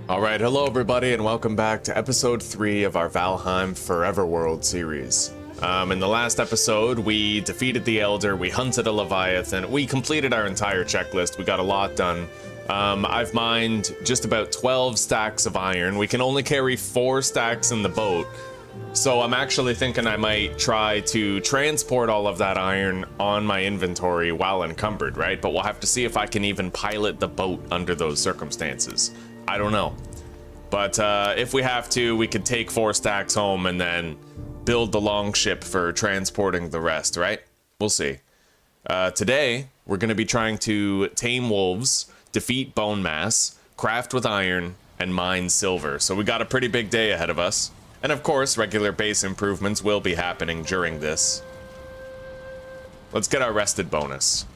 Alright, hello everybody and welcome back to episode 3 of our Valheim Forever World series. In the last episode, we defeated the Elder, we hunted a Leviathan, we completed our entire checklist, we got a lot done. I've mined just about 12 stacks of iron. We can only carry 4 stacks in the boat, so I'm actually thinking I might try to transport all of that iron on my inventory while encumbered, right? But we'll have to see if I can even pilot the boat under those circumstances. I don't know. But if we have to, we could take 4 stacks home and then build the longship for transporting the rest, right? We'll see. Today, we're going to be trying to tame wolves, defeat Bonemass, craft with iron, and mine silver. So we got a pretty big day ahead of us. And of course, regular base improvements will be happening during this. Let's get our rested bonus.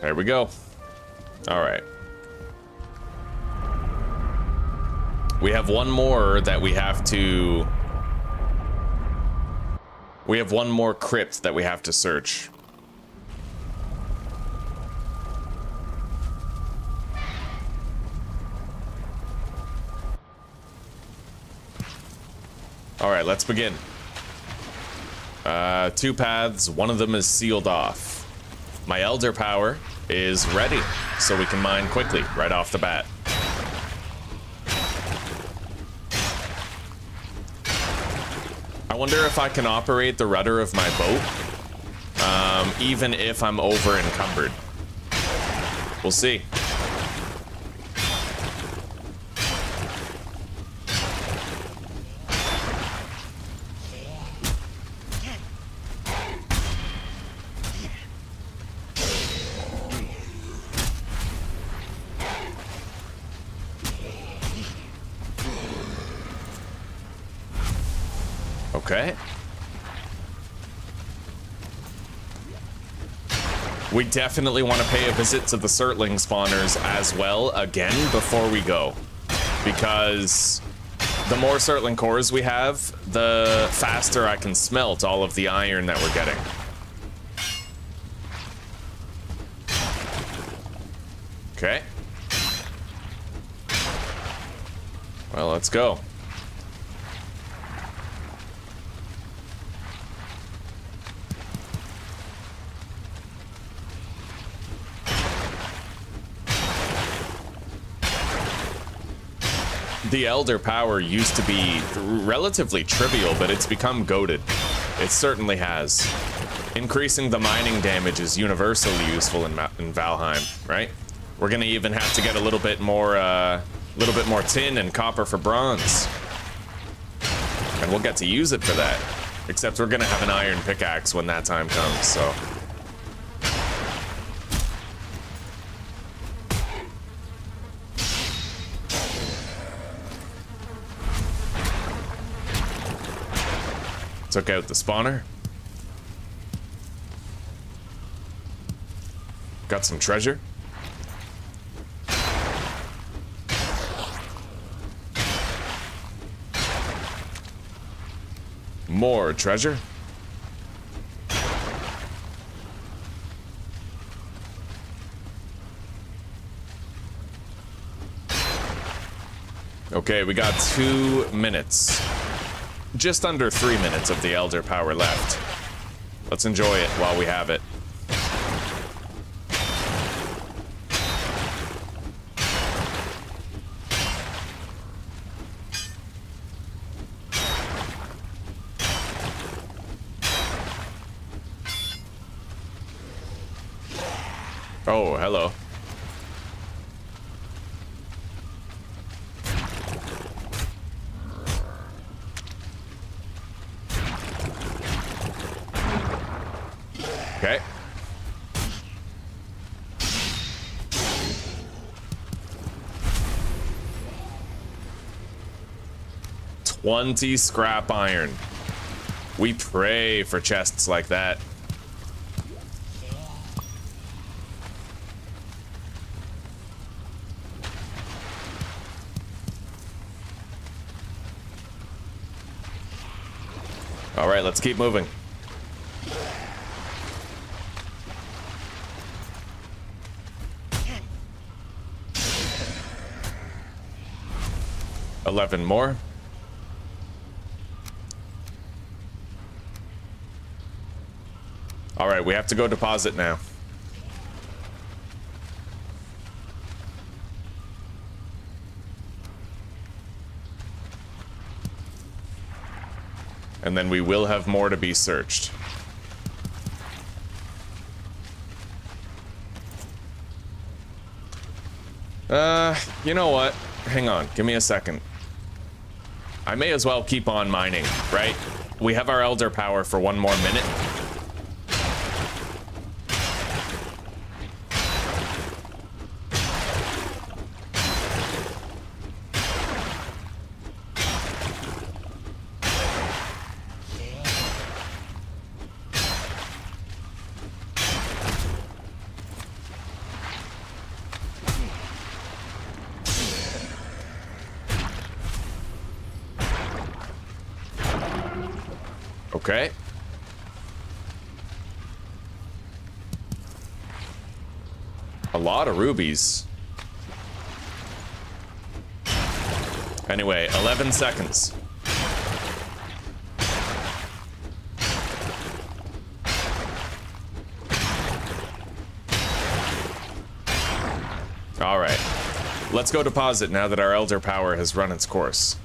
There we go. All right. We have one more that we have to... We have one more crypt that we have to search. All right, let's begin. 2 paths, one of them is sealed off. My Elder power is ready, so we can mine quickly, right off the bat. I wonder if I can operate the rudder of my boat, even if I'm over encumbered. We'll see. Okay. We definitely want to pay a visit to the Surtling spawners as well again before we go. Because the more Surtling cores we have, the faster I can smelt all of the iron that we're getting. Okay. Well, let's go. The Elder power used to be relatively trivial, but it's become goated. It certainly has. Increasing the mining damage is universally useful in Valheim, right? We're gonna even have to get a little bit more tin and copper for bronze, and we'll get to use it for that. Except we're gonna have an iron pickaxe when that time comes. So. Took out the spawner. Got some treasure. More treasure. Okay, we got 2 minutes. Just under 3 minutes of the Elder power left. Let's enjoy it while we have it. Oh, hello. Okay. $20 scrap iron. We pray for chests like that. All right, let's keep moving. $11 more. All right, we have to go deposit now. And then we will have more to be searched. You know what? Hang on, give me a second. I may as well keep on mining, right? We have our Elder Power for 1 more minute. Okay. A lot of rubies. Anyway, 11 seconds. All right. Let's go deposit now that our Elder Power has run its course.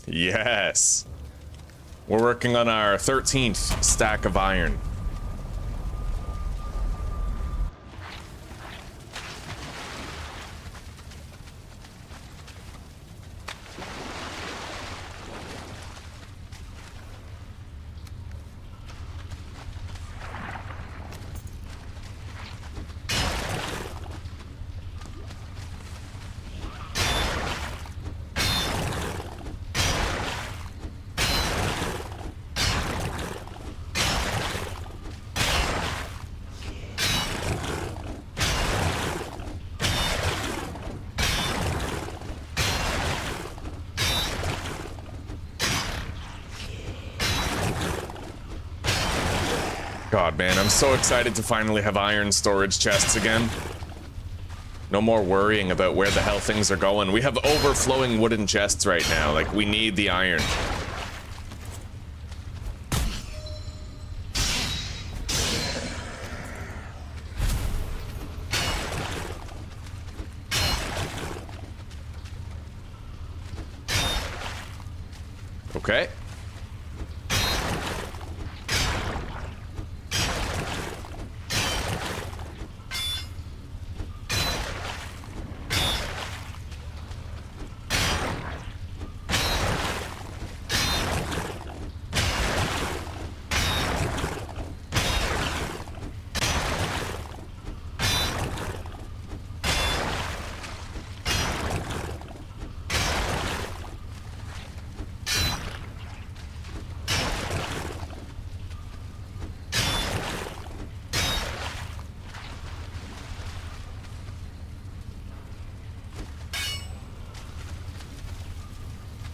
Yes. We're working on our 13th stack of iron. God, man, I'm so excited to finally have iron storage chests again. No more worrying about where the hell things are going. We have overflowing wooden chests right now. Like, we need the iron. Okay.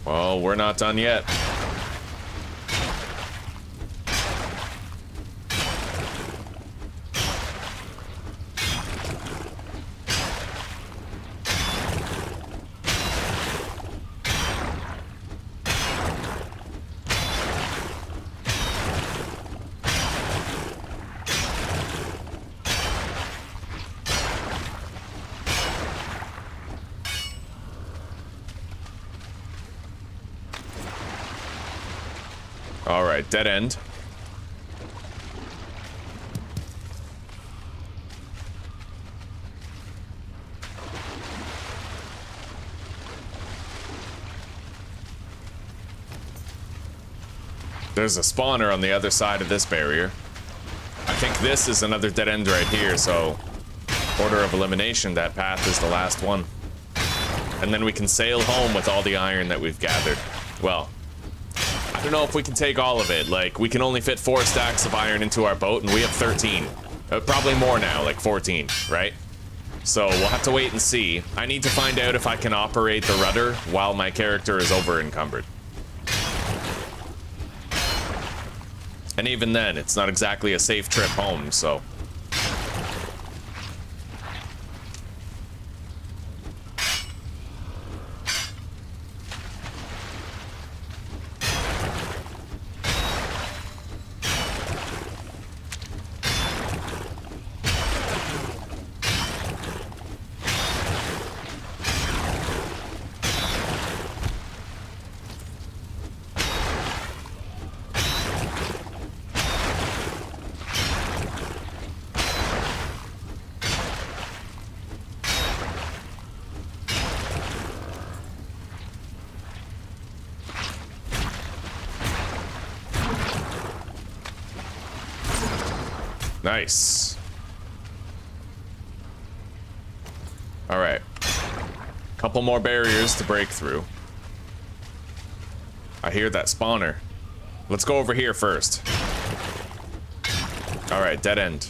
Well, we're not done yet. All right, dead end. There's a spawner on the other side of this barrier. I think this is another dead end right here, so order of elimination, that path is the last one. and then we can sail home with all the iron that we've gathered. Well, I don't know if we can take all of it. Like, we can only fit 4 stacks of iron into our boat, and we have 13. Probably more now, like 14, right? So we'll have to wait and see. I need to find out if I can operate the rudder while my character is over-encumbered. And even then, it's not exactly a safe trip home, so... Nice. All right. Couple more barriers to break through. I hear that spawner. Let's go over here first. All right, dead end.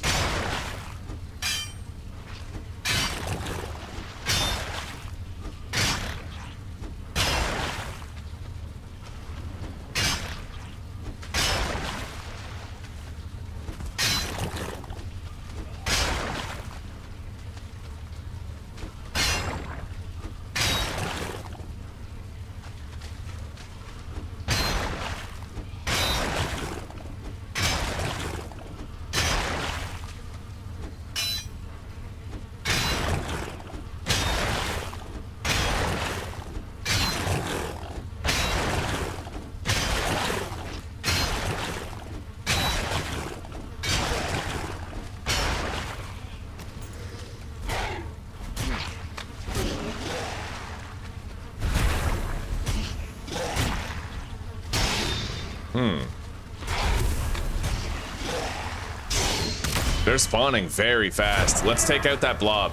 They're spawning very fast. Let's take out that blob.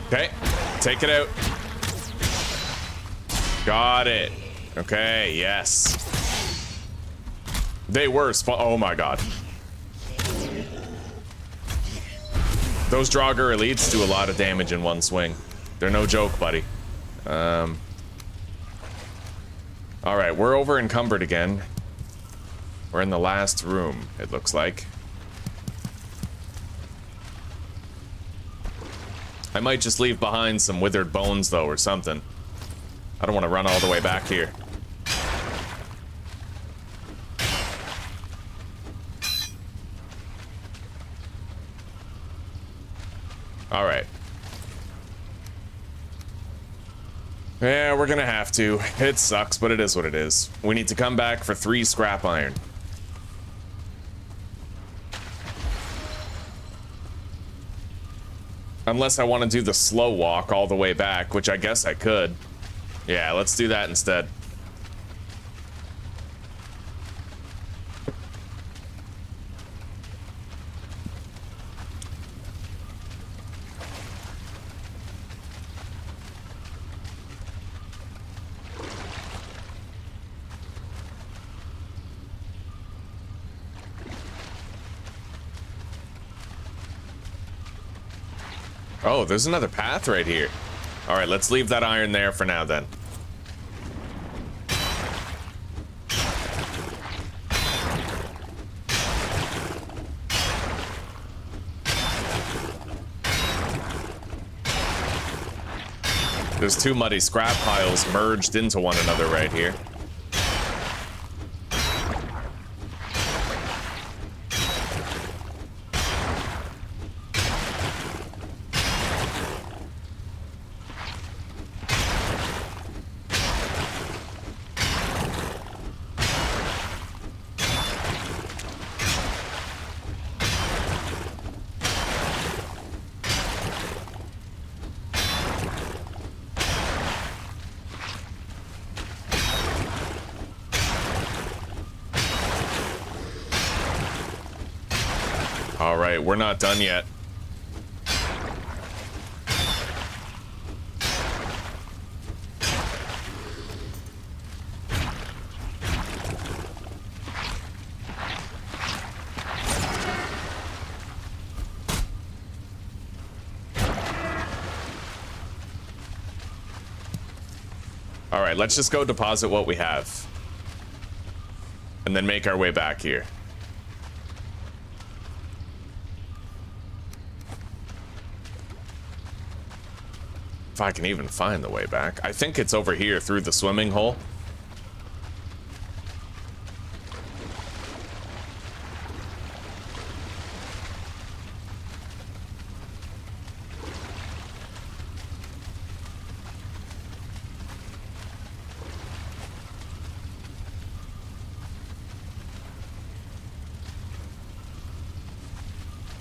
Okay, take it out. Got it. Okay, yes. They were oh my god. Those Draugr elites do a lot of damage in one swing. They're no joke, buddy. Alright, we're over encumbered again. We're in the last room, it looks like. I might just leave behind some withered bones, though, or something. I don't want to run all the way back here. All right. Yeah, we're gonna have to. It sucks, but it is what it is. We need to come back for 3 scrap iron. Unless I want to do the slow walk all the way back, which I guess I could. Yeah, let's do that instead. Oh, there's another path right here. All right, let's leave that iron there for now then. There's 2 muddy scrap piles merged into one another right here. right, we're not done yet. All right, let's just go deposit what we have. And then make our way back here. If I can even find the way back. I think it's over here through the swimming hole.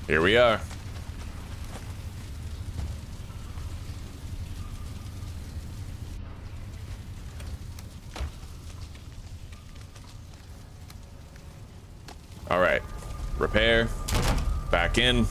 Here we are. All right, repair, back in.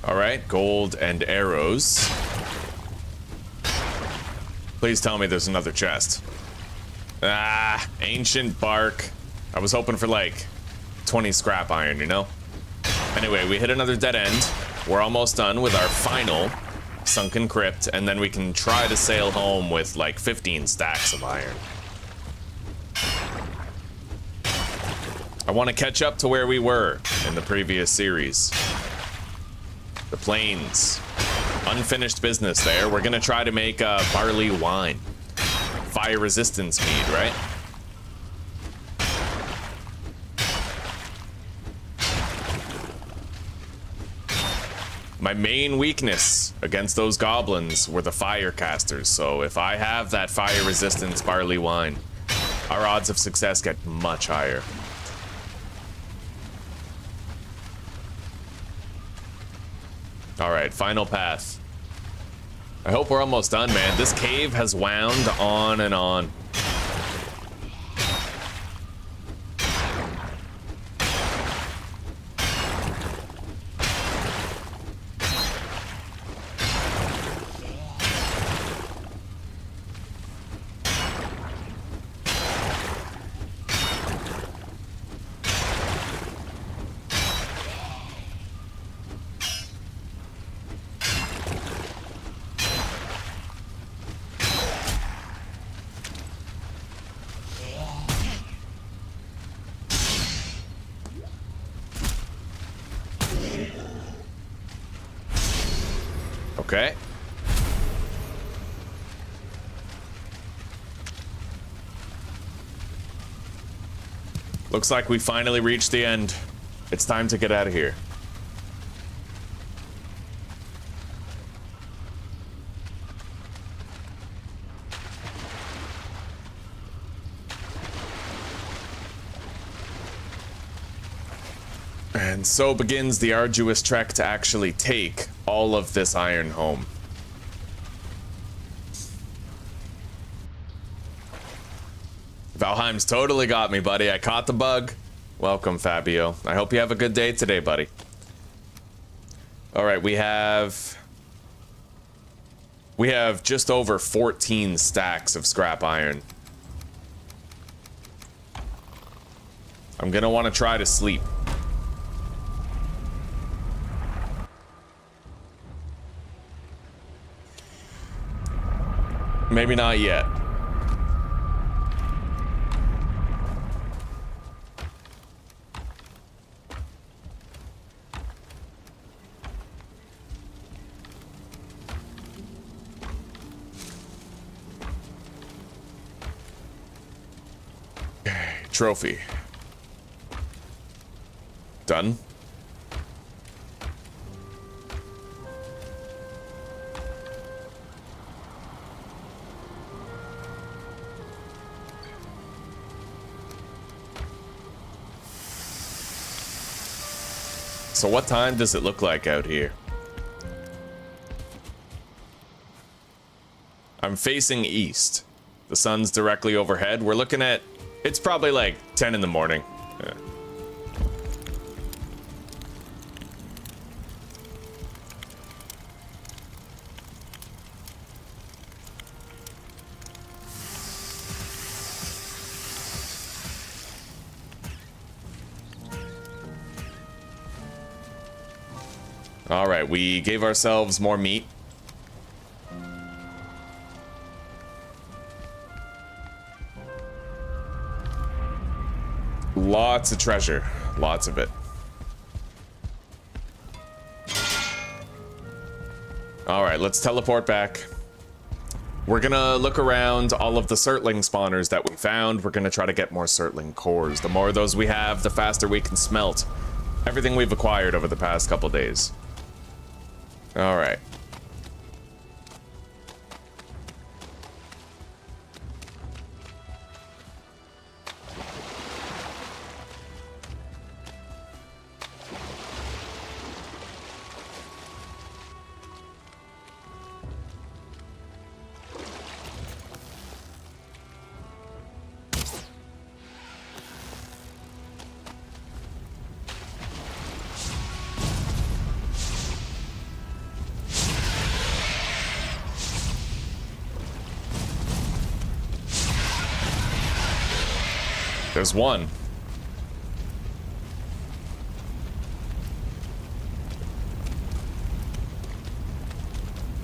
All right, gold and arrows. Please tell me there's another chest. Ah, ancient bark. I was hoping for like 20 scrap iron, you know? Anyway, we hit another dead end. We're almost done with our final sunken crypt, and then we can try to sail home with like 15 stacks of iron. I want to catch up to where we were in the previous series. The plains. Unfinished business there. We're gonna try to make barley wine. Fire resistance mead, right? My main weakness against those goblins were the fire casters, so if I have that fire resistance barley wine, our odds of success get much higher. All right, final path. I hope we're almost done, man. This cave has wound on and on. Okay. Looks like we finally reached the end. It's time to get out of here. And so begins the arduous trek to actually take all of this iron home. Valheim's totally got me, buddy. I caught the bug. Welcome, Fabio. I hope you have a good day today, buddy. All right, we have just over 14 stacks of scrap iron. I'm gonna want to try to sleep. Maybe not yet. Trophy. Done. So what time does it look like out here? I'm facing east. The sun's directly overhead. We're looking at... It's probably like 10 in the morning. Yeah. All right, we gave ourselves more meat. Lots of treasure. Lots of it. Alright, let's teleport back. We're gonna look around all of the Surtling spawners that we found. We're gonna try to get more Surtling cores. The more of those we have, the faster we can smelt everything we've acquired over the past couple days. Alright. There's one.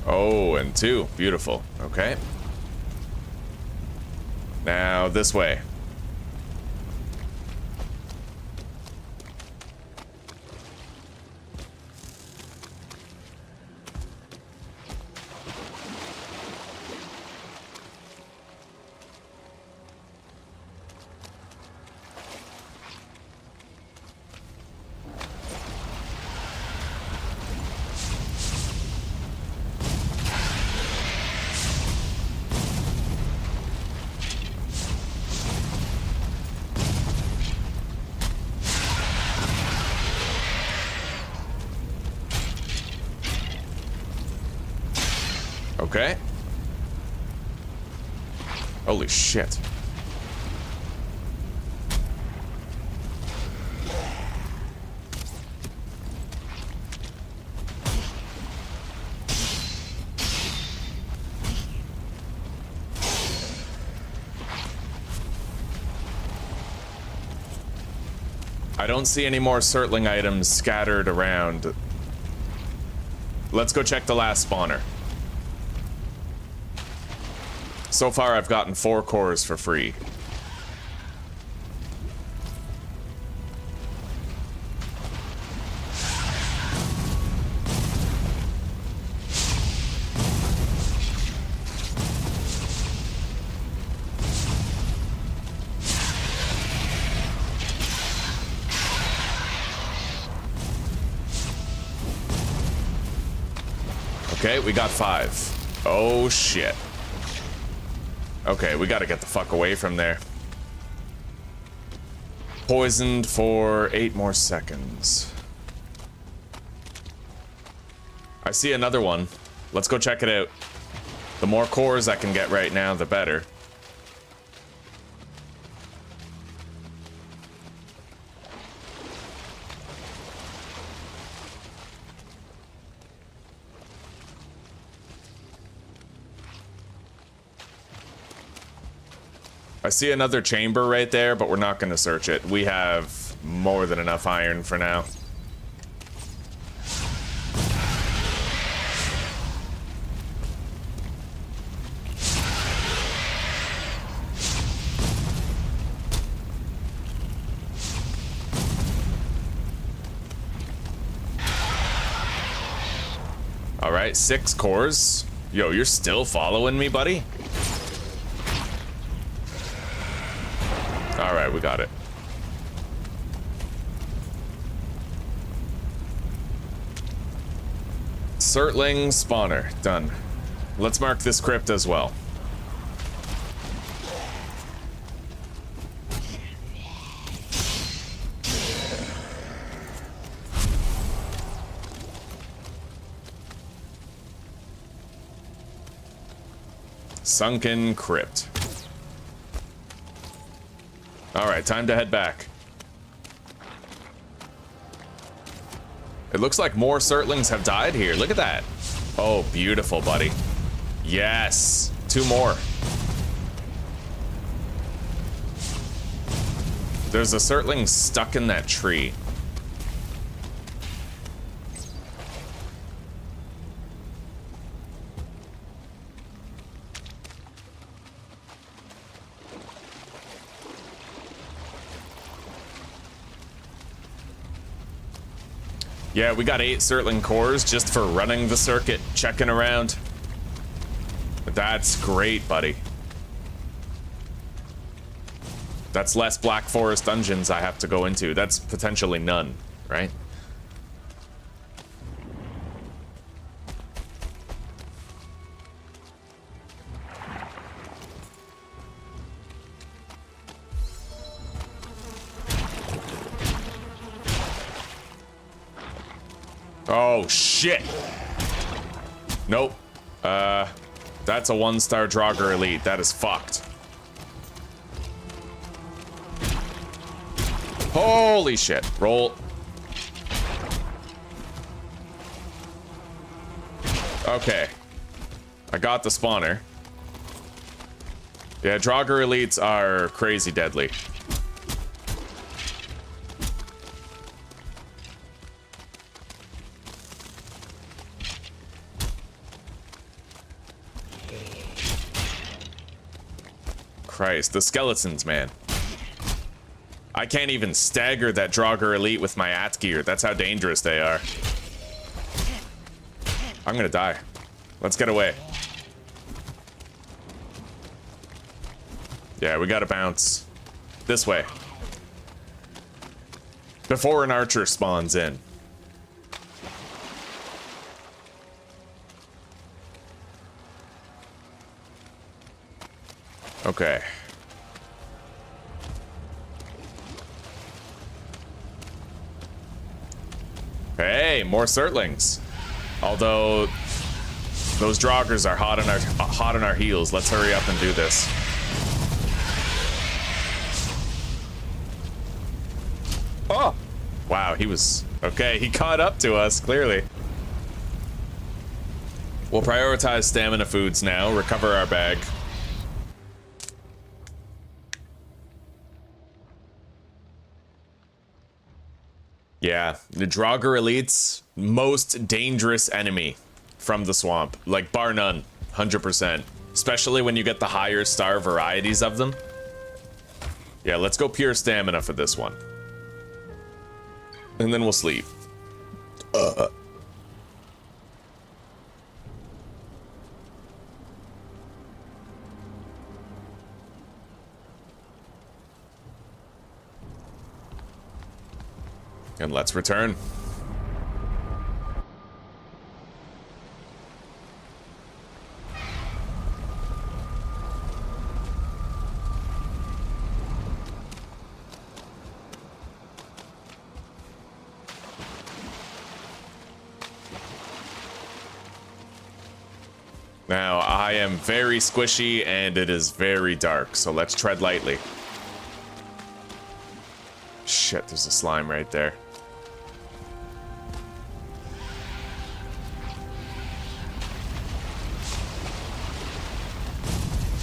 Oh, and two. Beautiful. Okay. Now this way. Okay. Holy shit. I don't see any more Surtling items scattered around. Let's go check the last spawner. So far, I've gotten 4 cores for free. Okay, we got 5. Oh, shit. Okay, we gotta get the fuck away from there. Poisoned for 8 more seconds. I see another one. Let's go check it out. The more cores I can get right now, the better. I see another chamber right there, but we're not going to search it. We have more than enough iron for now. All right, 6 cores. Yo, you're still following me, buddy? All right, we got it. Surtling spawner, done. Let's mark this crypt as well. Sunken crypt. All right, time to head back. It looks like more Surtlings have died here. Look at that. Oh, beautiful, buddy. Yes, 2 more. There's a Surtling stuck in that tree. Yeah, we got 8 Surtling cores just for running the circuit, checking around. That's great, buddy. That's less Black Forest dungeons I have to go into. That's potentially none, right? Oh, shit. Nope. That's a 1-star Draugr Elite. That is fucked. Holy shit. Roll. Okay. I got the spawner. Yeah, Draugr Elites are crazy deadly. Christ, the skeletons, man. I can't even stagger that Draugr Elite with my Atgeir. That's how dangerous they are. I'm gonna die. Let's get away. Yeah, we gotta bounce. This way. Before an archer spawns in. Okay. Hey, more Surtlings. Although those Draugrs are hot on our heels. Let's hurry up and do this. Oh! Wow, he was okay, he caught up to us, clearly. We'll prioritize stamina foods now, recover our bag. Yeah, the Draugr Elites, most dangerous enemy from the swamp. Like, bar none, 100%. Especially when you get the higher star varieties of them. Yeah, let's go pure stamina for this one. And then we'll sleep. And let's return. Now, I am very squishy and it is very dark, so let's tread lightly. Shit, there's a slime right there.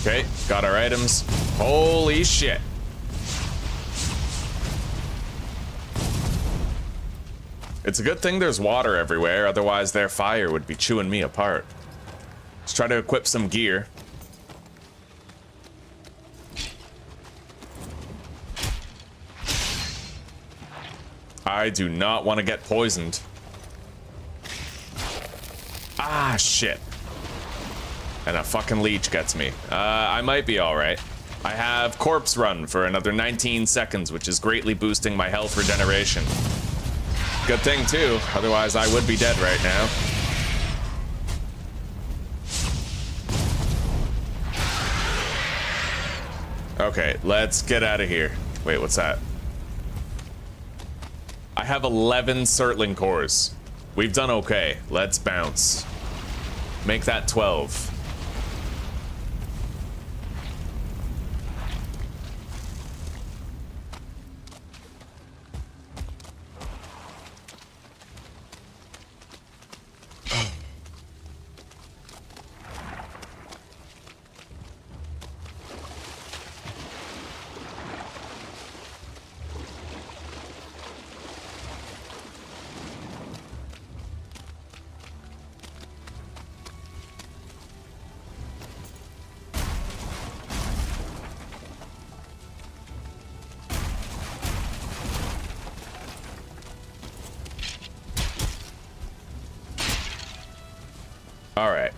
Okay, Got our items. Holy shit. It's a good thing there's water everywhere, otherwise their fire would be chewing me apart. Let's try to equip some gear. I do not want to get poisoned. Ah, shit. And a fucking leech gets me. I might be alright. I have corpse run for another 19 seconds, which is greatly boosting my health regeneration. Good thing, too. Otherwise, I would be dead right now. Okay, let's get out of here. Wait, what's that? I have 11 Surtling cores. We've done okay. Let's bounce. Make that 12. All right.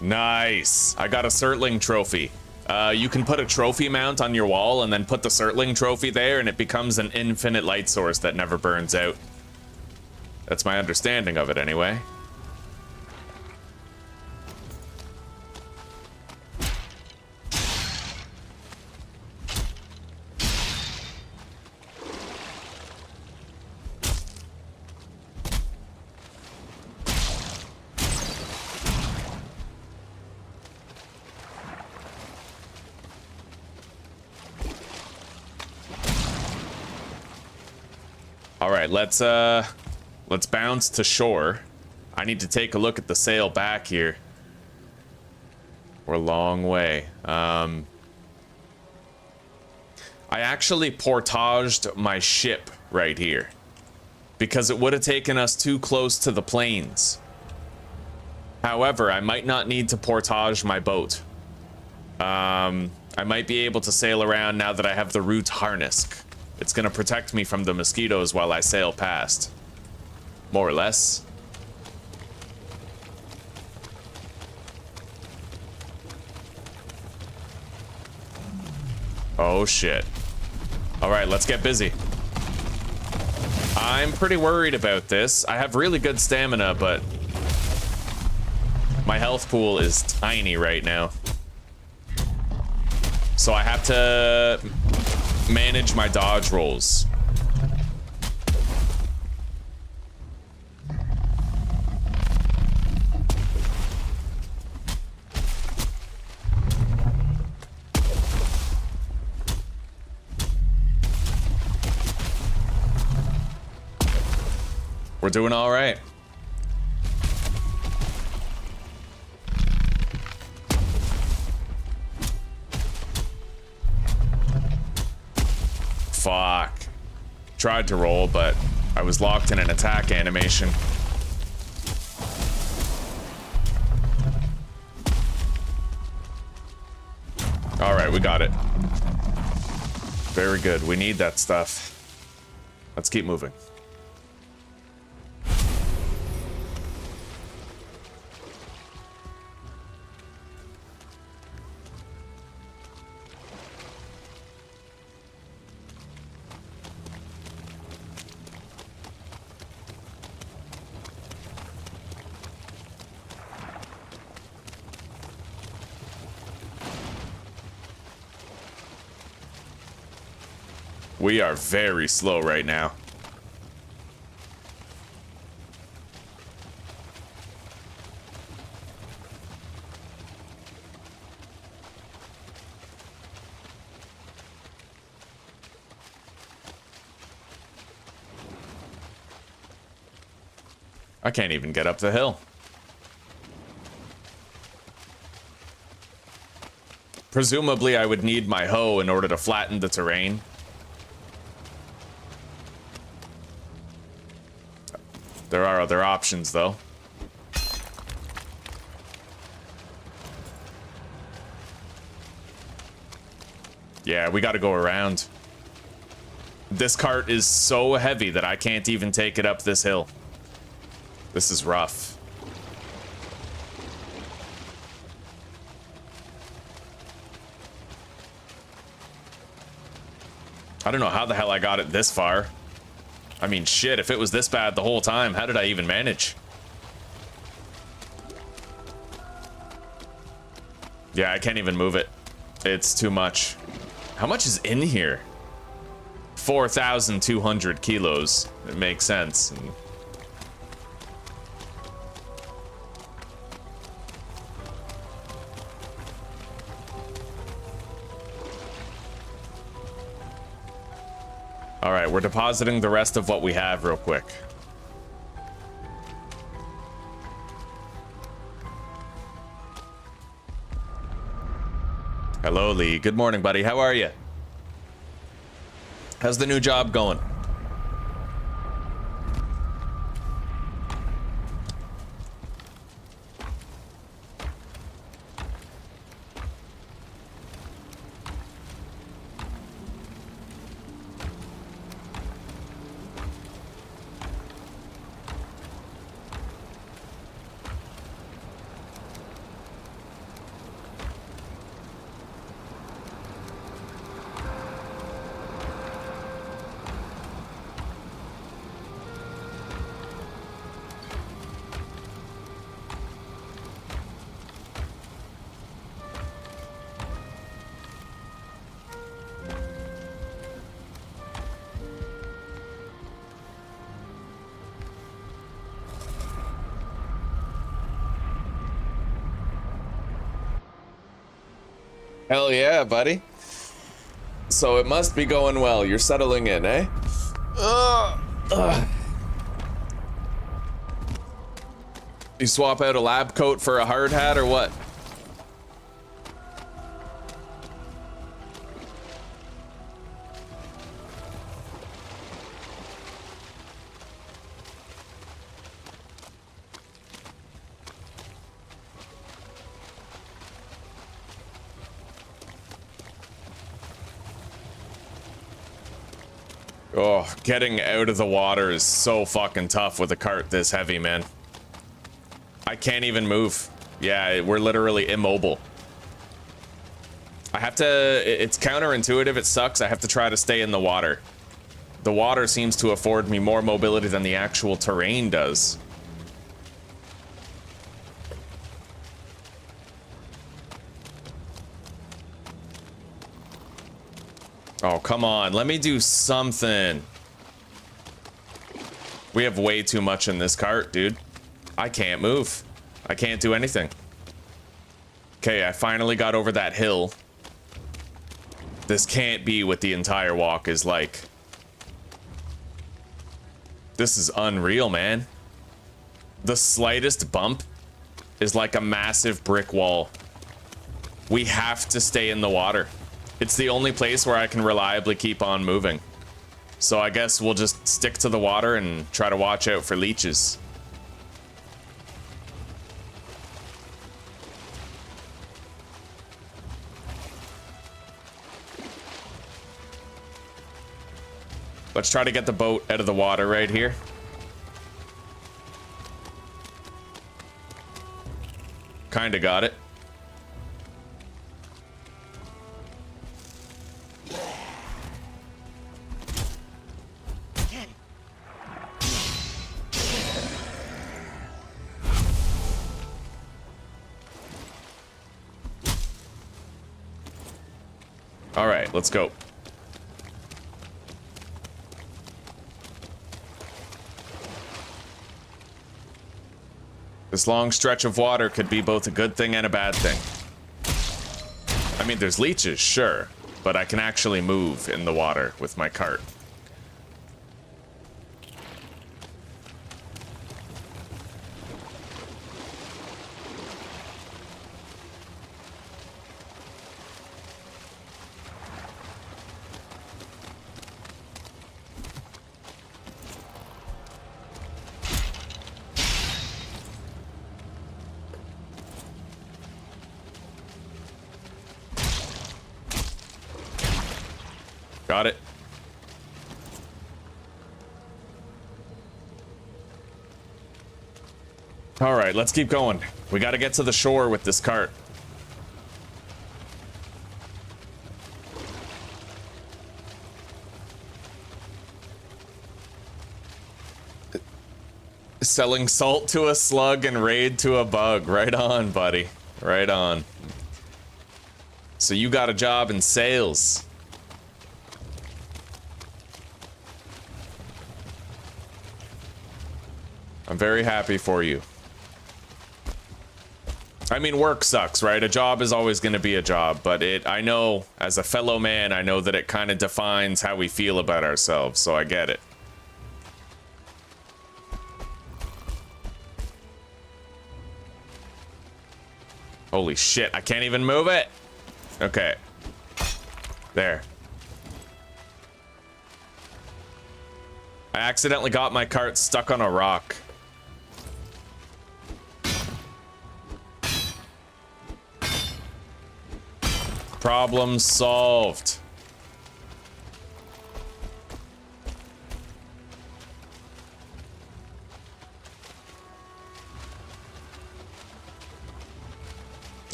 Nice. I got a Surtling trophy. You can put a trophy mount on your wall and then put the Surtling trophy there and it becomes an infinite light source that never burns out. That's my understanding of it anyway. All right, let's bounce to shore. I need to take a look at the sail back here. We're a long way. I actually portaged my ship right here because it would have taken us too close to the plains. However, I might not need to portage my boat. I might be able to sail around now that I have the root harness. It's gonna protect me from the mosquitoes while I sail past. More or less. Oh shit. Alright, let's get busy. I'm pretty worried about this. I have really good stamina, but my health pool is tiny right now. So I have to manage my dodge rolls. We're doing all right. Fuck. Tried to roll, but I was locked in an attack animation. All right, we got it. Very good. We need that stuff. Let's keep moving. We are very slow right now. I can't even get up the hill. Presumably, I would need my hoe in order to flatten the terrain. There are other options, though. Yeah, we gotta go around. This cart is so heavy that I can't even take it up this hill. This is rough. I don't know how the hell I got it this far. I mean, shit, if it was this bad the whole time, how did I even manage? Yeah, I can't even move it. It's too much. How much is in here? 4,200 kilos. It makes sense. All right, we're depositing the rest of what we have real quick. Hello, Lee. Good morning, buddy. How are you? How's the new job going? Hell yeah, buddy. So it must be going well. You're settling in, eh? You swap out a lab coat for a hard hat or what? Oh, getting out of the water is so fucking tough with a cart this heavy, man. I can't even move. Yeah, we're literally immobile. I have to... It's counterintuitive, it sucks. I have to try to stay in the water. The water seems to afford me more mobility than the actual terrain does. Oh, come on. Let me do something. We have way too much in this cart, dude. I can't move. I can't do anything. Okay, I finally got over that hill. This can't be what the entire walk is like. This is unreal, man. The slightest bump is like a massive brick wall. We have to stay in the water. It's the only place where I can reliably keep on moving. So I guess we'll just stick to the water and try to watch out for leeches. Let's try to get the boat out of the water right here. Kinda got it. All right, let's go. This long stretch of water could be both a good thing and a bad thing. I mean, there's leeches, sure, but I can actually move in the water with my cart. Got it. All right, let's keep going. We got to get to the shore with this cart. Selling salt to a slug and raid to a bug. Right on, buddy. Right on. So you got a job in sales. I'm very happy for you. I mean, work sucks, right? A job is always going to be a job, but I know, as a fellow man, I know that it kind of defines how we feel about ourselves, so I get it. Holy shit, I can't even move it! Okay. There. I accidentally got my cart stuck on a rock. Problem solved.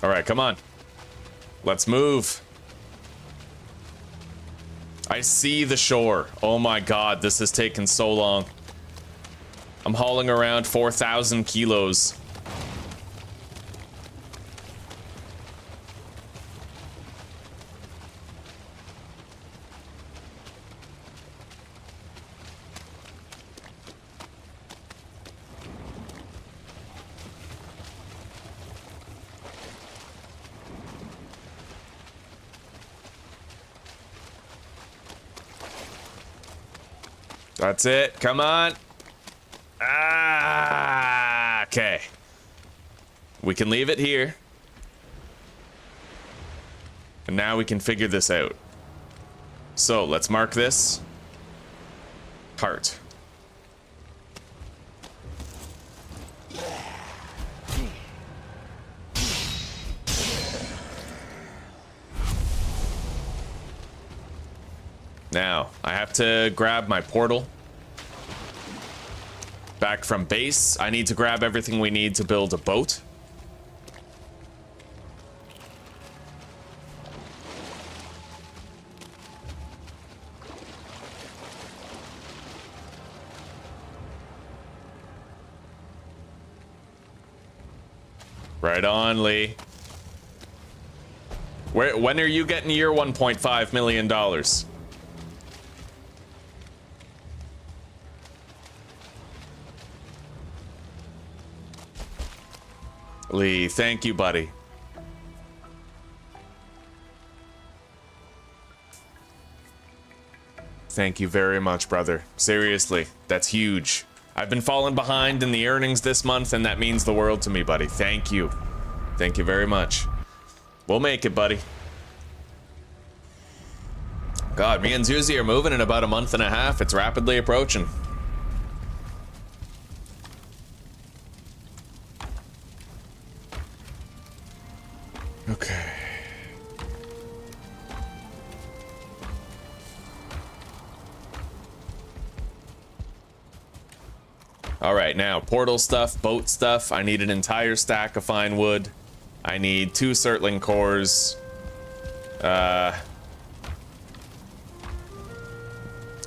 All right, come on. Let's move. I see the shore. Oh my god, this has taken so long. I'm hauling around 4,000 kilos. That's it. Come on. Ah, okay. We can leave it here. And now we can figure this out. So let's mark this. Cart. Now, I have to grab my portal. Back from base, I need to grab everything we need to build a boat. Right on, Lee. When are you getting your $1.5 million? Lee, thank you, buddy. Thank you very much, brother. Seriously, that's huge. I've been falling behind in the earnings this month, and that means the world to me, buddy. Thank you. Thank you very much. We'll make it, buddy. God, me and Zuzi are moving in about a month and a half. It's rapidly approaching. Okay. All right, now portal stuff, boat stuff. I need an entire stack of fine wood. I need 2 surtling cores. I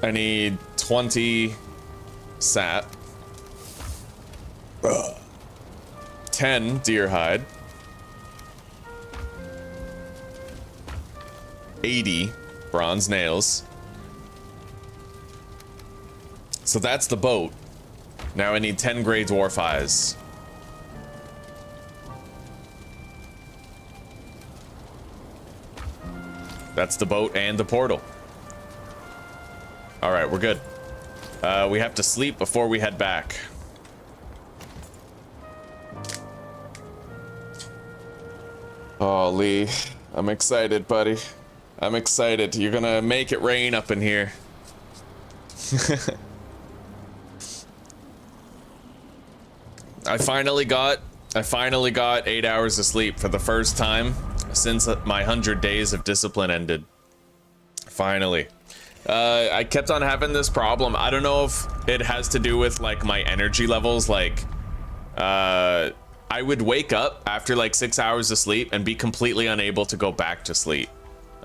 need 20 sat. 10 deer hide. 80 bronze nails. So that's the boat. Now I need 10 gray dwarf eyes. That's the boat and the portal. All right, we're good. We have to sleep before we head back. Oh, Lee, I'm excited, buddy. I'm excited. You're gonna make it rain up in here. I finally got 8 hours of sleep for the first time since my 100 days of discipline ended. Finally. I kept on having this problem. I don't know if it has to do with like my energy levels. Like, I would wake up after like 6 hours of sleep and be completely unable to go back to sleep.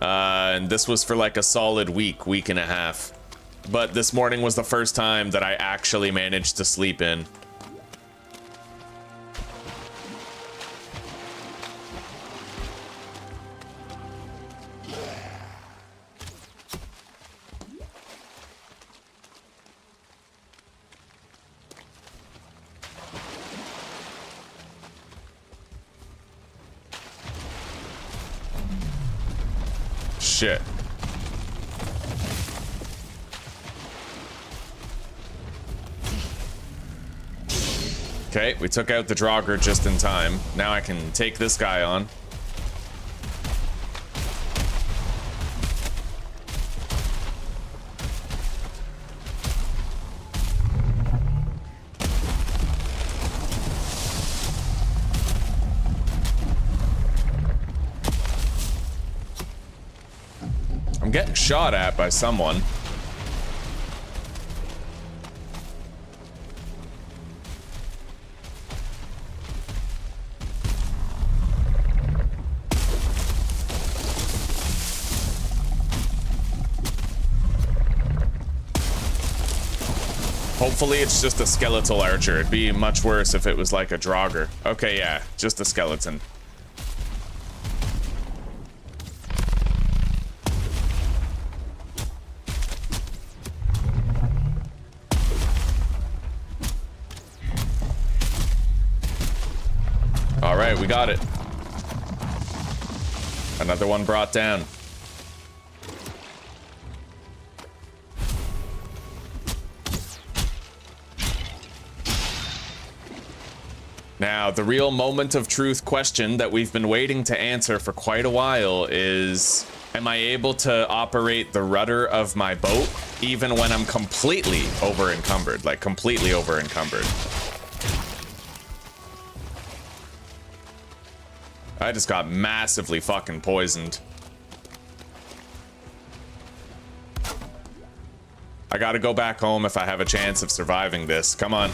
And this was for like a solid week and a half. But this morning was the first time that I actually managed to sleep in. Shit. Okay, we took out the Draugr just in time. Now I can take this guy on. I'm getting shot at by someone. Hopefully it's just a skeletal archer. It'd be much worse if it was like a Draugr. Okay, yeah, just a skeleton. All right, we got it. Another one brought down. Now, the real moment of truth question that we've been waiting to answer for quite a while is, am I able to operate the rudder of my boat even when I'm completely over-encumbered? Like, completely over-encumbered. I just got massively fucking poisoned. I gotta go back home if I have a chance of surviving this. Come on.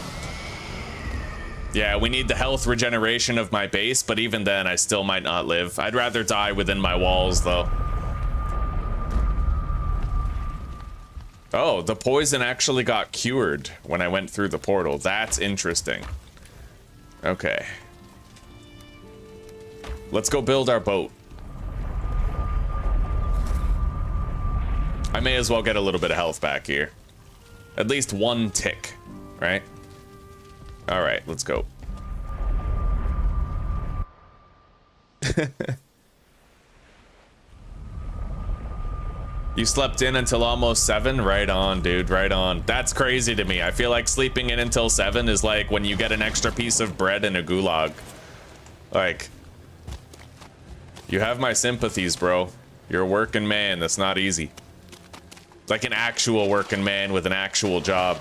Yeah, we need the health regeneration of my base, but even then, I still might not live. I'd rather die within my walls, though. Oh, the poison actually got cured when I went through the portal. That's interesting. Okay. Let's go build our boat. I may as well get a little bit of health back here. At least one tick, right? All right, let's go. You slept in until almost 7? Right on, dude, right on. That's crazy to me. I feel like sleeping in until 7 is like when you get an extra piece of bread in a gulag. Like, you have my sympathies, bro. You're a working man. That's not easy. Like an actual working man with an actual job.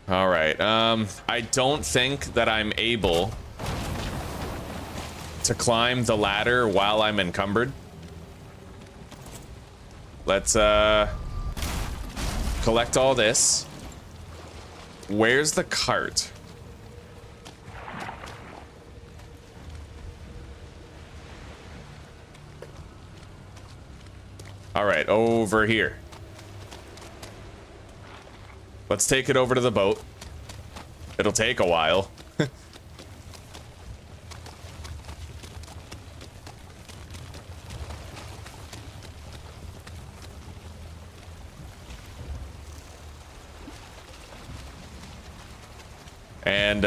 All right, I don't think that I'm able to climb the ladder while I'm encumbered. Let's, collect all this. Where's the cart? All right, over here. Let's take it over to the boat. It'll take a while. And,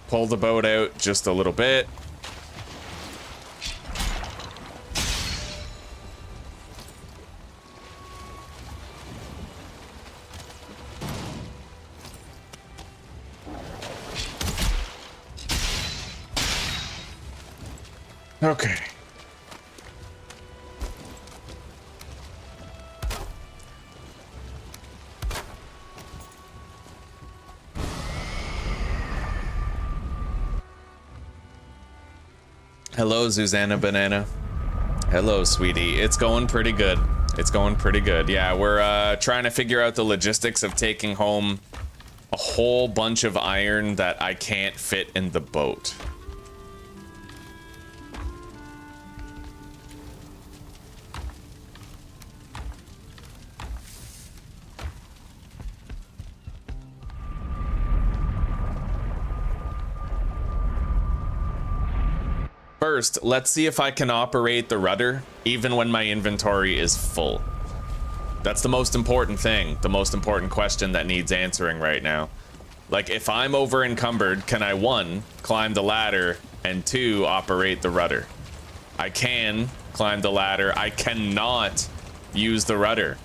pull the boat out just a little bit. Okay. Hello, Susanna Banana. Hello, sweetie. It's going pretty good. It's going pretty good. Yeah, we're trying to figure out the logistics of taking home a whole bunch of iron that I can't fit in the boat. First, let's see if I can operate the rudder even when my inventory is full. That's the most important thing, the most important question that needs answering right now. Like, if I'm over encumbered, can I, 1, climb the ladder, and 2, operate the rudder? I can climb the ladder. I cannot use the rudder.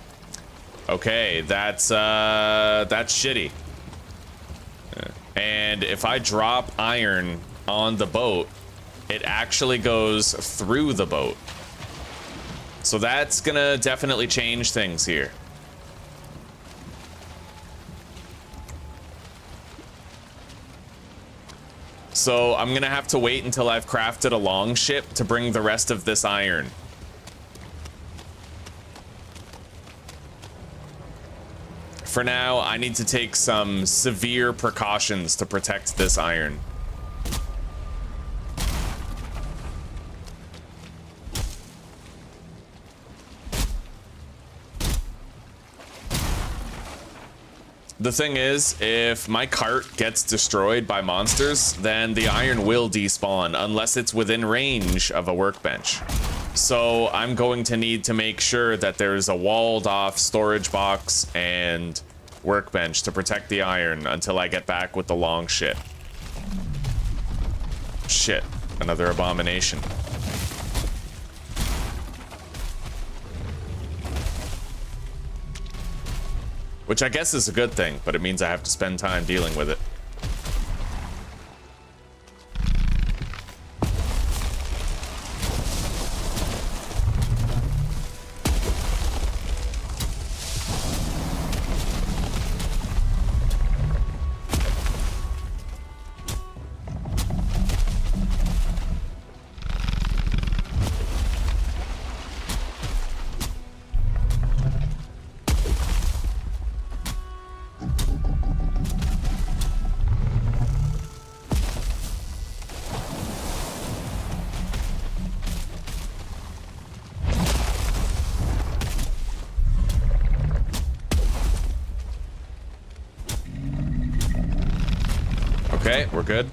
Okay, that's shitty. And if I drop iron on the boat, it actually goes through the boat. So that's gonna definitely change things here. So I'm gonna have to wait until I've crafted a long ship to bring the rest of this iron. For now, I need to take some severe precautions to protect this iron. The thing is, if my cart gets destroyed by monsters, then the iron will despawn unless it's within range of a workbench. So I'm going to need to make sure that there's a walled off storage box and workbench to protect the iron until I get back with the long ship. Shit, another abomination. Which I guess is a good thing, but it means I have to spend time dealing with it. Okay, we're good.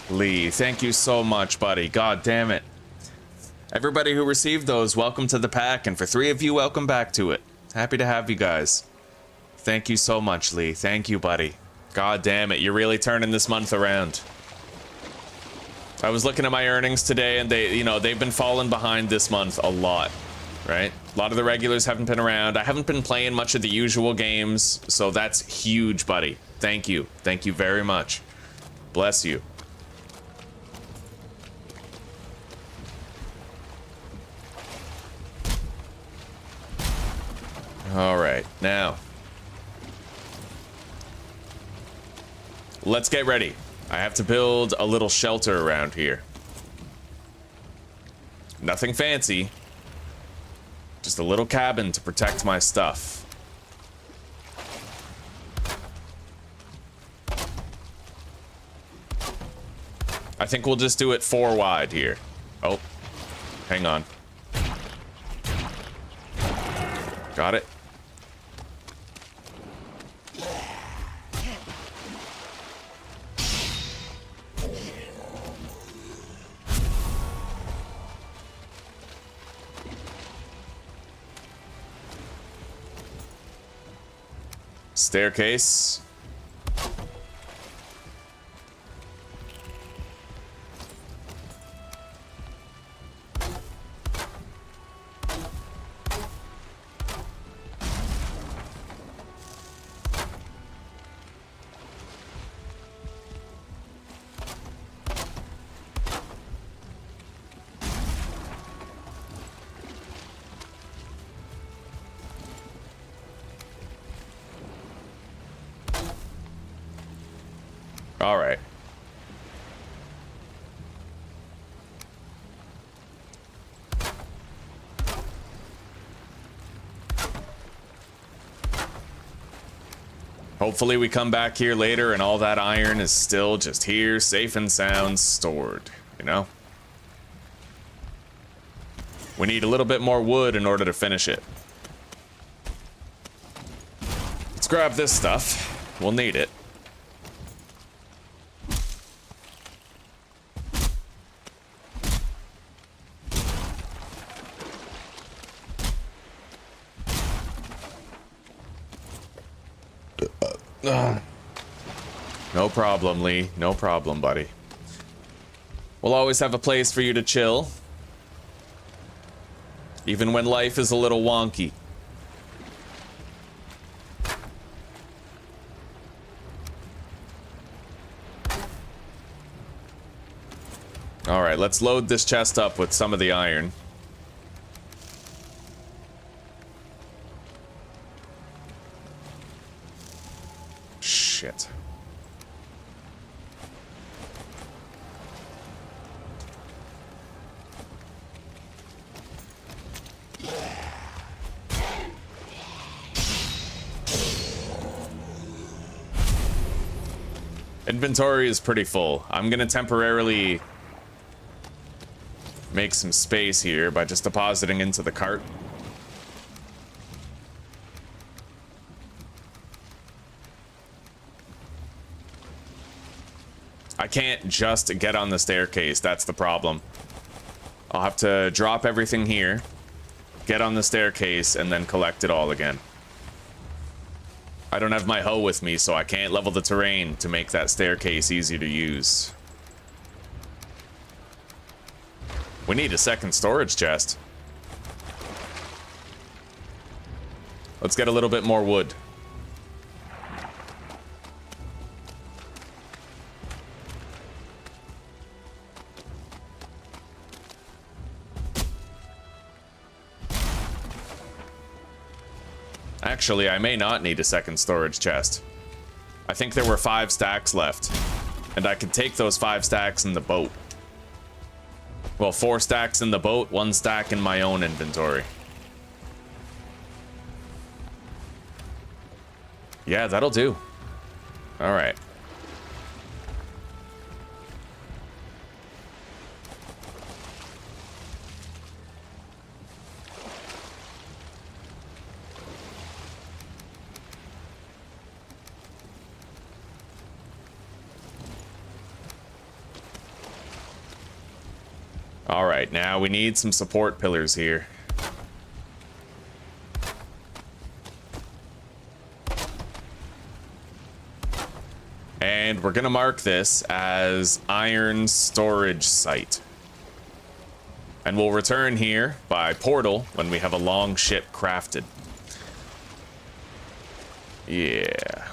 Lee, thank you so much, buddy. God damn it. Everybody who received those, welcome to the pack, and for 3 of you, welcome back to it. Happy to have you guys. Thank you so much, Lee. Thank you, buddy. God damn it, you're really turning this month around. I was looking at my earnings today, and they've been falling behind this month a lot, right? A lot of the regulars haven't been around. I haven't been playing much of the usual games, so that's huge, buddy. Thank you. Thank you very much. Bless you. All right, now let's get ready. I have to build a little shelter around here. Nothing fancy. Just a little cabin to protect my stuff. I think we'll just do it 4 wide here. Oh, hang on. Got it. Staircase. All right. Hopefully we come back here later and all that iron is still just here, safe and sound, stored, you know? We need a little bit more wood in order to finish it. Let's grab this stuff. We'll need it. No problem, Lee. No problem, buddy. We'll always have a place for you to chill. Even when life is a little wonky. Alright, let's load this chest up with some of the iron. Shit. Inventory is pretty full. I'm gonna temporarily make some space here by just depositing into the cart. I can't just get on the staircase, that's the problem. I'll have to drop everything here, get on the staircase, and then collect it all again. I don't have my hoe with me, so I can't level the terrain to make that staircase easy to use. We need a second storage chest. Let's get a little bit more wood. Actually, I may not need a second storage chest. I think there were 5 stacks left, and I could take those 5 stacks in the boat. Well, 4 stacks in the boat, 1 stack in my own inventory. Yeah, that'll do. All right. All right, now we need some support pillars here. And we're gonna mark this as iron storage site. And we'll return here by portal when we have a long ship crafted. Yeah.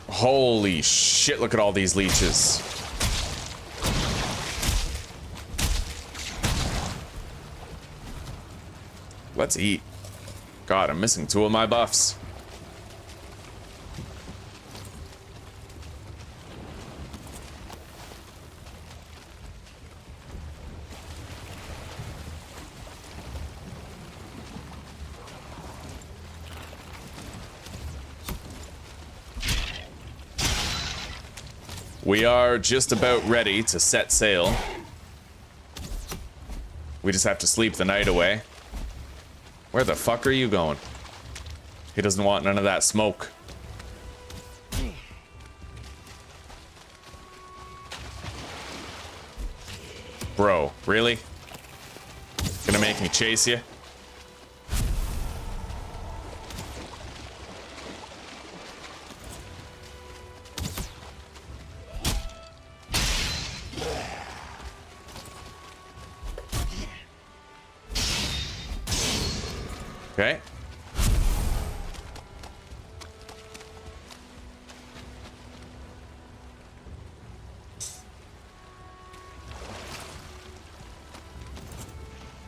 Holy shit, look at all these leeches. Let's eat. God, I'm missing 2 of my buffs. We are just about ready to set sail. We just have to sleep the night away. Where the fuck are you going? He doesn't want none of that smoke. Bro, really? Gonna make me chase you? Okay.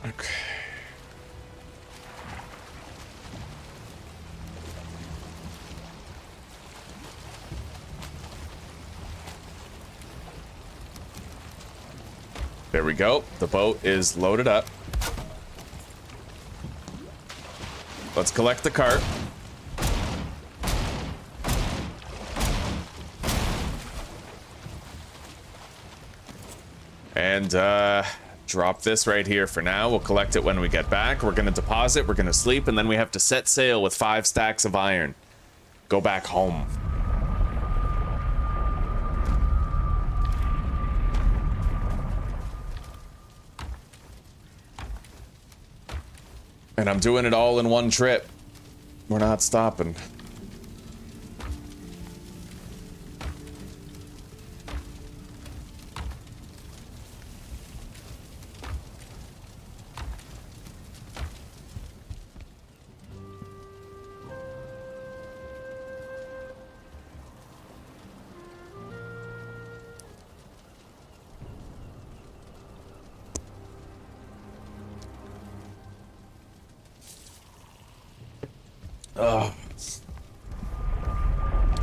Okay. There we go. The boat is loaded up. Let's collect the cart. And drop this right here for now. We'll collect it when we get back. We're gonna deposit, we're gonna sleep, and then we have to set sail with 5 stacks of iron. Go back home. And I'm doing it all in one trip. We're not stopping.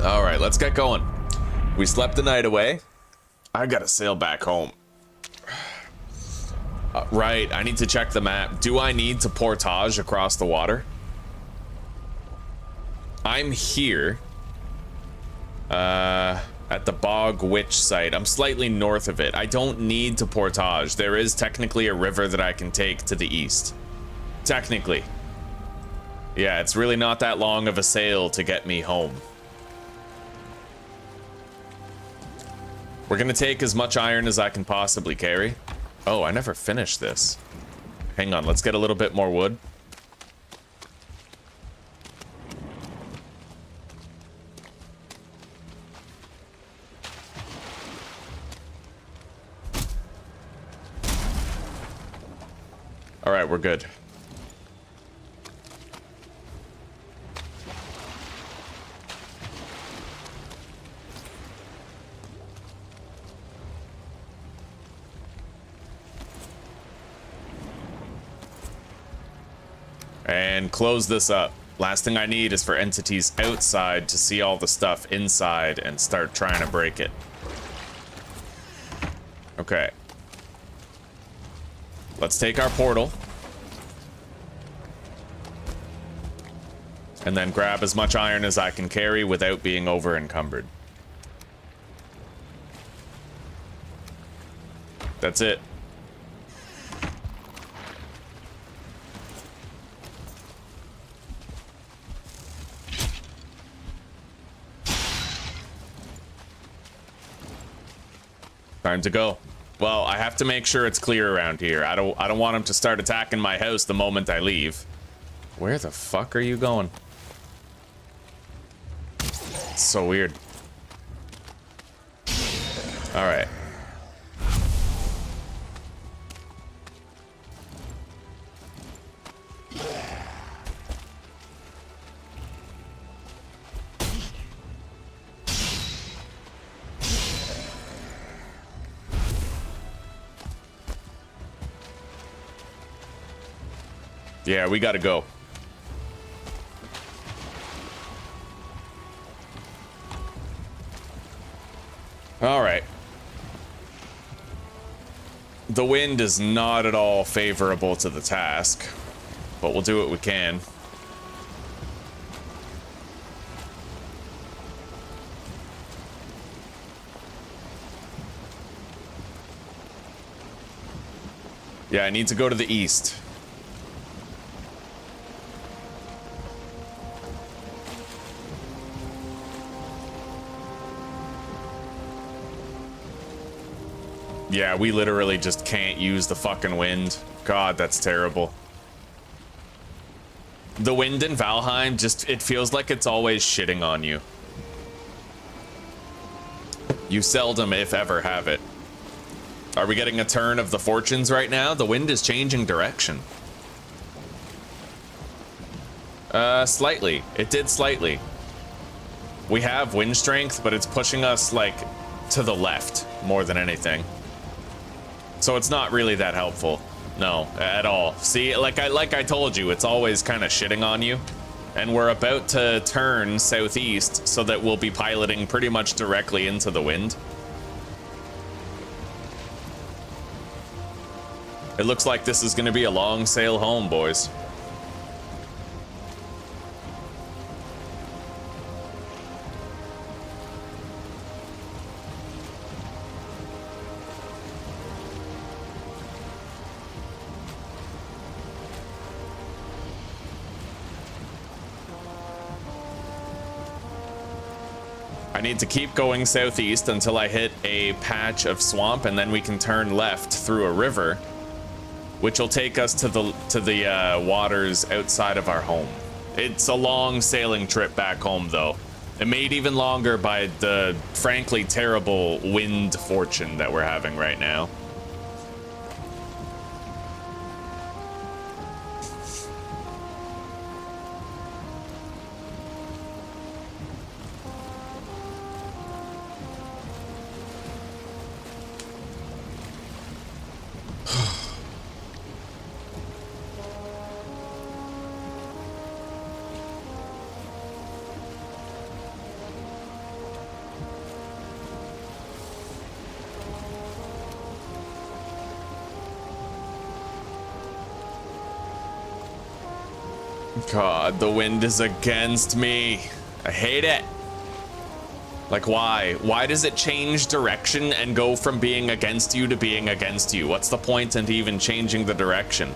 All right, let's get going. We slept the night away. I gotta sail back home. Right, I need to check the map. Do I need to portage across the water? I'm here. At the Bog Witch site. I'm slightly north of it. I don't need to portage. There is technically a river that I can take to the east. Technically. Yeah, it's really not that long of a sail to get me home. We're gonna take as much iron as I can possibly carry. Oh, I never finished this. Hang on, let's get a little bit more wood. All right, we're good. And close this up. Last thing I need is for entities outside to see all the stuff inside and start trying to break it. Okay. Let's take our portal. And then grab as much iron as I can carry without being over encumbered. That's it. Time to go. Well, I have to make sure it's clear around here. I don't want them to start attacking my house the moment I leave. Where the fuck are you going? It's so weird. All right. Yeah, we gotta go. All right. The wind is not at all favorable to the task, but we'll do what we can. Yeah, I need to go to the east. Yeah, we literally just can't use the fucking wind. God, that's terrible. The wind in Valheim just, it feels like it's always shitting on you. You seldom, if ever, have it. Are we getting a turn of the fortunes right now? The wind is changing direction. Slightly. It did slightly. We have wind strength, but it's pushing us, like, to the left more than anything. So it's not really that helpful. No, at all. See, like I told you, it's always kind of shitting on you. And we're about to turn southeast so that we'll be piloting pretty much directly into the wind. It looks like this is going to be a long sail home, boys. I need to keep going southeast until I hit a patch of swamp, and then we can turn left through a river, which will take us to the waters outside of our home. It's a long sailing trip back home, though. It made even longer by the frankly terrible wind fortune that we're having right now. God, the wind is against me. I hate it. Like, why? Why does it change direction and go from being against you to being against you? What's the point in even changing the direction?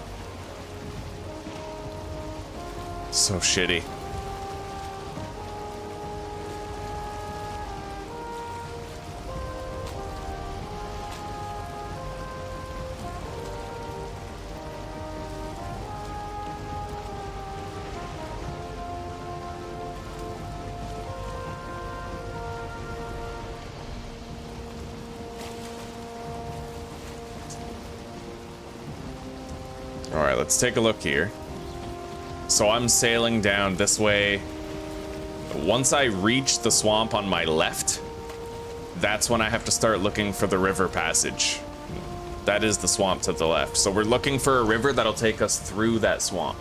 So shitty. All right, let's take a look here. So I'm sailing down this way. Once I reach the swamp on my left, that's when I have to start looking for the river passage. That is the swamp to the left. So we're looking for a river that'll take us through that swamp.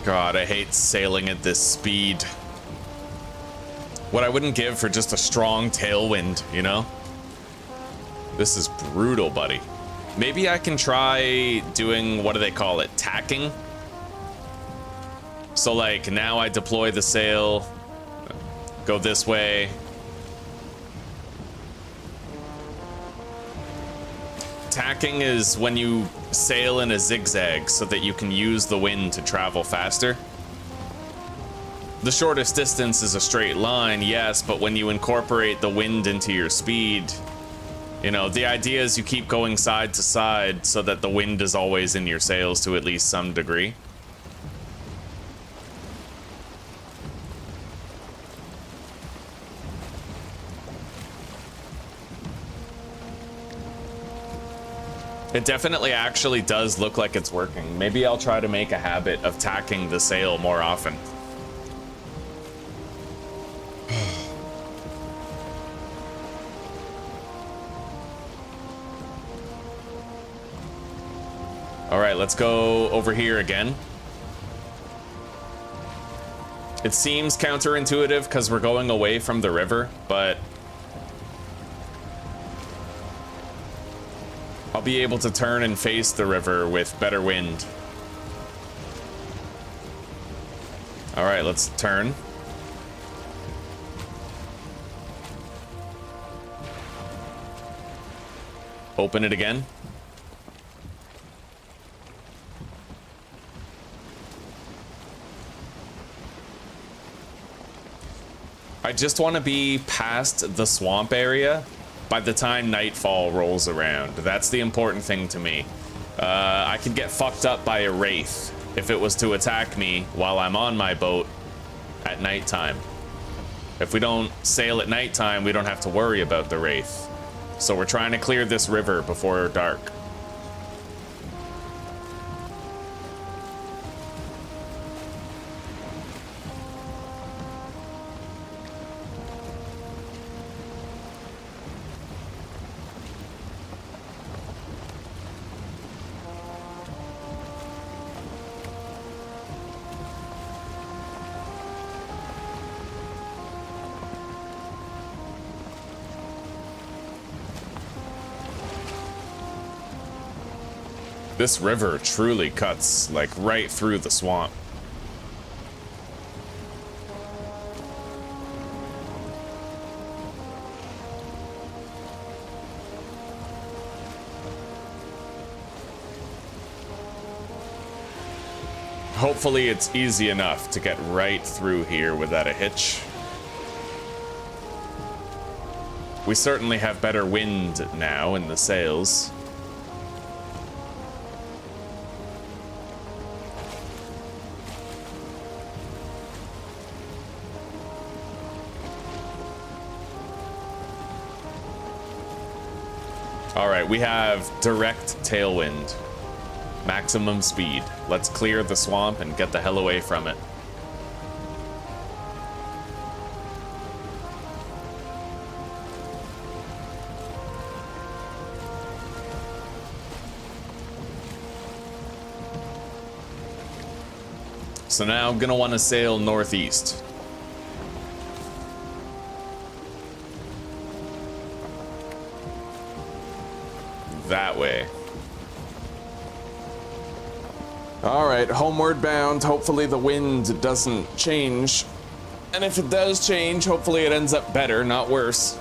God, I hate sailing at this speed. What I wouldn't give for just a strong tailwind, you know? This is brutal, buddy. Maybe I can try doing, what do they call it, tacking? So like, now I deploy the sail, go this way. Tacking is when you sail in a zigzag so that you can use the wind to travel faster. The shortest distance is a straight line, yes, but when you incorporate the wind into your speed, you know, the idea is you keep going side to side so that the wind is always in your sails to at least some degree. It definitely actually does look like it's working. Maybe I'll try to make a habit of tacking the sail more often. All right, let's go over here again. It seems counterintuitive because we're going away from the river, but I'll be able to turn and face the river with better wind. All right, let's turn. Open it again. I just want to be past the swamp area by the time nightfall rolls around. That's the important thing to me. I could get fucked up by a wraith if it was to attack me while I'm on my boat at nighttime. If we don't sail at nighttime, we don't have to worry about the wraith. So we're trying to clear this river before dark. This river truly cuts, like, right through the swamp. Hopefully it's easy enough to get right through here without a hitch. We certainly have better wind now in the sails. All right, we have direct tailwind, maximum speed. Let's clear the swamp and get the hell away from it. So now I'm gonna want to sail northeast. That way. All right, homeward bound. Hopefully the wind doesn't change. And if it does change, hopefully it ends up better, not worse.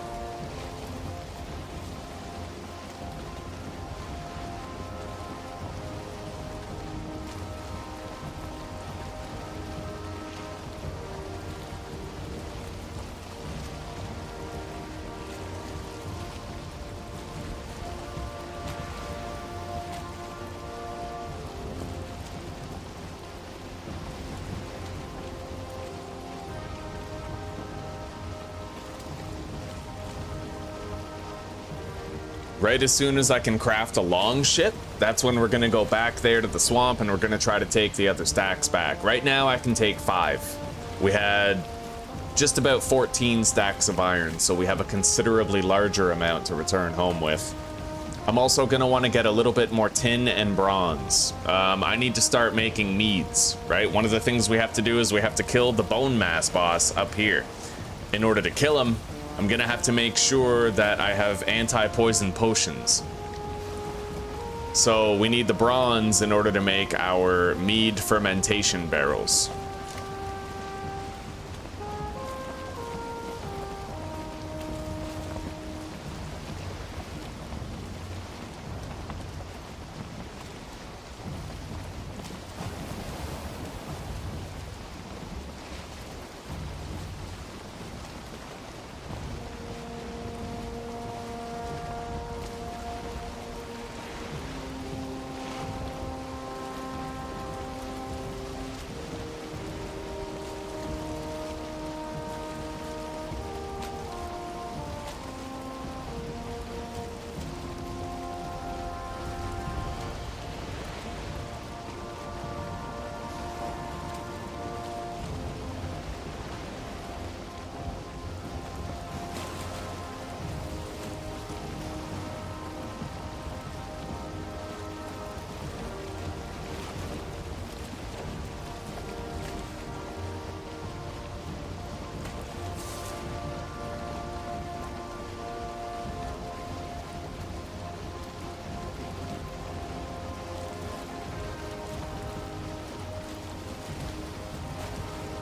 Right as soon as I can craft a long ship, that's when we're gonna go back there to the swamp and we're gonna try to take the other stacks back. Right now I can take 5. We had just about 14 stacks of iron, so we have a considerably larger amount to return home with. I'm also gonna wanna get a little bit more tin and bronze. I need to start making meads, right? One of the things we have to do is we have to kill the Bonemass boss up here. In order to kill him, I'm gonna have to make sure that I have anti-poison potions. So we need the bronze in order to make our mead fermentation barrels.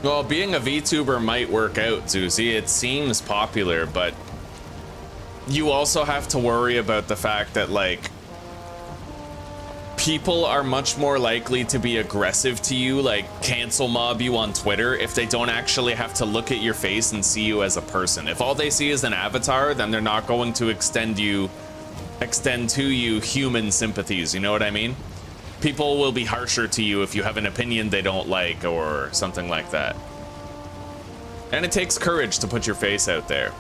Well, being a VTuber might work out, Zuzi. It seems popular, but you also have to worry about the fact that, like, people are much more likely to be aggressive to you, like cancel mob you on Twitter, if they don't actually have to look at your face and see you as a person. If all they see is an avatar, then they're not going to extend to you human sympathies, you know what I mean? People will be harsher to you if you have an opinion they don't like or something like that. And it takes courage to put your face out there.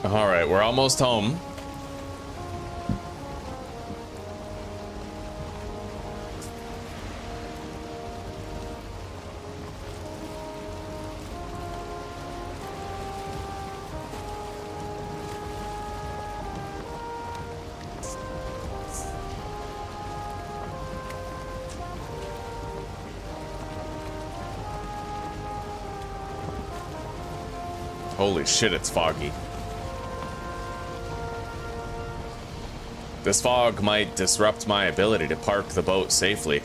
All right, we're almost home. Holy shit, it's foggy. This fog might disrupt my ability to park the boat safely.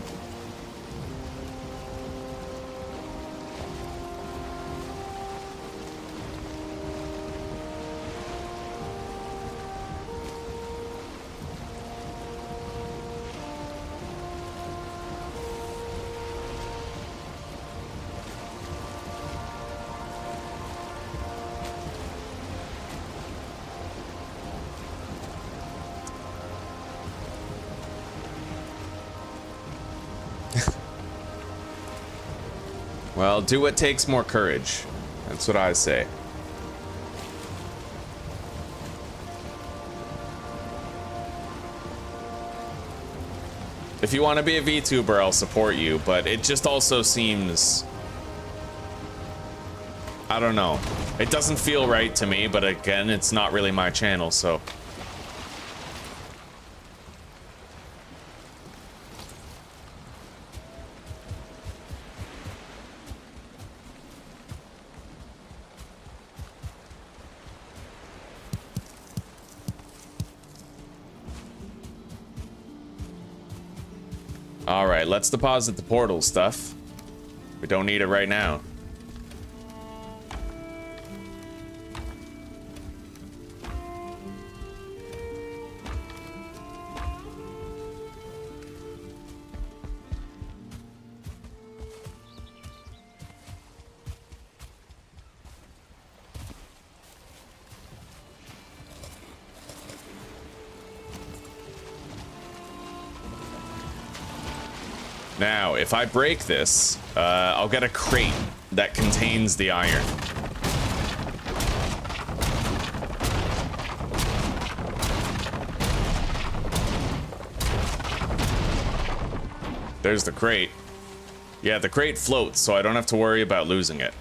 Well, do what takes more courage. That's what I say. If you want to be a VTuber, I'll support you, but it just also seems... I don't know. It doesn't feel right to me, but again, it's not really my channel, so... Alright, let's deposit the portal stuff. We don't need it right now. Now, if I break this, I'll get a crate that contains the iron. There's the crate. Yeah, the crate floats, so I don't have to worry about losing it.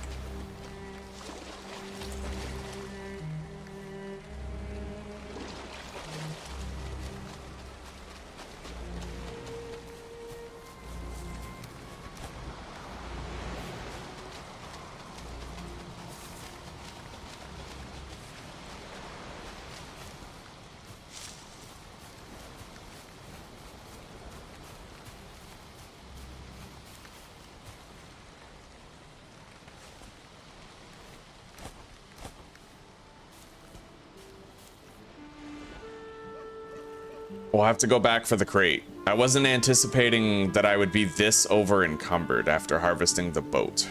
We'll have to go back for the crate. I wasn't anticipating that I would be this over encumbered after harvesting the boat.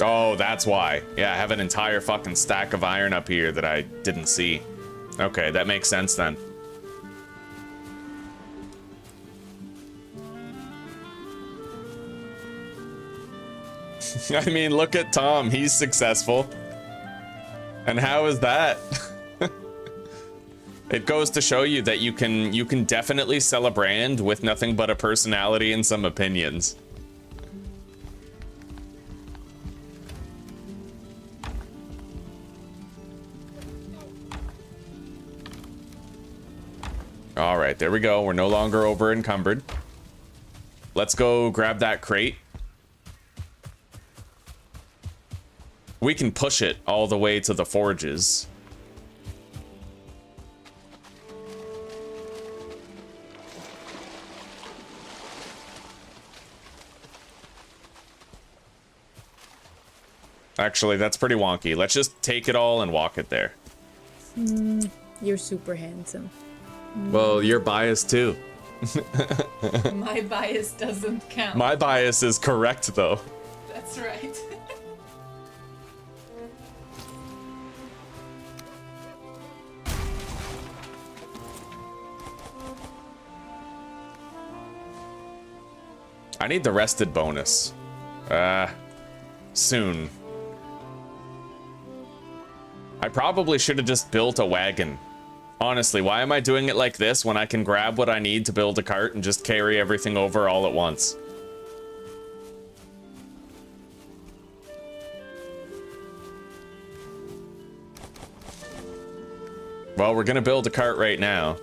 Oh, that's why. Yeah, I have an entire fucking stack of iron up here that I didn't see. Okay, that makes sense then. I mean, look at Tom. He's successful. And how is that? It goes to show you that you can definitely sell a brand with nothing but a personality and some opinions. right, there we go. We're no longer over encumbered. Let's go grab that crate. We can push it all the way to the forges. Actually, that's pretty wonky. Let's just take it all and walk it there. You're super handsome. Well, you're biased too. My bias doesn't count. My bias is correct, though. That's right. I need the rested bonus. Soon. I probably should have just built a wagon. Honestly, why am I doing it like this when I can grab what I need to build a cart and just carry everything over all at once? Well, we're gonna build a cart right now.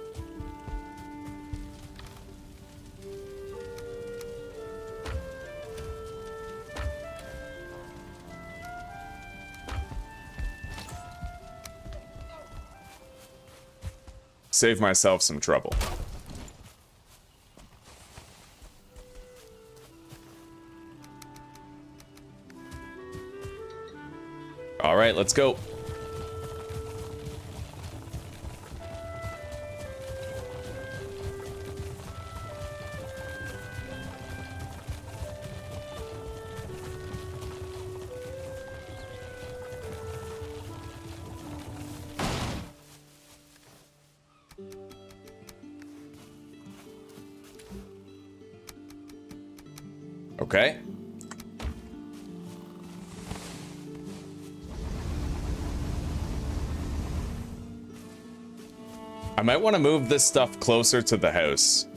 Save myself some trouble. All right, let's go. Okay. I might want to move this stuff closer to the house.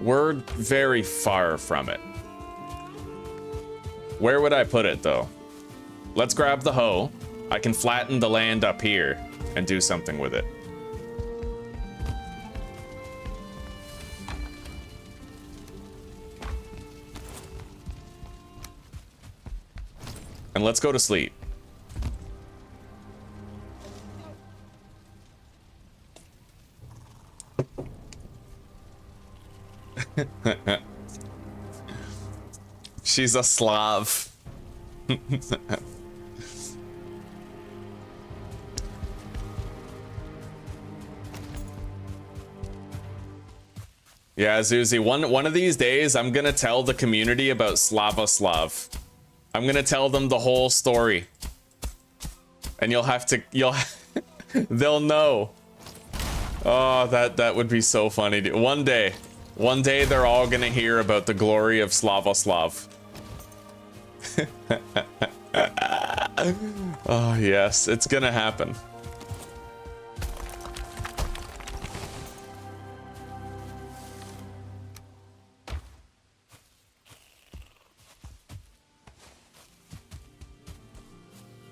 We're very far from it. Where would I put it, though? Let's grab the hoe. I can flatten the land up here and do something with it. And let's go to sleep. She's a Slav. Yeah, Zuzi, one of these days I'm gonna tell the community about Slavoslav. I'm gonna tell them the whole story. And they'll know. Oh, that would be so funny, dude. One day they're all gonna hear about the glory of Slavoslav. Oh, yes, it's gonna happen.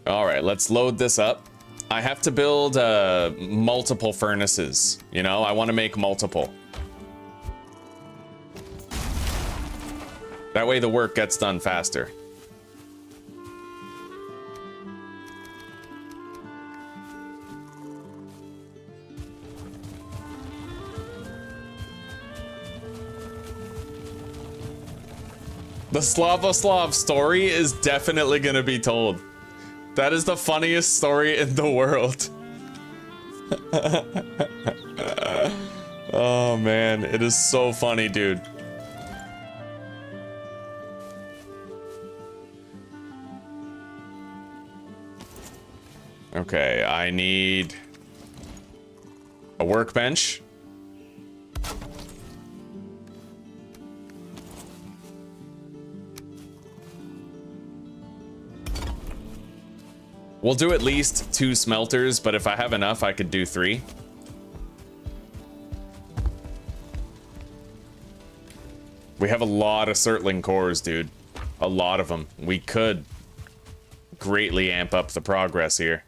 All right, let's load this up. I have to build multiple furnaces. You know, I want to make multiple. That way the work gets done faster. The Slavoslav story is definitely gonna be told. That is the funniest story in the world. Oh man, it is so funny, dude. Okay, I need a workbench. We'll do at least 2 smelters, but if I have enough, I could do 3. We have a lot of Surtling cores, dude. A lot of them. We could greatly amp up the progress here.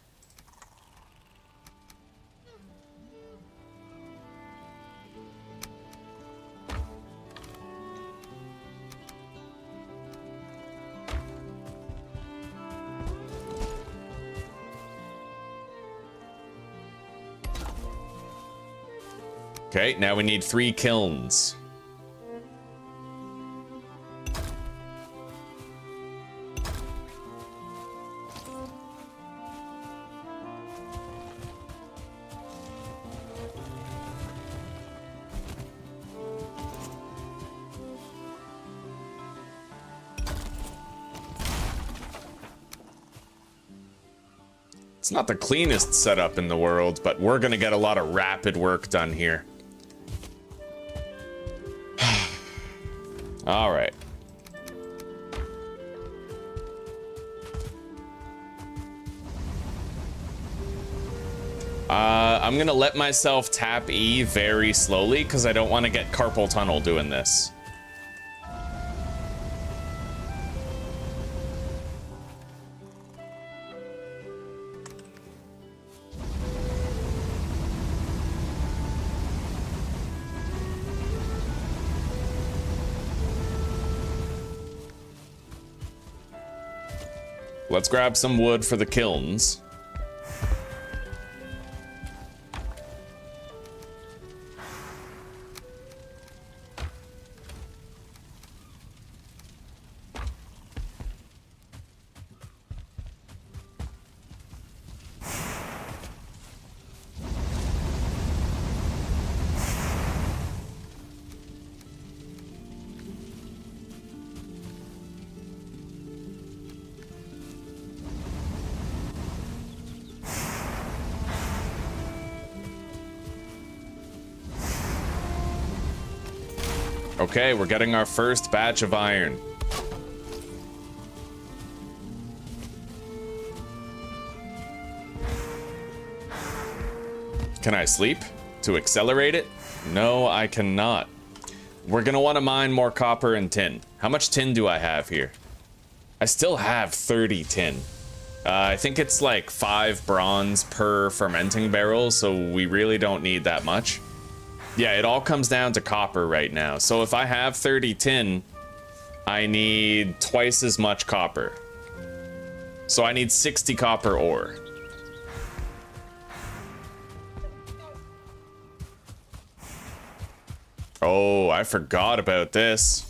Okay, now we need 3 kilns. It's not the cleanest setup in the world, but we're gonna get a lot of rapid work done here. All right. I'm gonna let myself tap E very slowly because I don't want to get carpal tunnel doing this. Let's grab some wood for the kilns. Okay, we're getting our first batch of iron. Can I sleep to accelerate it? No, I cannot. We're gonna want to mine more copper and tin. How much tin do I have here? I still have 30 tin. I think it's like 5 bronze per fermenting barrel, so we really don't need that much. Yeah, it all comes down to copper right now. So if I have 30 tin, I need twice as much copper. So I need 60 copper ore. Oh, I forgot about this.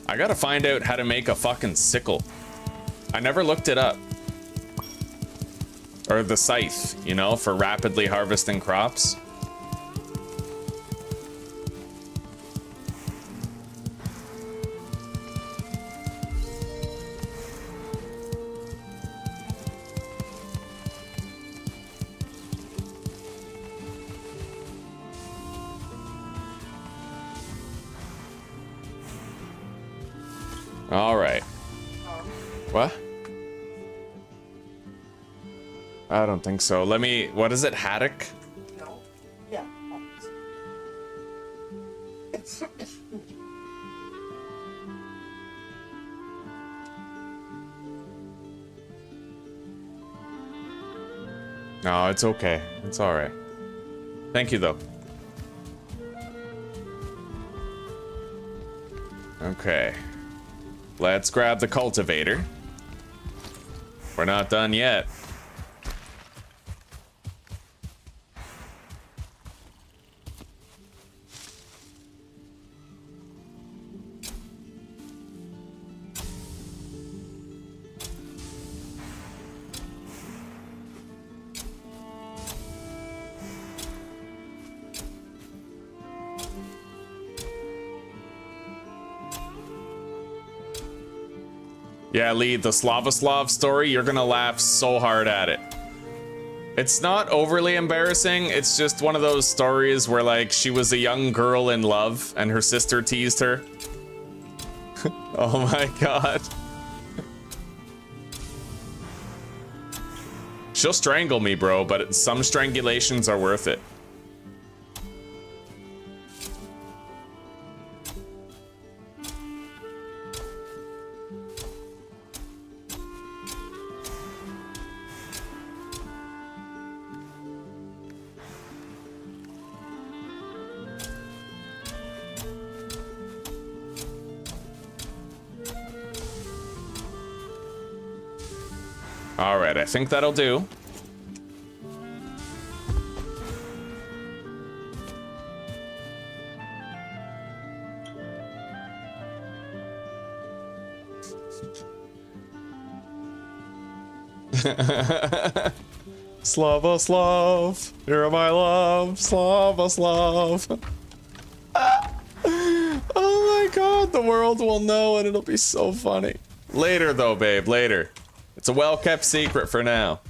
I gotta find out how to make a fucking sickle. I never looked it up. Or the scythe, you know, for rapidly harvesting crops. All right. What? I don't think so. Let me, what is it, haddock? No. Yeah. No, it's okay. It's all right. Thank you, though. Okay. Let's grab the cultivator. We're not done yet. Yeah, Lee, the Slavoslav story, you're gonna laugh so hard at it. It's not overly embarrassing, it's just one of those stories where, like, she was a young girl in love and her sister teased her. Oh my god. She'll strangle me, bro, but some strangulations are worth it. All right, I think that'll do. Slava Slav, you're my love, Slava Slav. Oh my god, the world will know and it'll be so funny. Later though, babe, later. It's a well-kept secret for now.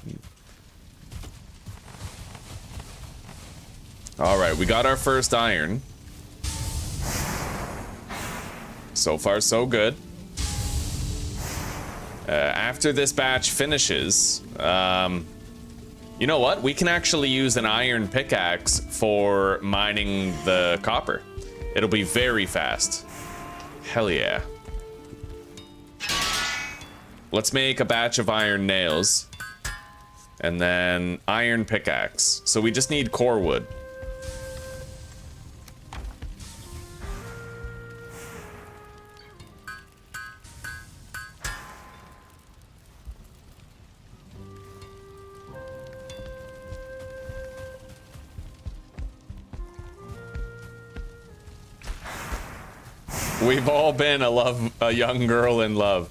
All right, we got our first iron. So far, so good. After this batch finishes, you know what? We can actually use an iron pickaxe for mining the copper. It'll be very fast. Hell yeah. Let's make a batch of iron nails. And then iron pickaxe. So we just need core wood. We've all been a young girl in love.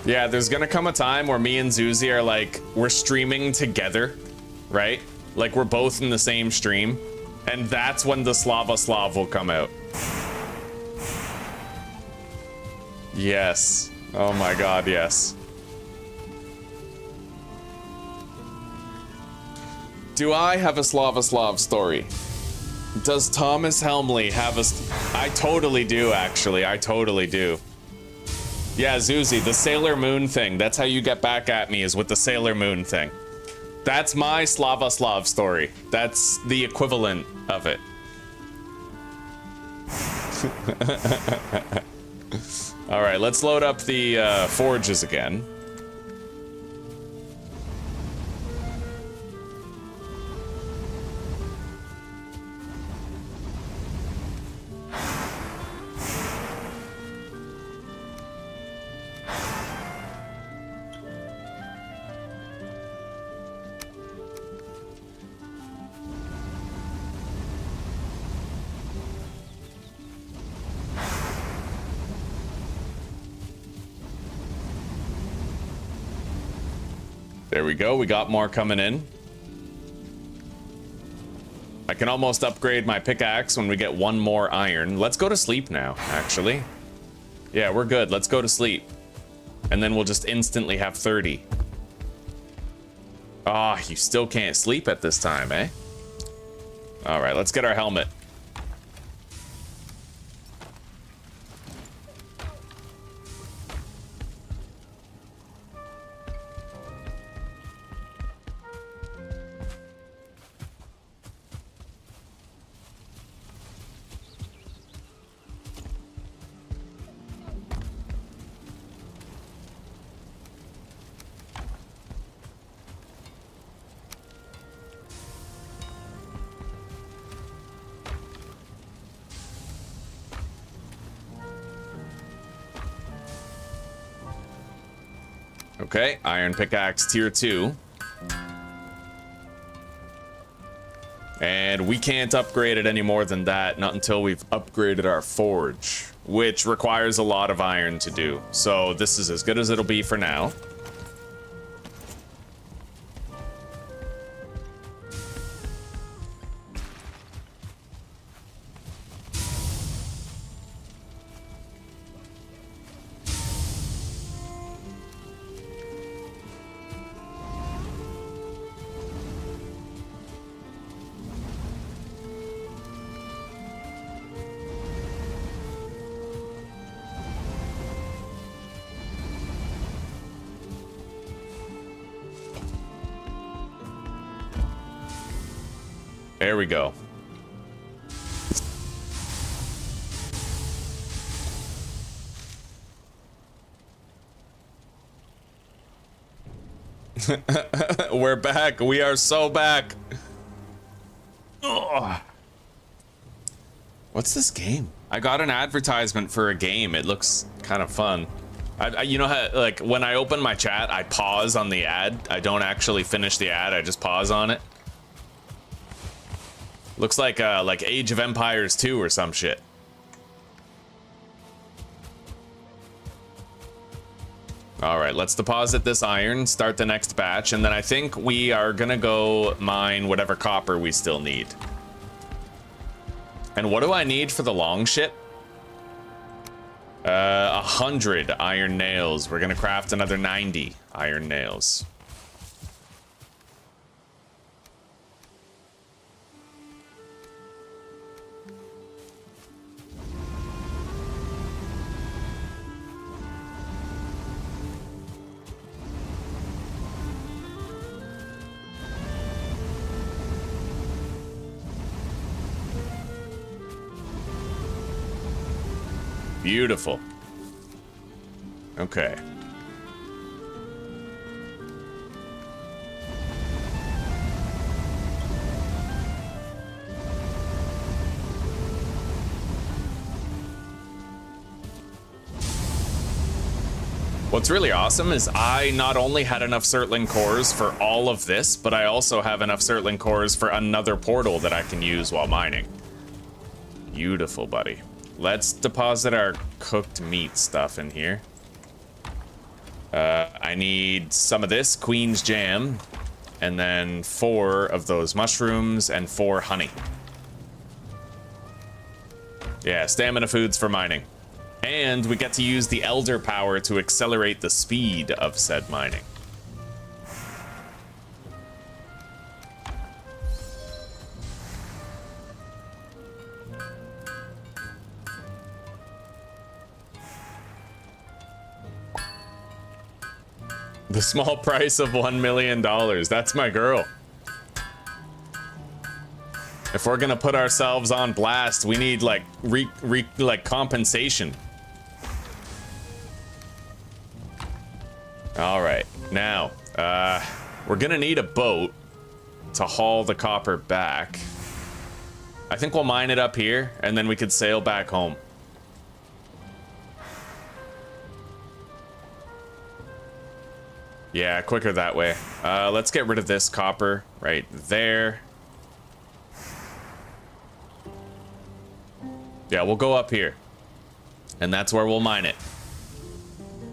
Yeah, there's gonna come a time where me and Zuzi are like, we're streaming together, right? Like we're both in the same stream, and that's when the Slava Slav will come out. Yes. Oh my god, yes. Do I have a Slava Slav story? Does Thomas Helmley have a... I totally do, actually. I totally do. Yeah, Zuzi, the Sailor Moon thing. That's how you get back at me, is with the Sailor Moon thing. That's my Slava Slav story. That's the equivalent of it. All right, let's load up the forges again. There we go, we got more coming in. I can almost upgrade my pickaxe when we get one more iron. Let's go to sleep now, actually. Yeah, we're good, let's go to sleep. And then we'll just instantly have 30. Ah, you still can't sleep at this time, eh? All right, let's get our helmet. Okay, iron pickaxe tier 2. And we can't upgrade it any more than that, not until we've upgraded our forge, which requires a lot of iron to do. So this is as good as it'll be for now. There we go. We're back. We are so back. Ugh. What's this game? I got an advertisement for a game. It looks kind of fun. You know how, like, when I open my chat, I pause on the ad. I don't actually finish the ad. I just pause on it. Looks like Age of Empires 2 or some shit. All right, let's deposit this iron, start the next batch, and then I think we are gonna go mine whatever copper we still need. And what do I need for the long ship? 100 iron nails. We're gonna craft another 90 iron nails. Beautiful. Okay. What's really awesome is I not only had enough Surtling cores for all of this, but I also have enough Surtling cores for another portal that I can use while mining. Beautiful, buddy. Let's deposit our cooked meat stuff in here. I need some of this Queen's Jam, and then 4 of those mushrooms and 4 honey. Yeah, stamina foods for mining. And we get to use the Elder Power to accelerate the speed of said mining. The small price of $1 million. That's my girl. If we're gonna put ourselves on blast, we need like compensation. All right, now we're gonna need a boat to haul the copper back. I think we'll mine it up here, and then we could sail back home. Yeah, quicker that way. Let's get rid of this copper right there. Yeah, we'll go up here. And that's where we'll mine it.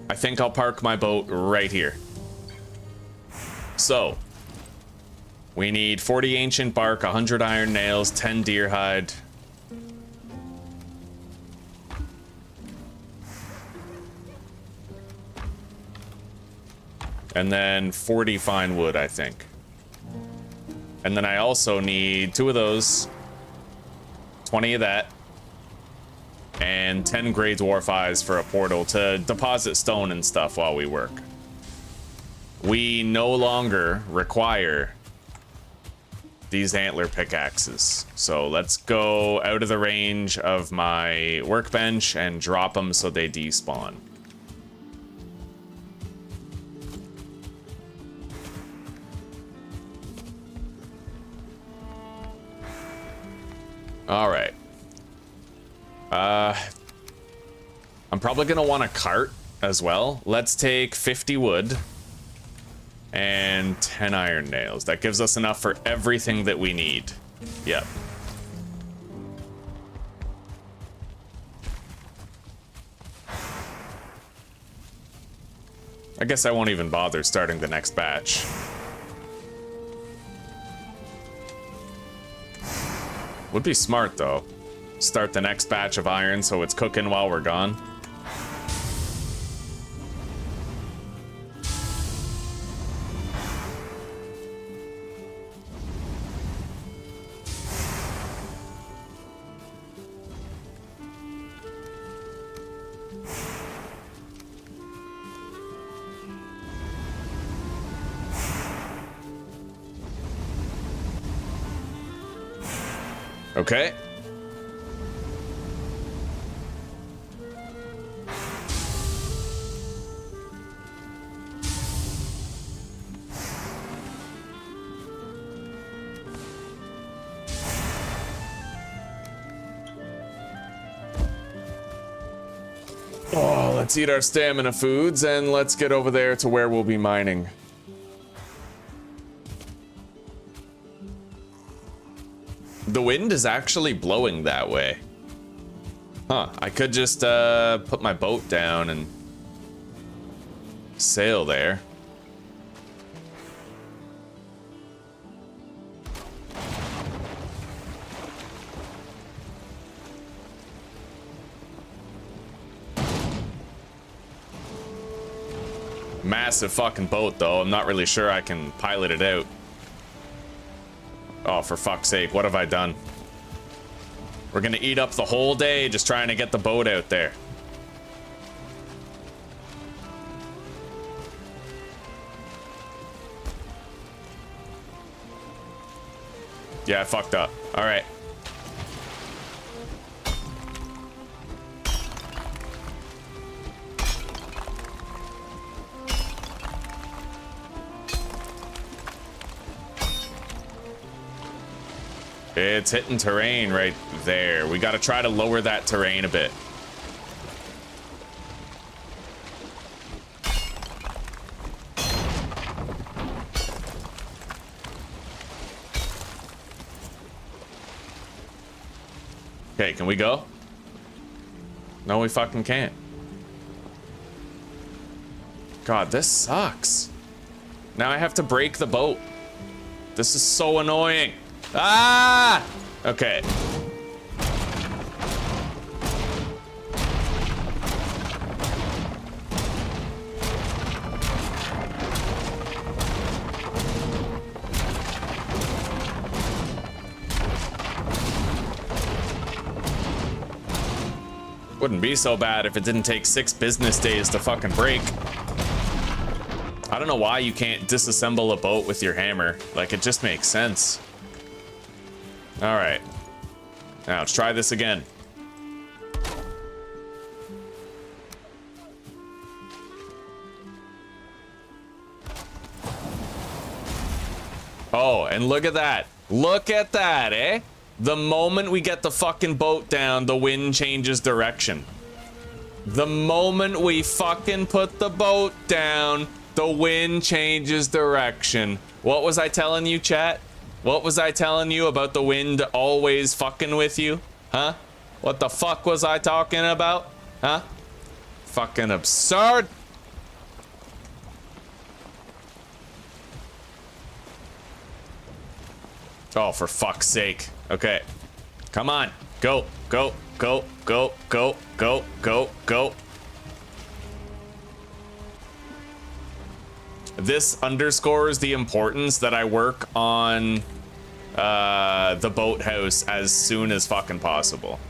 I think I'll park my boat right here. So, we need 40 ancient bark, 100 iron nails, 10 deer hide. And then 40 fine wood, I think. And then I also need 2 of those, 20 of that, and 10 Grey Dwarf Eyes for a portal to deposit stone and stuff while we work. We no longer require these antler pickaxes. So let's go out of the range of my workbench and drop them so they despawn. All right. I'm probably gonna want a cart as well. Let's take 50 wood and 10 iron nails. That gives us enough for everything that we need. Yep. I guess I won't even bother starting the next batch. Would be smart though. Start the next batch of iron so it's cooking while we're gone. Okay. Let's eat our stamina foods and let's get over there to where we'll be mining. The wind is actually blowing that way. Huh, I could just put my boat down and sail there. Massive fucking boat, though. I'm not really sure I can pilot it out. Oh, for fuck's sake, what have I done? We're gonna eat up the whole day just trying to get the boat out there. Yeah, I fucked up. All right. It's hitting terrain right there. We gotta try to lower that terrain a bit. Okay, can we go? No, we fucking can't. God, this sucks. Now I have to break the boat. This is so annoying. Ah! Okay. Wouldn't be so bad if it didn't take 6 business days to fucking break. I don't know why you can't disassemble a boat with your hammer. Like, it just makes sense. All right. Now, let's try this again. Oh, and look at that. Look at that, eh? The moment we get the fucking boat down, the wind changes direction. The moment we fucking put the boat down, the wind changes direction. What was I telling you, chat? What was I telling you about the wind always fucking with you? Huh? What the fuck was I talking about? Huh? Fucking absurd. Oh, for fuck's sake. Okay. Come on. Go, go, go, go, go, go, go, go. This underscores the importance that I work on the boathouse as soon as fucking possible.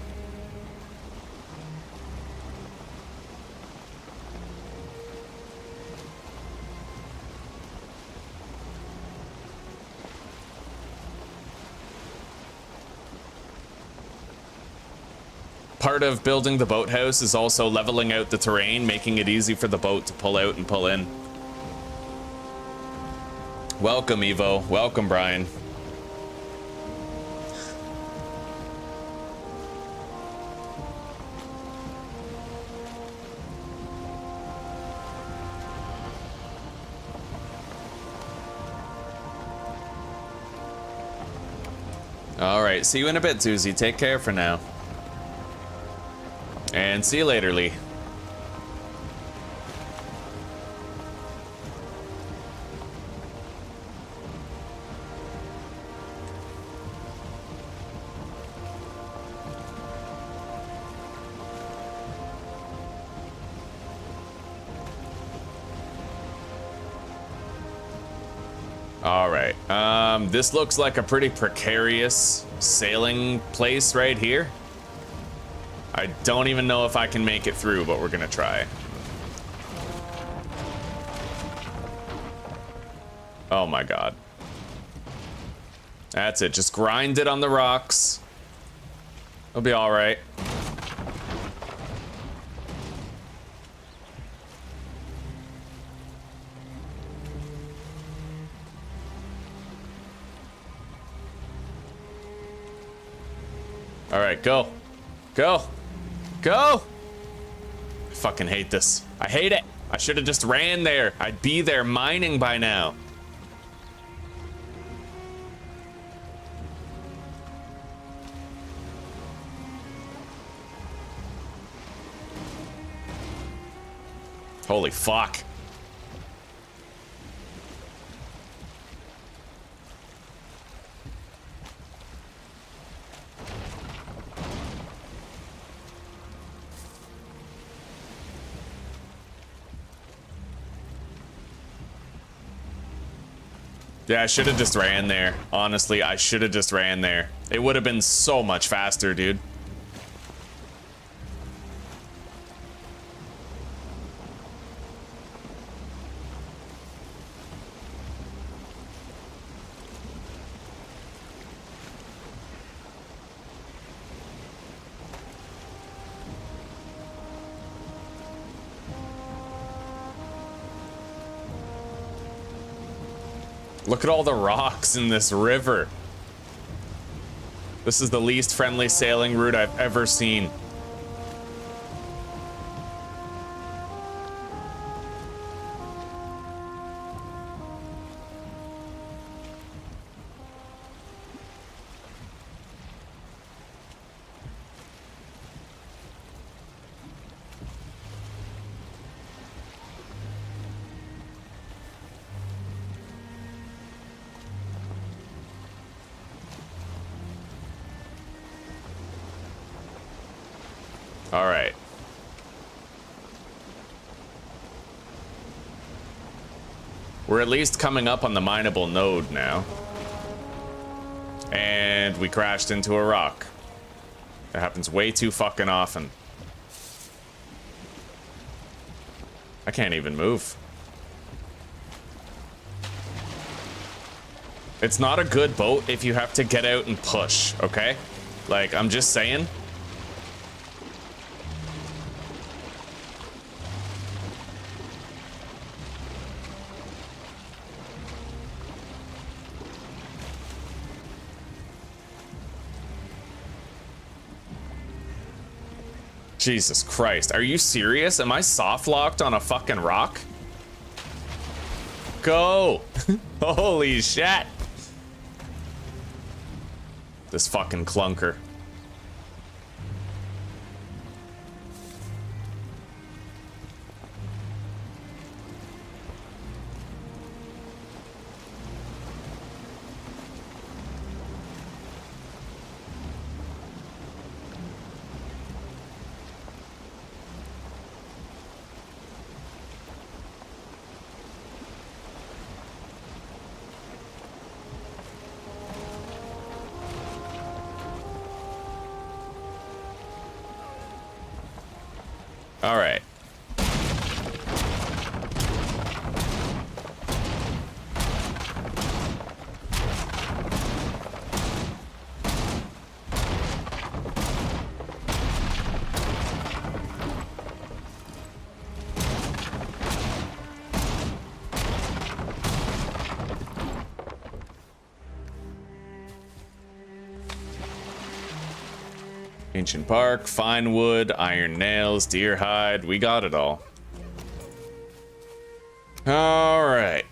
Part of building the boathouse is also leveling out the terrain, making it easy for the boat to pull out and pull in. Welcome, Evo. Welcome, Brian. All right, see you in a bit, Susie. Take care for now. And see you later, Lee. All right, this looks like a pretty precarious sailing place right here. I don't even know if I can make it through, but we're gonna try. Oh my god. That's it, just grind it on the rocks. It'll be all right. All right, go. Go. Go! fucking hate this. I hate it. I should have just ran there. I'd be there mining by now. Holy fuck. Yeah, I should have just ran there. Honestly, I should have just ran there. It would have been so much faster, dude. Look at all the rocks in this river. This is the least friendly sailing route I've ever seen. All right. We're at least coming up on the mineable node now. And we crashed into a rock. It happens way too fucking often. I can't even move. It's not a good boat if you have to get out and push, okay? Like, I'm just saying. Jesus Christ, are you serious? Am I soft locked on a fucking rock? Go! Holy shit! This fucking clunker. All right. Ancient bark, fine wood, iron nails, deer hide. We got it all. All right.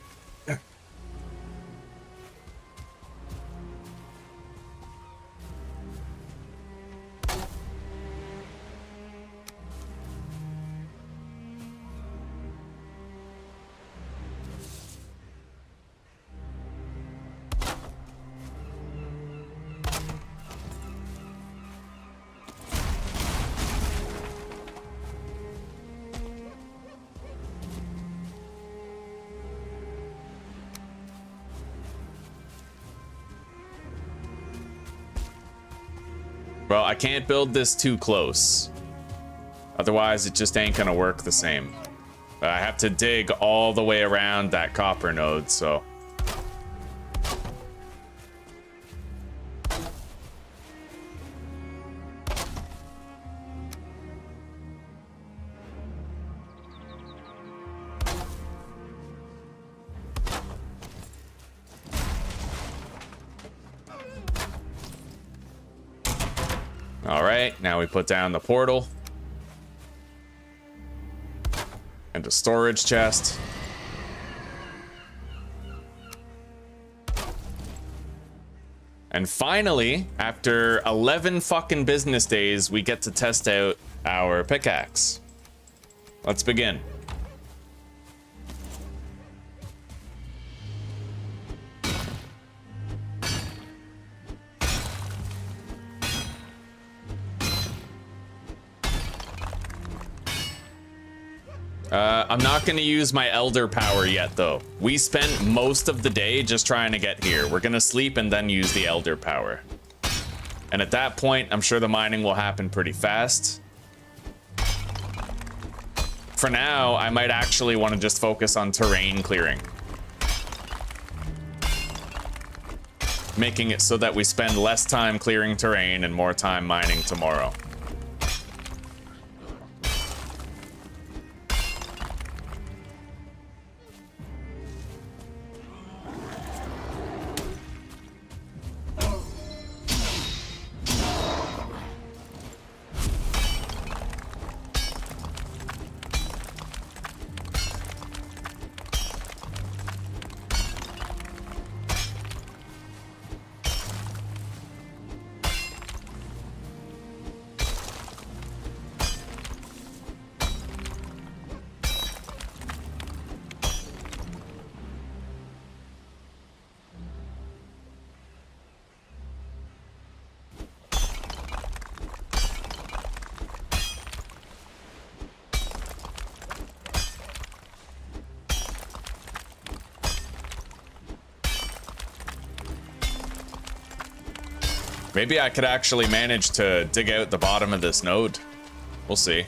Well, I can't build this too close. Otherwise, it just ain't gonna work the same. I have to dig all the way around that copper node, so... All right, now we put down the portal. a storage chest. And finally, after 11 fucking business days, we get to test out our pickaxe. Let's begin. I'm not gonna use my elder power yet though. We spent most of the day just trying to get here. We're gonna sleep and then use the elder power. And at that point, I'm sure the mining will happen pretty fast. For now, I might actually want to just focus on terrain clearing. Making it so that we spend less time clearing terrain and more time mining tomorrow. Maybe I could actually manage to dig out the bottom of this node. We'll see.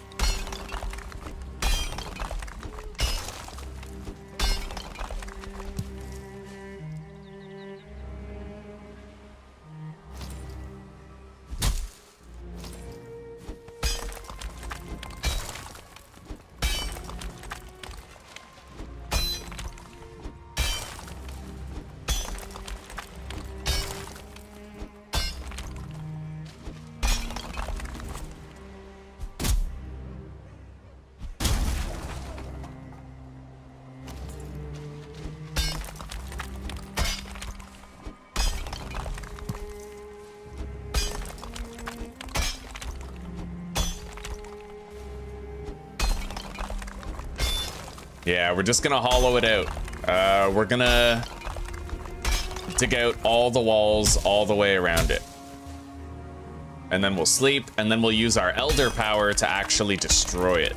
Yeah, we're just gonna hollow it out. We're gonna dig out all the walls all the way around it. And then we'll sleep, and then we'll use our elder power to actually destroy it.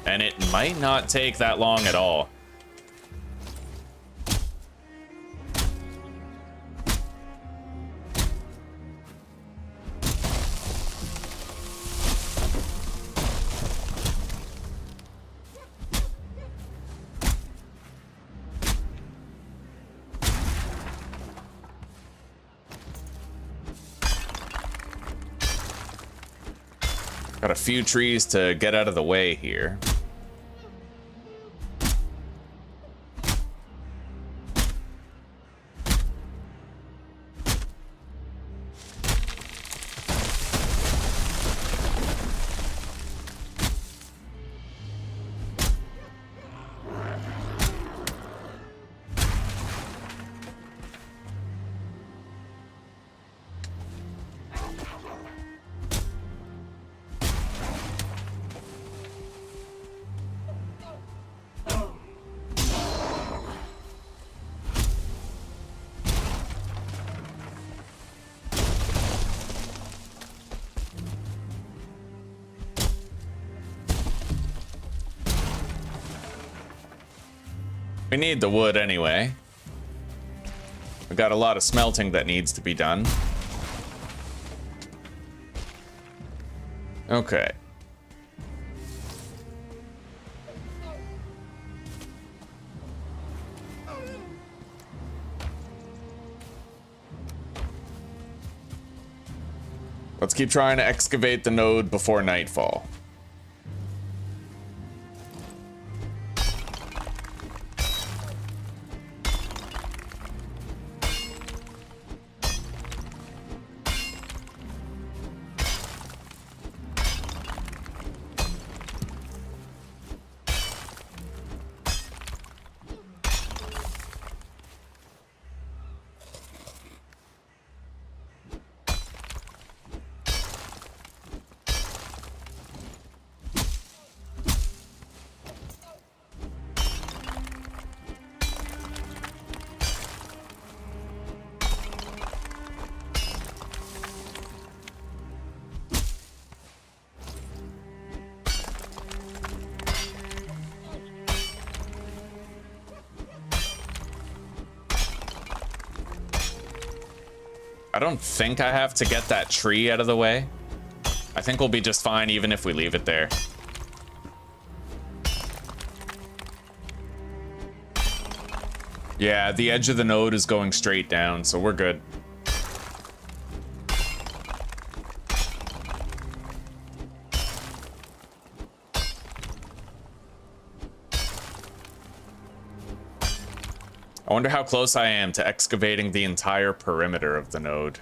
And it might not take that long at all. Got a few trees to get out of the way here. We need the wood anyway. We've got a lot of smelting that needs to be done. Okay. Let's keep trying to excavate the node before nightfall. I don't think I have to get that tree out of the way. I think we'll be just fine even if we leave it there. Yeah, the edge of the node is going straight down, so we're good. I wonder how close I am to excavating the entire perimeter of the node.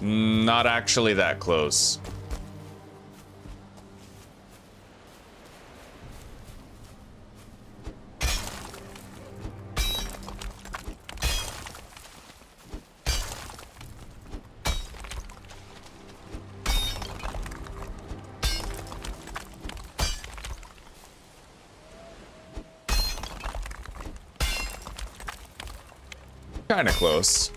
Not actually that close. Kinda close.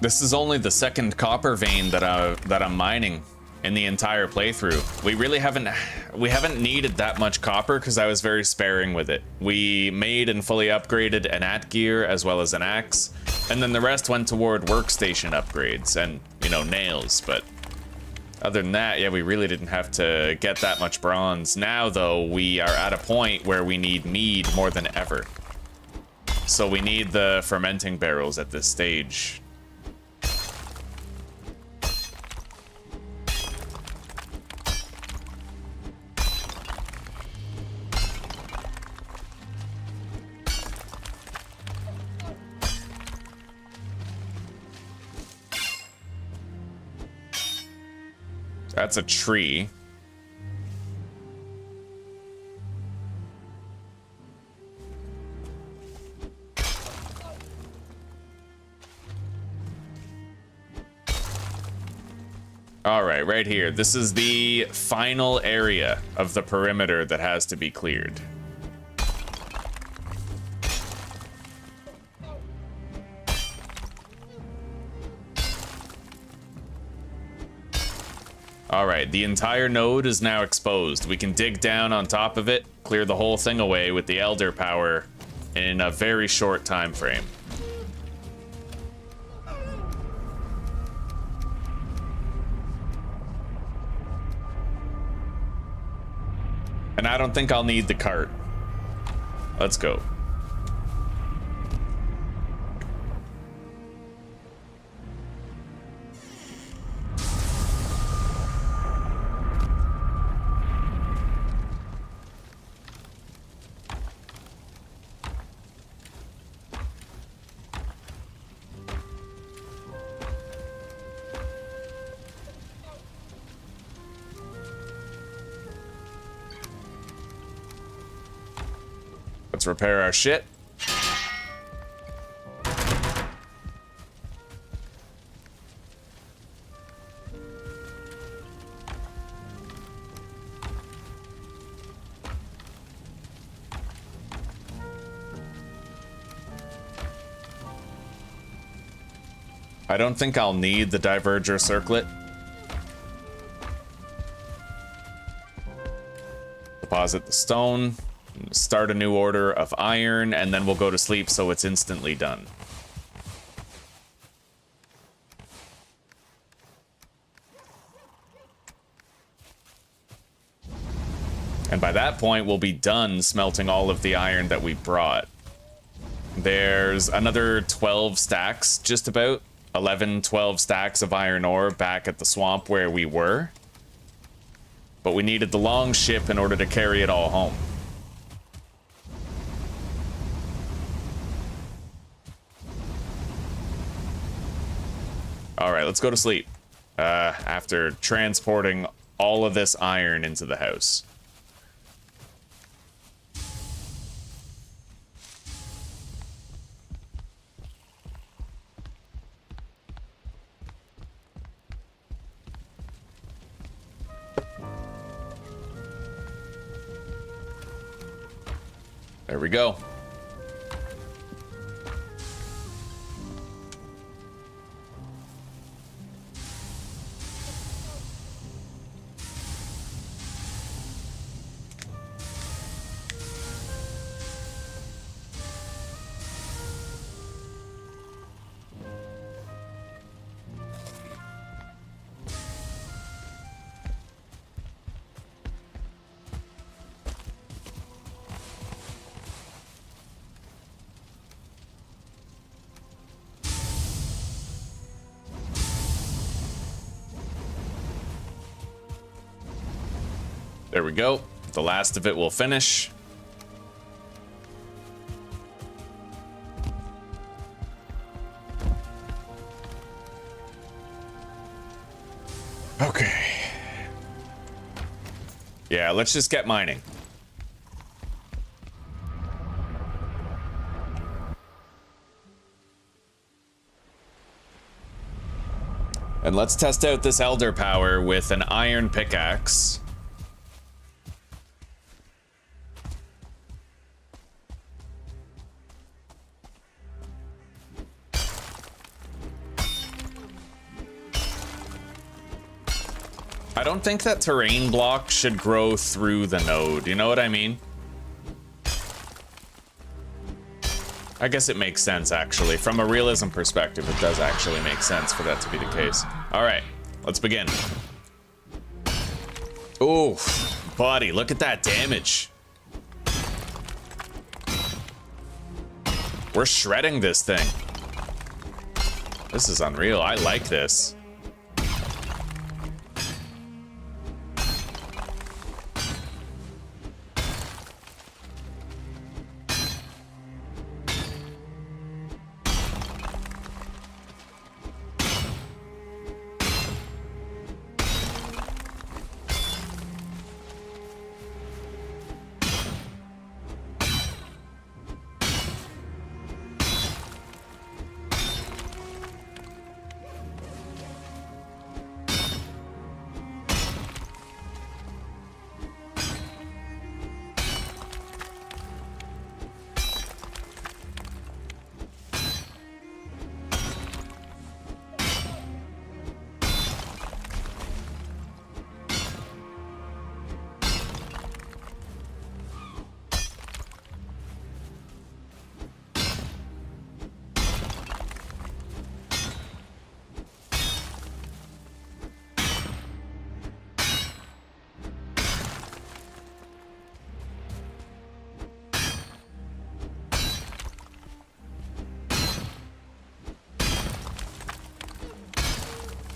This is only the second copper vein that I'm mining in the entire playthrough. We really haven't needed that much copper because I was very sparing with it. We made and fully upgraded an gear as well as an axe, and then the rest went toward workstation upgrades and, you know, nails. But other than that, yeah, we really didn't have to get that much bronze. Now though, we are at a point where we need mead more than ever. So we need the fermenting barrels at this stage. That's a tree. All right, right here. This is the final area of the perimeter that has to be cleared. All right, the entire node is now exposed. We can dig down on top of it, clear the whole thing away with the Elder power in a very short time frame. And I don't think I'll need the cart. Let's go. Let's repair our shit. I don't think I'll need the Diverger Circlet. Deposit the stone. Start a new order of iron, and then we'll go to sleep so it's instantly done. And by that point, we'll be done smelting all of the iron that we brought. There's another 12 stacks, just about. 11, 12 stacks of iron ore back at the swamp where we were. But we needed the long ship in order to carry it all home. All right, let's go to sleep. After transporting all of this iron into the house. There we go. There we go. The last of it will finish. Okay. Yeah, let's just get mining. And let's test out this Elder power with an iron pickaxe. I don't think that terrain block should grow through the node, you know what I mean? I guess it makes sense, actually. From a realism perspective, it does actually make sense for that to be the case. All right, let's begin. Ooh, buddy, look at that damage. We're shredding this thing. This is unreal. I like this.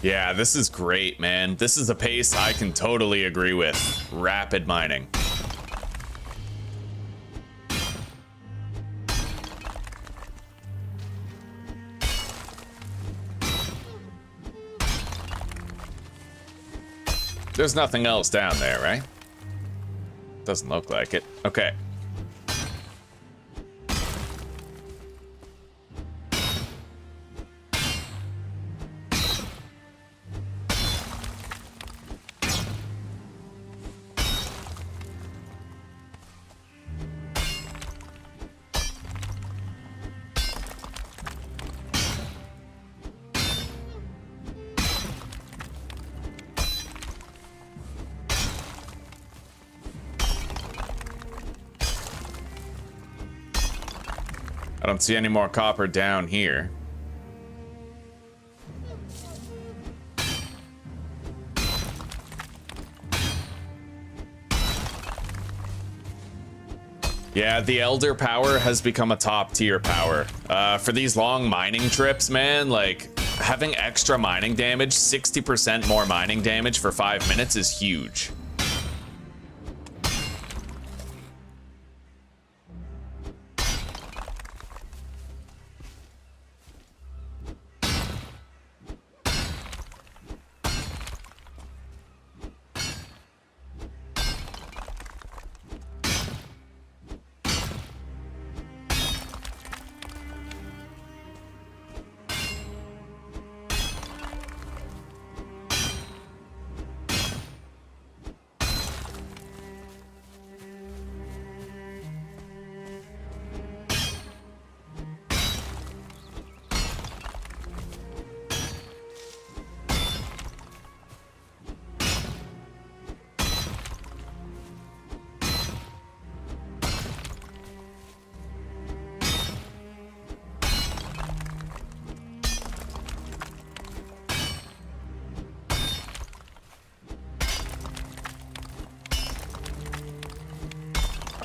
Yeah, this is great, man. This is a pace I can totally agree with. Rapid mining. There's nothing else down there, right? Doesn't look like it. Okay. I don't see any more copper down here. Yeah, the Elder power has become a top tier power. For these long mining trips, man, like having extra mining damage, 60% more mining damage for 5 minutes is huge.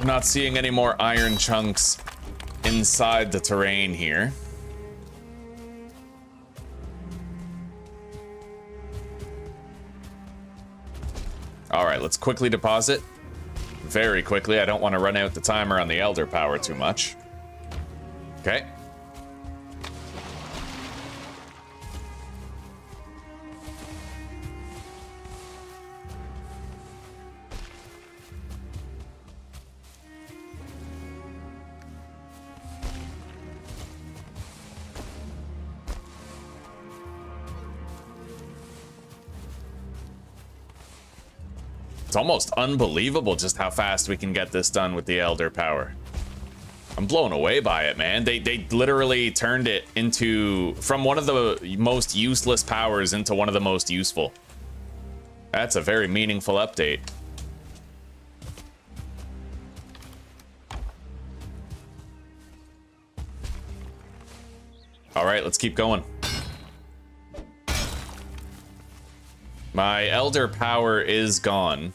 Not seeing any more iron chunks inside the terrain here. All right, let's quickly deposit. Very quickly. I don't want to run out the timer on the Elder Power too much. Okay. It's almost unbelievable just how fast we can get this done with the Elder Power. I'm blown away by it, man. They literally turned it into, from one of the most useless powers into one of the most useful. That's a very meaningful update. All right, let's keep going. My Elder Power is gone.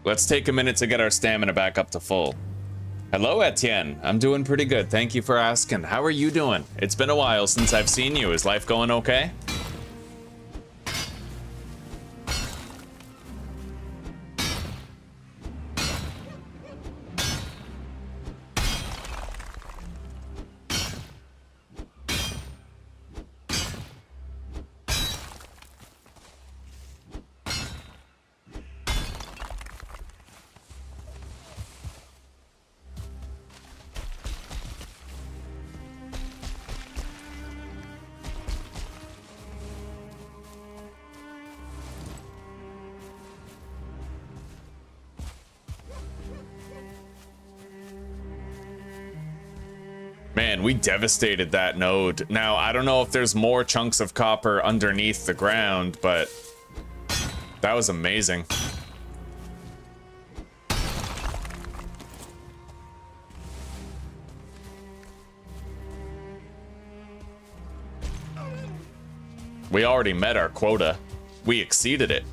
Let's take a minute to get our stamina back up to full. Hello, Etienne. I'm doing pretty good. Thank you for asking. How are you doing? It's been a while since I've seen you. Is life going okay? Man, we devastated that node. Now, I don't know if there's more chunks of copper underneath the ground, but that was amazing. We already met our quota. We exceeded it.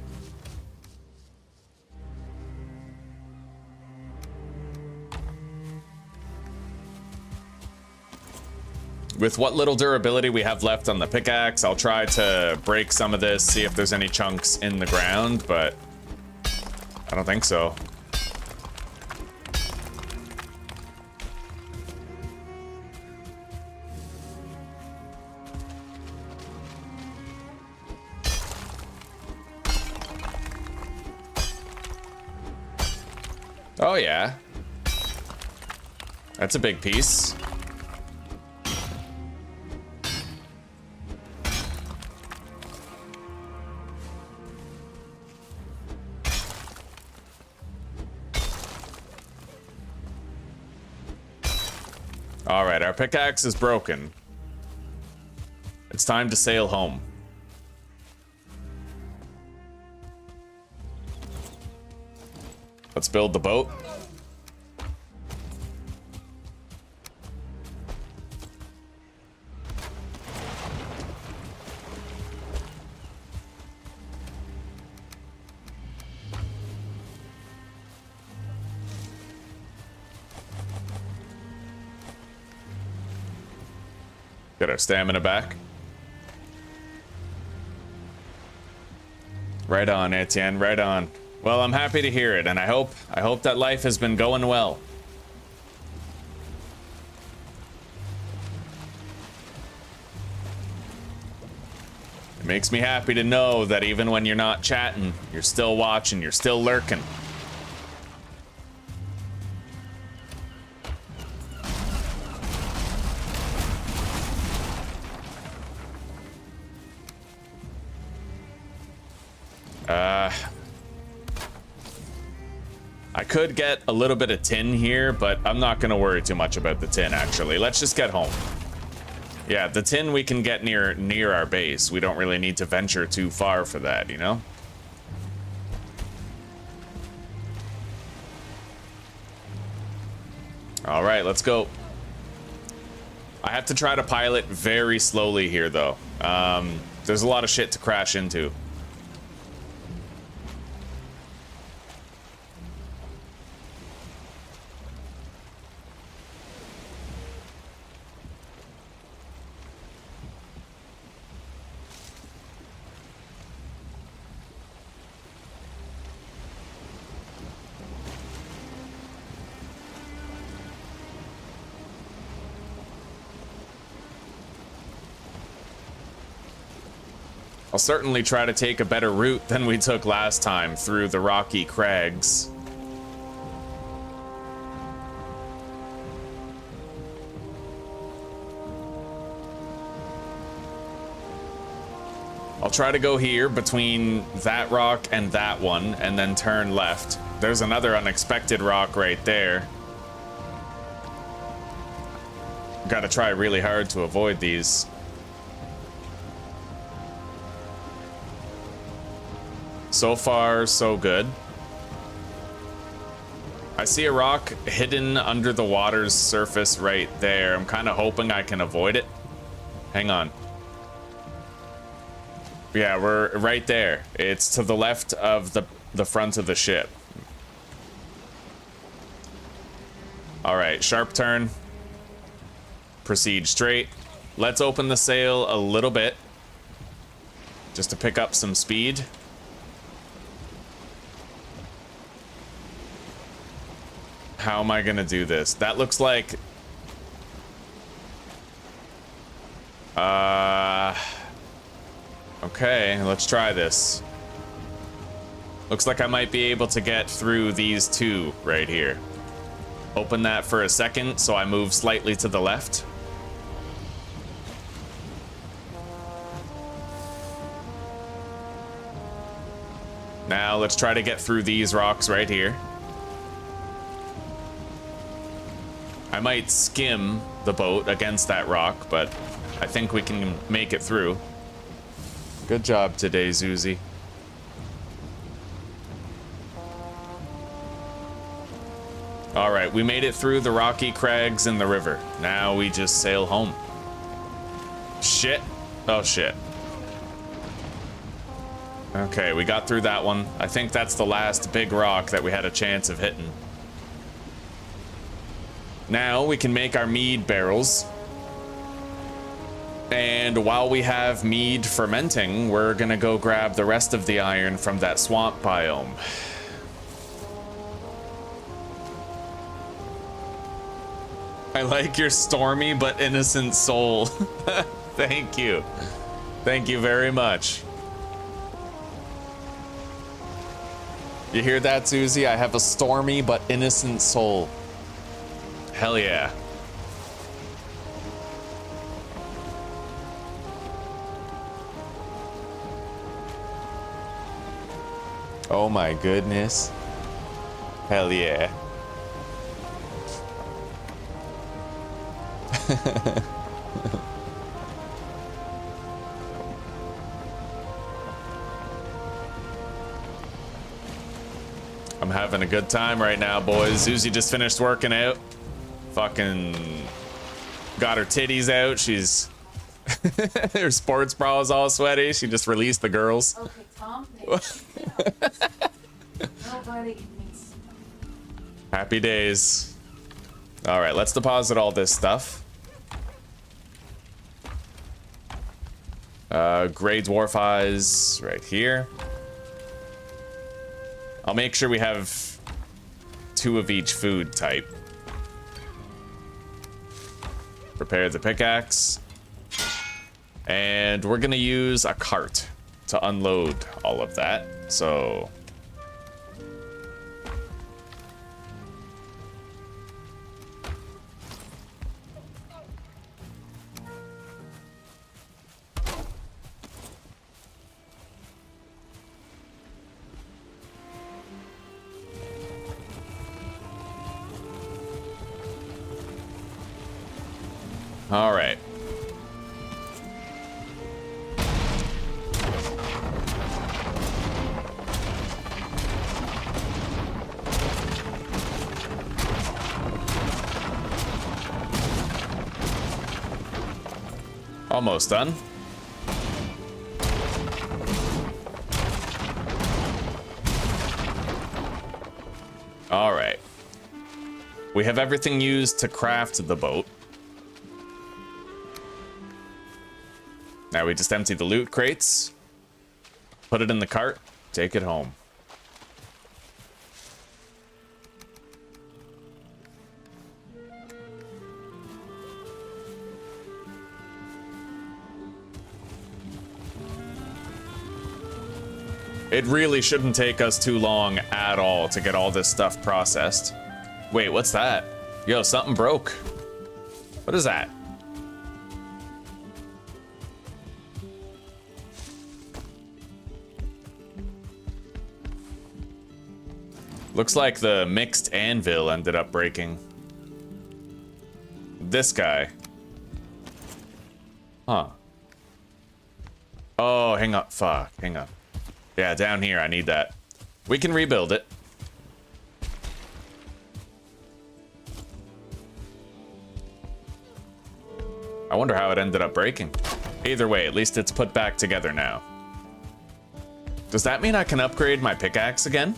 With what little durability we have left on the pickaxe, I'll try to break some of this, see if there's any chunks in the ground, but I don't think so. Oh yeah. That's a big piece. All right, our pickaxe is broken. It's time to sail home. Let's build the boat. Get our stamina back. Right on, Etienne, right on. Well, I'm happy to hear it, and I hope that life has been going well. Makes me happy to know that even when you're not chatting, you're still watching, you're still lurking. I could get a little bit of tin here, but I'm not gonna worry too much about the tin, actually. Let's just get home. Yeah, the tin we can get near our base. We don't really need to venture too far for that, you know? All right, let's go. I have to try to pilot very slowly here, though. There's a lot of shit to crash into. I'll certainly try to take a better route than we took last time through the rocky crags. I'll try to go here between that rock and that one and then turn left. There's another unexpected rock right there. Gotta try really hard to avoid these. So far, so good. I see a rock hidden under the water's surface right there. I'm kind of hoping I can avoid it. Hang on. Yeah, we're right there. It's to the left of the front of the ship. All right, sharp turn. Proceed straight. Let's open the sail a little bit, just to pick up some speed. How am I gonna do this? That looks like... Okay, let's try this. Looks like I might be able to get through these two right here. Open that for a second, so I move slightly to the left. Now let's try to get through these rocks right here. I might skim the boat against that rock, but I think we can make it through. Good job today, Zuzi. All right, we made it through the rocky crags and the river. Now we just sail home. Shit. Oh, shit. Okay, we got through that one. I think that's the last big rock that we had a chance of hitting. Now we can make our mead barrels. And while we have mead fermenting, we're gonna go grab the rest of the iron from that swamp biome. I like your stormy but innocent soul. Thank you. Thank you very much. You hear that, Susie? I have a stormy but innocent soul. Hell yeah. Oh my goodness. Hell yeah. I'm having a good time right now, boys. Susie just finished working out. Fucking got her titties out. She's her sports bra is all sweaty. She just released the girls. Okay, Tom. Nobody needs. Happy days. All right, let's deposit all this stuff. Gray dwarf eyes right here. I'll make sure we have 2 of each food type. Prepare the pickaxe. And we're gonna use a cart to unload all of that. So all right. Almost done. All right. We have everything used to craft the boat. Now we just empty the loot crates, put it in the cart, take it home. It really shouldn't take us too long at all to get all this stuff processed. Wait, what's that? Yo, something broke. What is that? Looks like the mixed anvil ended up breaking. This guy. Huh. Oh, hang on. Fuck, hang on. Yeah, down here, I need that. We can rebuild it. I wonder how it ended up breaking. Either way, at least it's put back together now. Does that mean I can upgrade my pickaxe again?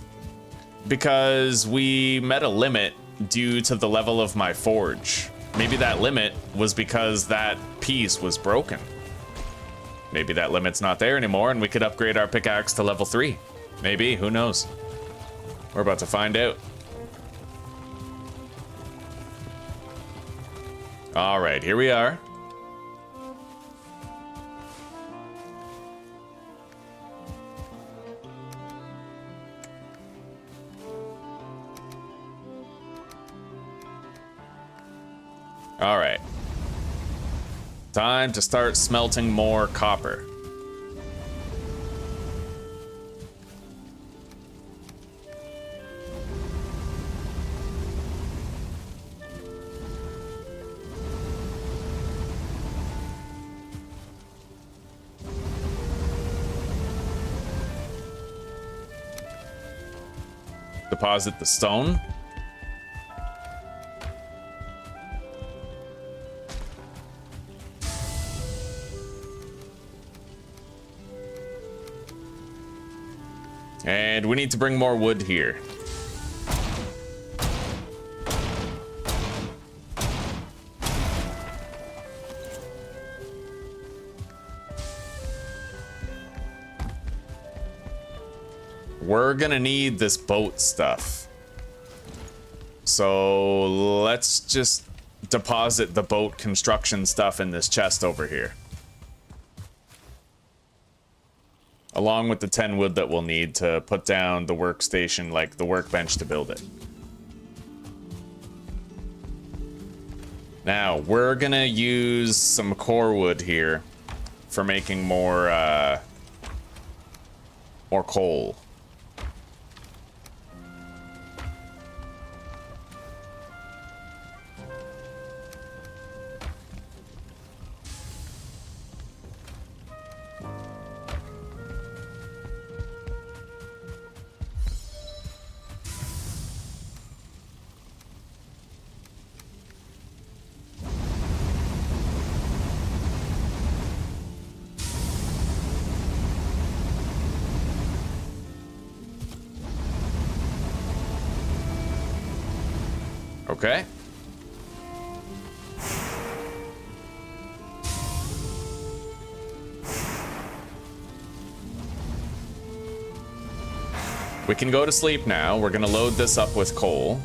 Because we met a limit due to the level of my forge. Maybe that limit was because that piece was broken. Maybe that limit's not there anymore and we could upgrade our pickaxe to level 3. Maybe, who knows? We're about to find out. All right, here we are. All right. Time to start smelting more copper. Deposit the stone. And we need to bring more wood here. We're gonna need this boat stuff. So let's just deposit the boat construction stuff in this chest over here. Along with the 10 wood that we'll need to put down the workstation, like the workbench to build it. Now, we're gonna use some core wood here for making more coal. Okay. We can go to sleep now. We're gonna load this up with coal.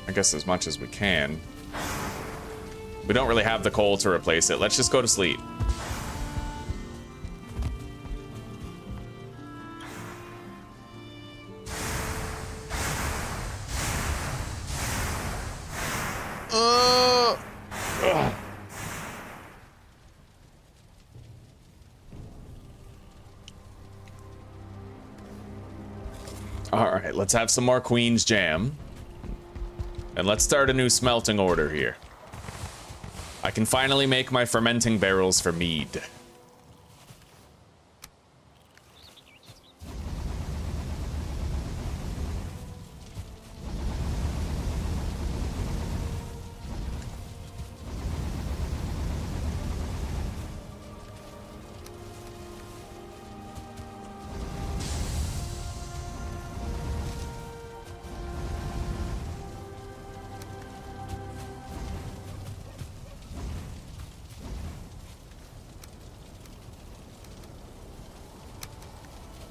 I guess as much as we can. We don't really have the coal to replace it. Let's just go to sleep. All right, let's have some more Queen's Jam. And let's start a new smelting order here. I can finally make my fermenting barrels for mead.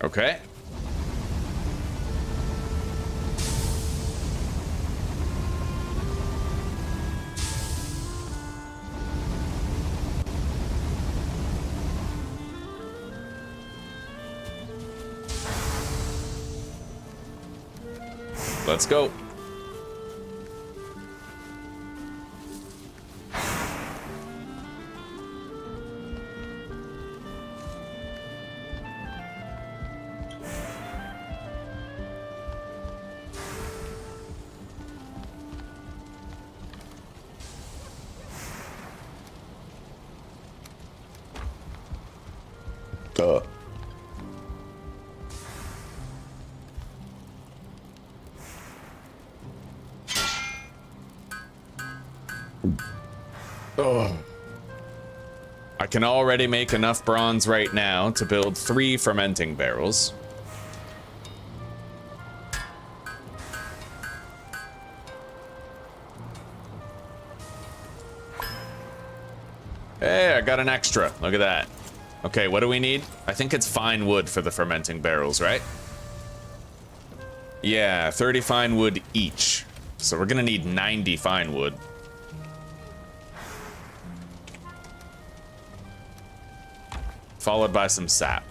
Okay. Let's go. I can already make enough bronze right now to build 3 fermenting barrels. Hey, I got an extra. Look at that. Okay, what do we need? I think it's fine wood for the fermenting barrels, right? Yeah, 30 fine wood each. So we're gonna need 90 fine wood. Followed by some sap.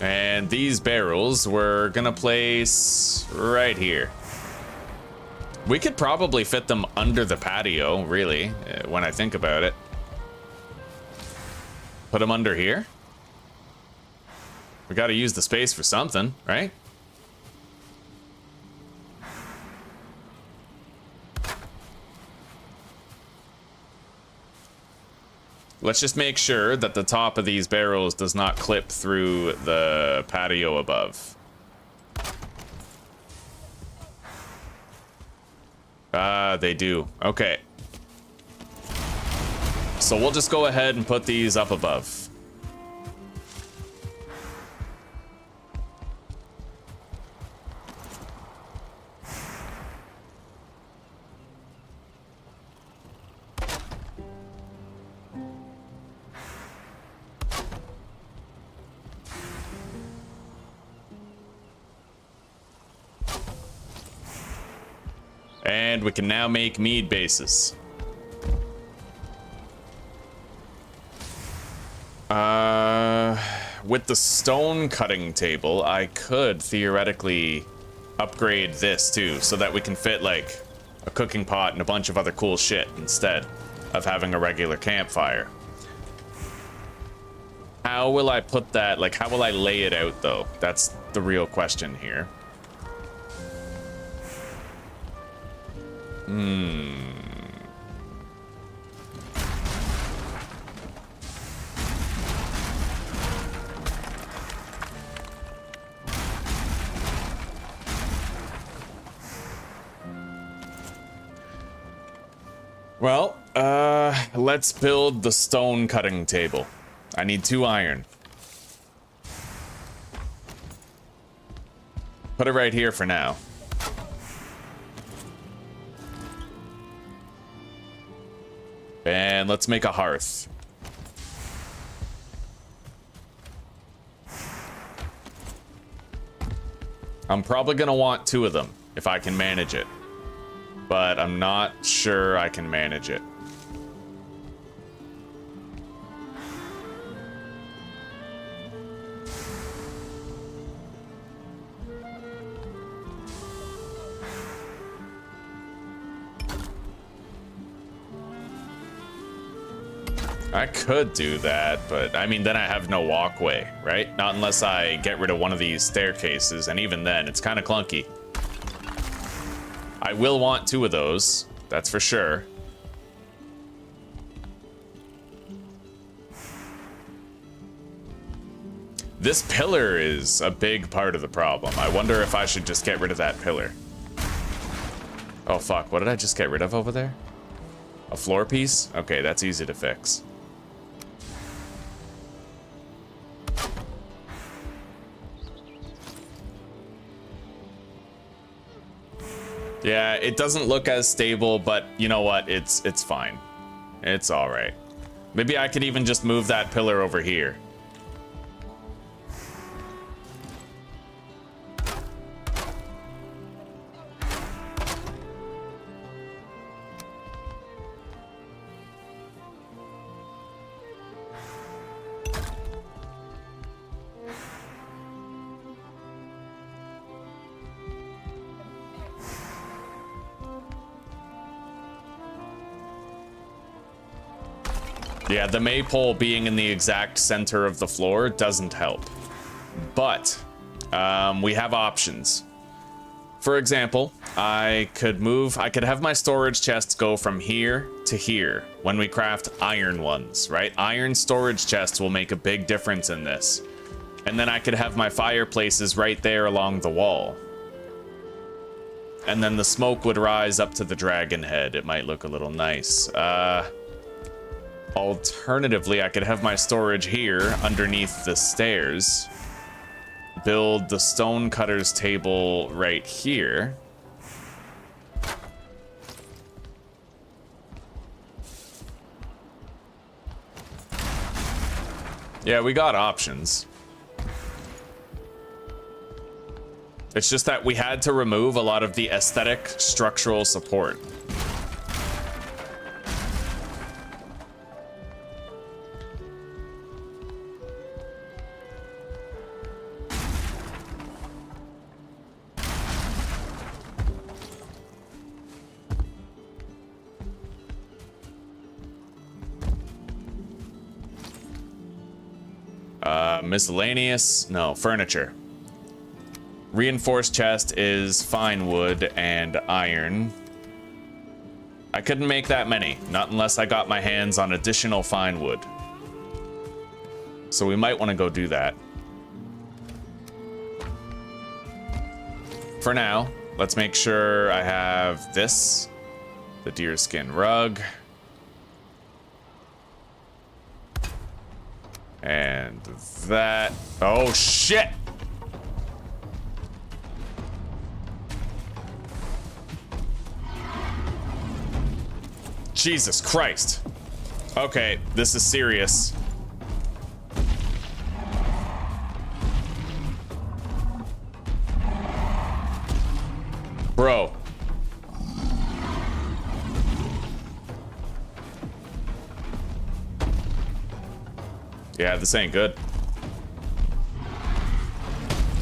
And these barrels we're gonna place right here. We could probably fit them under the patio, really, when I think about it. Put them under here. We gotta use the space for something, right? Let's just make sure that the top of these barrels does not clip through the patio above. They do. Okay. So we'll just go ahead and put these up above. And we can now make mead bases. With the stone cutting table, I could theoretically upgrade this too, so that we can fit like a cooking pot and a bunch of other cool shit instead of having a regular campfire. How will I put that, like how will I lay it out though? That's the real question here. Well, let's build the stone cutting table. I need 2 iron. Put it right here for now. And let's make a hearth. I'm probably gonna want 2 of them. if I can manage it. But I'm not sure I can manage it. I could do that, but I mean, then I have no walkway, right? Not unless I get rid of one of these staircases, and even then, it's kind of clunky. I will want 2 of those, that's for sure. This pillar is a big part of the problem. I wonder if I should just get rid of that pillar. Oh fuck, what did I just get rid of over there? A floor piece? Okay, that's easy to fix. Yeah, it doesn't look as stable, but you know what? It's fine. It's all right. Maybe I could even just move that pillar over here. Yeah, the maypole being in the exact center of the floor doesn't help. But we have options. For example, I could have my storage chests go from here to here when we craft iron ones, right? Iron storage chests will make a big difference in this. And then I could have my fireplaces right there along the wall. And then the smoke would rise up to the dragon head. It might look a little nice. Alternatively, I could have my storage here underneath the stairs. Build the stonecutter's table right here. Yeah, we got options. It's just that we had to remove a lot of the aesthetic structural support. Miscellaneous? No, furniture. Reinforced chest is fine wood and iron. I couldn't make that many, not unless I got my hands on additional fine wood. So we might want to go do that. For now, let's make sure I have this, the deerskin rug. And that. Oh shit! Jesus Christ. Okay, this is serious. Bro. Yeah, this ain't good.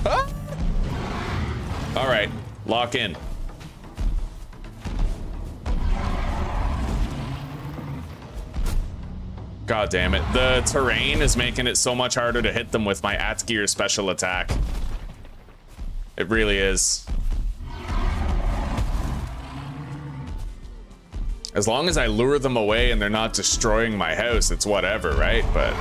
Ah! All right, lock in. God damn it. The terrain is making it so much harder to hit them with my Atgeir special attack. It really is. As long as I lure them away and they're not destroying my house, it's whatever, right? But...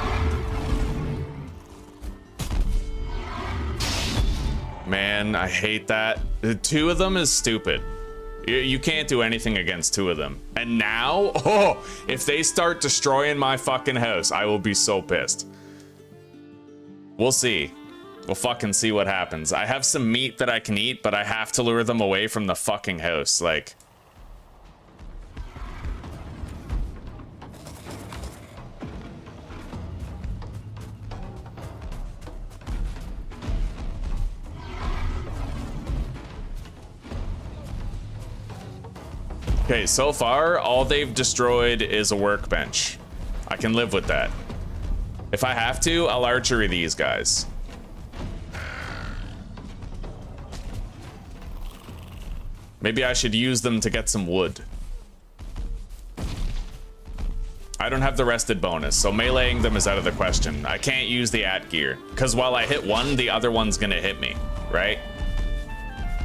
man, I hate that. The 2 of them is stupid. You can't do anything against 2 of them. And now, oh, if they start destroying my fucking house, I will be so pissed. We'll see. We'll fucking see what happens. I have some meat that I can eat, but I have to lure them away from the fucking house. Like... Okay, so far, all they've destroyed is a workbench. I can live with that. If I have to, I'll archery these guys. Maybe I should use them to get some wood. I don't have the rested bonus, so meleeing them is out of the question. I can't use the at gear, because while I hit one, the other one's gonna hit me, right?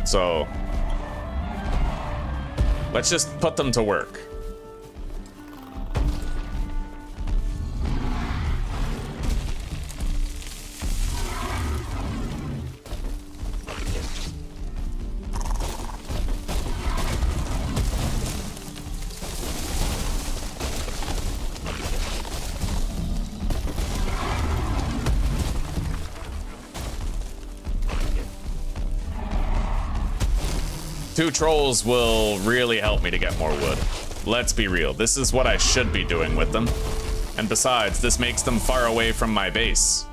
So, let's just put them to work. Two trolls will really help me to get more wood. Let's be real, this is what I should be doing with them. And besides, this makes them far away from my base.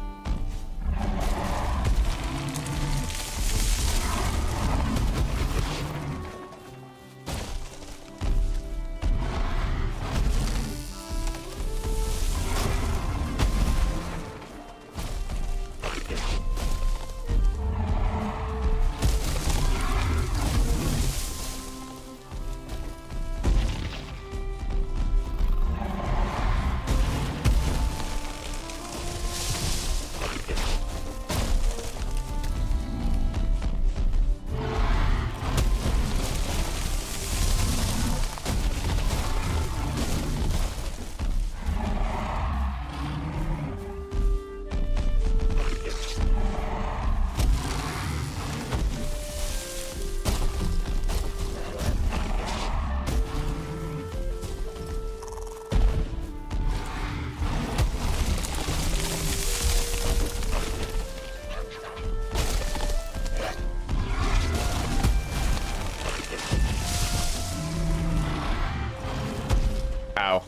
Ow.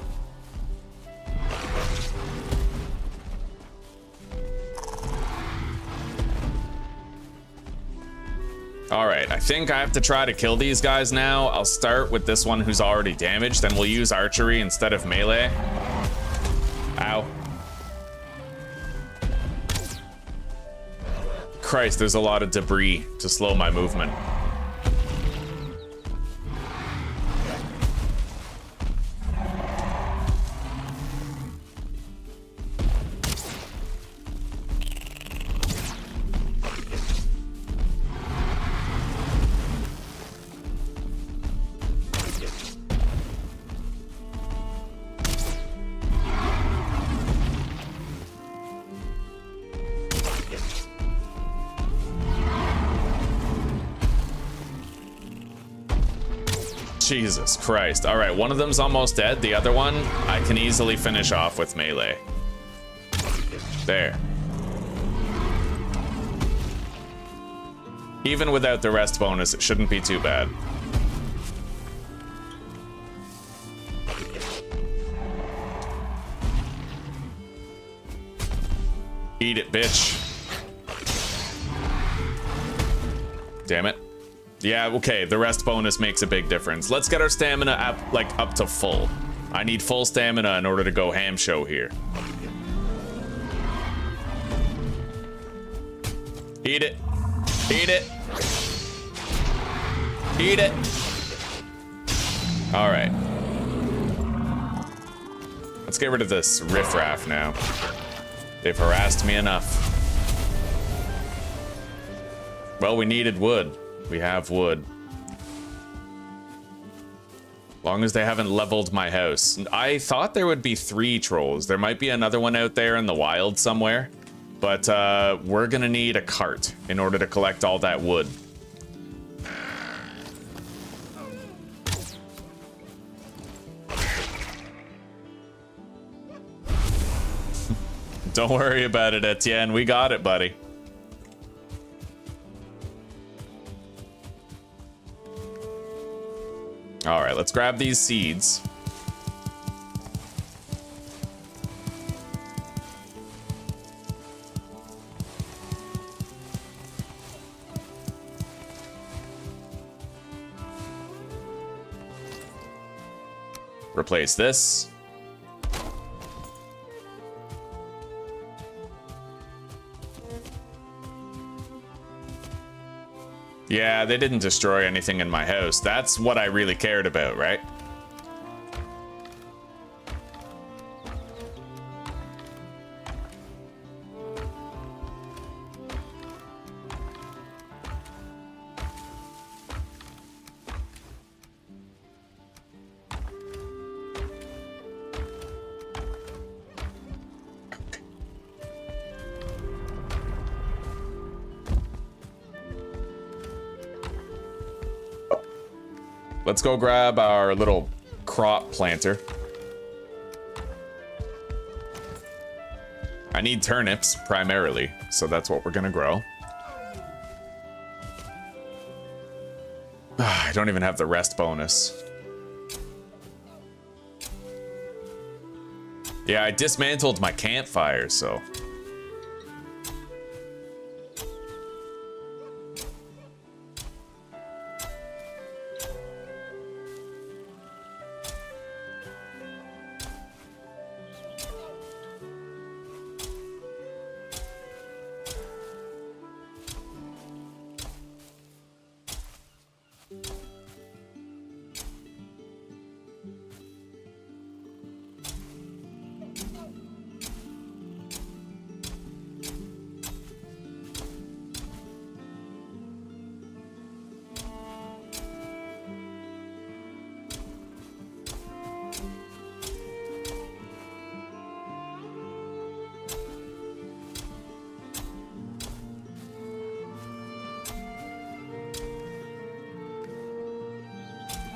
Alright, I think I have to try to kill these guys now. I'll start with this one who's already damaged, then we'll use archery instead of melee. Ow. Christ, there's a lot of debris to slow my movement. Jesus Christ. All right, one of them's almost dead. The other one, I can easily finish off with melee. There. Even without the rest bonus, it shouldn't be too bad. Eat it, bitch. Damn it. Yeah, okay, the rest bonus makes a big difference. Let's get our stamina up to full. I need full stamina in order to go ham show here. Eat it. Eat it. Eat it. All right. Let's get rid of this riffraff now. They've harassed me enough. Well, we needed wood. We have wood. Long as they haven't leveled my house. I thought there would be 3 trolls. There might be another one out there in the wild somewhere. But we're gonna need a cart in order to collect all that wood. Don't worry about it, Etienne. We got it, buddy. All right, let's grab these seeds. Replace this. Yeah, they didn't destroy anything in my house. That's what I really cared about, right? Let's go grab our little crop planter. I need turnips primarily, so that's what we're gonna grow. I don't even have the rest bonus. Yeah, I dismantled my campfire, so...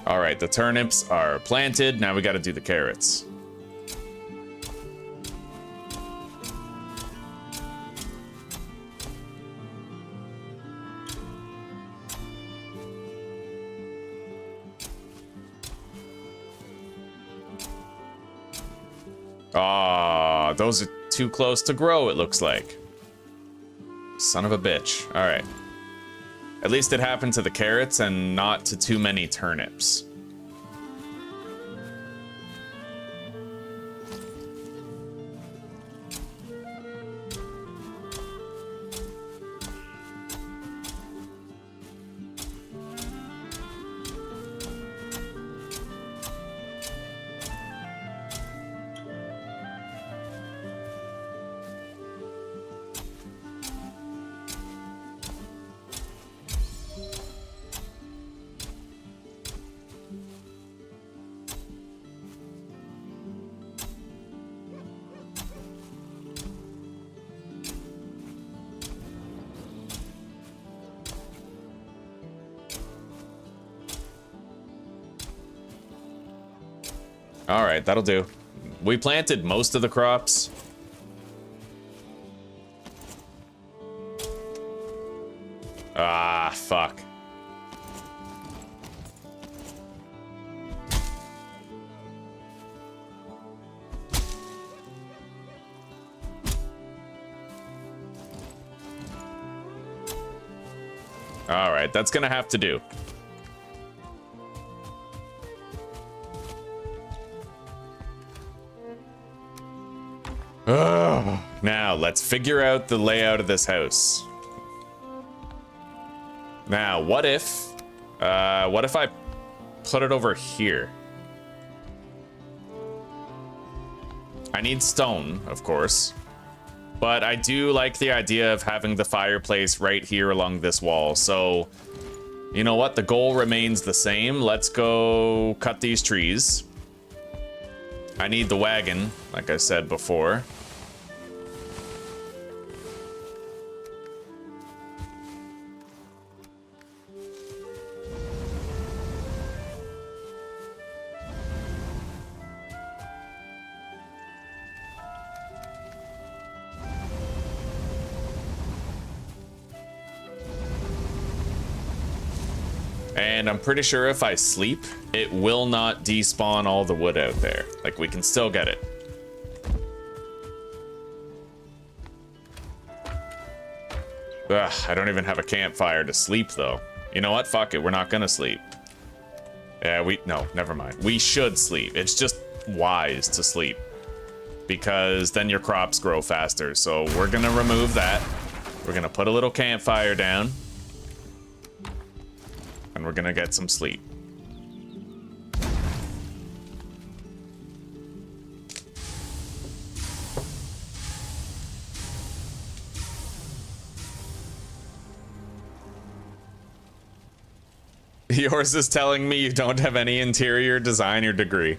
All right, the turnips are planted. Now we got to do the carrots. Ah, those are too close to grow, it looks like. Son of a bitch. All right. At least it happened to the carrots and not to too many turnips. All right, that'll do. We planted most of the crops. Ah, fuck. All right, that's gonna have to do. Now, let's figure out the layout of this house. Now, what if I put it over here? I need stone, of course. But I do like the idea of having the fireplace right here along this wall. So, you know what? The goal remains the same. Let's go cut these trees. I need the wagon, like I said before. And I'm pretty sure if I sleep, it will not despawn all the wood out there. Like, we can still get it. Ugh, I don't even have a campfire to sleep, though. You know what? Fuck it, we're not gonna sleep. Yeah, no, never mind. We should sleep. It's just wise to sleep, because then your crops grow faster. So we're gonna remove that. We're gonna put a little campfire down, and we're gonna get some sleep. Yours is telling me you don't have any interior design or degree.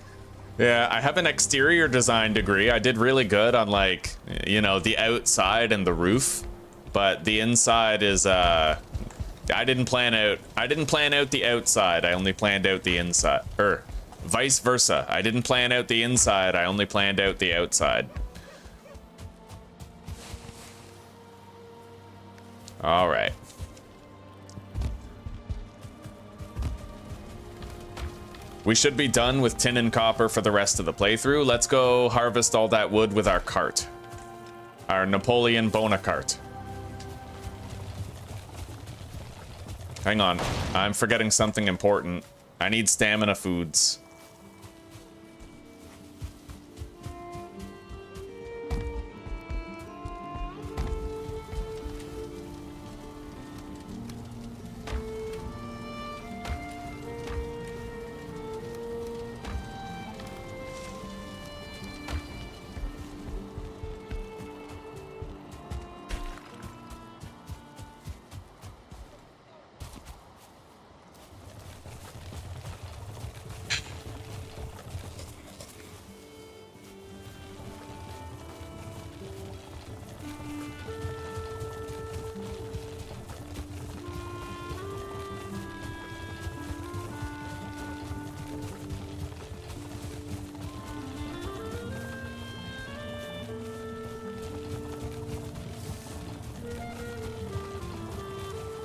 Yeah, I have an exterior design degree. I did really good on, like, you know, the outside and the roof, but the inside is I didn't plan out the outside. I only planned out the inside, or vice versa. I didn't plan out the inside. I only planned out the outside. All right. We should be done with tin and copper for the rest of the playthrough. Let's go harvest all that wood with our cart. Our Napoleon Bonaparte. Hang on, I'm forgetting something important. I need stamina foods.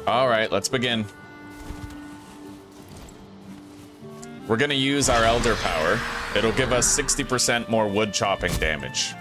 All right, let's begin. We're gonna use our Elder Power. It'll give us 60% more wood chopping damage.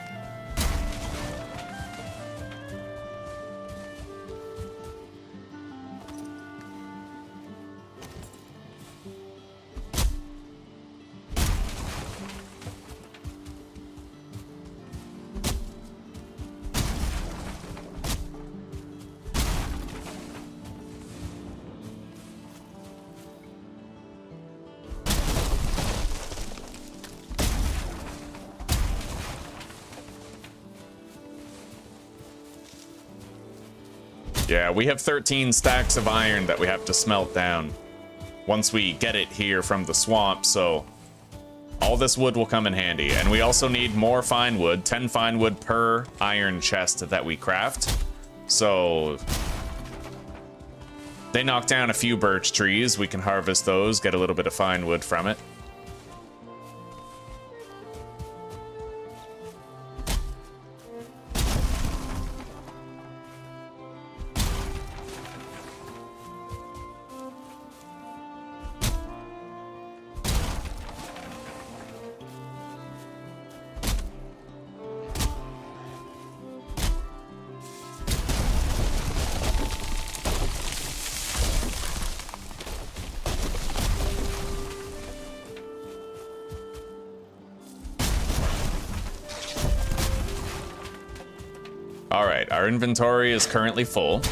Yeah, we have 13 stacks of iron that we have to smelt down once we get it here from the swamp, so all this wood will come in handy. And we also need more fine wood, 10 fine wood per iron chest that we craft. So they knock down a few birch trees, we can harvest those, get a little bit of fine wood from it. All right, our inventory is currently full.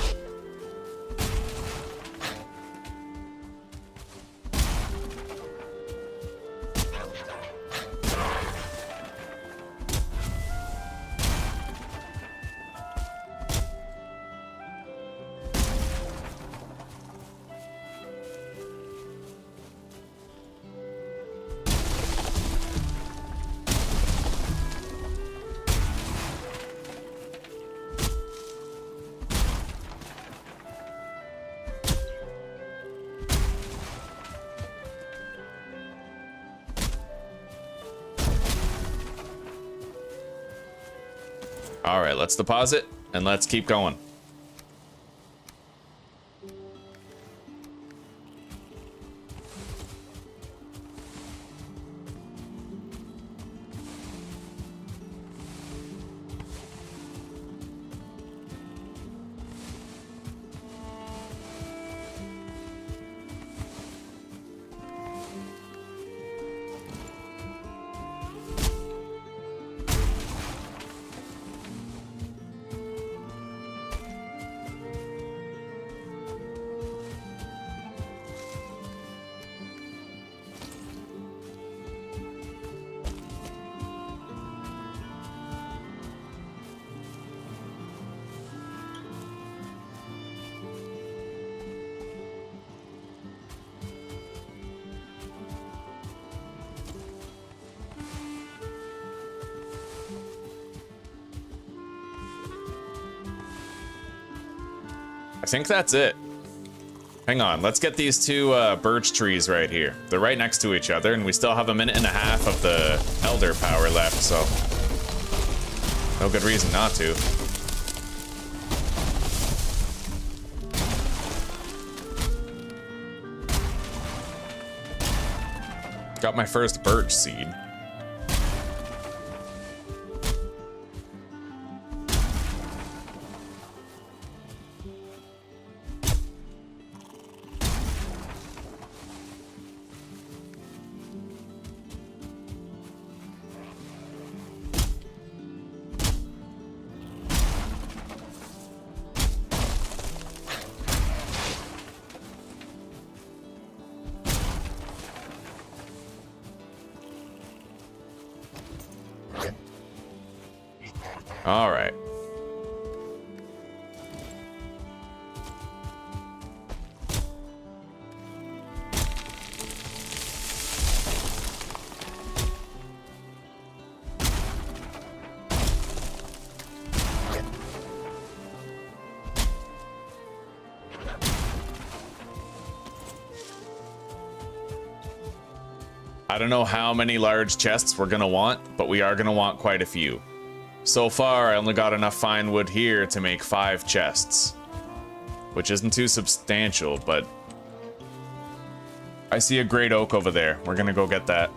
All right, let's deposit and let's keep going. I think that's it. Hang on, let's get these two birch trees right here. They're right next to each other, and we still have a minute and a half of the elder power left, so no good reason not to. Got my first birch seed. All right. I don't know how many large chests we're gonna want, but we are gonna want quite a few. So far, I only got enough fine wood here to make 5 chests, which isn't too substantial, but I see a great oak over there. We're gonna go get that.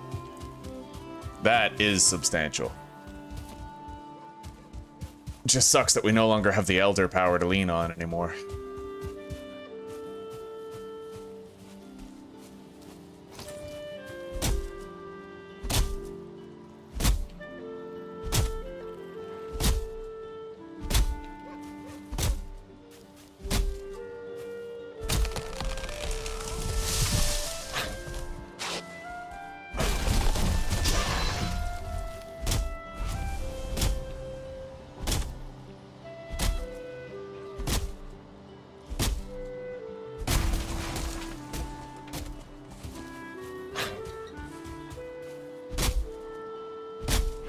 That is substantial. Just sucks that we no longer have the elder power to lean on anymore.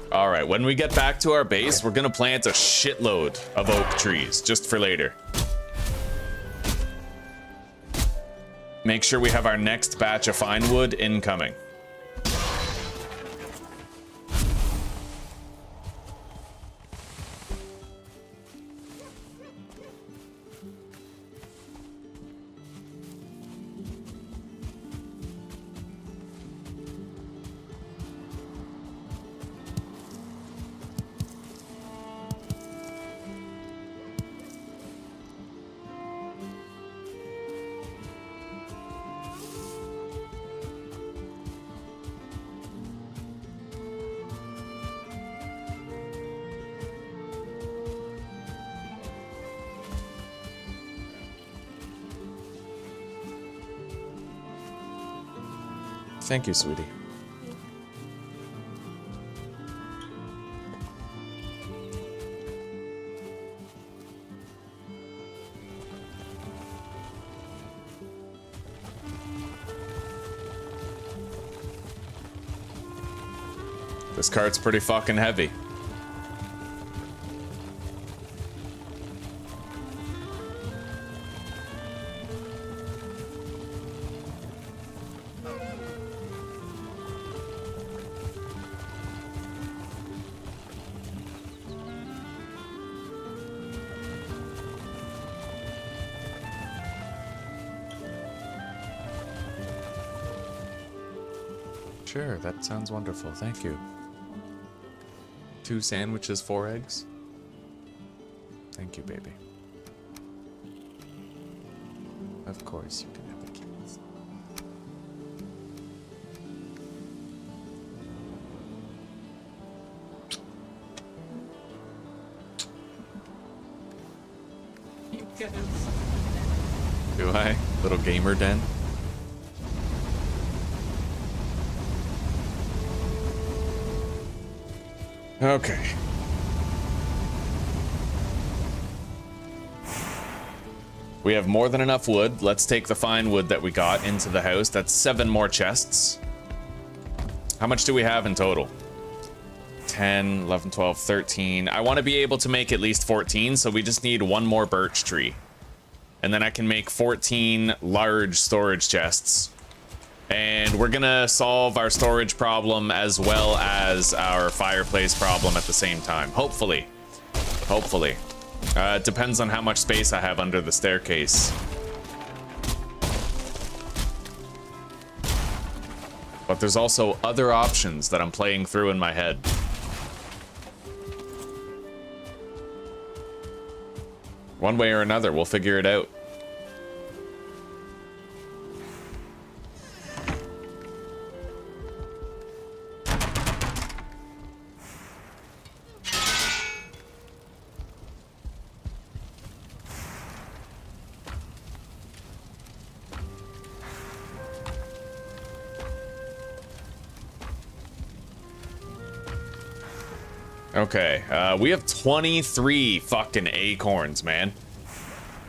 All right, when we get back to our base, we're gonna plant a shitload of oak trees, just for later. Make sure we have our next batch of fine wood incoming. Thank you, sweetie. This cart's pretty fucking heavy. Sure, that sounds wonderful. Thank you. 2 sandwiches, 4 eggs. Thank you, baby. Of course, you can have Achilles. Do I? Little gamer den? Okay. We have more than enough wood. Let's take the fine wood that we got into the house. That's 7 more chests. How much do we have in total? 10, 11, 12, 13. I want to be able to make at least 14, so we just need 1 more birch tree. and then I can make 14 large storage chests. And we're gonna solve our storage problem as well as our fireplace problem at the same time. Hopefully. Hopefully. It depends on how much space I have under the staircase. But there's also other options that I'm playing through in my head. One way or another, we'll figure it out. Okay, we have 23 fucking acorns, man.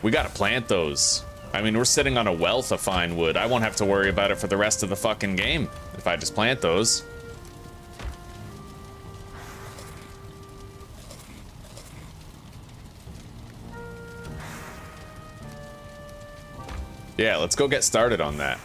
We gotta plant those. I mean, we're sitting on a wealth of fine wood. I won't have to worry about it for the rest of the fucking game if I just plant those. Yeah, let's go get started on that.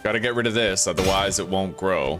Gotta get rid of this, otherwise it won't grow.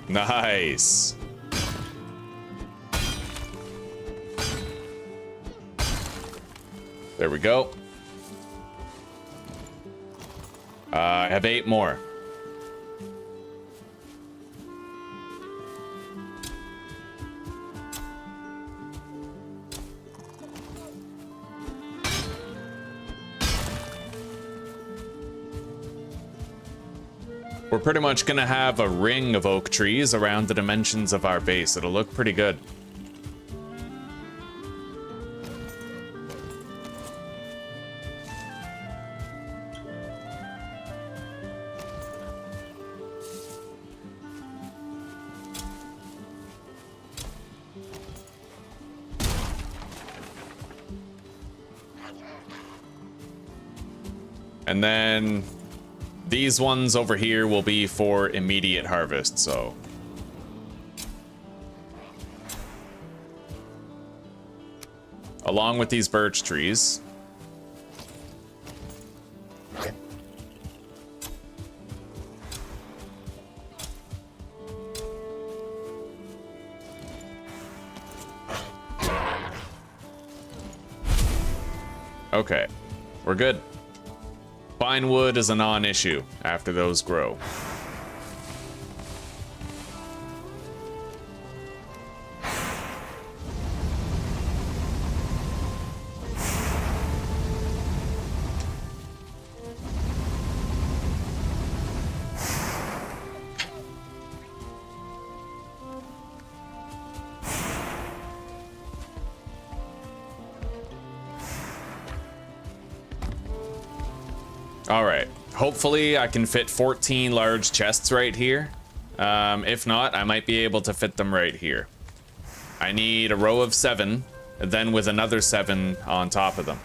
Nice. There we go. I have 8 more. We're pretty much gonna have a ring of oak trees around the dimensions of our base. It'll look pretty good. And then these ones over here will be for immediate harvest, so. Along with these birch trees. Okay, we're good. Fine wood is a non-issue after those grow. Alright, hopefully I can fit 14 large chests right here. If not, I might be able to fit them right here. I need a row of 7, and then with another 7 on top of them.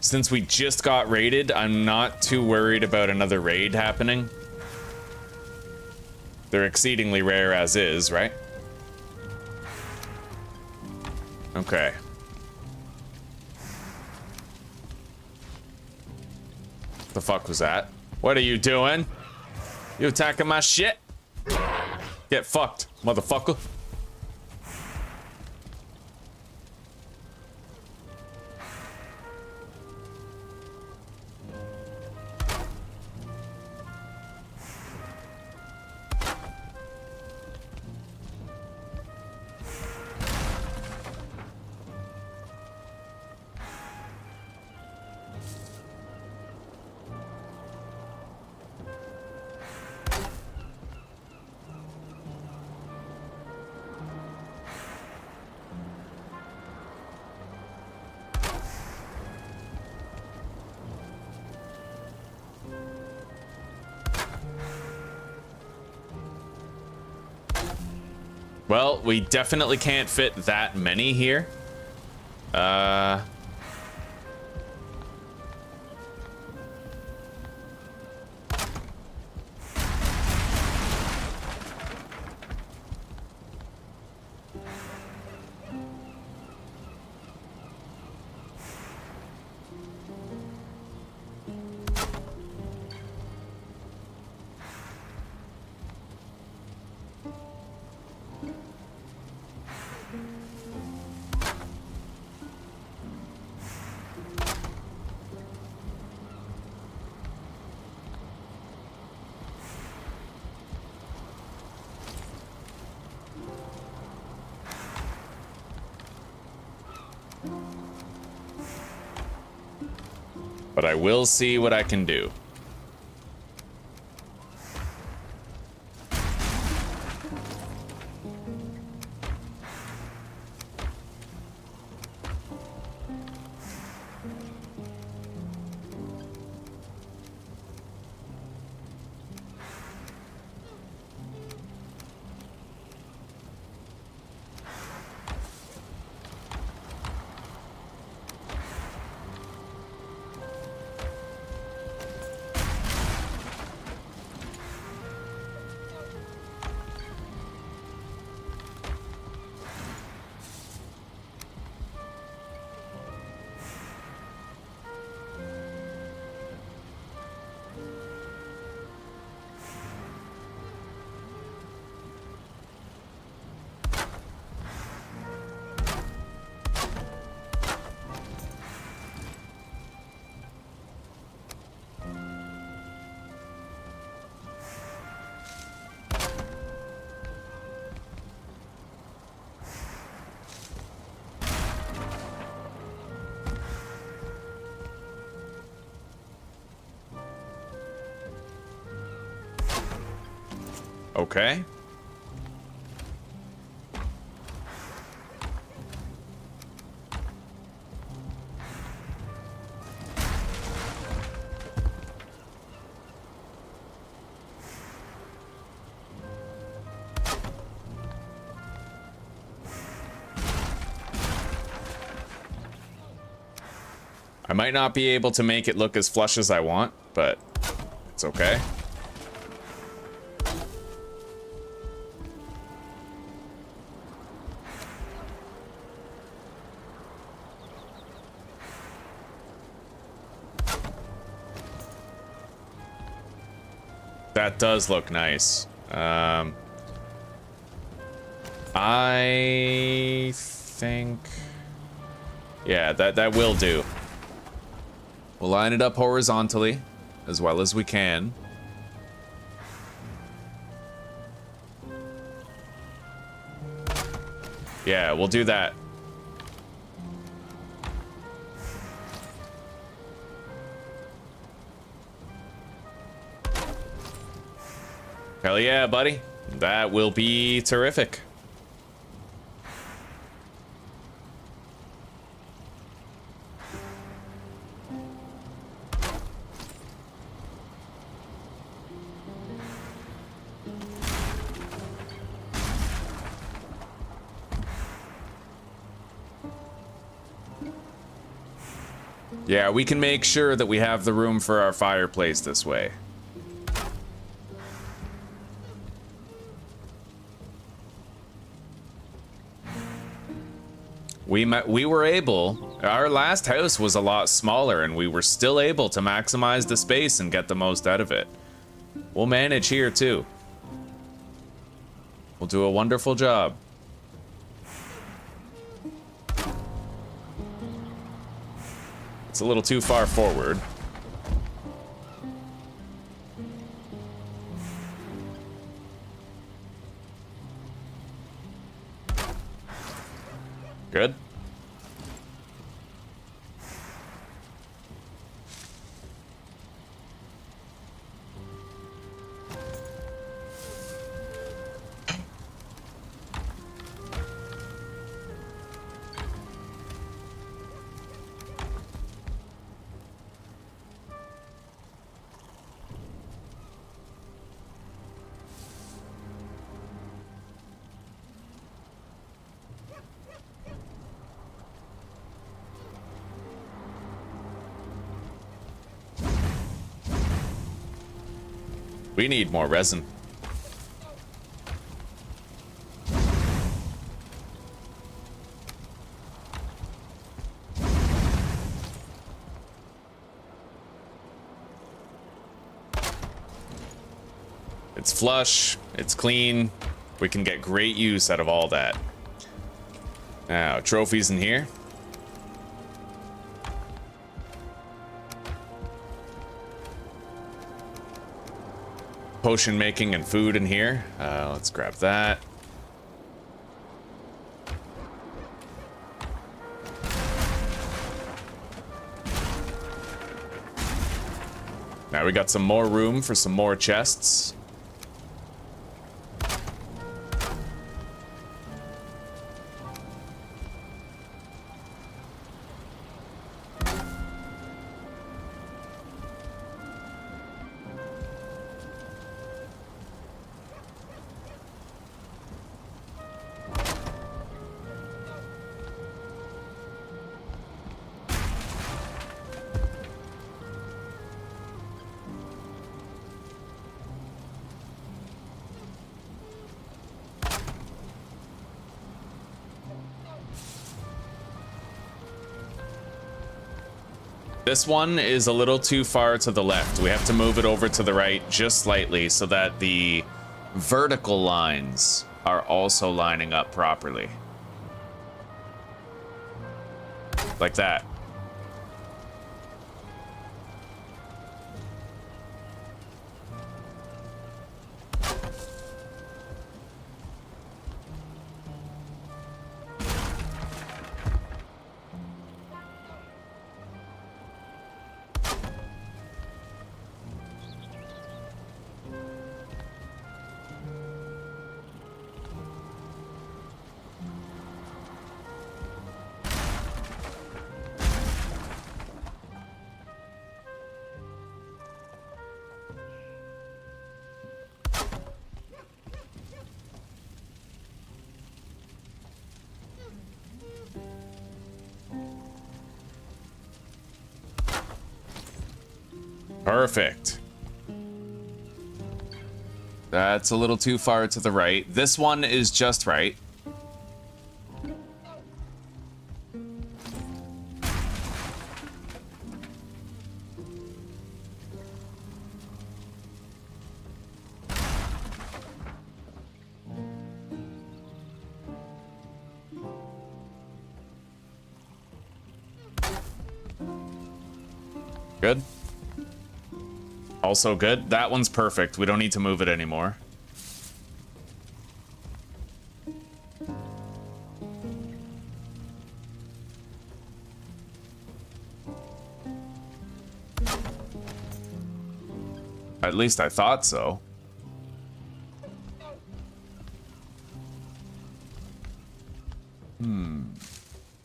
Since we just got raided, I'm not too worried about another raid happening. They're exceedingly rare as is, right? Okay. The fuck was that? What are you doing? You attacking my shit? Get fucked, motherfucker. Well, we definitely can't fit that many here. But I will see what I can do. Okay. I might not be able to make it look as flush as I want, but it's okay. That does look nice. I think... yeah, that will do. We'll line it up horizontally as well as we can. Yeah, we'll do that. Hell yeah, buddy. That will be terrific. Yeah, we can make sure that we have the room for our fireplace this way. We were able, our last house was a lot smaller and we were still able to maximize the space and get the most out of it. We'll manage here too. We'll do a wonderful job. It's a little too far forward. Good. We need more resin. It's flush, it's clean. We can get great use out of all that. Now, trophies in here. Potion making and food in here. Let's grab that. Now we got some more room for some more chests. This one is a little too far to the left. We have to move it over to the right just slightly so that the vertical lines are also lining up properly. Like that. Perfect. That's a little too far to the right. This one is just right. Good. Also good. That one's perfect. We don't need to move it anymore. At least I thought so.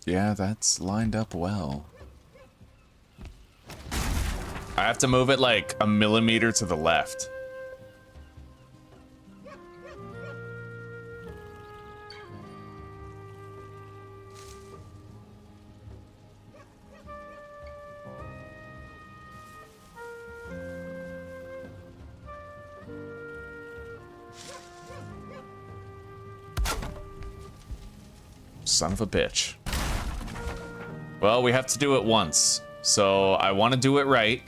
Yeah, that's lined up well. I have to move it like a millimeter to the left. Son of a bitch. Well, we have to do it once. So I want to do it right.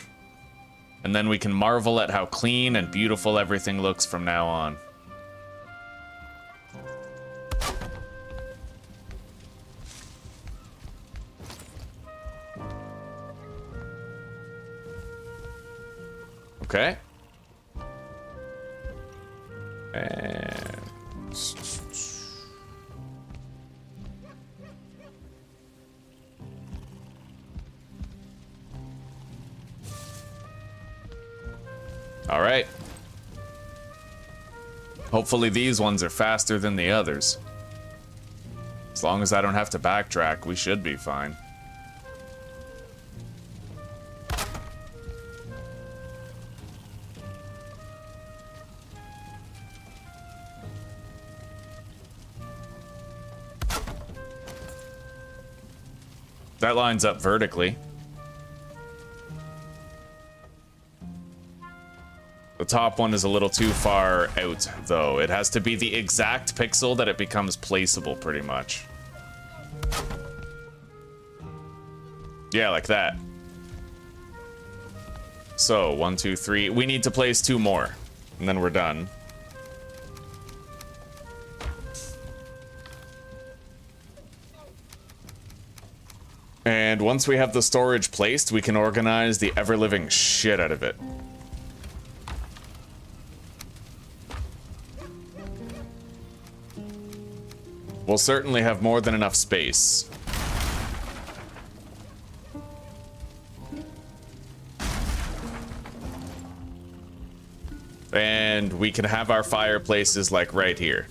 And then we can marvel at how clean and beautiful everything looks from now on. Okay. And... all right. Hopefully these ones are faster than the others. As long as I don't have to backtrack, we should be fine. That lines up vertically. The top one is a little too far out, though. It has to be the exact pixel that it becomes placeable, pretty much. Yeah, like that. So, 1, 2, 3. We need to place 2 more, and then we're done. And once we have the storage placed, we can organize the ever-living shit out of it. We'll certainly have more than enough space. And we can have our fireplaces like right here.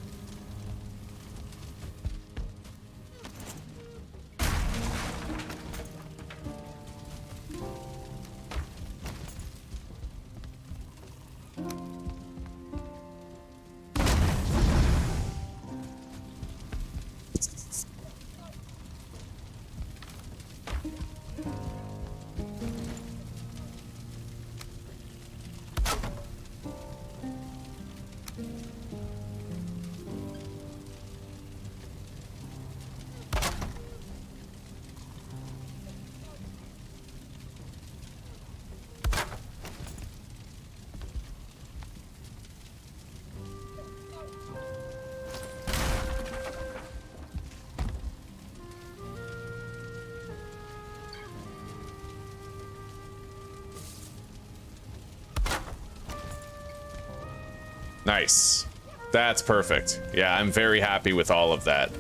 Nice. That's perfect. Yeah, I'm very happy with all of that.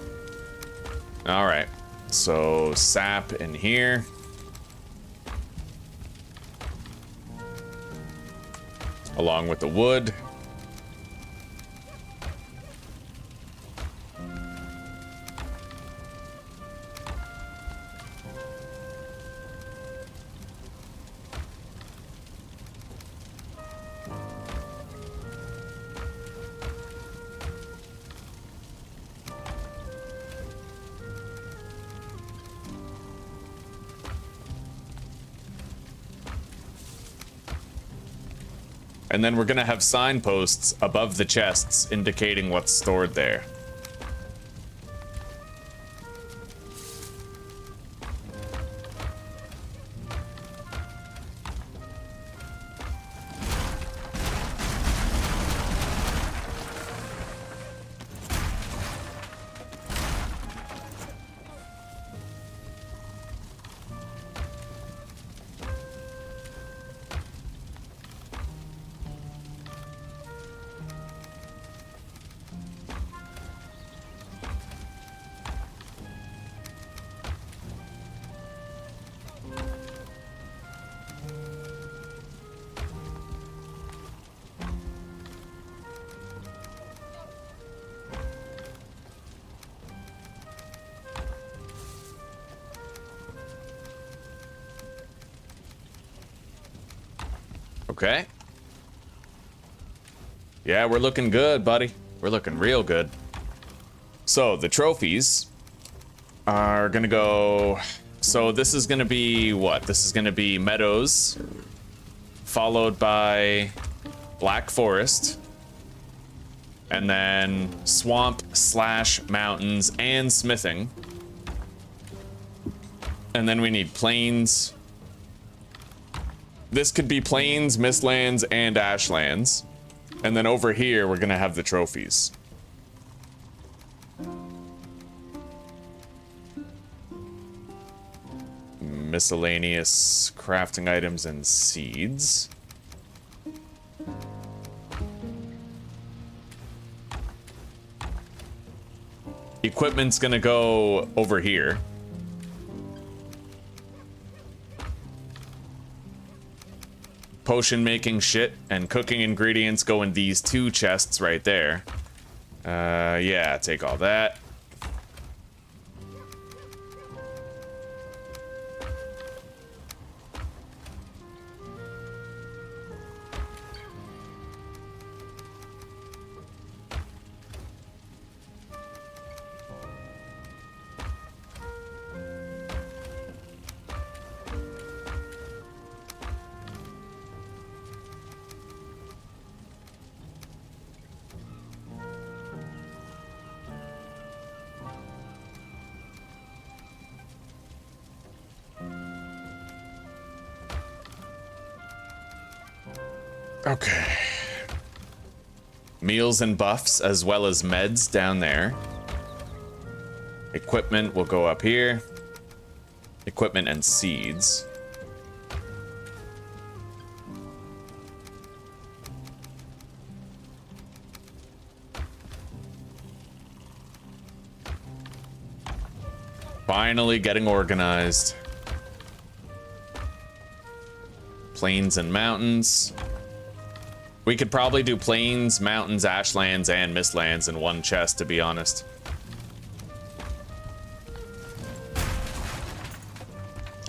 All right. So, sap in here. Along with the wood. And then we're gonna have signposts above the chests indicating what's stored there. Okay. Yeah, we're looking good, buddy. We're looking real good. So, the trophies are gonna go... So, this is gonna be what? This is gonna be meadows, followed by Black Forest, and then swamp / mountains and smithing. And then we need plains. This could be plains, mistlands, and ashlands. And then over here, we're gonna have the trophies. Miscellaneous crafting items and seeds. Equipment's gonna go over here. Potion making shit and cooking ingredients go in these 2 chests right there. Yeah, take all that. Okay. Meals and buffs as well as meds down there. Equipment will go up here. Equipment and seeds. Finally getting organized. Plains and mountains. We could probably do plains, mountains, ashlands, and mistlands in one chest, to be honest.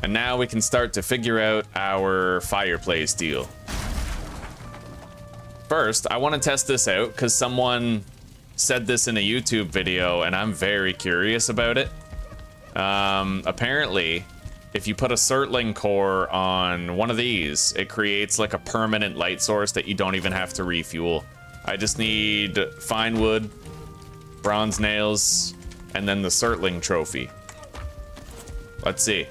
And now we can start to figure out our fireplace deal. First, I want to test this out because someone said this in a YouTube video, and I'm very curious about it. Apparently, if you put a Surtling core on one of these, it creates like a permanent light source that you don't even have to refuel. I just need fine wood, bronze nails, and then the Surtling trophy. Let's see.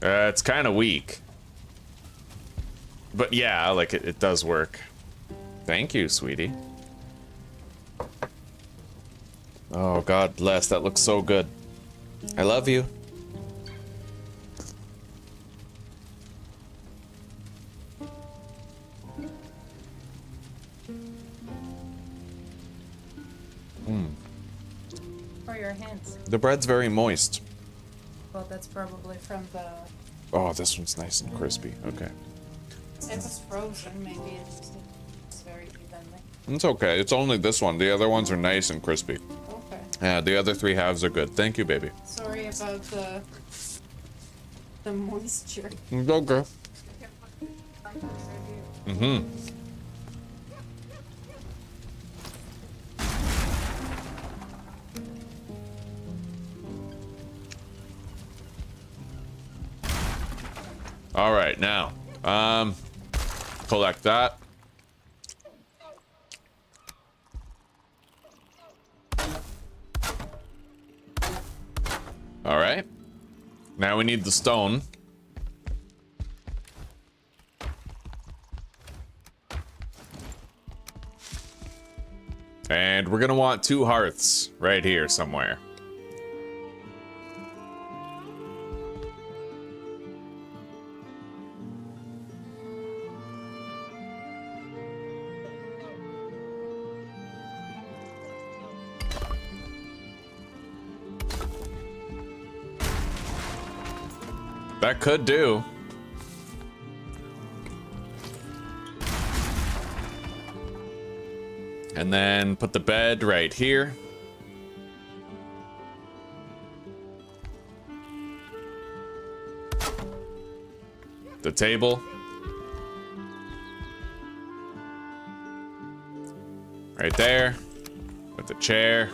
It's kind of weak. But yeah, like it does work. Thank you, sweetie. Oh, God bless. That looks so good. I love you. For your hands. The bread's very moist. Well, that's probably from the... Oh, this one's nice and crispy. Okay. It was frozen, maybe it's very evenly. It's okay. It's only this one. The other ones are nice and crispy. Okay. Yeah, the other 3 halves are good. Thank you, baby. Sorry about the moisture. It's okay. Mm-hmm. All right, now, collect that. All right. Now we need the stone. And we're gonna want 2 hearths right here somewhere. That could do. And then put the bed right here. The table. Right there. With the chair.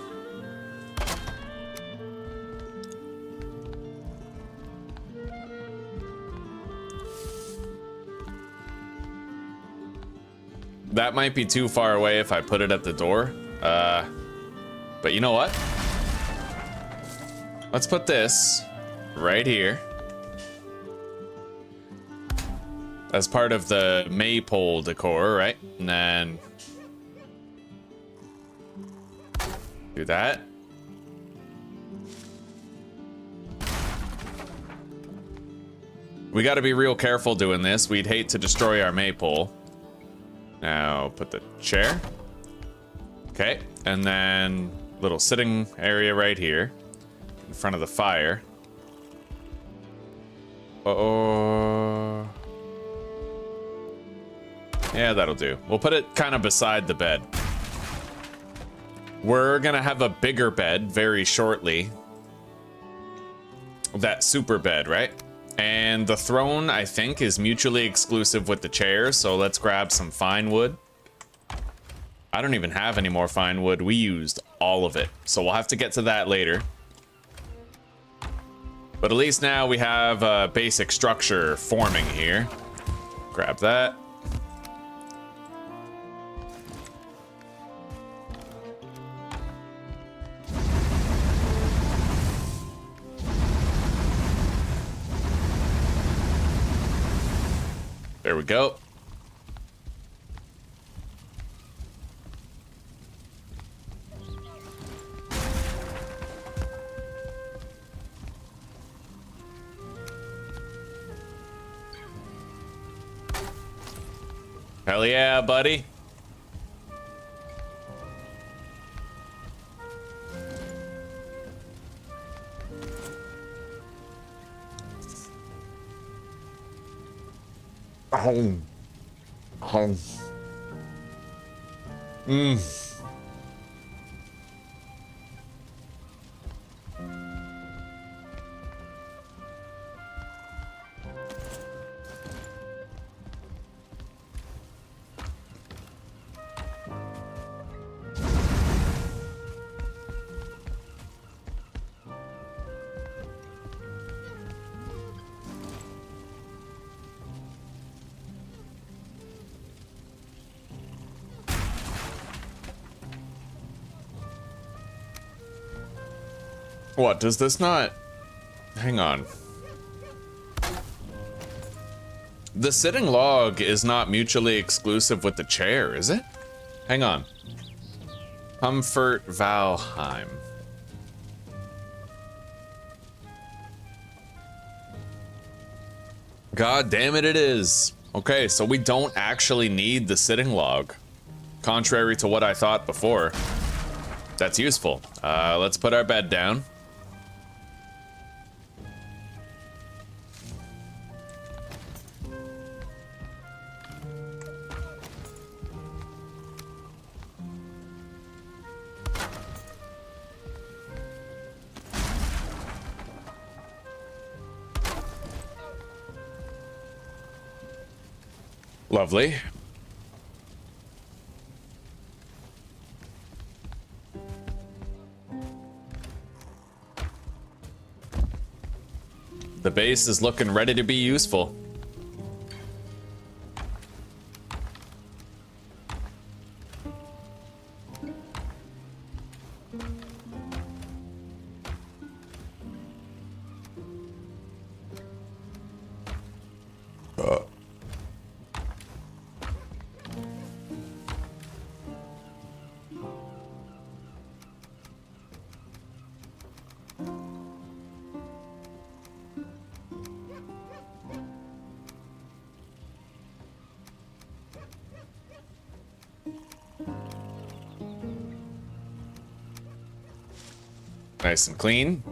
That might be too far away if I put it at the door. But you know what? Let's put this right here as part of the maypole decor, right? And then do that. We got to be real careful doing this. We'd hate to destroy our maypole. Now put the chair. Okay, and then little sitting area right here in front of the fire. Uh-oh. Yeah, that'll do. We'll put it kind of beside the bed. We're gonna have a bigger bed very shortly. That super bed, right? And the throne, I think, is mutually exclusive with the chair, so let's grab some fine wood. I don't even have any more fine wood. We used all of it, so we'll have to get to that later. But at least now we have a basic structure forming here. Grab that. There we go. Hell yeah, buddy. Home. Home. What, does this not... Hang on. The sitting log is not mutually exclusive with the chair, is it? Hang on. Comfort Valheim. God damn it, it is. Okay, so we don't actually need the sitting log. Contrary to what I thought before. That's useful. Let's put our bed down. Lovely. The base is looking ready to be useful. Nice and clean.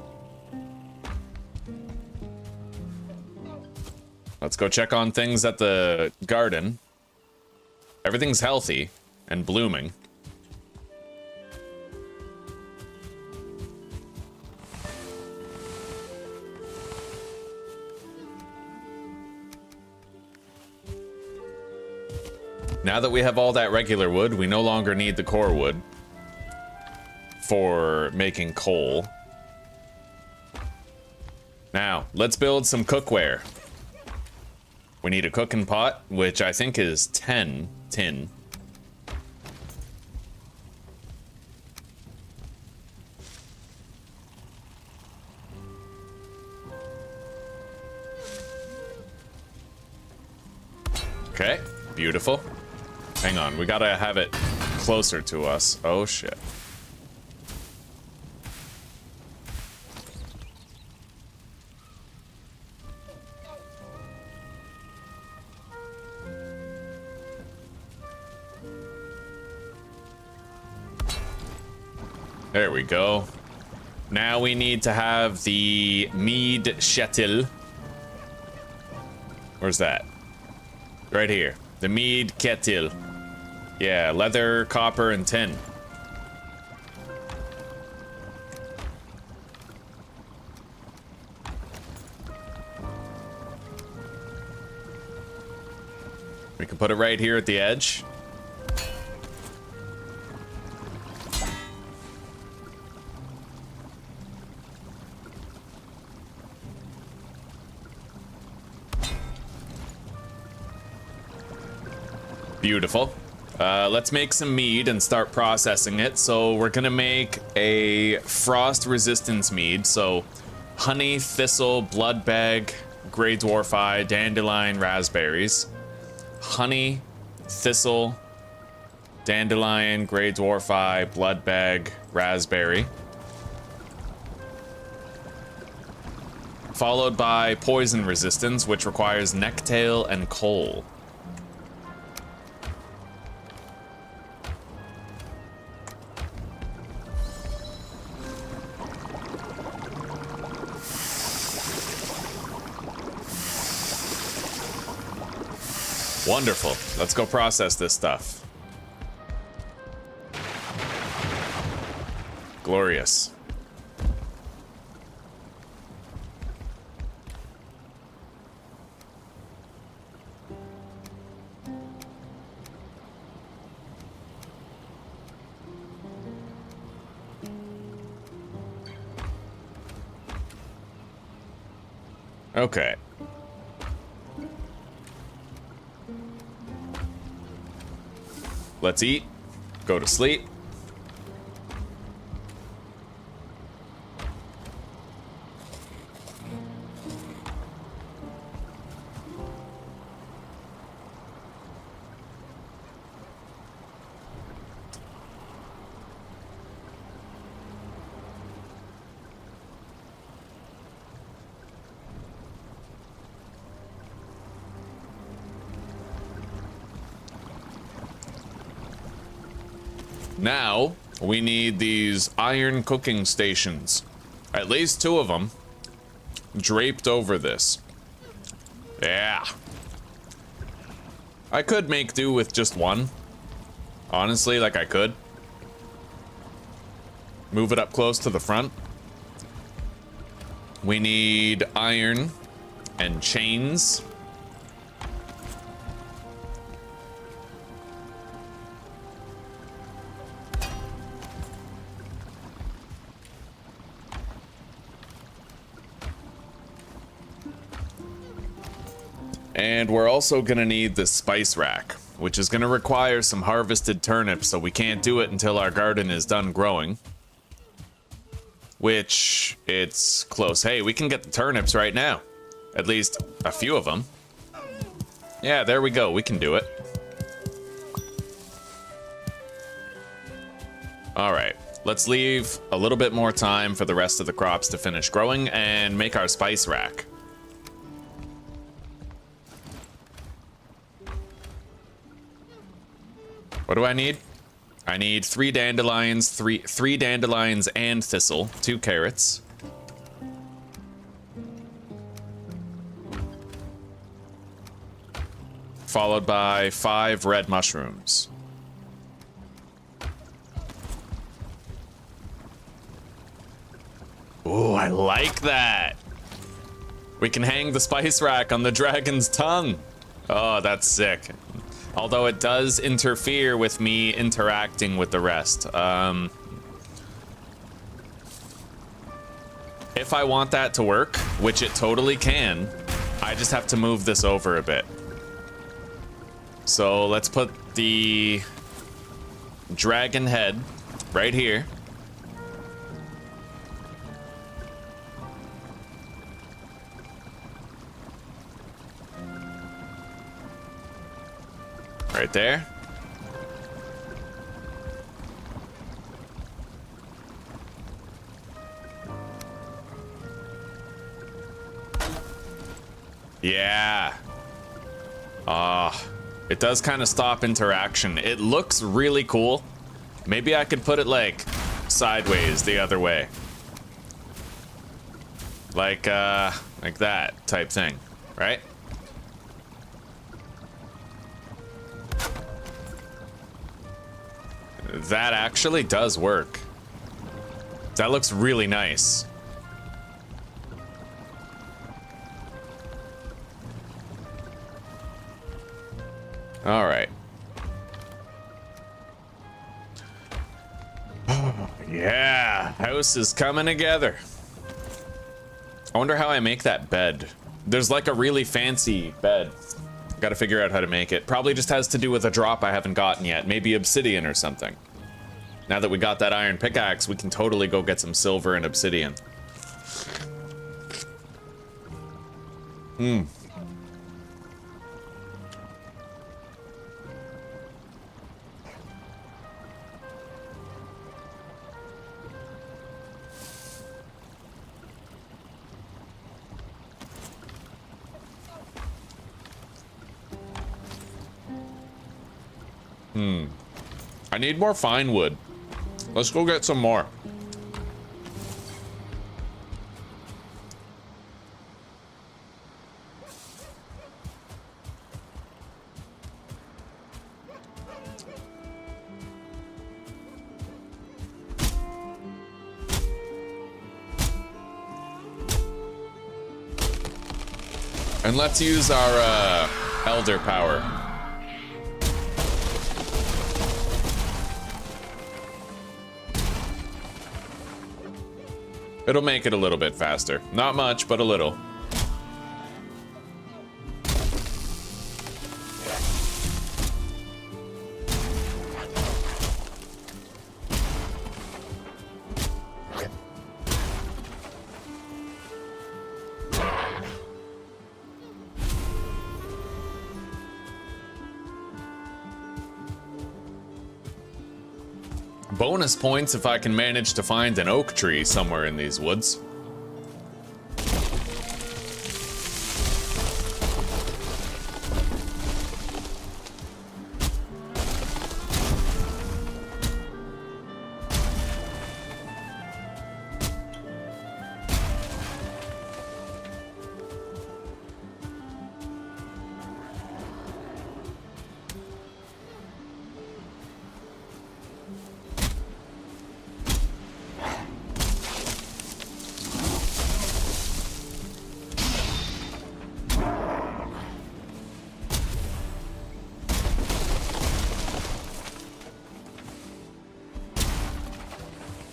Let's go check on things at the garden. Everything's healthy and blooming. Now that we have all that regular wood, we no longer need the core wood for making coal. Now, let's build some cookware. We need a cooking pot, which I think is 10 tin. Okay, beautiful. Hang on, we gotta have it closer to us. Oh shit. There we go. Now we need to have the mead shtetl. Where's that? Right here. The mead kettle. Yeah, leather, copper, and tin. We can put it right here at the edge. Beautiful. Let's make some mead and start processing it. So we're gonna make a frost resistance mead. So honey, thistle, blood bag, grey dwarf eye, dandelion, raspberries. Honey, thistle, dandelion, grey dwarf eye, blood bag, raspberry. Followed by poison resistance, which requires necktail and coal. Wonderful. Let's go process this stuff. Glorious. Okay. Let's eat, go to sleep. Now, we need these iron cooking stations. At least 2 of them. Draped over this. Yeah. I could make do with just 1. Honestly, like I could. Move it up close to the front. We need iron and chains. And we're also gonna need the spice rack, which is gonna require some harvested turnips, so we can't do it until our garden is done growing. Which, it's close. Hey, we can get the turnips right now. At least a few of them. Yeah, there we go, we can do it. Alright, let's leave a little bit more time for the rest of the crops to finish growing and make our spice rack. What do I need? I need 3 dandelions, three dandelions and thistle, 2 carrots. Followed by 5 red mushrooms. Ooh, I like that. We can hang the spice rack on the dragon's tongue. Oh, that's sick. Although it does interfere with me interacting with the rest. If I want that to work, which it totally can, I just have to move this over a bit. So let's put the dragon head right here. Right there. Yeah. It does kind of stop interaction. It looks really cool. Maybe I could put it like sideways the other way. Like that type thing, right? That actually does work. That looks really nice. All right. Yeah, house is coming together. I wonder how I make that bed. There's like a really fancy bed. Gotta figure out how to make it. Probably just has to do with a drop I haven't gotten yet. Maybe obsidian or something. Now that we got that iron pickaxe, we can totally go get some silver and obsidian. I need more fine wood. Let's go get some more. And let's use our elder power. It'll make it a little bit faster. Not much, but a little. Bonus points if I can manage to find an oak tree somewhere in these woods.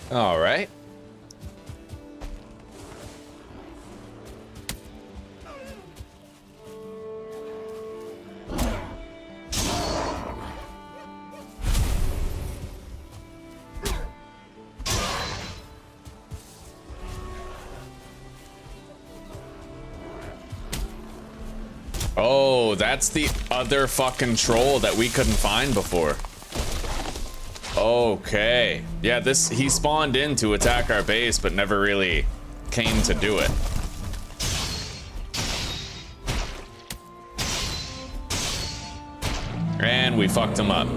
All right. Oh, that's the other fucking troll that we couldn't find before. Okay. Yeah, he spawned in to attack our base, but never really came to do it. And we fucked him up.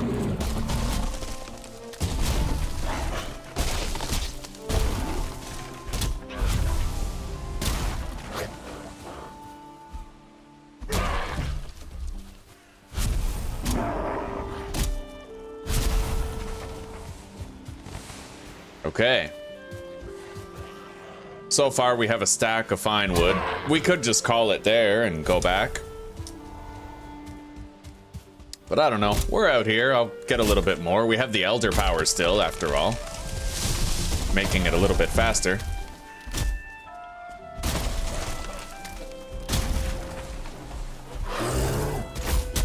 Okay. So far we have a stack of fine wood. We could just call it there and go back. But I don't know. We're out here. I'll get a little bit more. We have the elder power still, after all. Making it a little bit faster.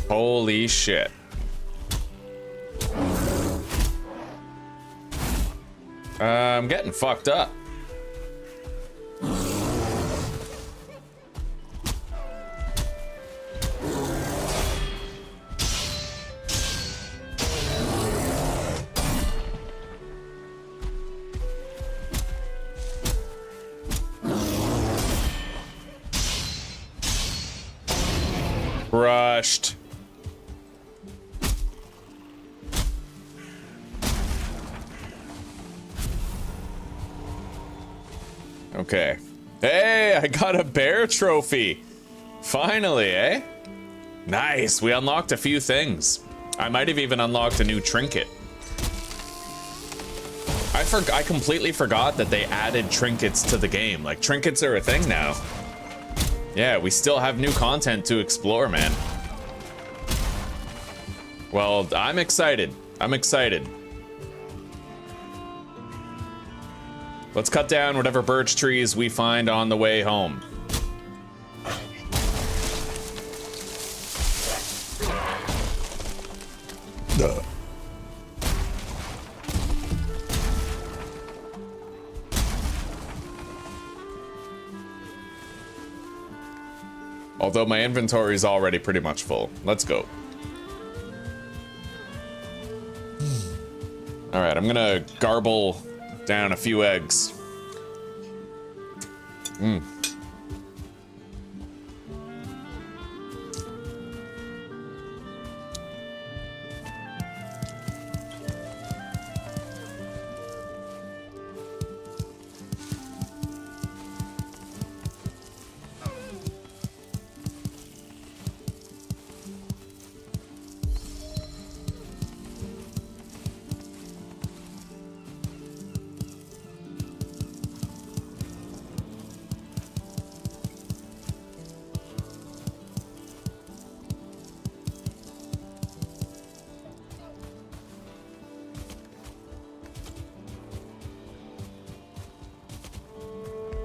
Holy shit. I'm getting fucked up. Crushed. Okay. Hey, I got a bear trophy. Finally, eh? Nice, we unlocked a few things. I might have even unlocked a new trinket. I completely forgot that they added trinkets to the game. Like, trinkets are a thing now. Yeah, we still have new content to explore, man. Well, I'm excited. I'm excited. Let's cut down whatever birch trees we find on the way home. Duh. Although my inventory is already pretty much full. Let's go. All right, I'm gonna garble down a few eggs.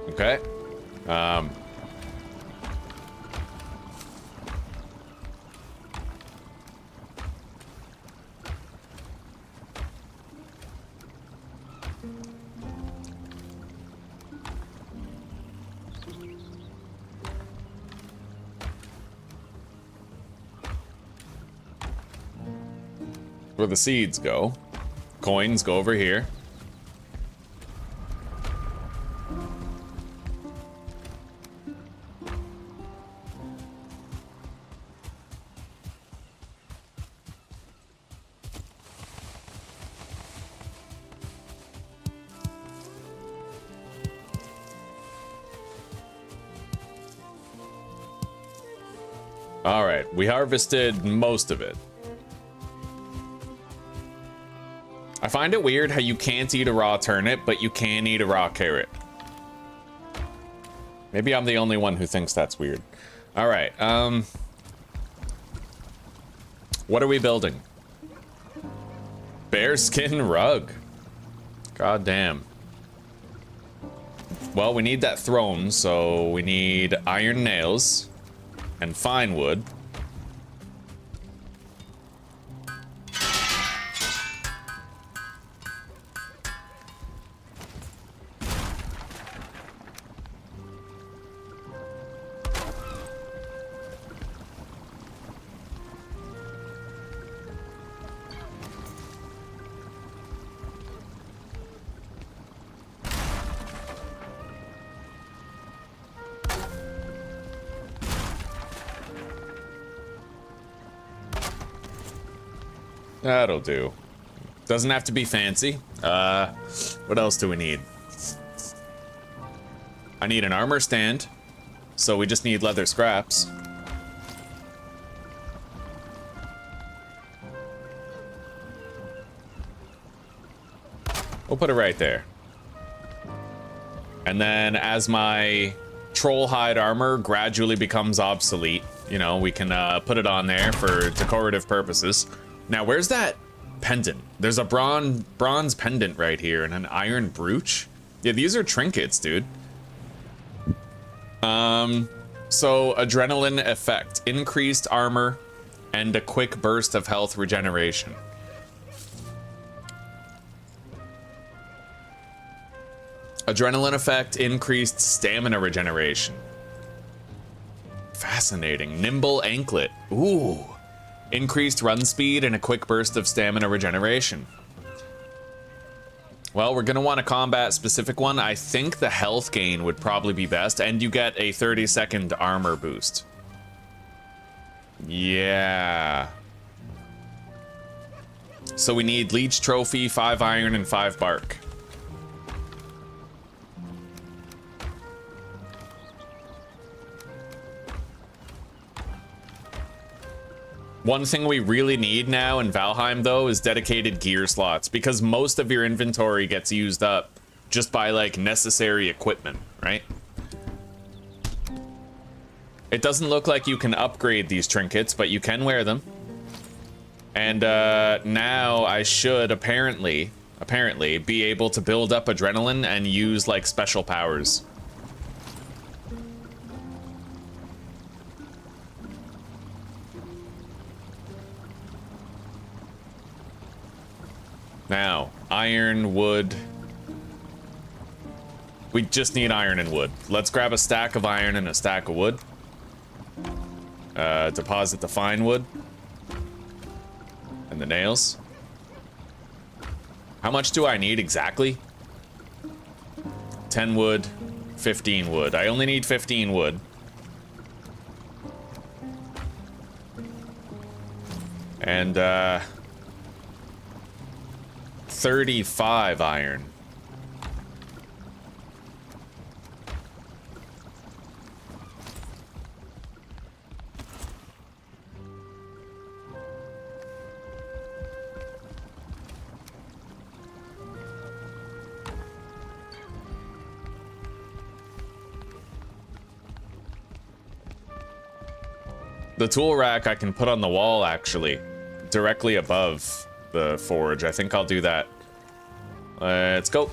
Okay. Where the seeds go. Coins go over here. All right, we harvested most of it. I find it weird how you can't eat a raw turnip, but you can eat a raw carrot. Maybe I'm the only one who thinks that's weird. All right, what are we building? Bearskin rug. God damn. Well, we need that throne, so we need iron nails and fine wood. That'll do. Doesn't have to be fancy. What else do we need? I need an armor stand, so we just need leather scraps. We'll put it right there. And then as my troll hide armor gradually becomes obsolete, you know, we can put it on there for decorative purposes. Now, where's that pendant? There's a bronze pendant right here and an iron brooch. Yeah, these are trinkets, dude. So adrenaline effect, increased armor, and a quick burst of health regeneration. Adrenaline effect, increased stamina regeneration. Fascinating. Nimble anklet. Ooh. Increased run speed and a quick burst of stamina regeneration. Well, we're gonna want a combat specific one. I think the health gain would probably be best, and you get a 30-second armor boost. Yeah. So we need Leech Trophy, 5 iron, and 5 bark. One thing we really need now in Valheim, though, is dedicated gear slots, because most of your inventory gets used up just by, like, necessary equipment, right? It doesn't look like you can upgrade these trinkets, but you can wear them. And now I should apparently be able to build up adrenaline and use, like, special powers. Now, iron, wood. We just need iron and wood. Let's grab a stack of iron and a stack of wood. Deposit the fine wood. And the nails. How much do I need exactly? 10 wood, 15 wood. I only need 15 wood. And, 35 iron. The tool rack I can put on the wall, actually, directly above the forge. I think I'll do that. Let's go.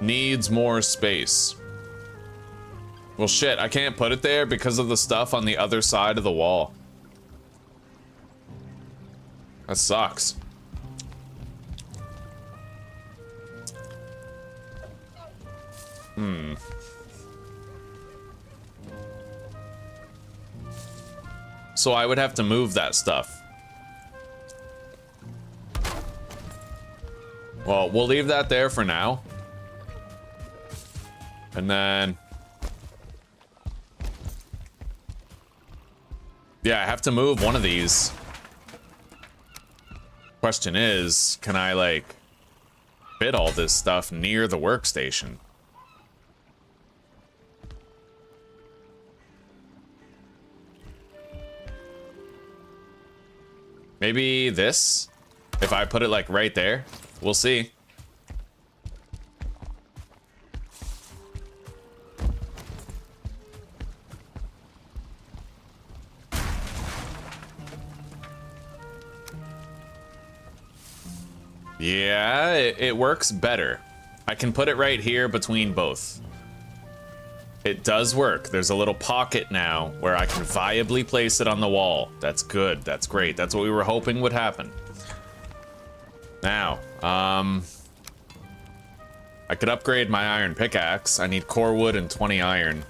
Needs more space. Well, shit, I can't put it there because of the stuff on the other side of the wall. That sucks. So I would have to move that stuff. Well, we'll leave that there for now. And then... yeah, I have to move one of these. Question is, can I, like, fit all this stuff near the workstation? Maybe this? If I put it, like, right there? We'll see. Yeah, it works better. I can put it right here between both. It does work. There's a little pocket now where I can viably place it on the wall. That's good. That's great. That's what we were hoping would happen. Now, I could upgrade my iron pickaxe. I need core wood and 20 iron.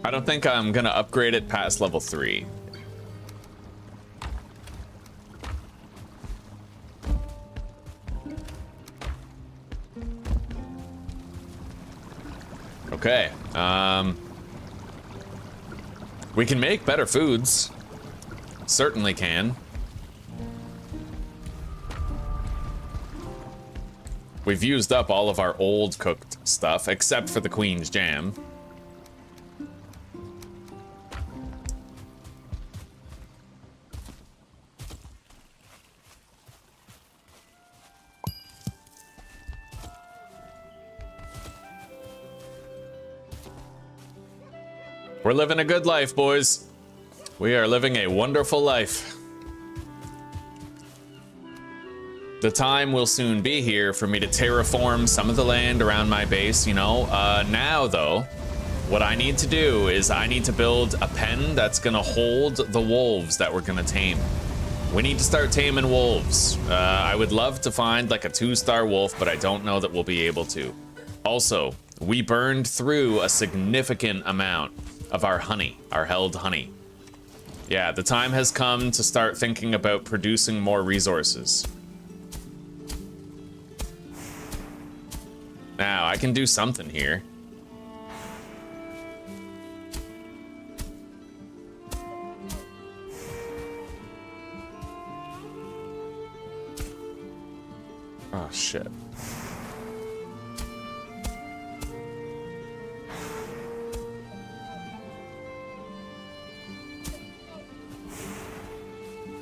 I don't think I'm gonna upgrade it past level 3. Okay, we can make better foods. Certainly can. We've used up all of our old cooked stuff, except for the Queen's Jam. We're living a good life, boys. We are living a wonderful life. the time will soon be here for me to terraform some of the land around my base, you know. Now, though, what I need to do is I need to build a pen that's gonna hold the wolves that we're gonna tame. We need to start taming wolves. I would love to find like a 2-star wolf, but I don't know that we'll be able to. Also, we burned through a significant amount of our honey, our held honey. Yeah, the time has come to start thinking about producing more resources. Now, I can do something here. Oh, shit.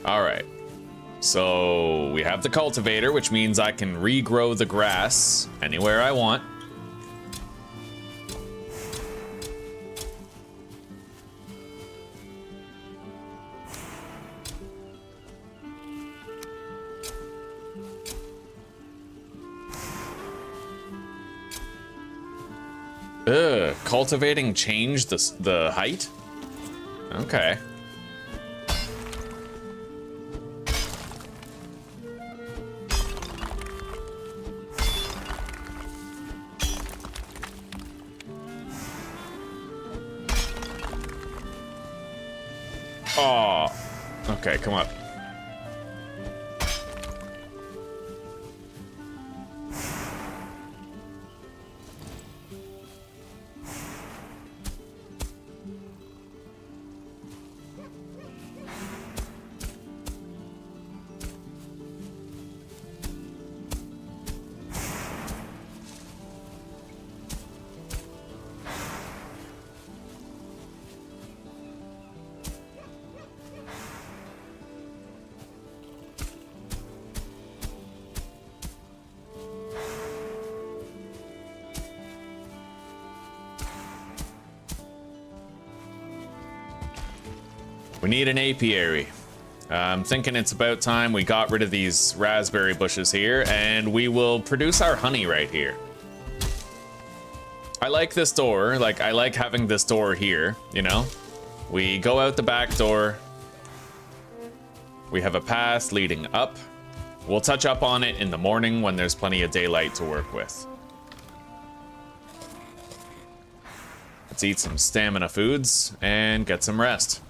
All right. So we have the cultivator, which means I can regrow the grass anywhere I want. Cultivating changed the height? Okay. Oh, okay, come on. We need an apiary. I'm thinking it's about time we got rid of these raspberry bushes here, and we will produce our honey right here. I like this door. Like, I like having this door here, you know? We go out the back door. We have a path leading up. We'll touch up on it in the morning when there's plenty of daylight to work with. Let's eat some stamina foods and get some rest.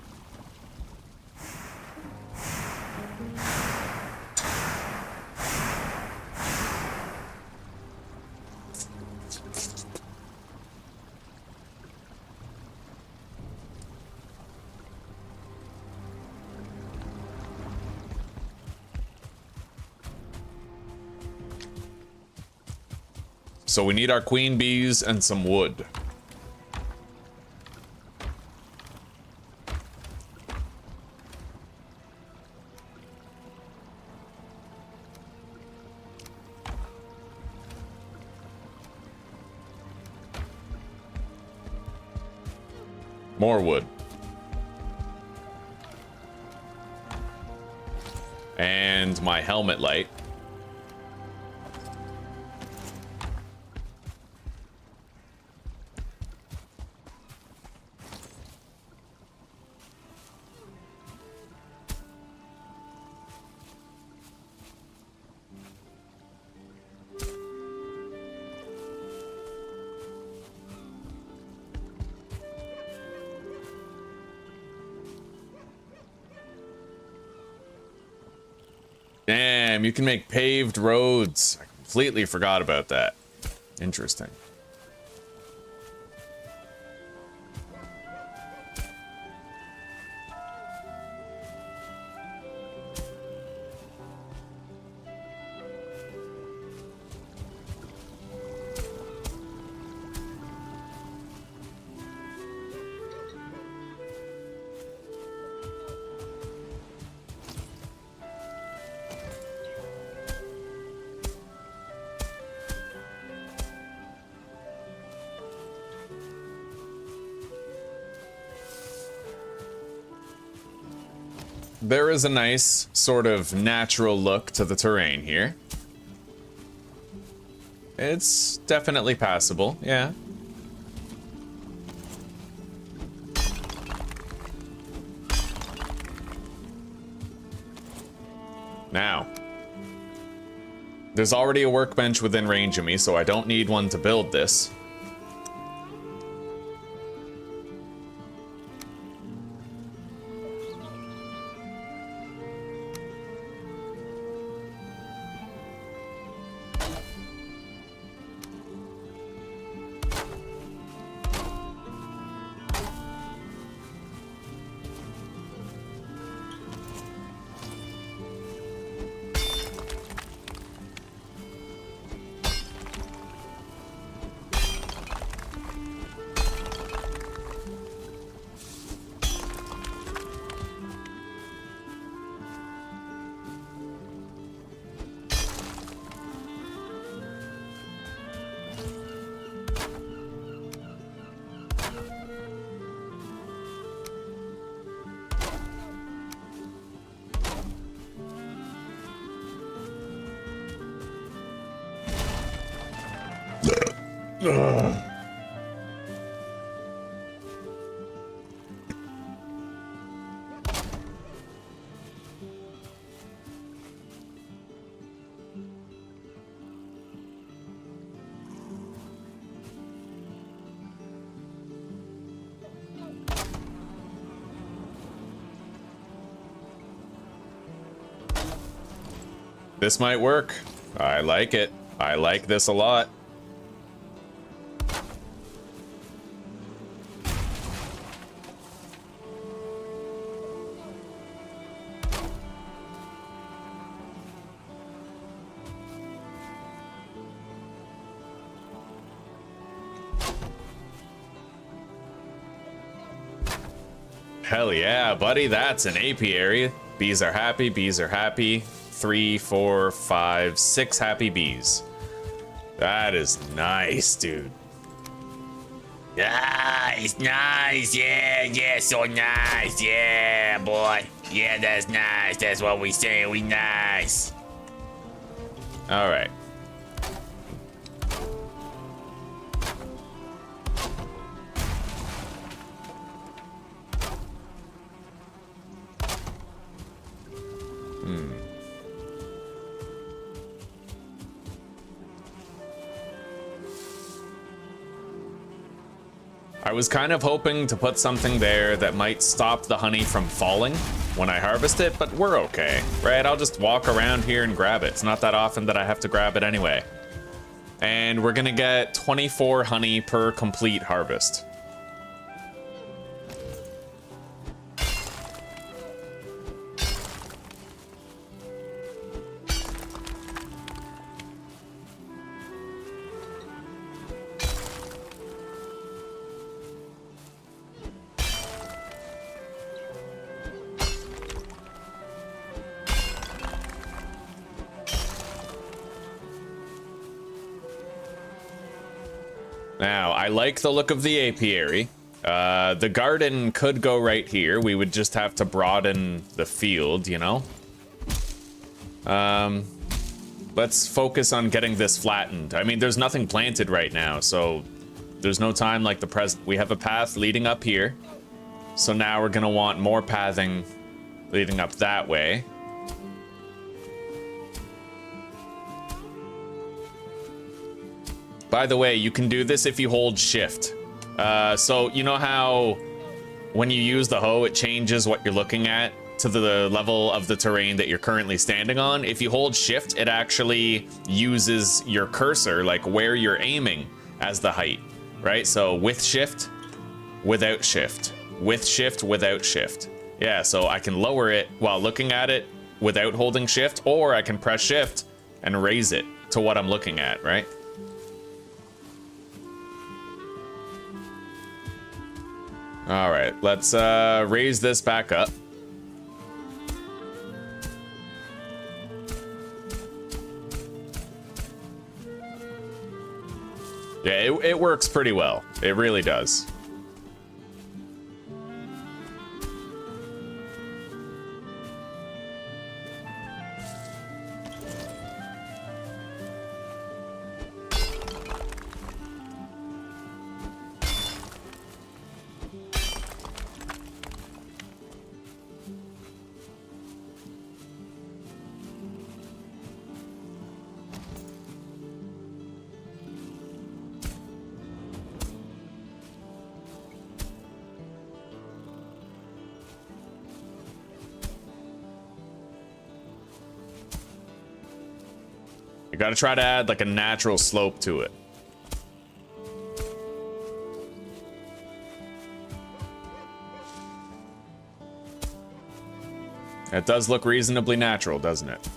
So we need our queen bees and some wood. More wood. And my helmet light. Damn, you can make paved roads. I completely forgot about that. Interesting. there is a nice sort of natural look to the terrain here. It's definitely passable, yeah. Now, there's already a workbench within range of me, so I don't need one to build this. This might work. I like it. I like this a lot. Hell yeah, buddy, that's an apiary. Bees are happy, bees are happy. 3, 4, 5, 6 happy bees. That is nice, dude. Nice, nice, yeah, so nice, yeah, boy. Yeah, that's nice, that's what we say, we nice. All right. I was kind of hoping to put something there that might stop the honey from falling when I harvest it, but we're okay, right? I'll just walk around here and grab it. It's not that often that I have to grab it anyway. And we're gonna get 24 honey per complete harvest. Now, I like the look of the apiary. The garden could go right here. We would just have to broaden the field, you know? Let's focus on getting this flattened. I mean, there's nothing planted right now, so there's no time like the present. We have a path leading up here. So now we're gonna want more pathing leading up that way. By the way, you can do this if you hold shift. So you know how when you use the hoe, it changes what you're looking at to the level of the terrain that you're currently standing on? If you hold shift, it actually uses your cursor, like where you're aiming, as the height, right? So with shift, without shift, with shift, without shift. Yeah, so I can lower it while looking at it without holding shift, or I can press shift and raise it to what I'm looking at, right? All right, let's raise this back up. Yeah, it works pretty well. It really does. You gotta try to add like a natural slope to it. It does look reasonably natural, doesn't it?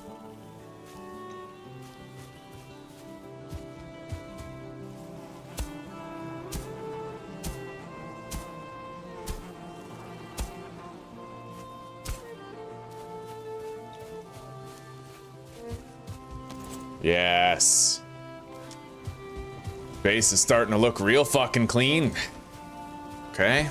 Yes. Base is starting to look real fucking clean. Okay.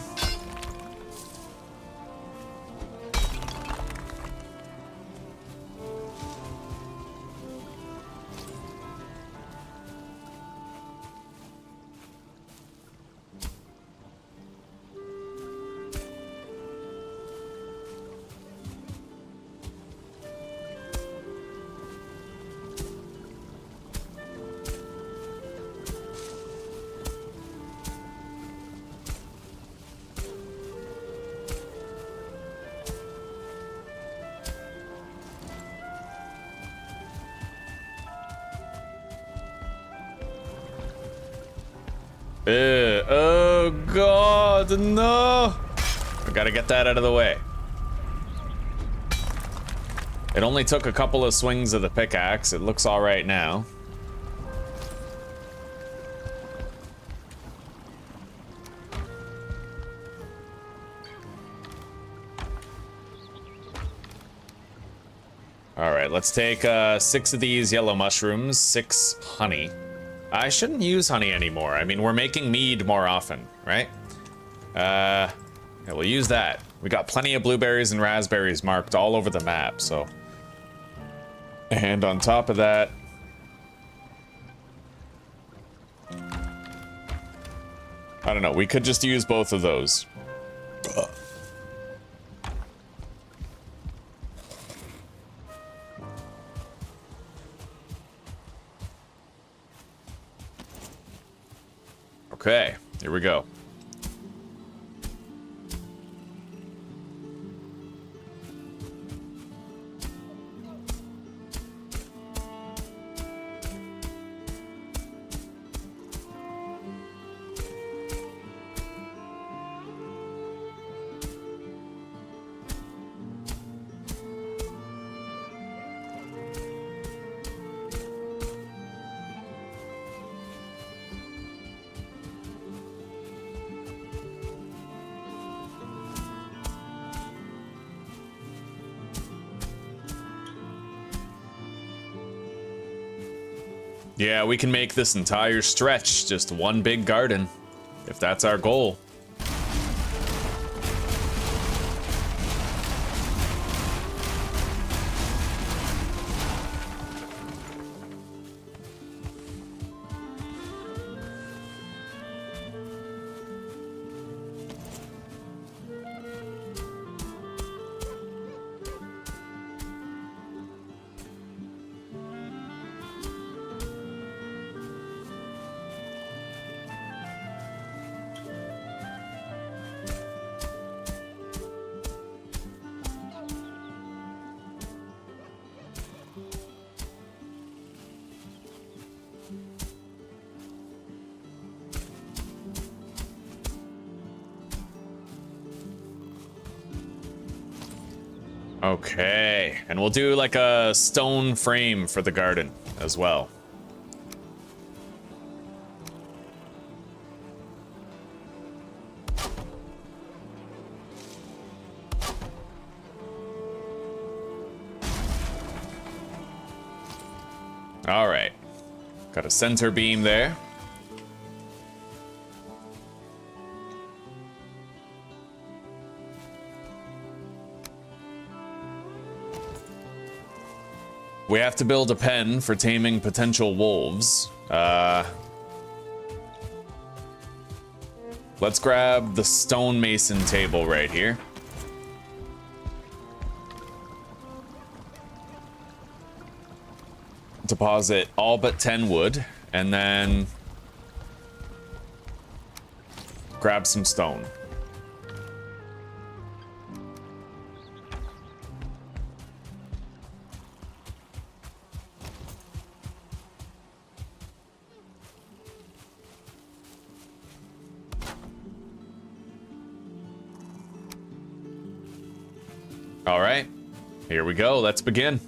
Oh god, no! I gotta get that out of the way. It only took a couple of swings of the pickaxe. It looks alright now. Alright, let's take 6 of these yellow mushrooms, 6 honey. I shouldn't use honey anymore. I mean, we're making mead more often, right? Yeah, we'll use that. We got plenty of blueberries and raspberries marked all over the map, so. And on top of that, I don't know, we could just use both of those. Okay, here we go. Yeah, we can make this entire stretch just one big garden, if that's our goal. Okay, and we'll do like a stone frame for the garden as well. All right, got a center beam there. We have to build a pen for taming potential wolves. Let's grab the stonemason table right here. Deposit all but 10 wood, and then grab some stone. All right, here we go. Let's begin.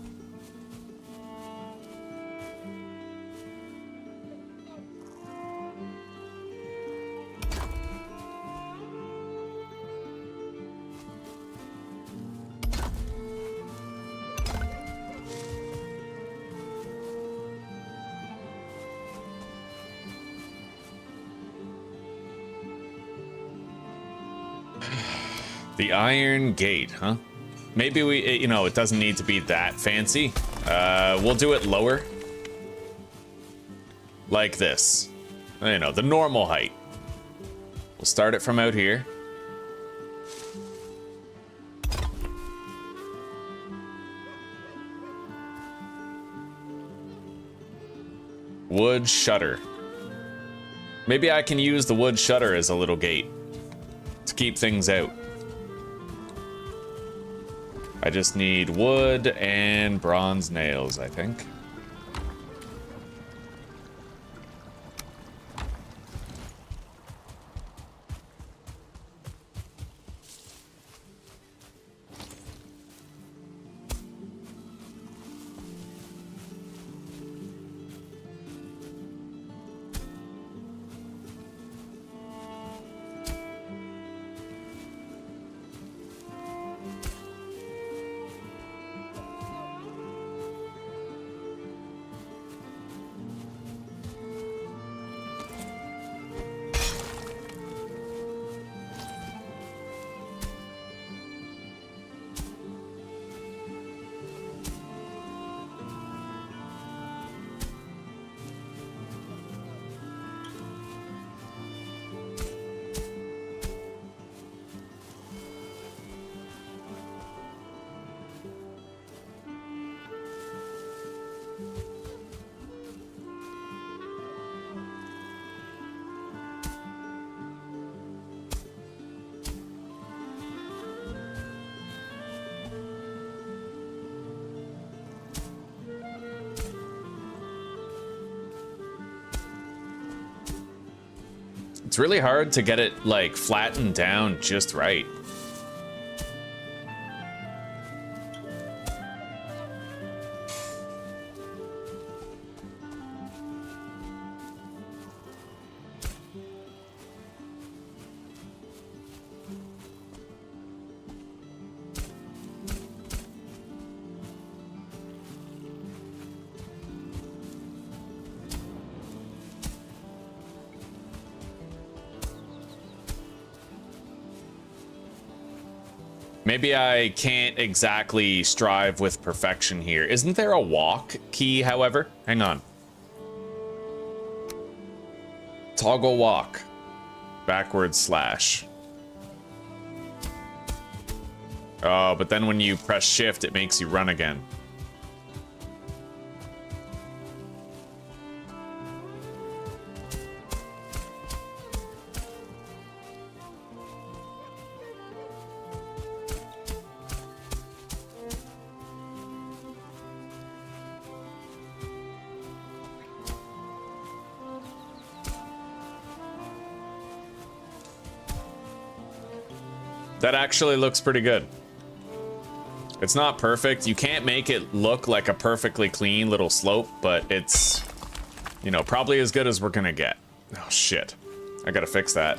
The Iron Gate, huh? Maybe we, you know, it doesn't need to be that fancy. We'll do it lower. Like this. You know, the normal height. We'll start it from out here. Wood shutter. Maybe I can use the wood shutter as a little gate to keep things out. I just need wood and bronze nails, I think. It's really hard to get it, like, flattened down just right. Maybe I can't exactly strive with perfection here. Isn't there a walk key, however? Hang on. Toggle walk. Backward slash. Oh, but then when you press shift, it makes you run again. That actually looks pretty good. It's not perfect. You can't make it look like a perfectly clean little slope, but it's, you know, probably as good as we're gonna get. Oh, shit. I gotta fix that.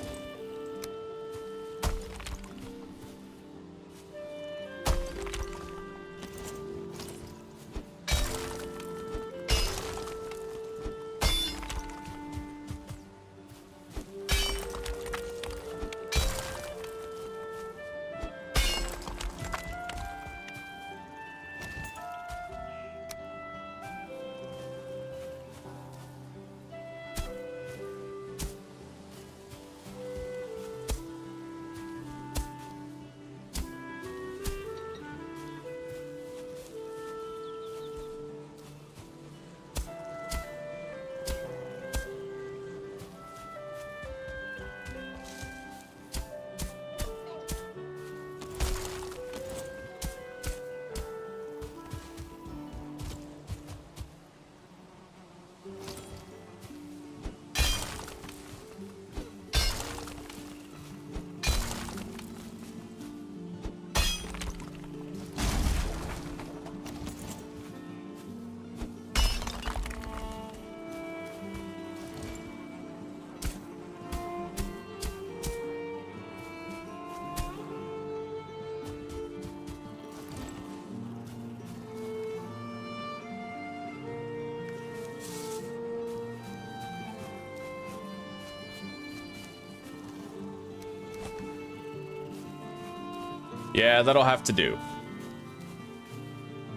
Yeah, that'll have to do.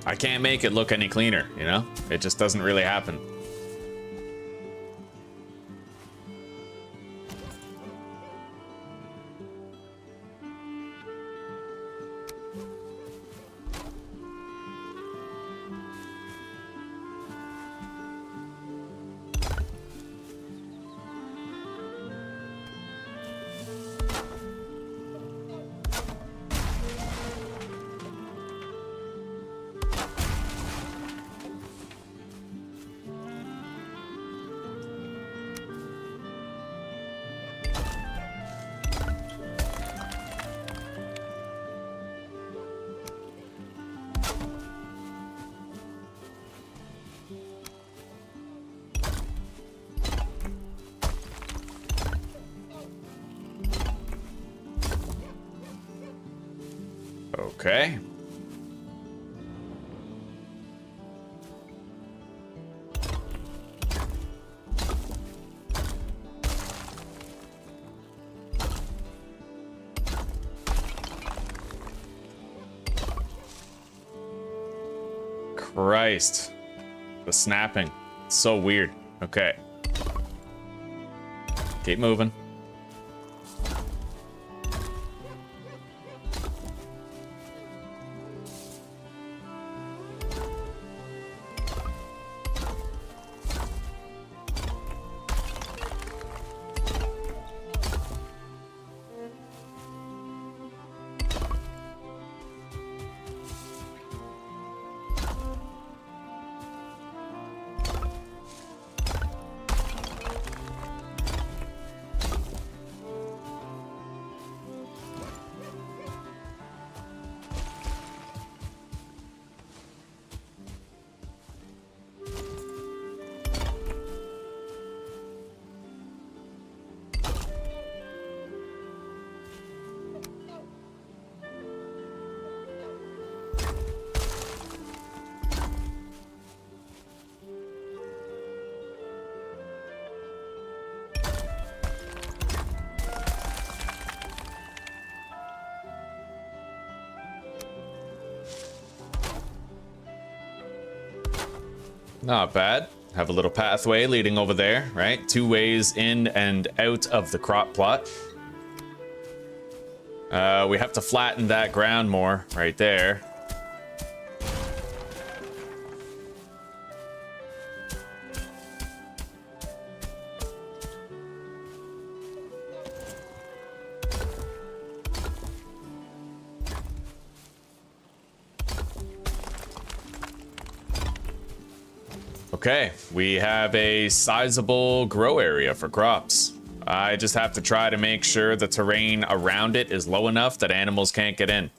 I can't make it look any cleaner, you know? It just doesn't really happen. Okay. Christ. The snapping. It's so weird. Okay. Keep moving. Not bad. Have a little pathway leading over there, right? 2 ways in and out of the crop plot. We have to flatten that ground more right there. Okay, we have a sizable grow area for crops. I just have to try to make sure the terrain around it is low enough that animals can't get in.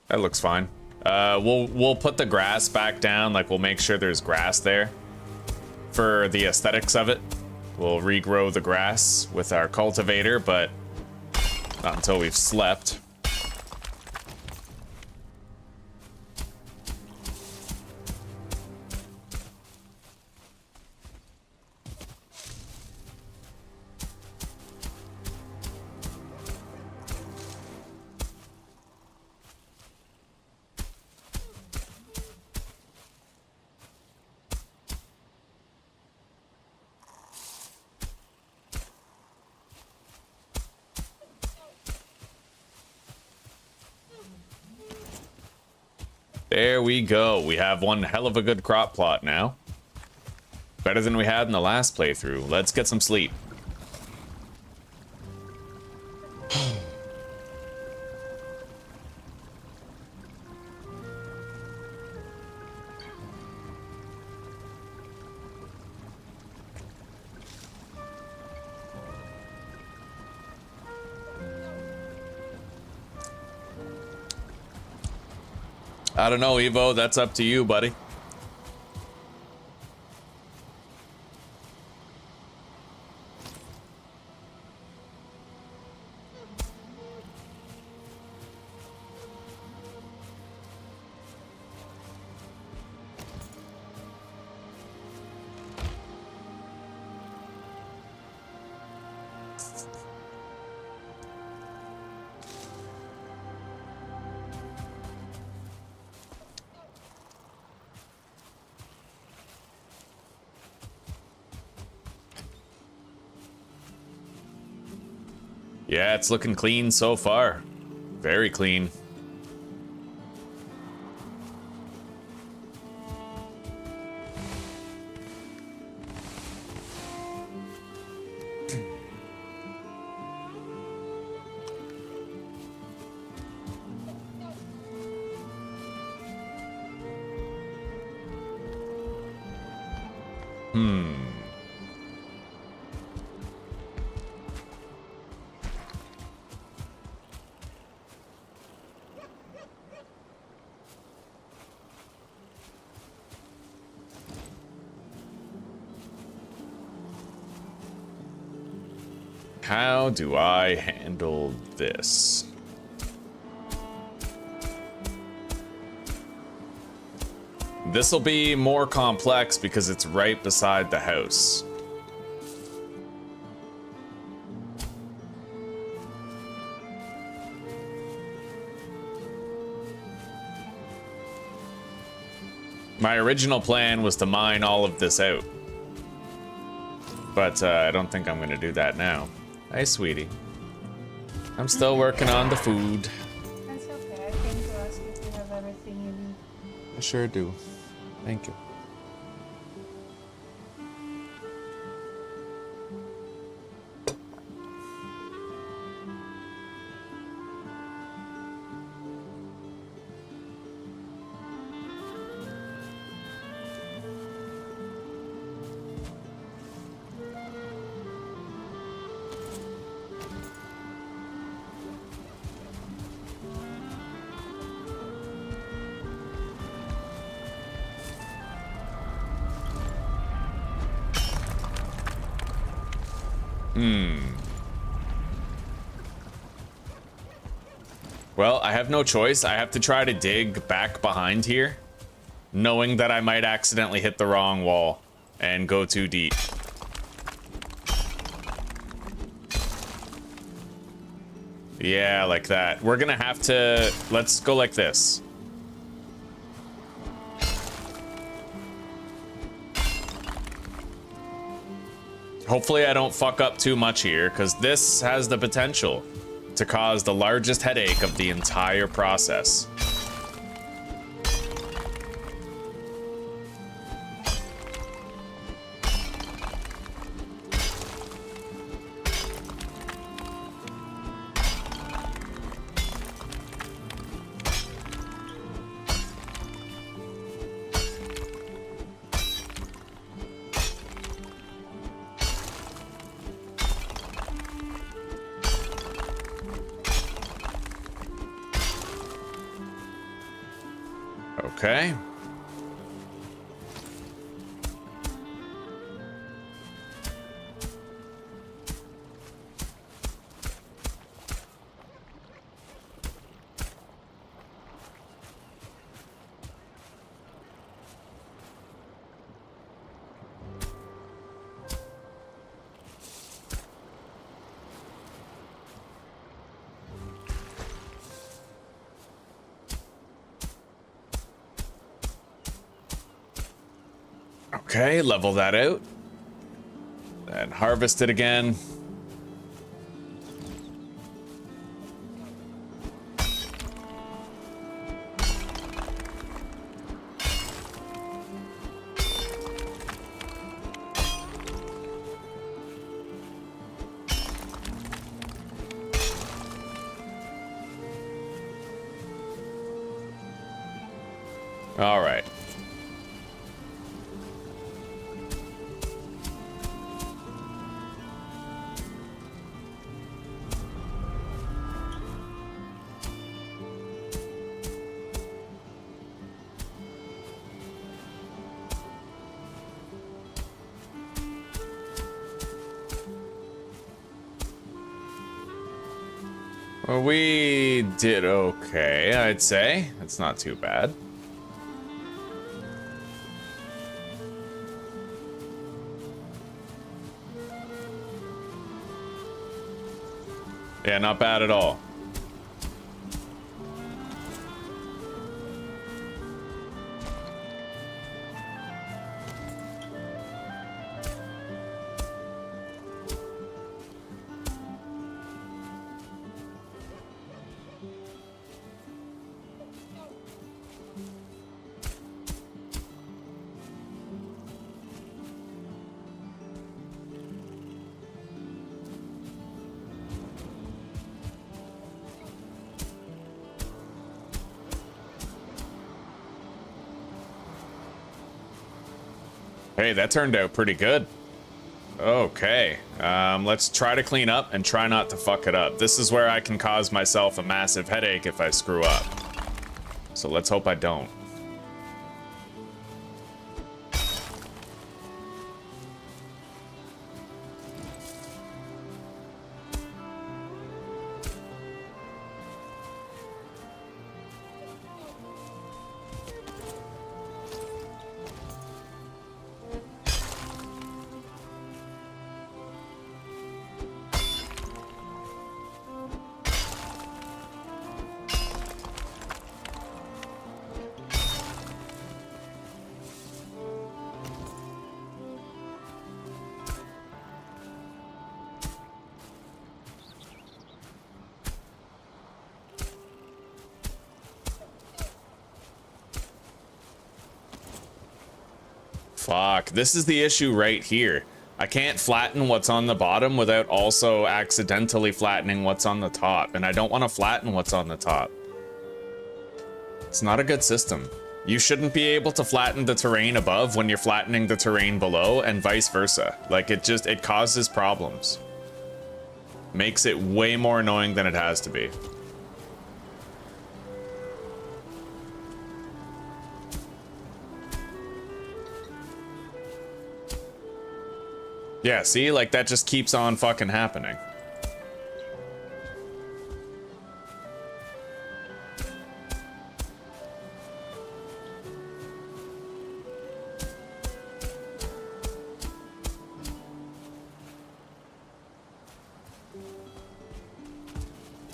That looks fine. We'll put the grass back down, like we'll make sure there's grass there. For the aesthetics of it, we'll regrow the grass with our cultivator, but not until we've slept. There we go. We have one hell of a good crop plot now. Better than we had in the last playthrough. Let's get some sleep. I don't know, Evo. That's up to you, buddy. Yeah, it's looking clean so far. Very clean. How do I handle this? This'll be more complex because it's right beside the house. My original plan was to mine all of this out. But I don't think I'm gonna do that now. Hey, sweetie. I'm still working on the food. That's okay. I came to ask if you have everything you need. I sure do. Thank you. Well, I have no choice. I have to try to dig back behind here, knowing that I might accidentally hit the wrong wall and go too deep. Yeah, like that. We're gonna have to... Let's go like this. Hopefully I don't fuck up too much here, because this has the potential to cause the largest headache of the entire process. Okay. Okay, level that out. And harvest it again. All right. Well, we did okay, I'd say. It's not too bad. Yeah, not bad at all. Hey, that turned out pretty good. Okay, let's try to clean up and try not to fuck it up. This is where I can cause myself a massive headache if I screw up. So let's hope I don't. Fuck, this is the issue right here. I can't flatten what's on the bottom without also accidentally flattening what's on the top, and I don't want to flatten what's on the top. It's not a good system. You shouldn't be able to flatten the terrain above when you're flattening the terrain below, and vice versa. Like, it causes problems. Makes it way more annoying than it has to be. Yeah, see? Like, that just keeps on fucking happening.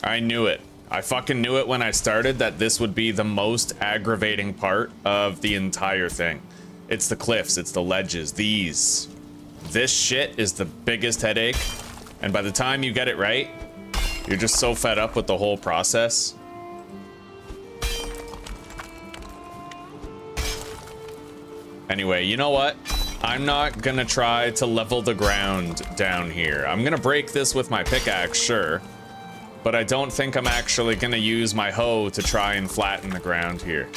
I knew it. I fucking knew it when I started that this would be the most aggravating part of the entire thing. It's the cliffs, it's the ledges, these. This shit is the biggest headache, and by the time you get it right, you're just so fed up with the whole process. Anyway, you know what? I'm not gonna try to level the ground down here. I'm gonna break this with my pickaxe, sure, but I don't think I'm actually gonna use my hoe to try and flatten the ground here.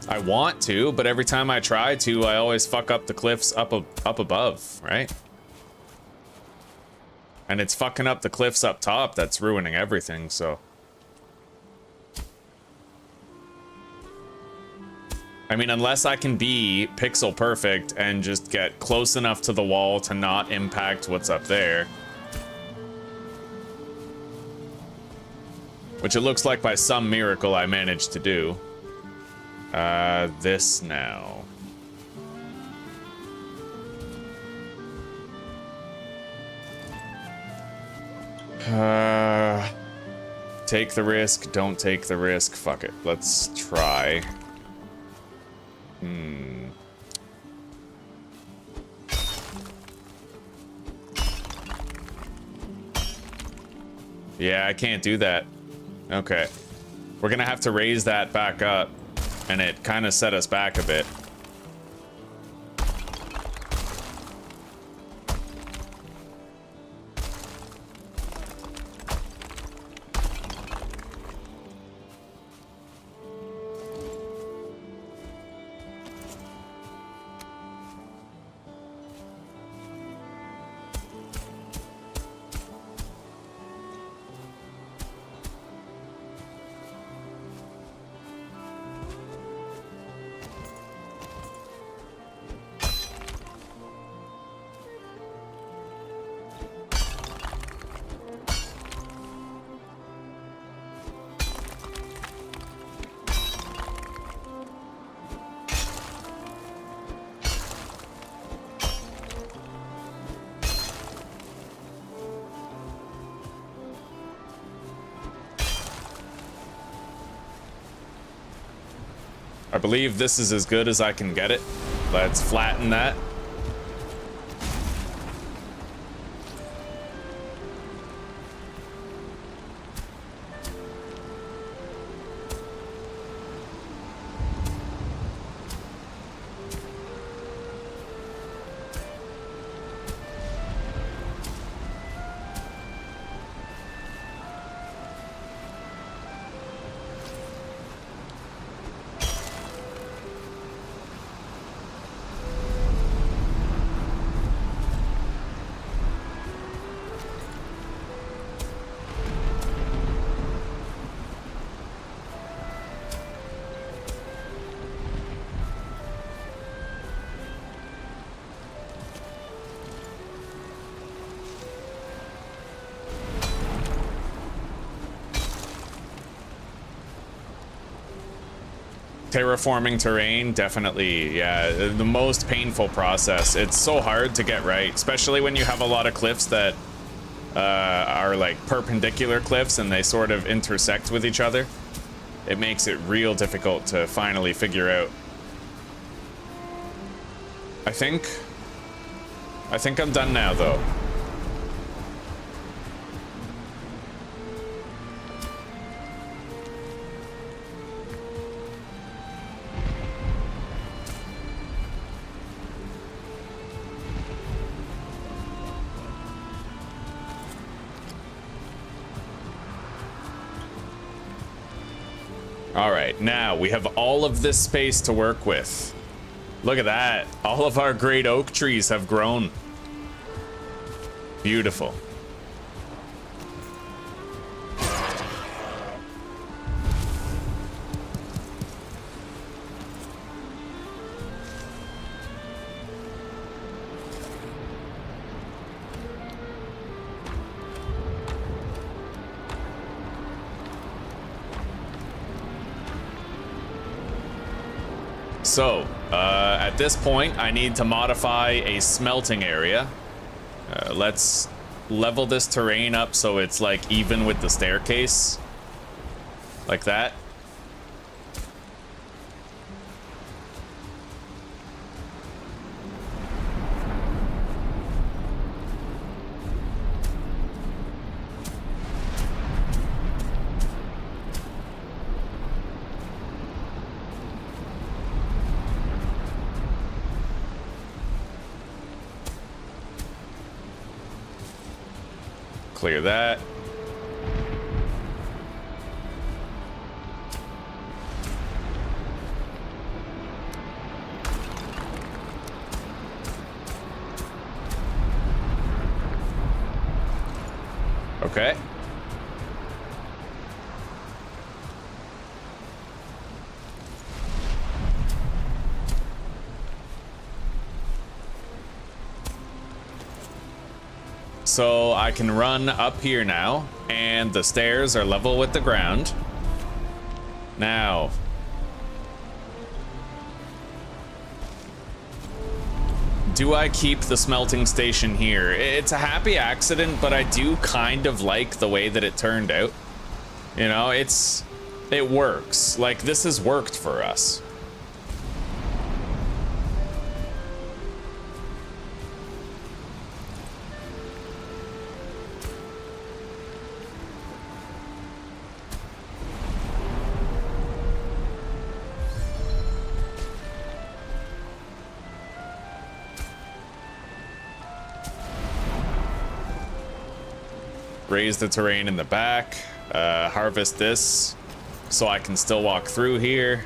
I want to, but every time I try to, I always fuck up the cliffs up above, right? And it's fucking up the cliffs up top that's ruining everything, so. I mean, unless I can be pixel perfect and just get close enough to the wall to not impact what's up there. Which it looks like by some miracle I managed to do. This now. Take the risk, don't take the risk, fuck it. Let's try. Yeah, I can't do that. Okay. We're gonna have to raise that back up. And it kind of set us back a bit. I believe this is as good as I can get it. Let's flatten that. Terraforming terrain, definitely, yeah, the most painful process. It's so hard to get right, especially when you have a lot of cliffs that are like perpendicular cliffs and they sort of intersect with each other. It makes it real difficult to finally figure out. I think I'm done now, though. All right, now we have all of this space to work with. Look at that. All of our great oak trees have grown. Beautiful. So, at this point, I need to modify a smelting area. Let's level this terrain up so it's like even with the staircase. Like that. Clear that. Okay. So I can run up here now, and the stairs are level with the ground. Now, do I keep the smelting station here? It's a happy accident, but I do kind of like the way that it turned out. You know, it works. Like, this has worked for us. Raise the terrain in the back, harvest this so I can still walk through here.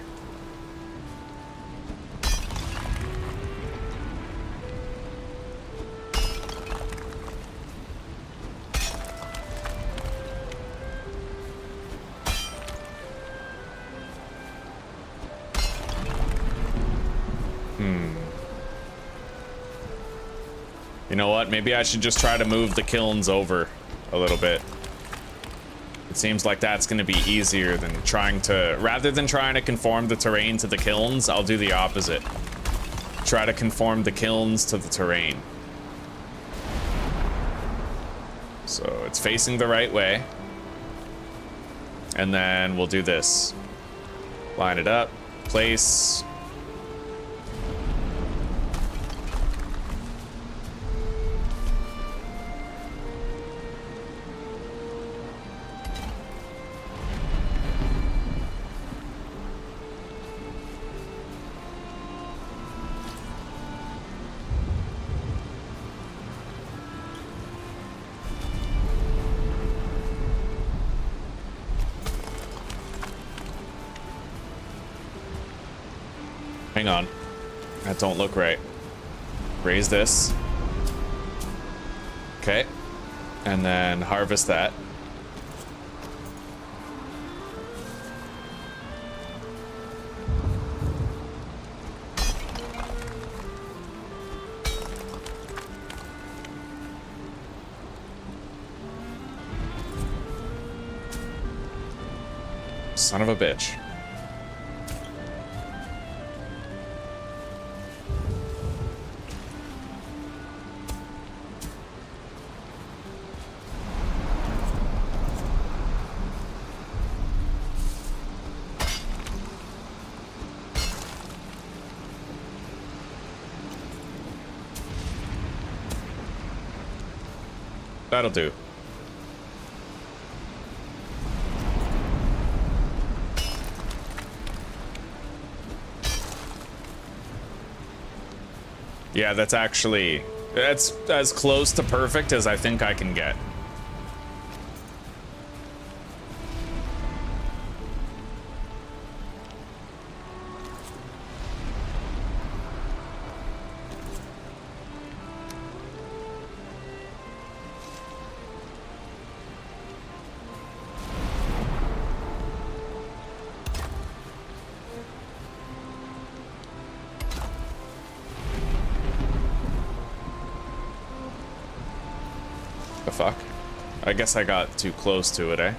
You know what? Maybe I should just try to move the kilns over a little bit. It seems like that's going to be easier than rather than trying to conform the terrain to the kilns, I'll do the opposite. Try to conform the kilns to the terrain. So it's facing the right way. And then we'll do this. Line it up. Place. Hang on. That don't look right. Raise this. Okay. And then harvest that. Son of a bitch. That'll do. Yeah, that's as close to perfect as I think I can get. Fuck. I guess I got too close to it, eh?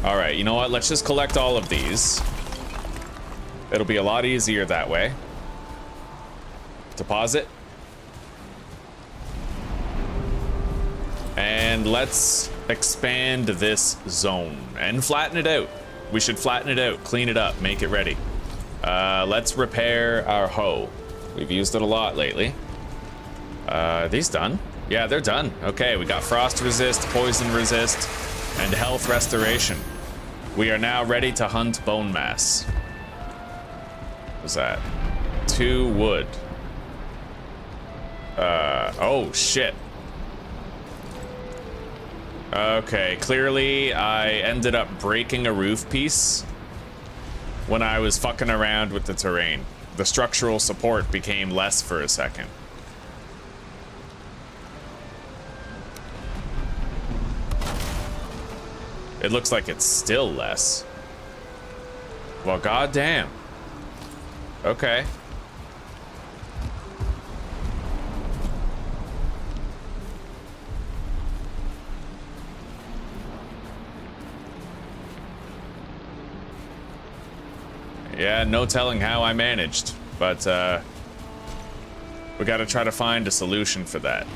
Alright, you know what? Let's just collect all of these. It'll be a lot easier that way. Deposit. And let's expand this zone and flatten it out. We should flatten it out, clean it up, make it ready. Let's repair our hoe. We've used it a lot lately. Are these done? Yeah, they're done. Okay, we got frost resist, poison resist, and health restoration. We are now ready to hunt Bonemass. What's that? 2 wood. Oh shit. Okay, clearly I ended up breaking a roof piece when I was fucking around with the terrain. The structural support became less for a second. It looks like it's still less. Well, goddamn. Okay. Yeah, no telling how I managed, but we gotta try to find a solution for that.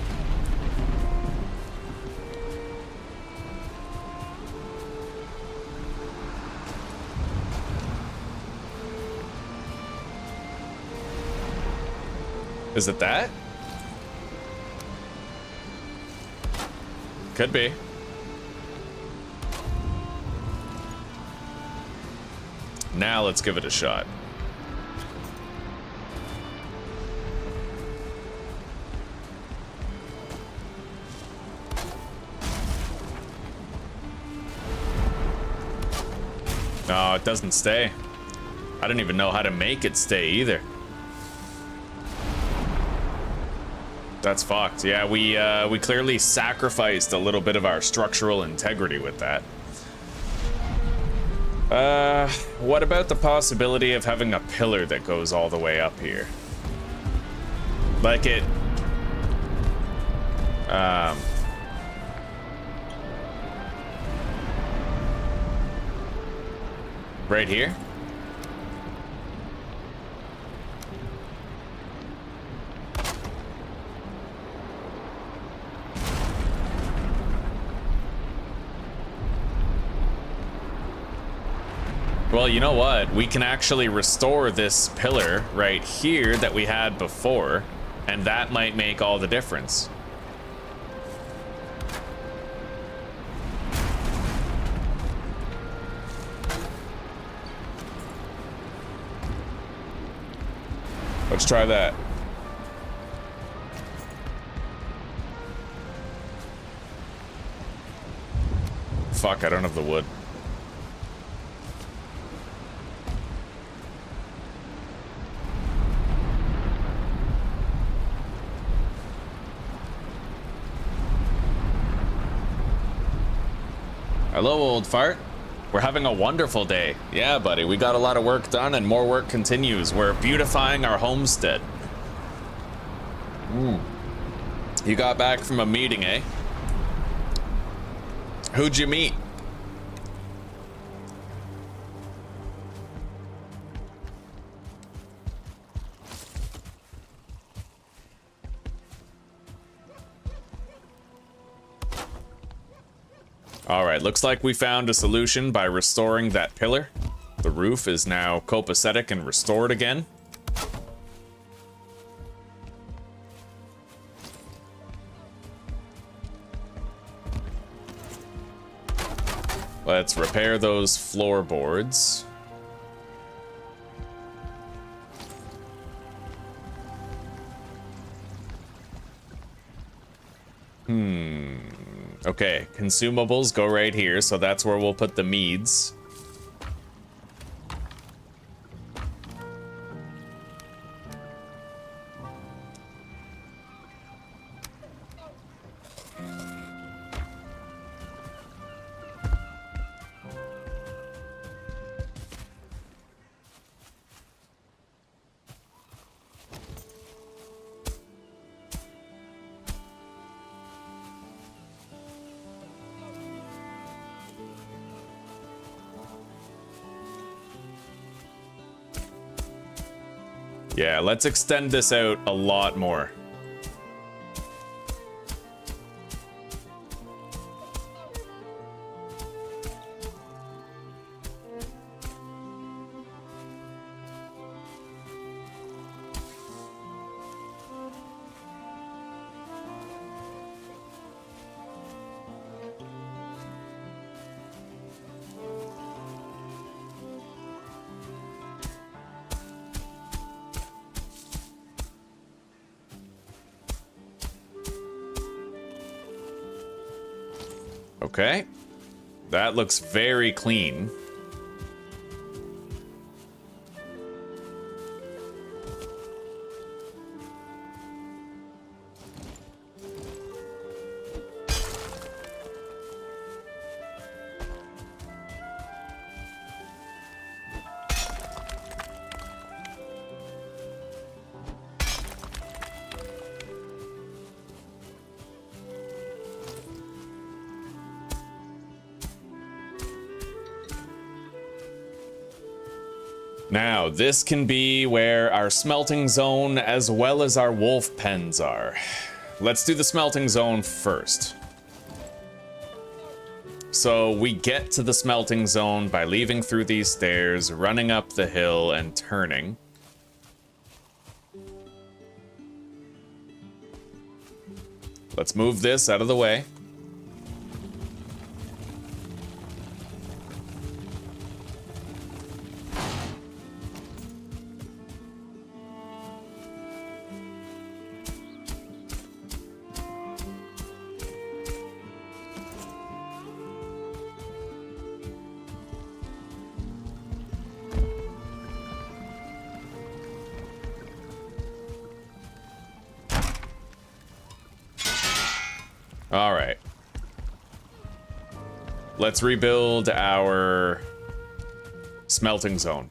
Is it that? Could be. Now let's give it a shot. No, it doesn't stay. I don't even know how to make it stay either. That's fucked. Yeah, we clearly sacrificed a little bit of our structural integrity with that. What about the possibility of having a pillar that goes all the way up here? Like it... right here? Well, you know what? We can actually restore this pillar right here that we had before, and that might make all the difference. Let's try that. Fuck, I don't have the wood. Hello, old fart. We're having a wonderful day. Yeah, buddy, we got a lot of work done and more work continues. We're beautifying our homestead. You got back from a meeting, eh? Who'd you meet? Alright, looks like we found a solution by restoring that pillar. The roof is now copacetic and restored again. Let's repair those floorboards. Okay, consumables go right here, so that's where we'll put the meads. Yeah, let's extend this out a lot more. Okay, that looks very clean. Now, this can be where our smelting zone as well as our wolf pens are. Let's do the smelting zone first. So we get to the smelting zone by leaving through these stairs, running up the hill, and turning. Let's move this out of the way. All right. Let's rebuild our smelting zone.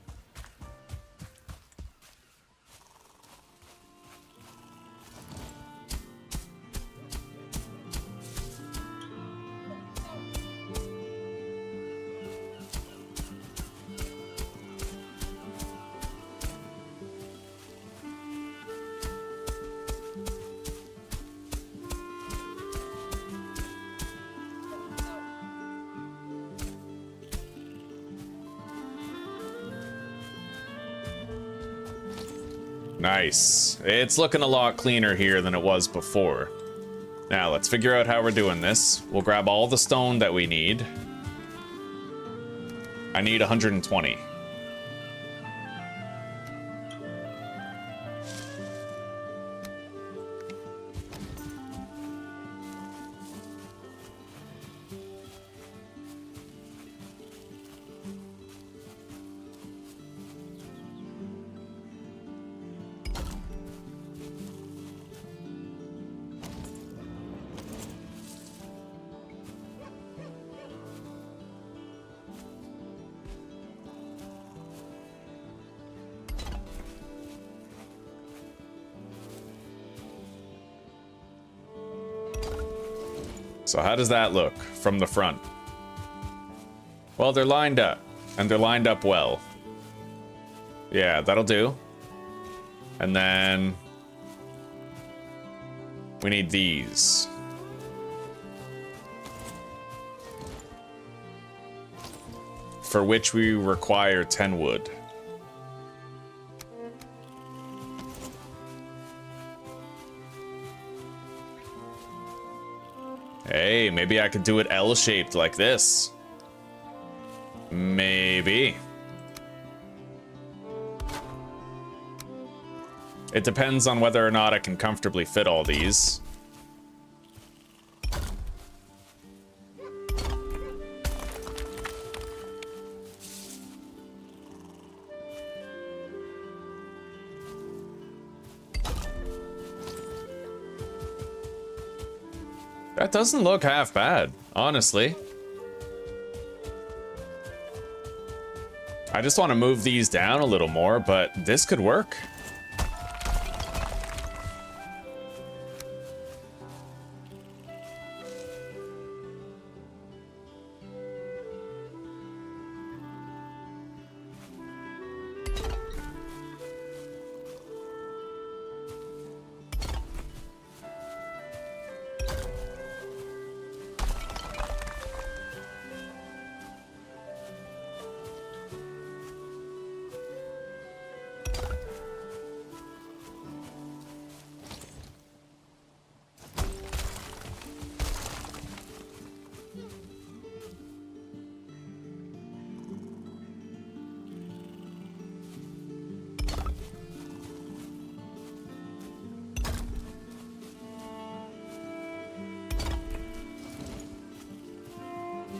Nice. It's looking a lot cleaner here than it was before. Now, let's figure out how we're doing this. We'll grab all the stone that we need. I need 120. So how does that look from the front? Well, they're lined up, and they're lined up well. Yeah, that'll do. And then we need these. For which we require 10 wood. Hey, maybe I could do it L-shaped like this. Maybe. It depends on whether or not I can comfortably fit all these. That doesn't look half bad, honestly. I just want to move these down a little more, but this could work.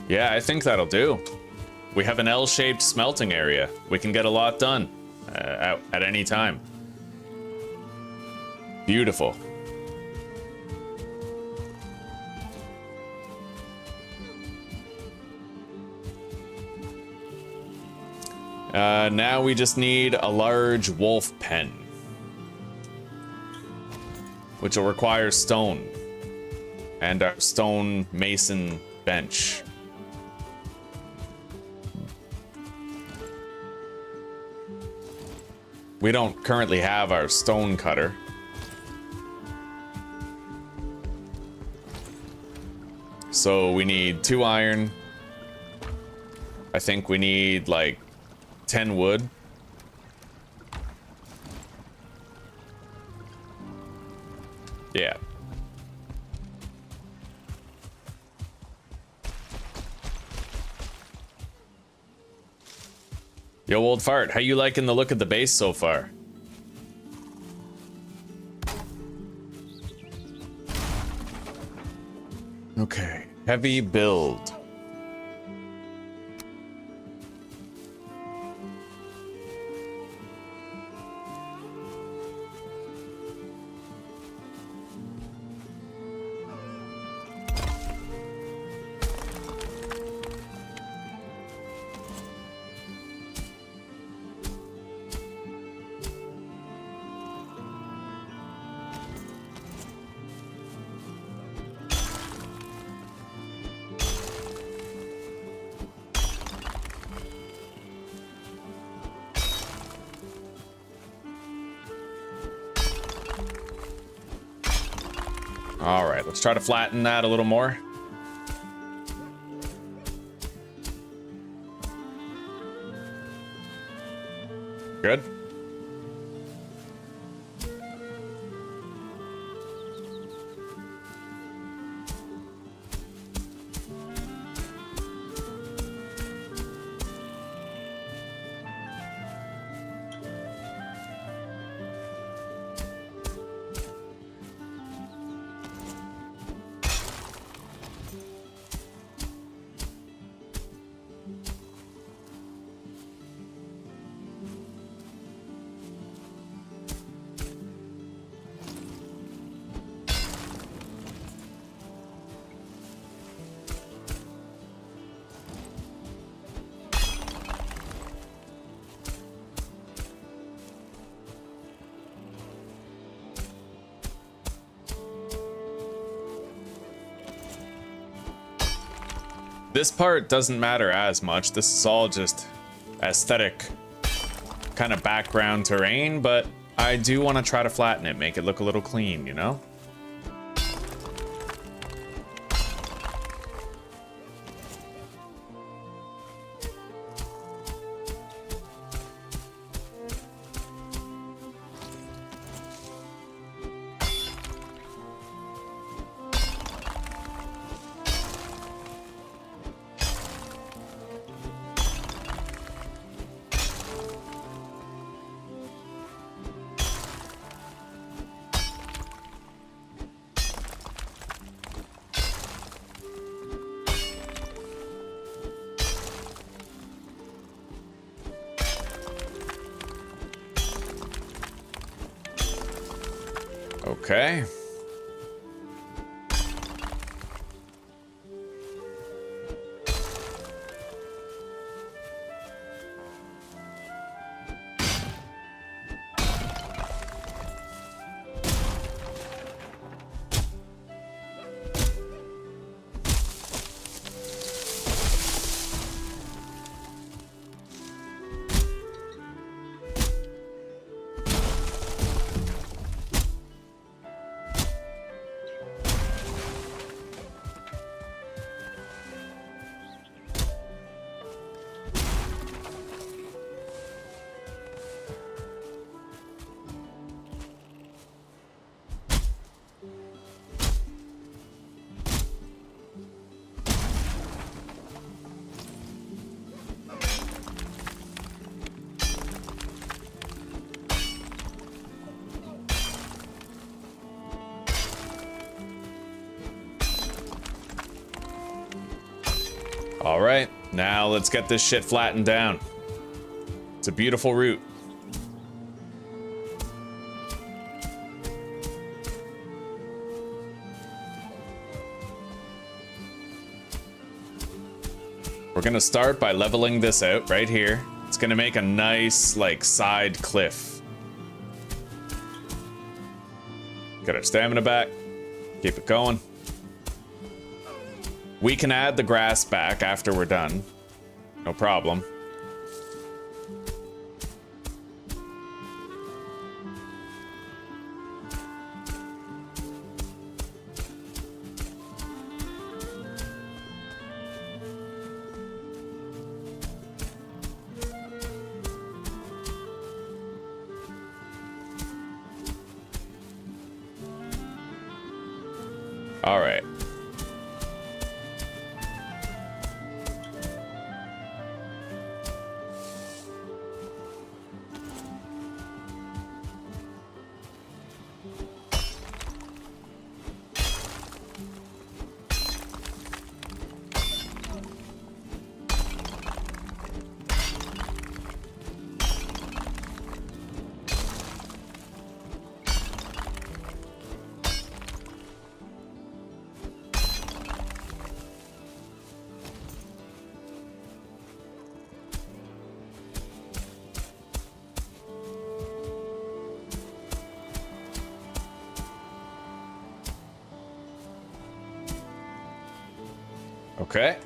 Yeah, I think that'll do. We have an L-shaped smelting area. We can get a lot done at any time. Beautiful. Now we just need a large wolf pen, which will require stone and our stone mason bench. We don't currently have our stone cutter. So we need 2 iron. I think we need like 10 wood. Yeah. Yo, old fart, how you liking the look of the base so far? Okay, heavy build. All right, let's try to flatten that a little more. Good. This part doesn't matter as much. This is all just aesthetic kind of background terrain, but I do want to try to flatten it, make it look a little clean, you know? Okay. All right, now let's get this shit flattened down. It's a beautiful route. We're gonna start by leveling this out right here. It's gonna make a nice, like, side cliff. Get our stamina back. Keep it going. We can add the grass back after we're done. No problem. All right. Okay.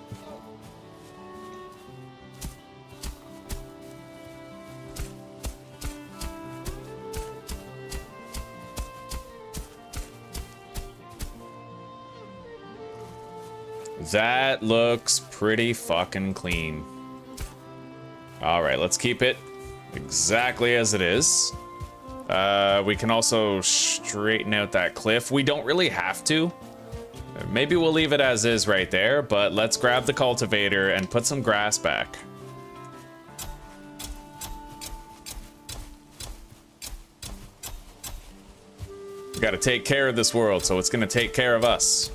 That looks pretty fucking clean. All right, let's keep it exactly as it is. We can also straighten out that cliff. We don't really have to. Maybe we'll leave it as is right there, but let's grab the cultivator and put some grass back. We gotta take care of this world, so it's gonna take care of us.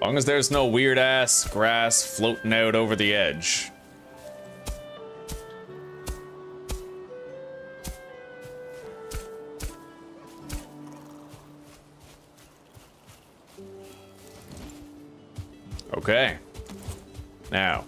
long as there's no weird ass grass floating out over the edge. Okay. Now.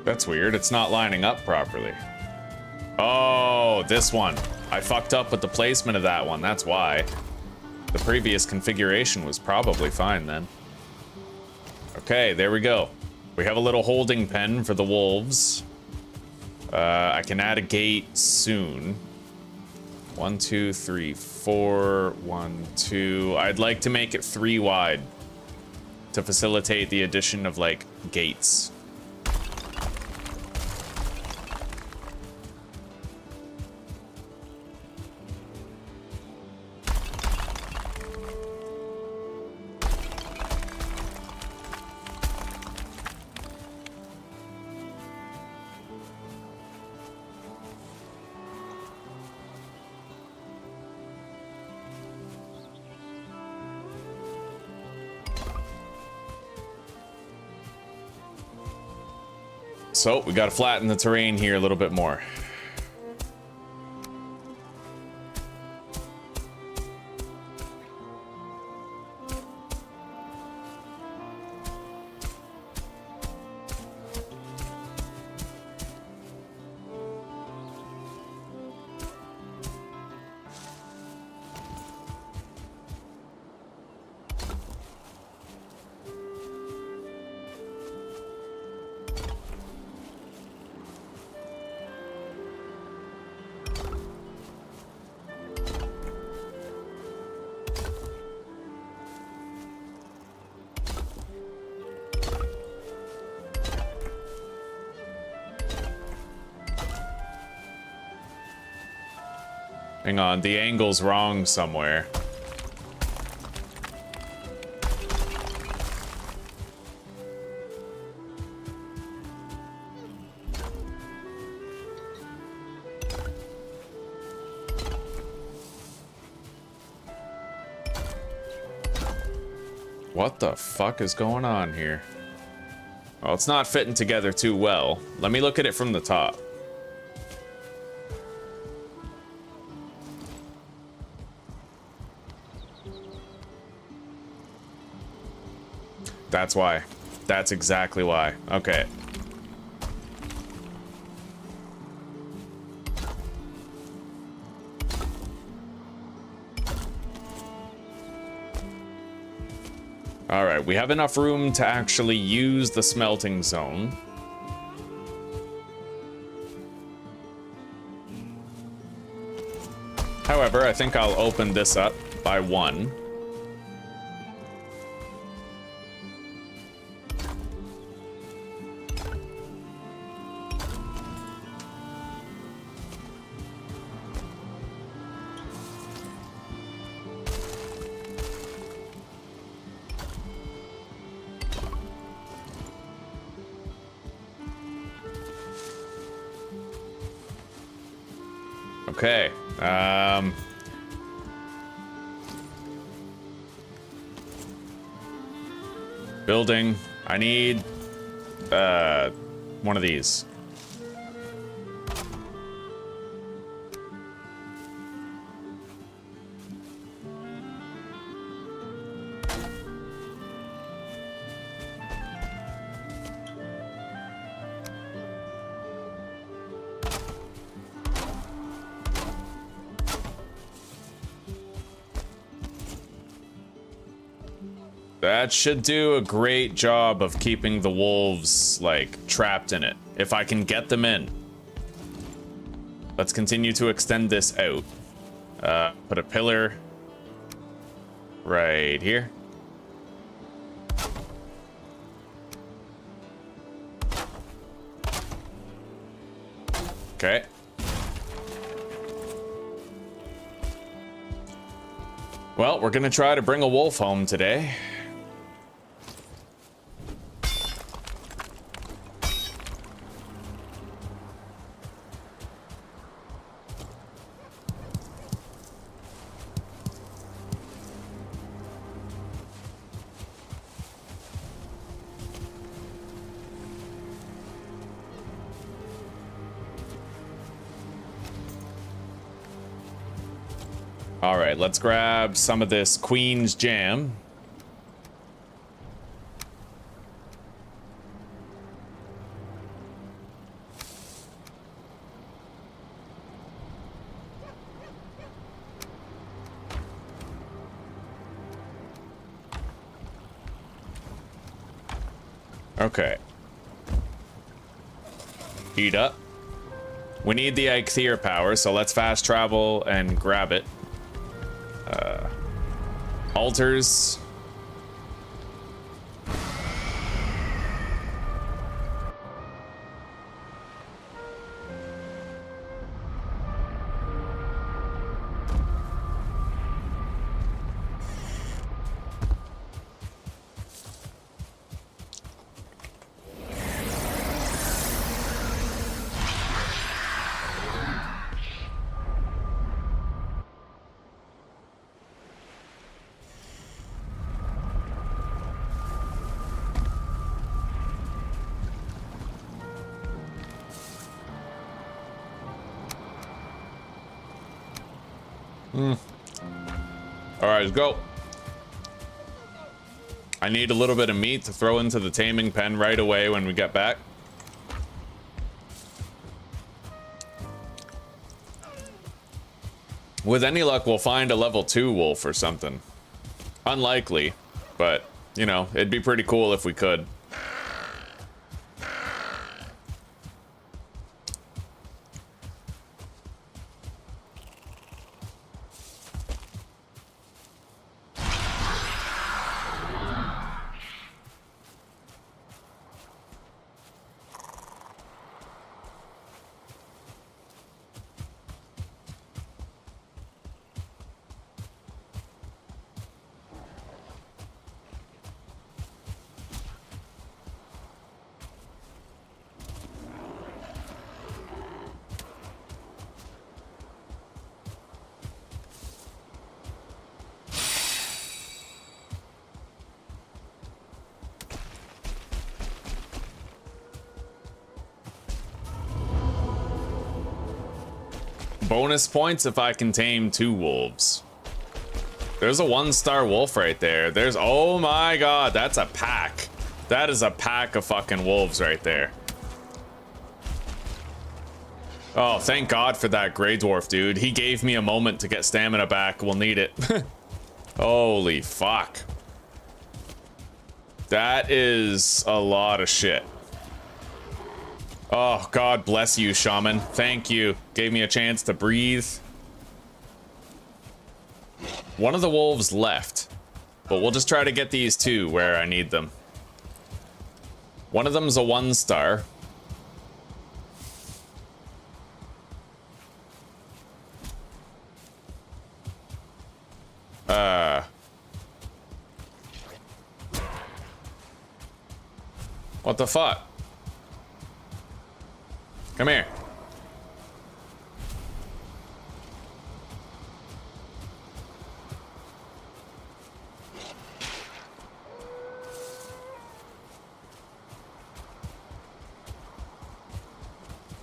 That's weird. It's not lining up properly. Oh, this one. I fucked up with the placement of that one. That's why. The previous configuration was probably fine then. Okay, there we go. We have a little holding pen for the wolves. I can add a gate soon. 1, 2, 3, 4. 1, 2. I'd like to make it 3 wide to facilitate the addition of, like, gates. So we gotta flatten the terrain here a little bit more. Hang on, the angle's wrong somewhere. What the fuck is going on here? Well, it's not fitting together too well. Let me look at it from the top. That's why. That's exactly why. Okay. All right, we have enough room to actually use the smelting zone. However, I think I'll open this up by 1. Okay, building. I need one of these. That should do a great job of keeping the wolves, like, trapped in it. If I can get them in. Let's continue to extend this out. Put a pillar right here. Okay. Well, we're gonna try to bring a wolf home today. All right, let's grab some of this Queen's Jam. Okay. Heat up. We need the Eikthyr power, so let's fast travel and grab it. Altars. All right, let's go. I need a little bit of meat to throw into the taming pen right away when we get back. With any luck, we'll find a level 2 wolf or something. Unlikely, but, you know, it'd be pretty cool if we could. Bonus points if I can tame 2 wolves. There's a 1-star wolf right there. There's, oh my god, that's a pack. That is a pack of fucking wolves right there. Oh, thank god for that Grey Dwarf, dude. He gave me a moment to get stamina back. We'll need it. Holy fuck. That is a lot of shit. Oh, God bless you, Shaman. Thank you. Gave me a chance to breathe. One of the wolves left, but we'll just try to get these 2 where I need them. One of them's a 1-star. What the fuck? Come here.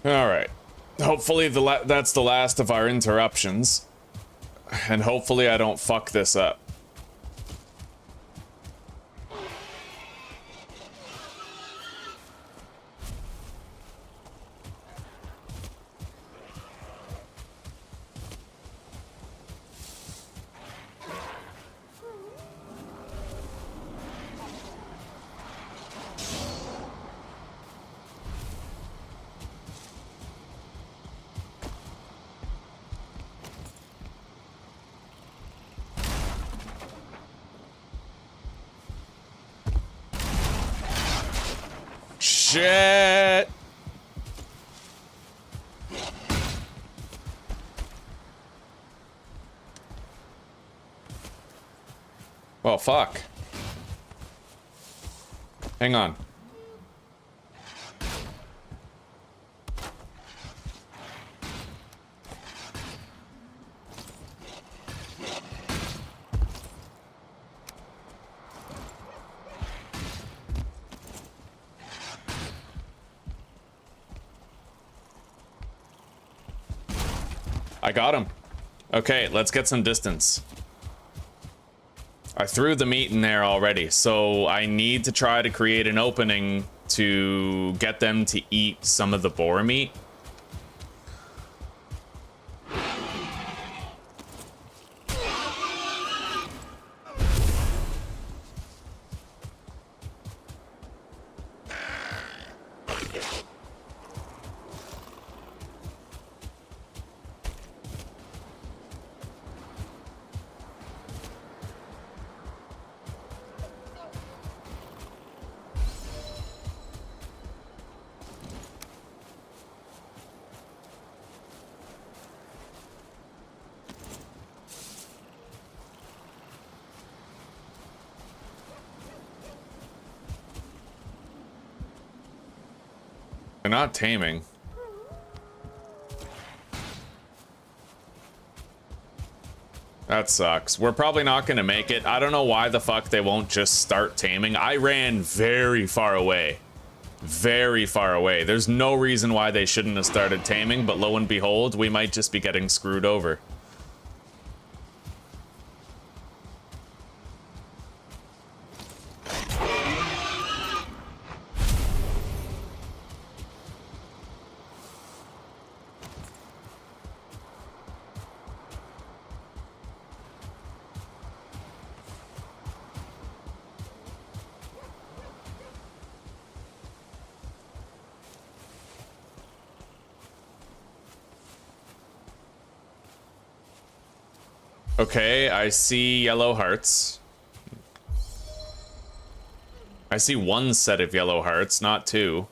All right. Hopefully that's the last of our interruptions. And hopefully I don't fuck this up. Shit! Well, fuck. Hang on. I got him. Okay, let's get some distance. I threw the meat in there already, so I need to try to create an opening to get them to eat some of the boar meat. They're not taming. That sucks. We're probably not gonna make it. I don't know why the fuck they won't just start taming. I ran very far away. Very far away. There's no reason why they shouldn't have started taming, but lo and behold, we might just be getting screwed over. Okay, I see yellow hearts. I see one set of yellow hearts, not two.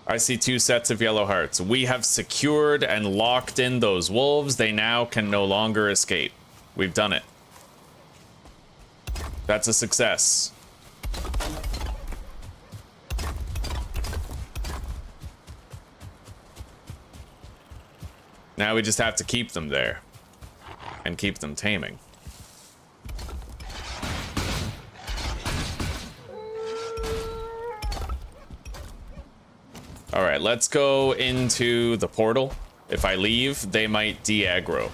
I see two sets of yellow hearts. We have secured and locked in those wolves. They now can no longer escape. We've done it. That's a success. Now we just have to keep them there and keep them taming. All right, let's go into the portal. If I leave, they might de-aggro.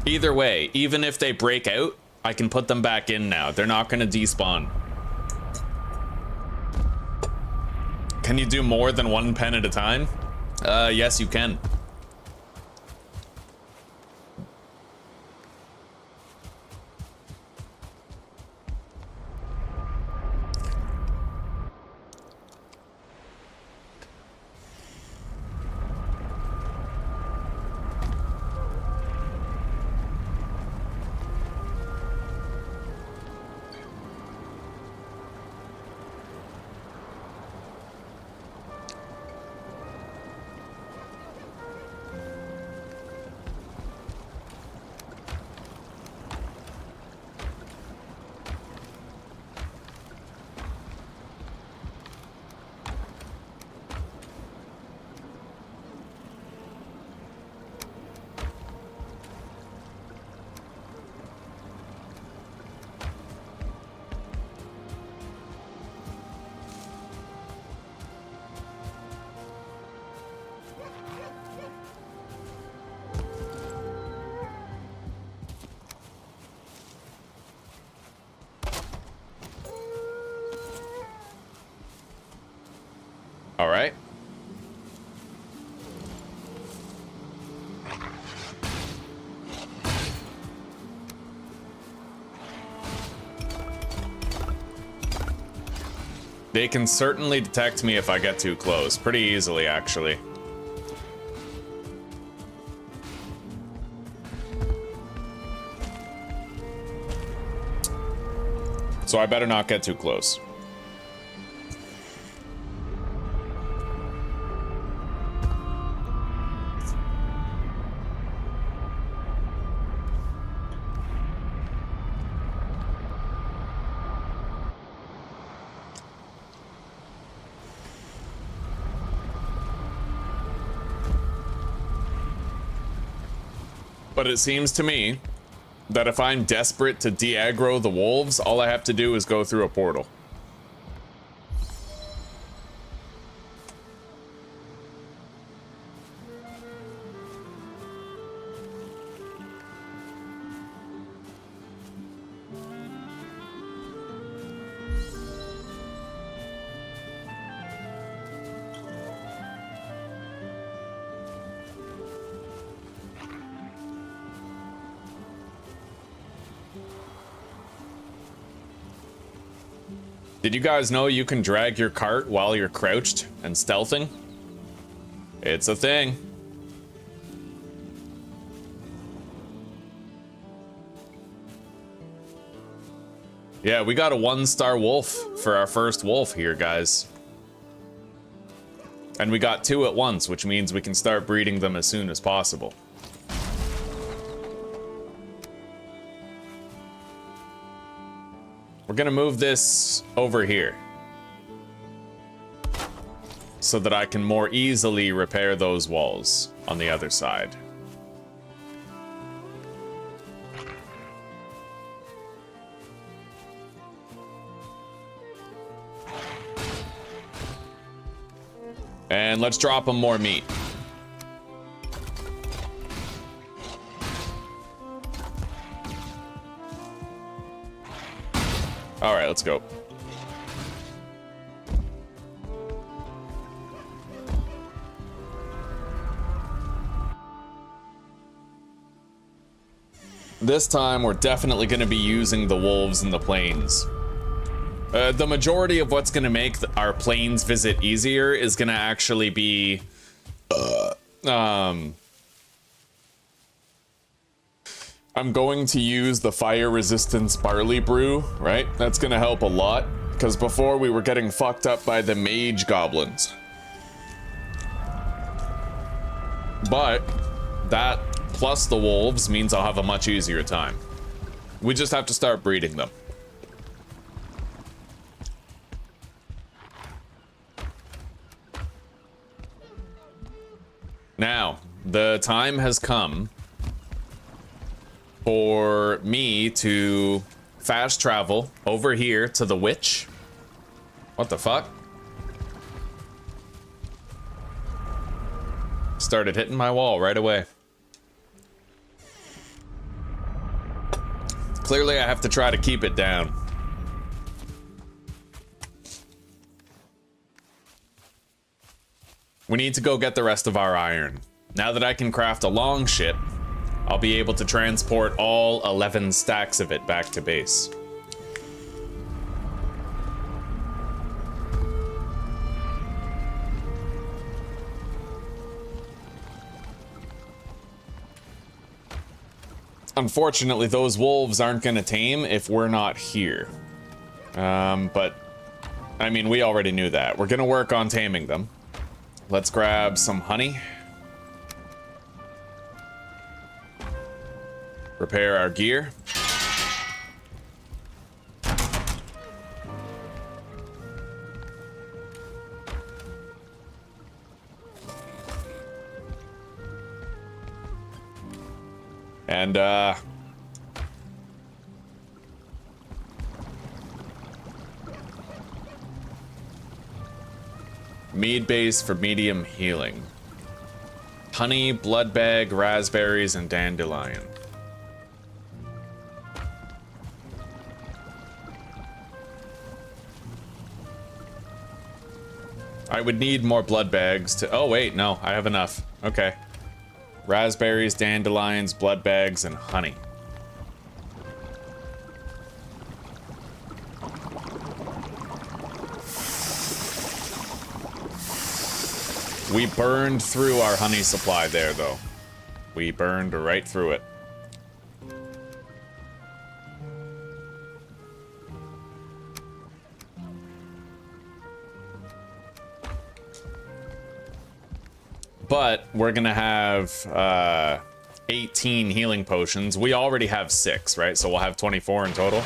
Either way, even if they break out, I can put them back in now. They're not gonna despawn. Can you do more than one pen at a time? Yes, you can. They can certainly detect me if I get too close. Pretty easily, actually. So I better not get too close. But it seems to me that if I'm desperate to de-aggro the wolves, all I have to do is go through a portal. Did you guys know you can drag your cart while you're crouched and stealthing? It's a thing. Yeah, we got a 1-star wolf for our first wolf here, guys. And we got 2 at once, which means we can start breeding them as soon as possible. We're gonna move this over here so that I can more easily repair those walls on the other side. And let's drop them more meat. All right, let's go. This time, we're definitely going to be using the wolves in the plains. The majority of what's going to make our plains visit easier is going to actually be... I'm going to use the fire resistance barley brew, right? That's gonna help a lot, because before we were getting fucked up by the mage goblins. But that plus the wolves means I'll have a much easier time. We just have to start breeding them. Now, the time has come for me to fast travel over here to the witch. What the fuck? Started hitting my wall right away. Clearly I have to try to keep it down. We need to go get the rest of our iron. Now that I can craft a long ship, I'll be able to transport all 11 stacks of it back to base. Unfortunately, those wolves aren't gonna tame if we're not here. But, I mean, we already knew that. We're gonna work on taming them. Let's grab some honey. Repair our gear. And, mead base for medium healing. Honey, blood bag, raspberries, and dandelion. I would need more blood bags to... Oh, wait, no, I have enough. Okay. Raspberries, dandelions, blood bags, and honey. We burned through our honey supply there, though. We burned right through it. But we're gonna have 18 healing potions. We already have 6, right? So we'll have 24 in total.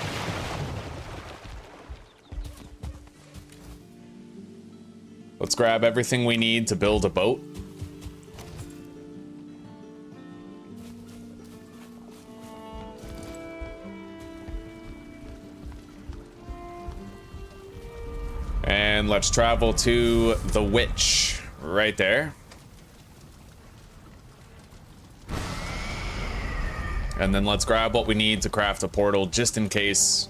Let's grab everything we need to build a boat. And let's travel to the witch right there. And then let's grab what we need to craft a portal just in case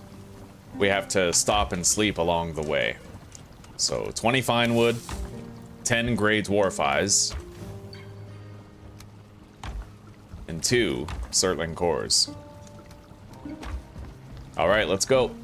we have to stop and sleep along the way. So 20 fine wood, 10 gray dwarf eyes, and 2 surtling cores. All right, let's go.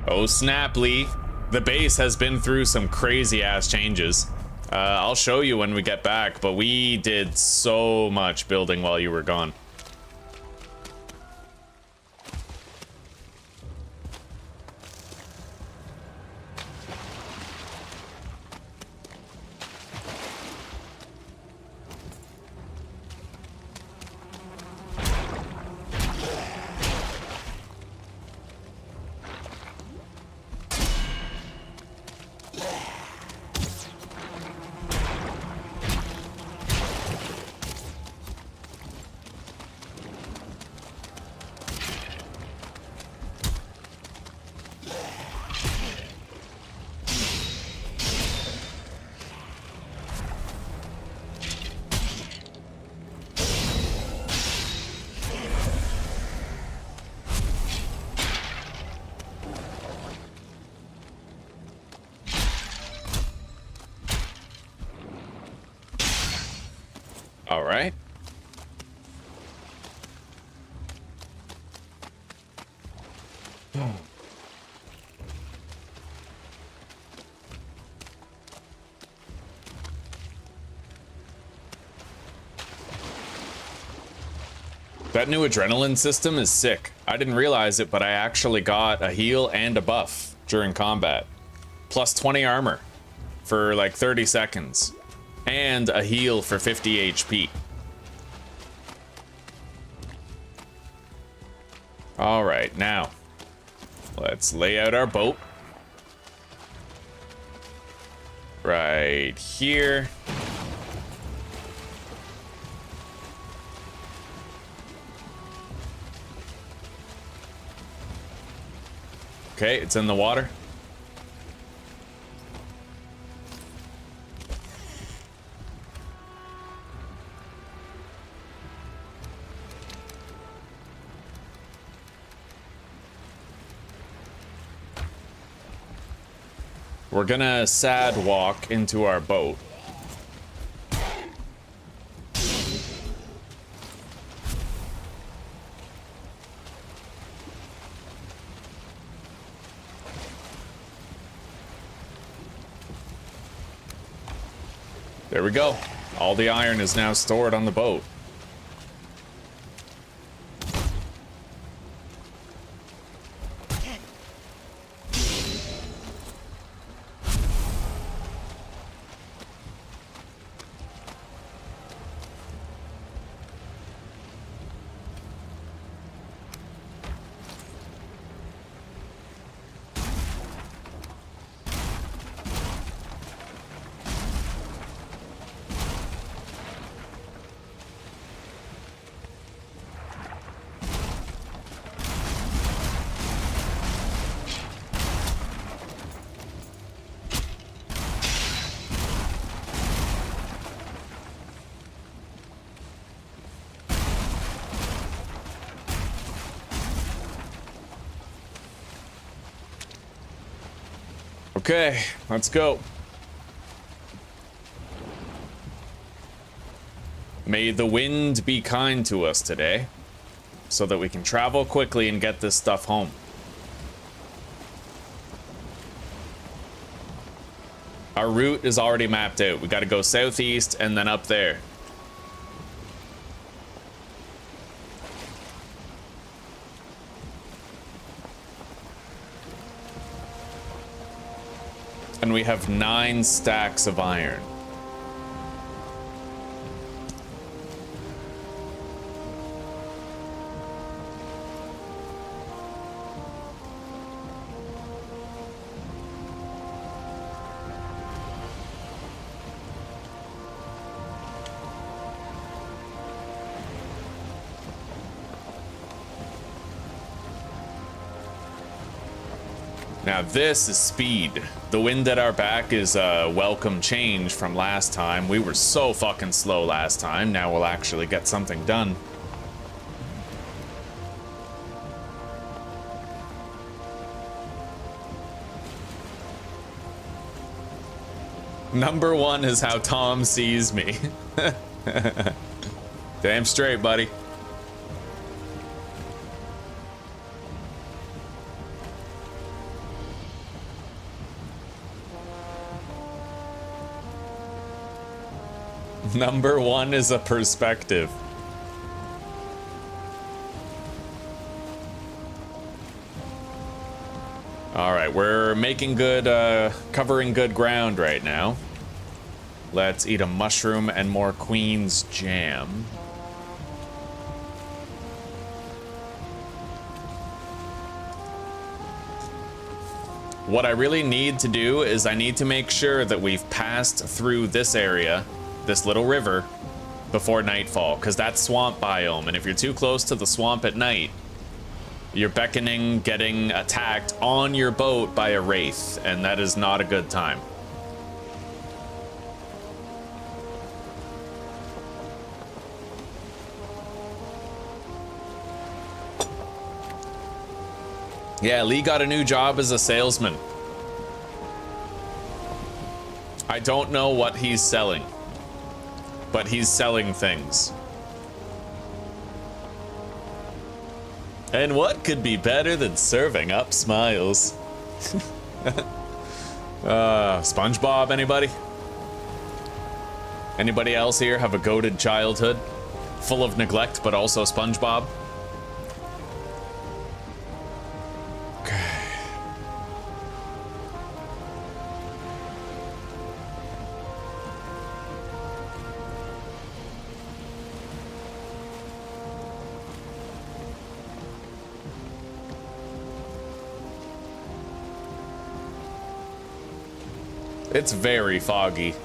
Oh snap, Lee. The base has been through some crazy ass changes. I'll show you when we get back, but we did so much building while you were gone. All right. That new adrenaline system is sick. I didn't realize it, but I actually got a heal and a buff during combat. Plus 20 armor for like 30 seconds. And a heal for 50 HP. All right, now let's lay out our boat. Right here. Okay, it's in the water. We're gonna sad walk into our boat. There we go. All the iron is now stored on the boat. Okay, let's go. May the wind be kind to us today. so that we can travel quickly and get this stuff home. Our route is already mapped out. We gotta go southeast and then up there. And we have 9 stacks of iron. Now this is speed. The wind at our back is a welcome change from last time. We were so fucking slow last time. Now we'll actually get something done. Number 1 is how Tom sees me. Damn straight, buddy. Number 1 is a perspective. All right, we're making good, covering good ground right now. Let's eat a mushroom and more Queen's jam. What I really need to do is I need to make sure that we've passed through this area, this little river, before nightfall, because that's swamp biome, and if you're too close to the swamp at night, you're beckoning getting attacked on your boat by a wraith, and that is not a good time. Yeah, Lee got a new job as a salesman. I don't know what he's selling, but he's selling things. And what could be better than serving up smiles? SpongeBob, anybody? Anybody else here have a goated childhood? Full of neglect, but also SpongeBob? It's very foggy.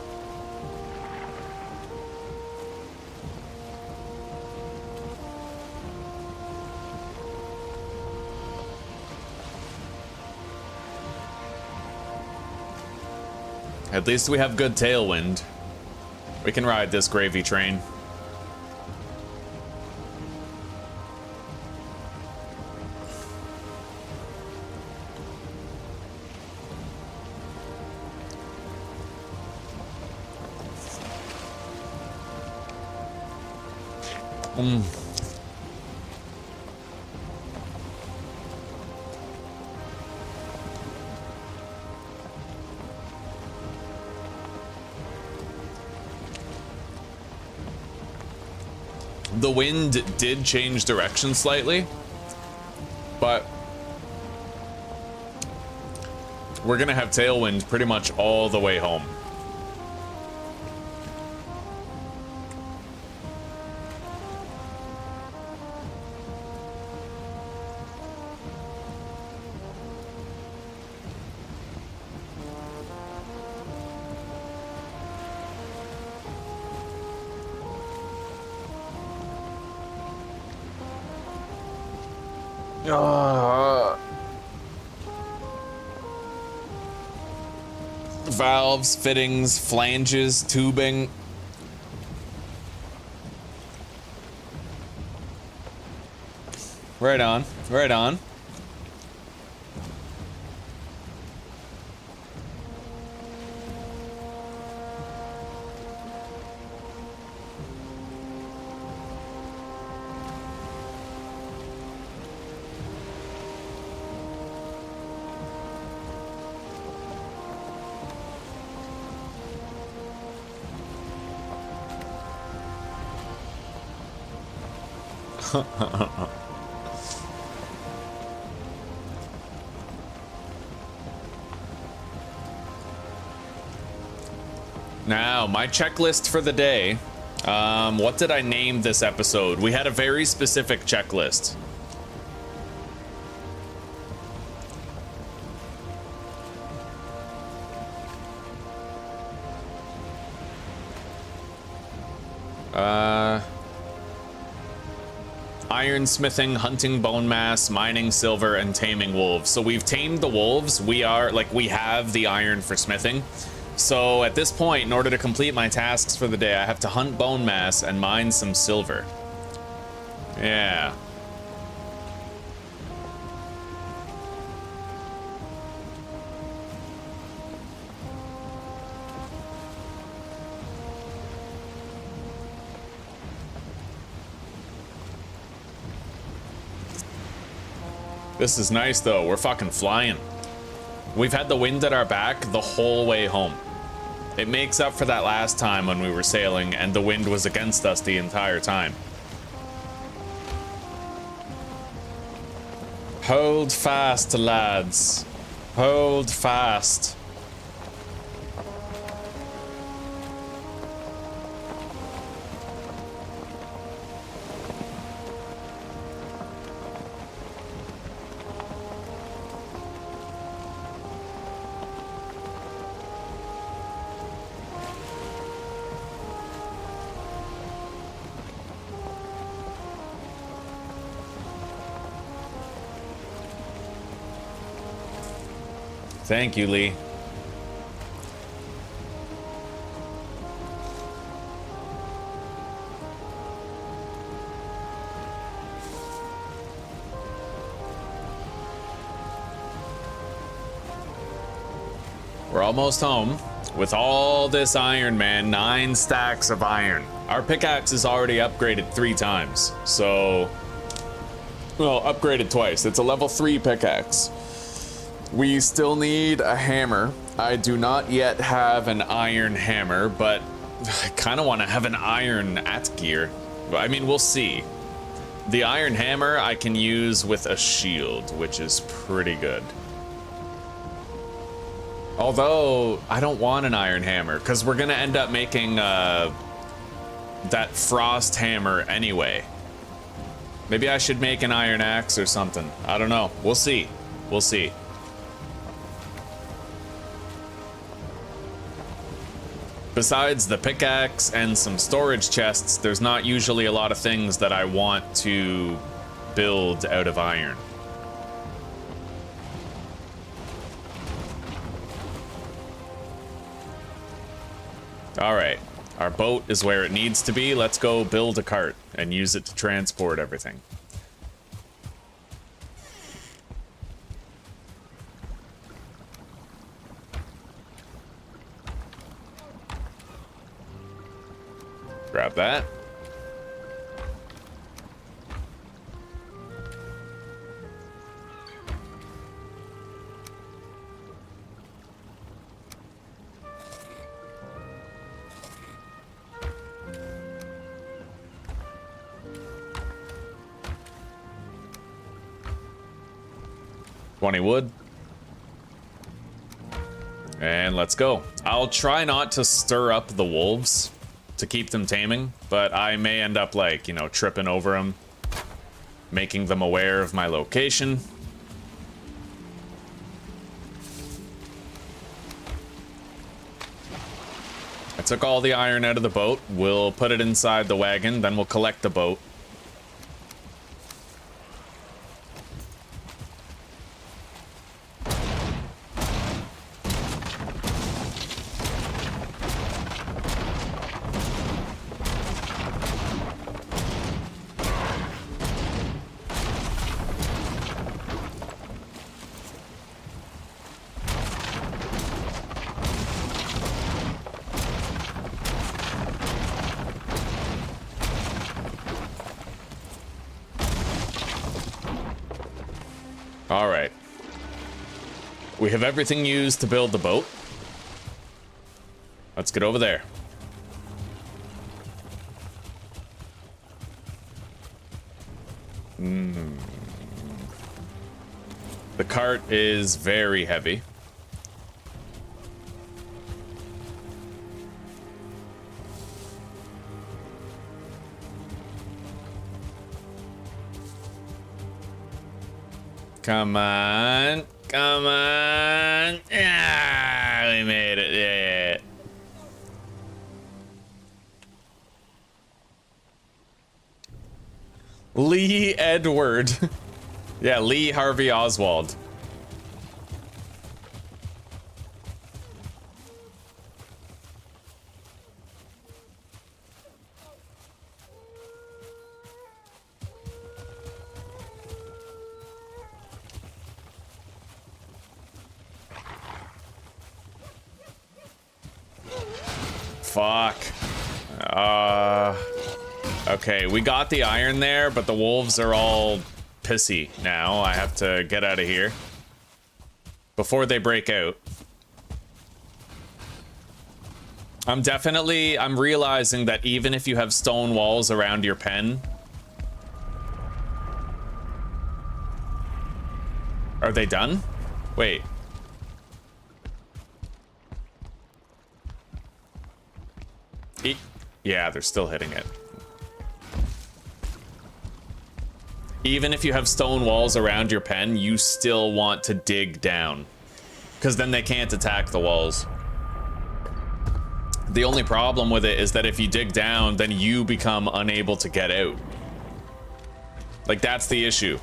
At least we have good tailwind. We can ride this gravy train. The wind did change direction slightly, but we're gonna have tailwind pretty much all the way home. Valves, fittings, flanges, tubing. Right on, right on. Now, my checklist for the day. What did I name this episode? We had a very specific checklist. Ironsmithing, hunting bonemass, mining silver, and taming wolves. So we've tamed the wolves. We have the iron for smithing. So at this point, in order to complete my tasks for the day, I have to hunt bonemass and mine some silver. Yeah. This is nice though, we're fucking flying. We've had the wind at our back the whole way home. It makes up for that last time when we were sailing and the wind was against us the entire time. Hold fast, lads. Hold fast. Thank you, Lee. We're almost home with all this iron, man. 9 stacks of iron. Our pickaxe is already upgraded 3 times, so... Well, upgraded twice. It's a level 3 pickaxe. We still need a hammer. I do not yet have an iron hammer, but I kind of want to have an iron at gear. I mean, we'll see. The iron hammer I can use with a shield, which is pretty good. Although, I don't want an iron hammer, because we're going to end up making that frost hammer anyway. Maybe I should make an iron axe or something. I don't know. We'll see. We'll see. Besides the pickaxe and some storage chests, there's not usually a lot of things that I want to build out of iron. All right, our boat is where it needs to be. Let's go build a cart and use it to transport everything. Grab that. $20 wood. And let's go. I'll try not to stir up the wolves to keep them taming, but I may end up, like, you know, tripping over them, making them aware of my location. I took all the iron out of the boat. We'll put it inside the wagon, then we'll collect the boat. All right. We have everything used to build the boat. Let's get over there. The cart is very heavy. Come on. Come on. Ah, we made it. Yeah. Lee Edward. Yeah, Lee Harvey Oswald. Fuck. Okay, we got the iron there, but the wolves are all pissy now. I have to get out of here before they break out. I'm realizing that even if you have stone walls around your pen... Are they done? Wait. Yeah, they're still hitting it. Even if you have stone walls around your pen, you still want to dig down, because then they can't attack the walls. The only problem with it is that if you dig down, then you become unable to get out. Like, that's the issue.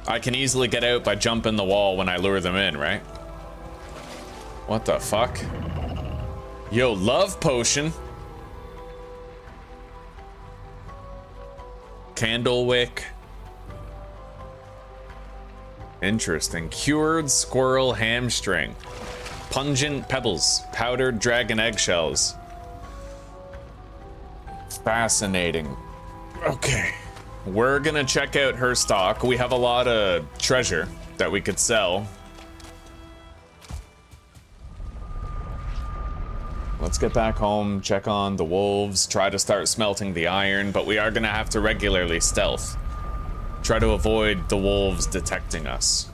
I can easily get out by jumping the wall when I lure them in, right? What the fuck? Yo, love potion. Candle wick. Interesting. Cured squirrel hamstring. Pungent pebbles. Powdered dragon eggshells. Fascinating. Okay. We're gonna check out her stock. We have a lot of treasure that we could sell. Let's get back home, check on the wolves, try to start smelting the iron, but we are gonna have to regularly stealth. Try to avoid the wolves detecting us.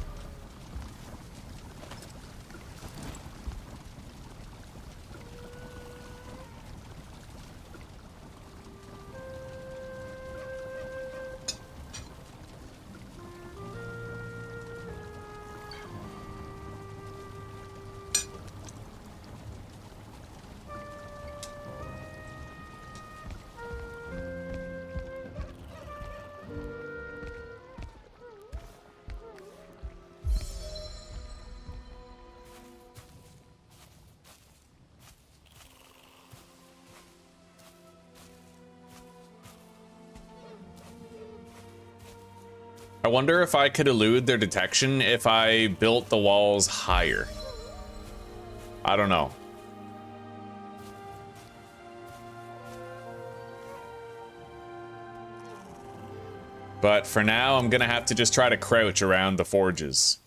I wonder if I could elude their detection if I built the walls higher. I don't know. But for now, I'm gonna have to just try to crouch around the forges.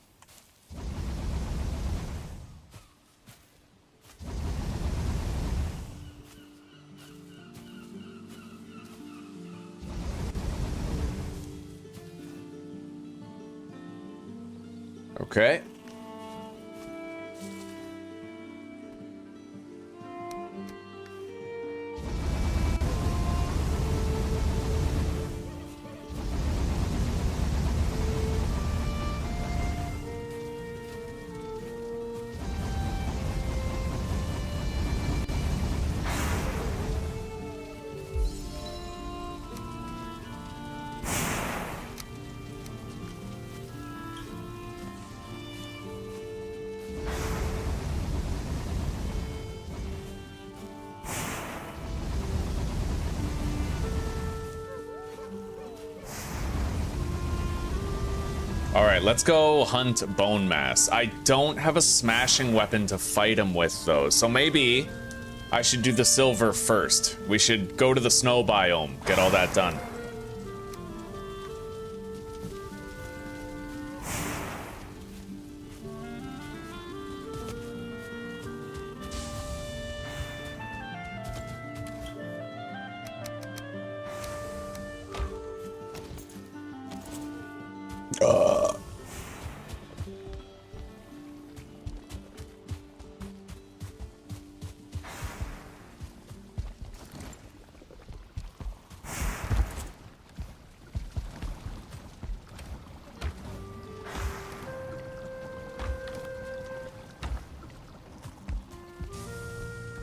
Okay. Alright, let's go hunt Bonemass. I don't have a smashing weapon to fight him with, though, so maybe I should do the silver first. We should go to the snow biome, get all that done.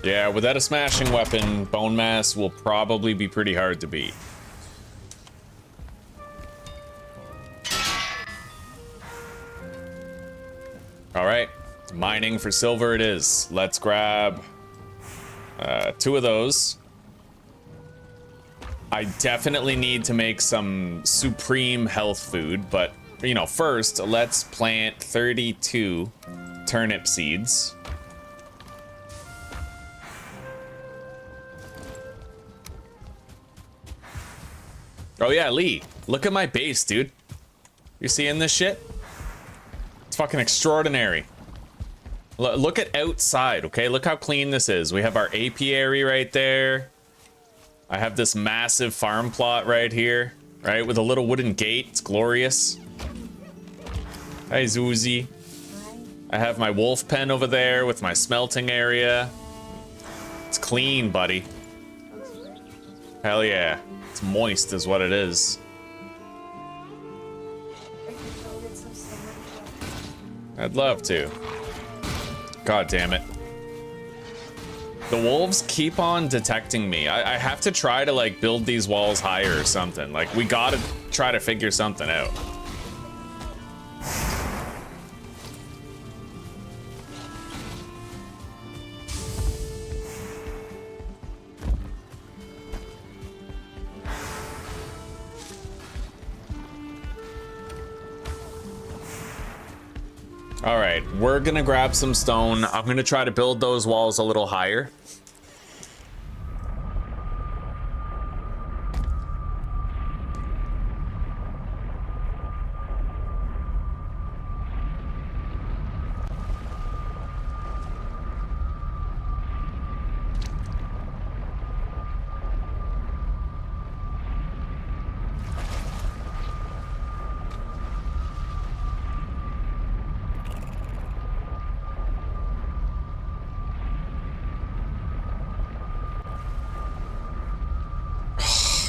Yeah, without a smashing weapon, Bonemass will probably be pretty hard to beat. Alright, mining for silver it is. Let's grab 2 of those. I definitely need to make some supreme health food, but, you know, first, let's plant 32 turnip seeds. Oh yeah, Lee, look at my base, dude. You seeing this shit? It's fucking extraordinary. Look at outside, okay? Look how clean this is. We have our apiary right there. I have this massive farm plot right here, right? With a little wooden gate. It's glorious. Hi, Zuzi. I have my wolf pen over there with my smelting area. It's clean, buddy. Hell yeah. It's moist is what it is. I'd love to. God damn it. The wolves keep on detecting me. I have to try to like build these walls higher or something. Like we gotta try to figure something out. All right, we're gonna grab some stone. I'm gonna try to build those walls a little higher.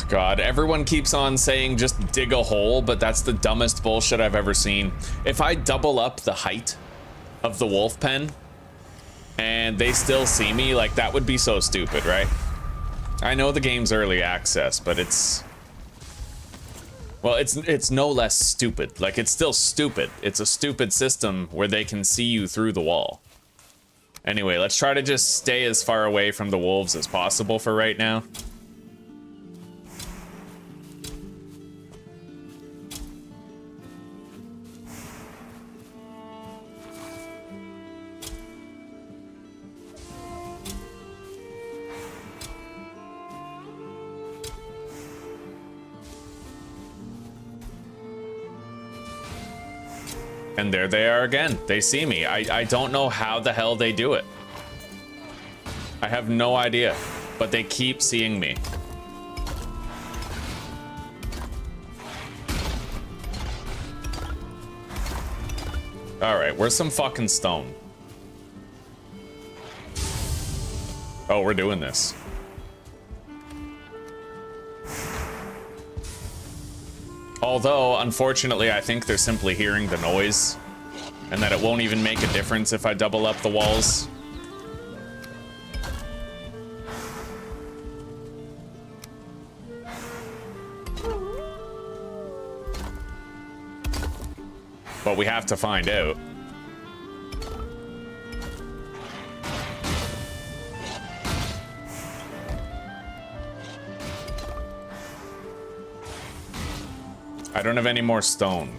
God, everyone keeps on saying just dig a hole, but that's the dumbest bullshit I've ever seen. If I double up the height of the wolf pen and they still see me, like that would be so stupid, right? I know the game's early access, but it's... Well, it's no less stupid. Like, it's still stupid. It's a stupid system where they can see you through the wall. Anyway, let's try to just stay as far away from the wolves as possible for right now. And there they are again. They see me. I don't know how the hell they do it. I have no idea, but they keep seeing me. All right, where's some fucking stone? Oh, we're doing this. Although, unfortunately, I think they're simply hearing the noise, and that it won't even make a difference if I double up the walls. But we have to find out. I don't have any more stone.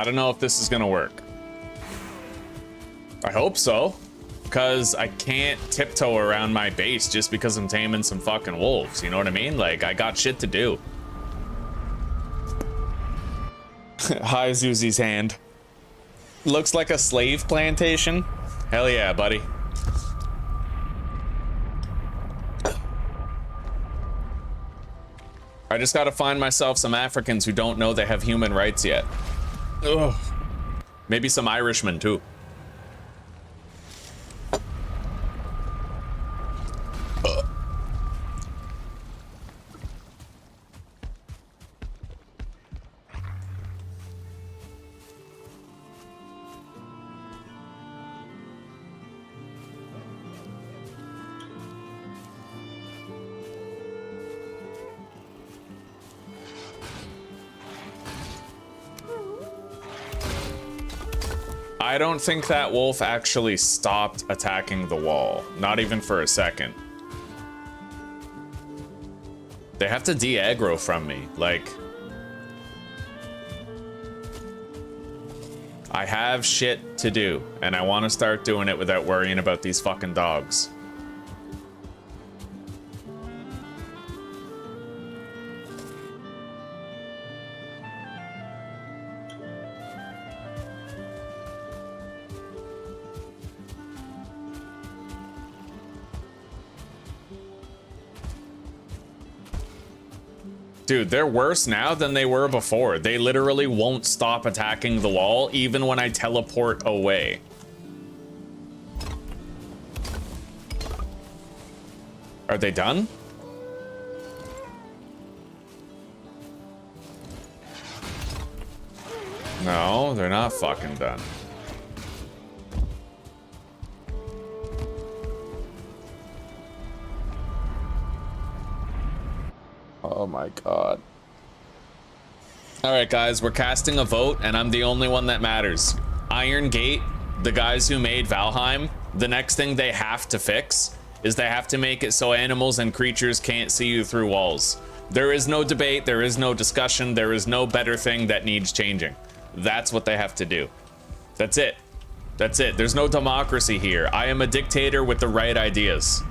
I don't know if this is gonna work. I hope so, because I can't tiptoe around my base just because I'm taming some fucking wolves, you know what I mean? Like, I got shit to do. Hi, Zuzi's hand. Looks like a slave plantation. Hell yeah, buddy. I just gotta find myself some Africans who don't know they have human rights yet. Ugh. Maybe some Irishmen too. I don't think that wolf actually stopped attacking the wall. Not even for a second. They have to de-aggro from me. Like, I have shit to do, and I want to start doing it without worrying about these fucking dogs. Dude, they're worse now than they were before. They literally won't stop attacking the wall, even when I teleport away. Are they done? No, they're not fucking done. Oh my god. Alright guys, we're casting a vote and I'm the only one that matters. Iron Gate, the guys who made Valheim, the next thing they have to fix is they have to make it so animals and creatures can't see you through walls. There is no debate, there is no discussion, there is no better thing that needs changing. That's what they have to do. That's it. That's it. There's no democracy here. I am a dictator with the right ideas.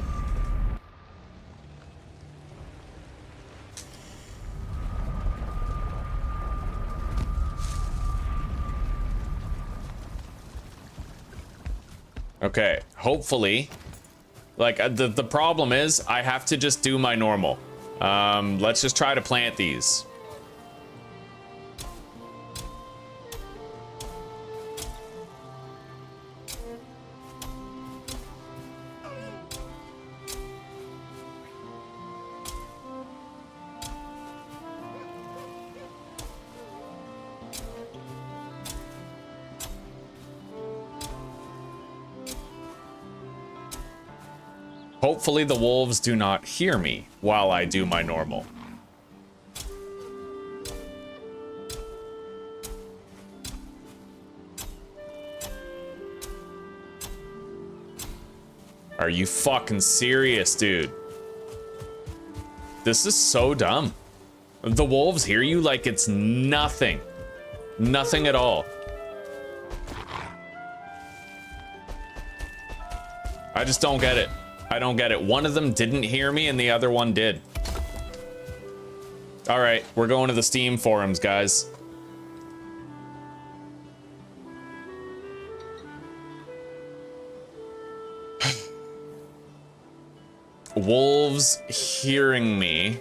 Okay, hopefully, like, the problem is I have to just do my normal. Let's just try to plant these. Hopefully the wolves do not hear me while I do my normal. Are you fucking serious, dude? This is so dumb. The wolves hear you like it's nothing. Nothing at all. I just don't get it. I don't get it. One of them didn't hear me and the other one did. All right, we're going to the Steam forums, guys. Wolves hearing me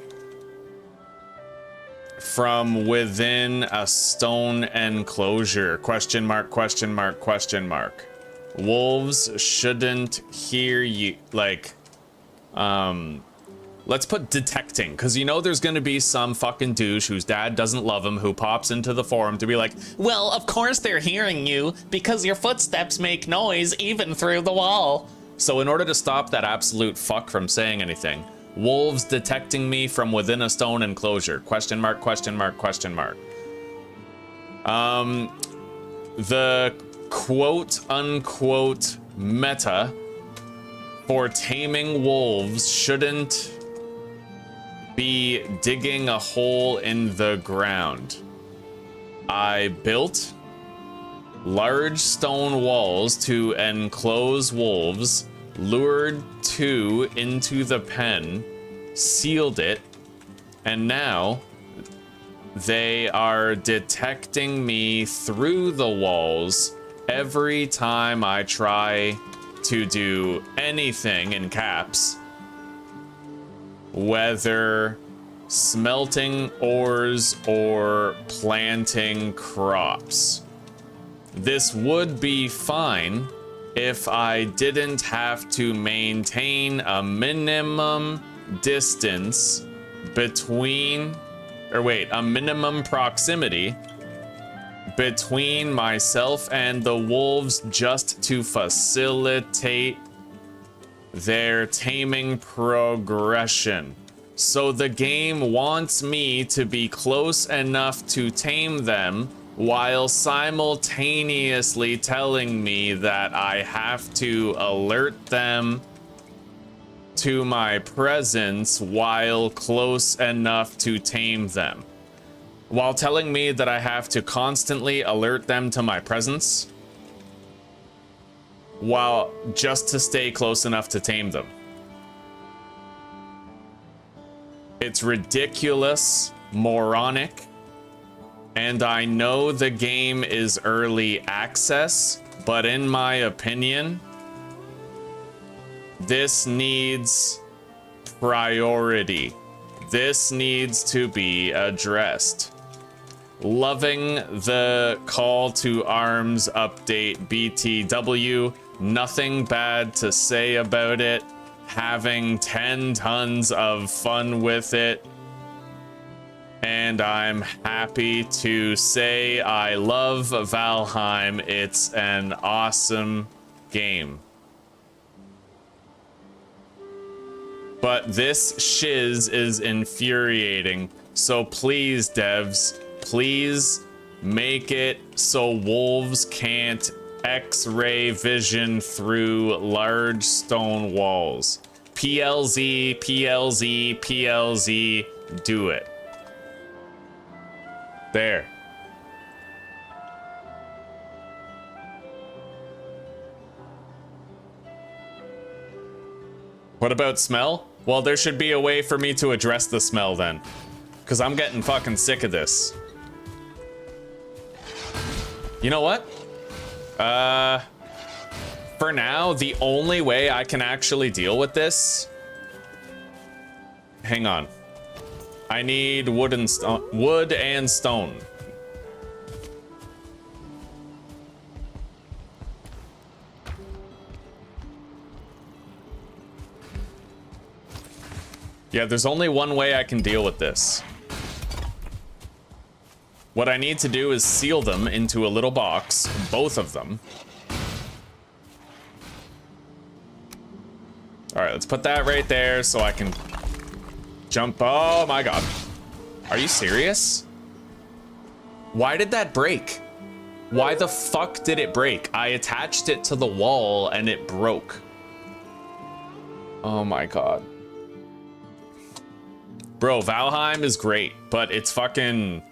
from within a stone enclosure. Question mark, question mark, question mark. Wolves shouldn't hear you, like, let's put detecting, because you know there's gonna be some fucking douche whose dad doesn't love him who pops into the forum to be like, well, of course they're hearing you because your footsteps make noise even through the wall. So in order to stop that absolute fuck from saying anything, wolves detecting me from within a stone enclosure. Question mark, question mark, question mark. The quote unquote meta for taming wolves shouldn't be digging a hole in the ground. I built large stone walls to enclose wolves, lured 2 into the pen, sealed it, and now they are detecting me through the walls every time I try to do anything in caps, whether smelting ores or planting crops. This would be fine if I didn't have to maintain a minimum distance between, a minimum proximity between myself and the wolves just to facilitate their taming progression. So the game wants me to be close enough to tame them while simultaneously telling me that I have to alert them to my presence while close enough to tame them. While telling me that I have to constantly alert them to my presence while just to stay close enough to tame them. It's ridiculous, moronic, and I know the game is early access, but in my opinion, this needs priority. This needs to be addressed. Loving the call to arms update BTW. Nothing bad to say about it. Having 10 tons of fun with it. And I'm happy to say I love Valheim. It's an awesome game. But this shiz is infuriating. So please, devs, please make it so wolves can't X-ray vision through large stone walls. PLZ, PLZ, PLZ, do it. There. What about smell? Well, there should be a way for me to address the smell then. Because I'm getting fucking sick of this. You know what? For now, the only way I can actually deal with this... Hang on. I need wood and stone. Yeah, there's only one way I can deal with this. What I need to do is seal them into a little box, both of them. All right, let's put that right there so I can jump. Oh my God. Are you serious? Why did that break? Why the fuck did it break? I attached it to the wall and it broke. Oh my God. Bro, Valheim is great, but it's fucking...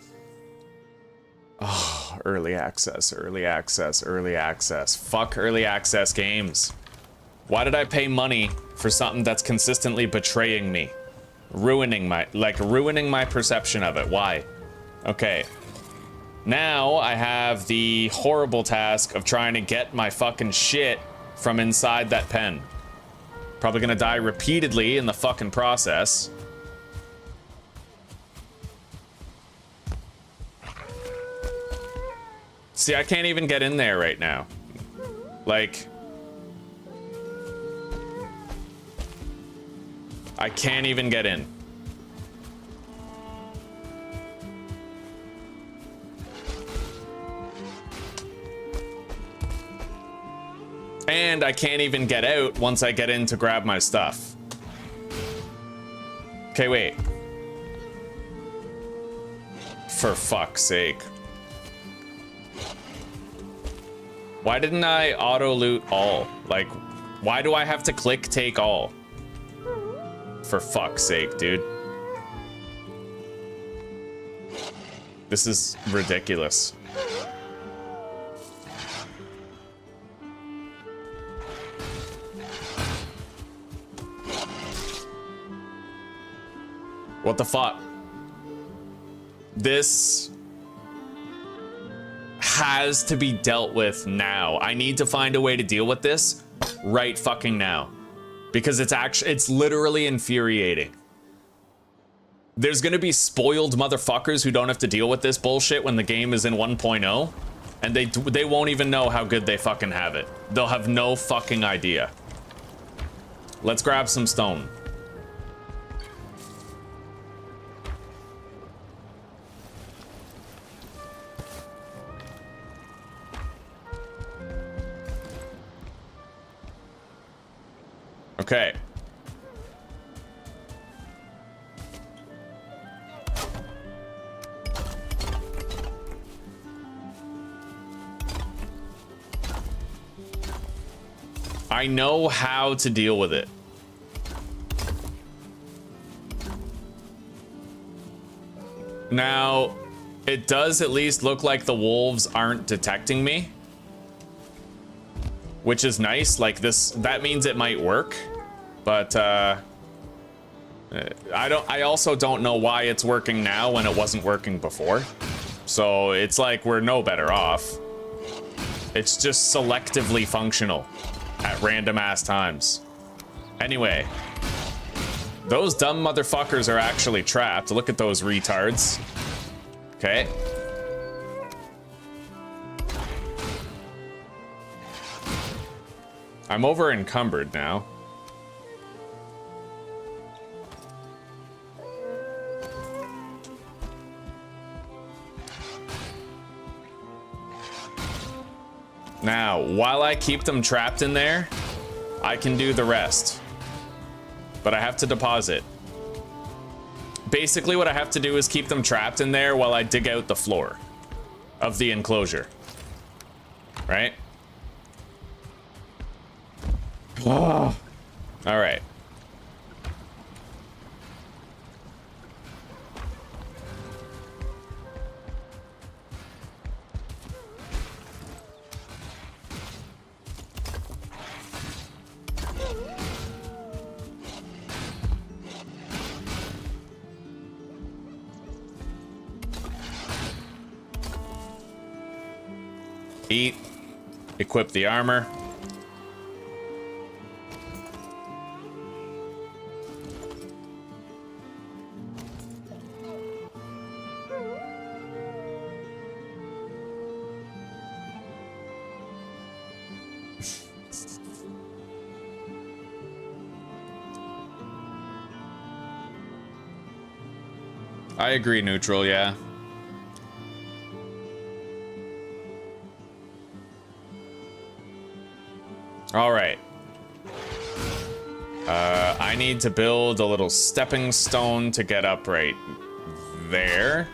Oh, early access, early access, early access. Fuck early access games. Why did I pay money for something that's consistently betraying me? Ruining my perception of it. Why? Okay. Now I have the horrible task of trying to get my fucking shit from inside that pen. Probably gonna die repeatedly in the fucking process. See, I can't even get in there right now. Like... I can't even get in. And I can't even get out once I get in to grab my stuff. Okay, wait. For fuck's sake. Why didn't I auto loot all? Like, why do I have to click take all? For fuck's sake, dude. This is ridiculous. What the fuck? This has to be dealt with now. I need to find a way to deal with this right fucking now. Because it's literally infuriating. There's gonna be spoiled motherfuckers who don't have to deal with this bullshit when the game is in 1.0, and they won't even know how good they fucking have it. They'll have no fucking idea. Let's grab some stone. Okay. I know how to deal with it. Now, it does at least look like the wolves aren't detecting me, which is nice. Like that means it might work, but I also don't know why it's working now when it wasn't working before. So it's like we're no better off. It's just selectively functional at random ass times. Anyway, those dumb motherfuckers are actually trapped. Look at those retards. Okay. I'm over encumbered now. Now, while I keep them trapped in there, I can do the rest. But I have to deposit. Basically, what I have to do is keep them trapped in there while I dig out the floor of the enclosure. Right? Oh. All right. Eat. Equip the armor. I agree, neutral, yeah. All right. I need to build a little stepping stone to get up right there.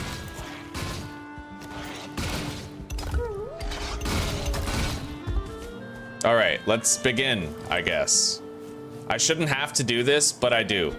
All right, let's begin, I guess. I shouldn't have to do this, but I do.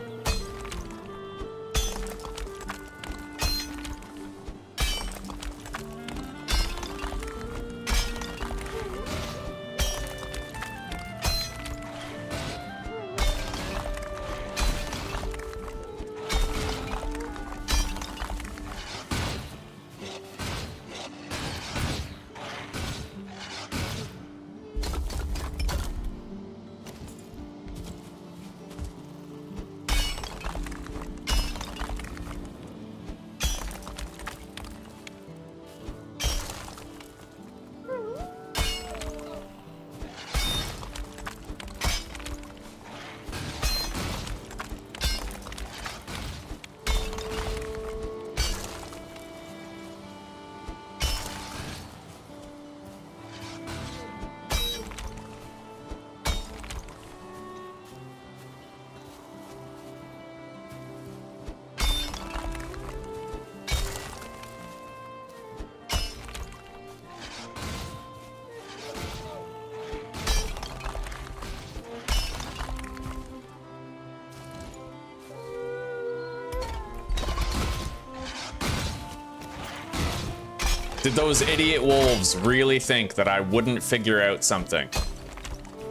Did those idiot wolves really think that I wouldn't figure out something?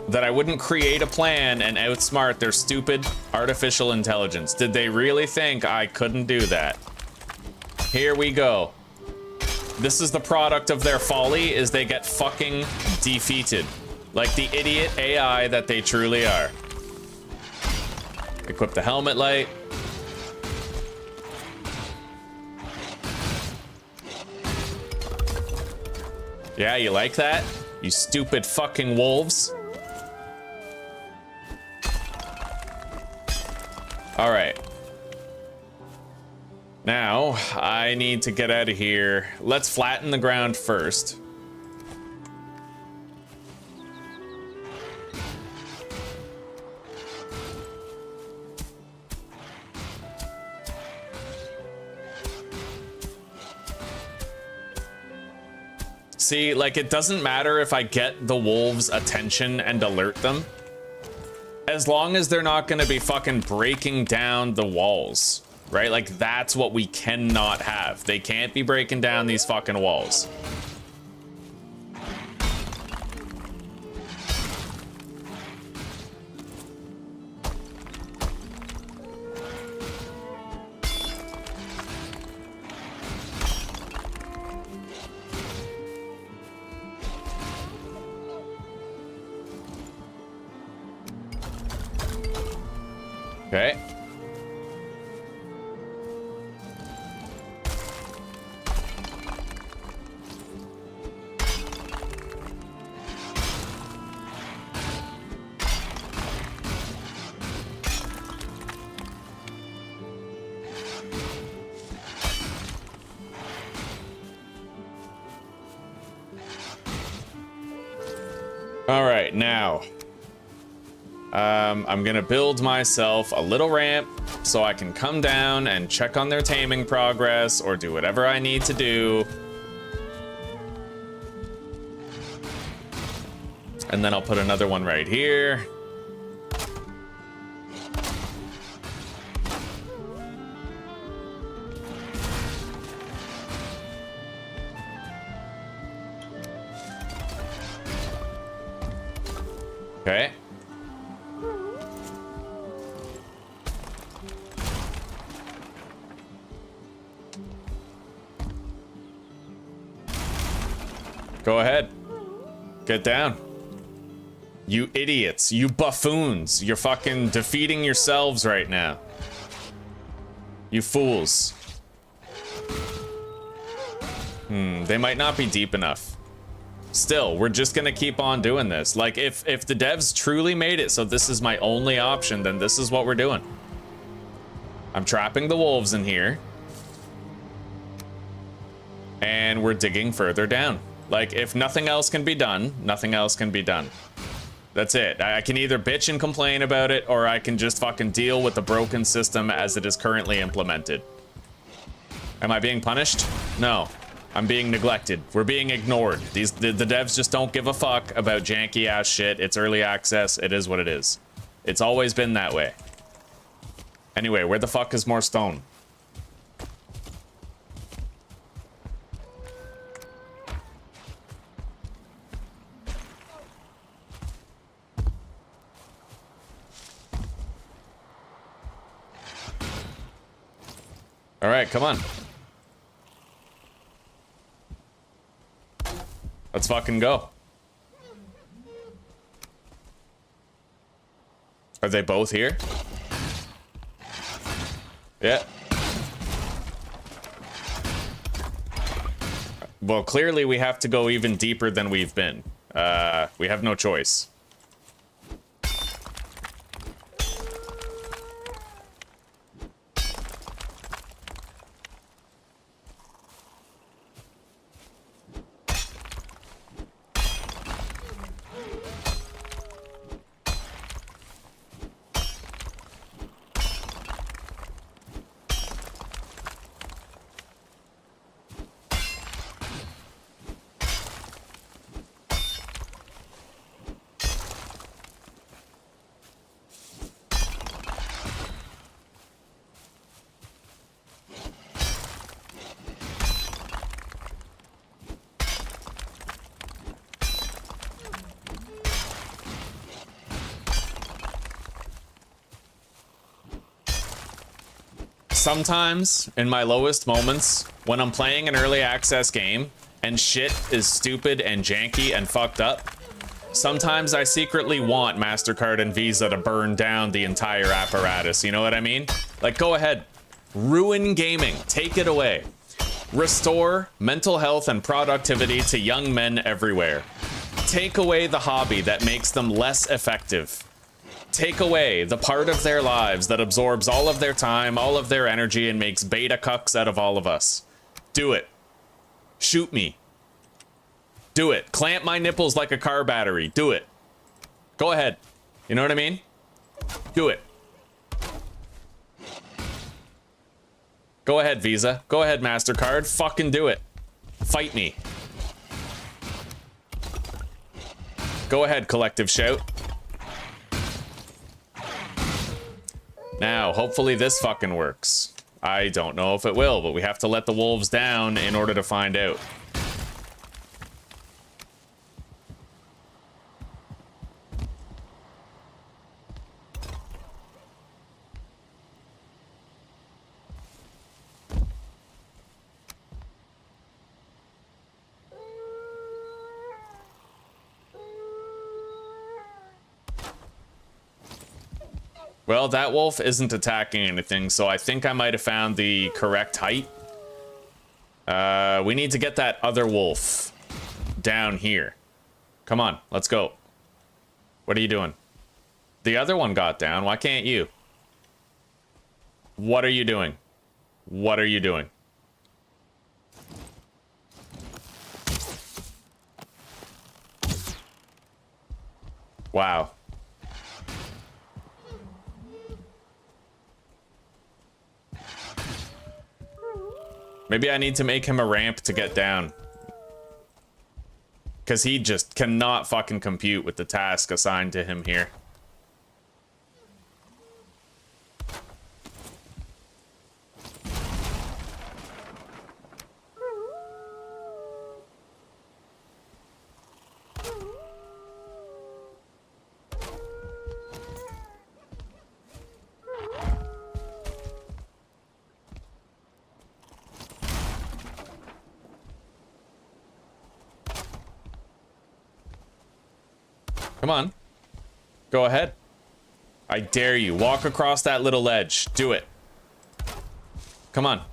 that I wouldn't create a plan and outsmart their stupid artificial intelligence. Did they really think I couldn't do that? Here we go. This is the product of their folly, is they get fucking defeated. Like the idiot AI that they truly are. Equip the helmet light. Yeah, you like that? You stupid fucking wolves. All right. Now, I need to get out of here. Let's flatten the ground first. See, like, it doesn't matter if I get the wolves' attention and alert them. As long as they're not gonna be fucking breaking down the walls, right? Like, that's what we cannot have. They can't be breaking down these fucking walls. Okay. All right, now. I'm gonna build myself a little ramp so I can come down and check on their taming progress or do whatever I need to do. And then I'll put another one right here. Okay. Go ahead. Get down. You idiots. You buffoons. You're fucking defeating yourselves right now. You fools. They might not be deep enough. Still, we're just gonna keep on doing this. Like, if the devs truly made it so this is my only option, then this is what we're doing. I'm trapping the wolves in here. And we're digging further down. Like, if nothing else can be done, nothing else can be done. That's it. I can either bitch and complain about it, or I can just fucking deal with the broken system as it is currently implemented. Am I being punished? No. I'm being neglected. We're being ignored. The devs just don't give a fuck about janky ass shit. It's early access. It is what it is. It's always been that way. Anyway, where the fuck is more stone? All right, come on. Let's fucking go. Are they both here? Yeah. Well, clearly we have to go even deeper than we've been. We have no choice. Sometimes, in my lowest moments, when I'm playing an early access game and shit is stupid and janky and fucked up, sometimes I secretly want MasterCard and Visa to burn down the entire apparatus, you know what I mean? Like, go ahead, ruin gaming, take it away. Restore mental health and productivity to young men everywhere. Take away the hobby that makes them less effective. Take away the part of their lives that absorbs all of their time, all of their energy, and makes beta cucks out of all of us. Do it. Shoot me. Do it. Clamp my nipples like a car battery. Do it. Go ahead. You know what I mean? Do it. Go ahead, Visa. Go ahead, MasterCard. Fucking do it. Fight me. Go ahead, Collective Shout. Now, hopefully this fucking works. I don't know if it will, but we have to let the wolves down in order to find out. Well, that wolf isn't attacking anything, so I think I might have found the correct height. We need to get that other wolf down here. Come on, let's go. What are you doing? The other one got down. Why can't you? What are you doing? What are you doing? Wow. Maybe I need to make him a ramp to get down. Because he just cannot fucking compute with the task assigned to him here. Come on. Go ahead. I dare you. Walk across that little ledge. Do it. Come on.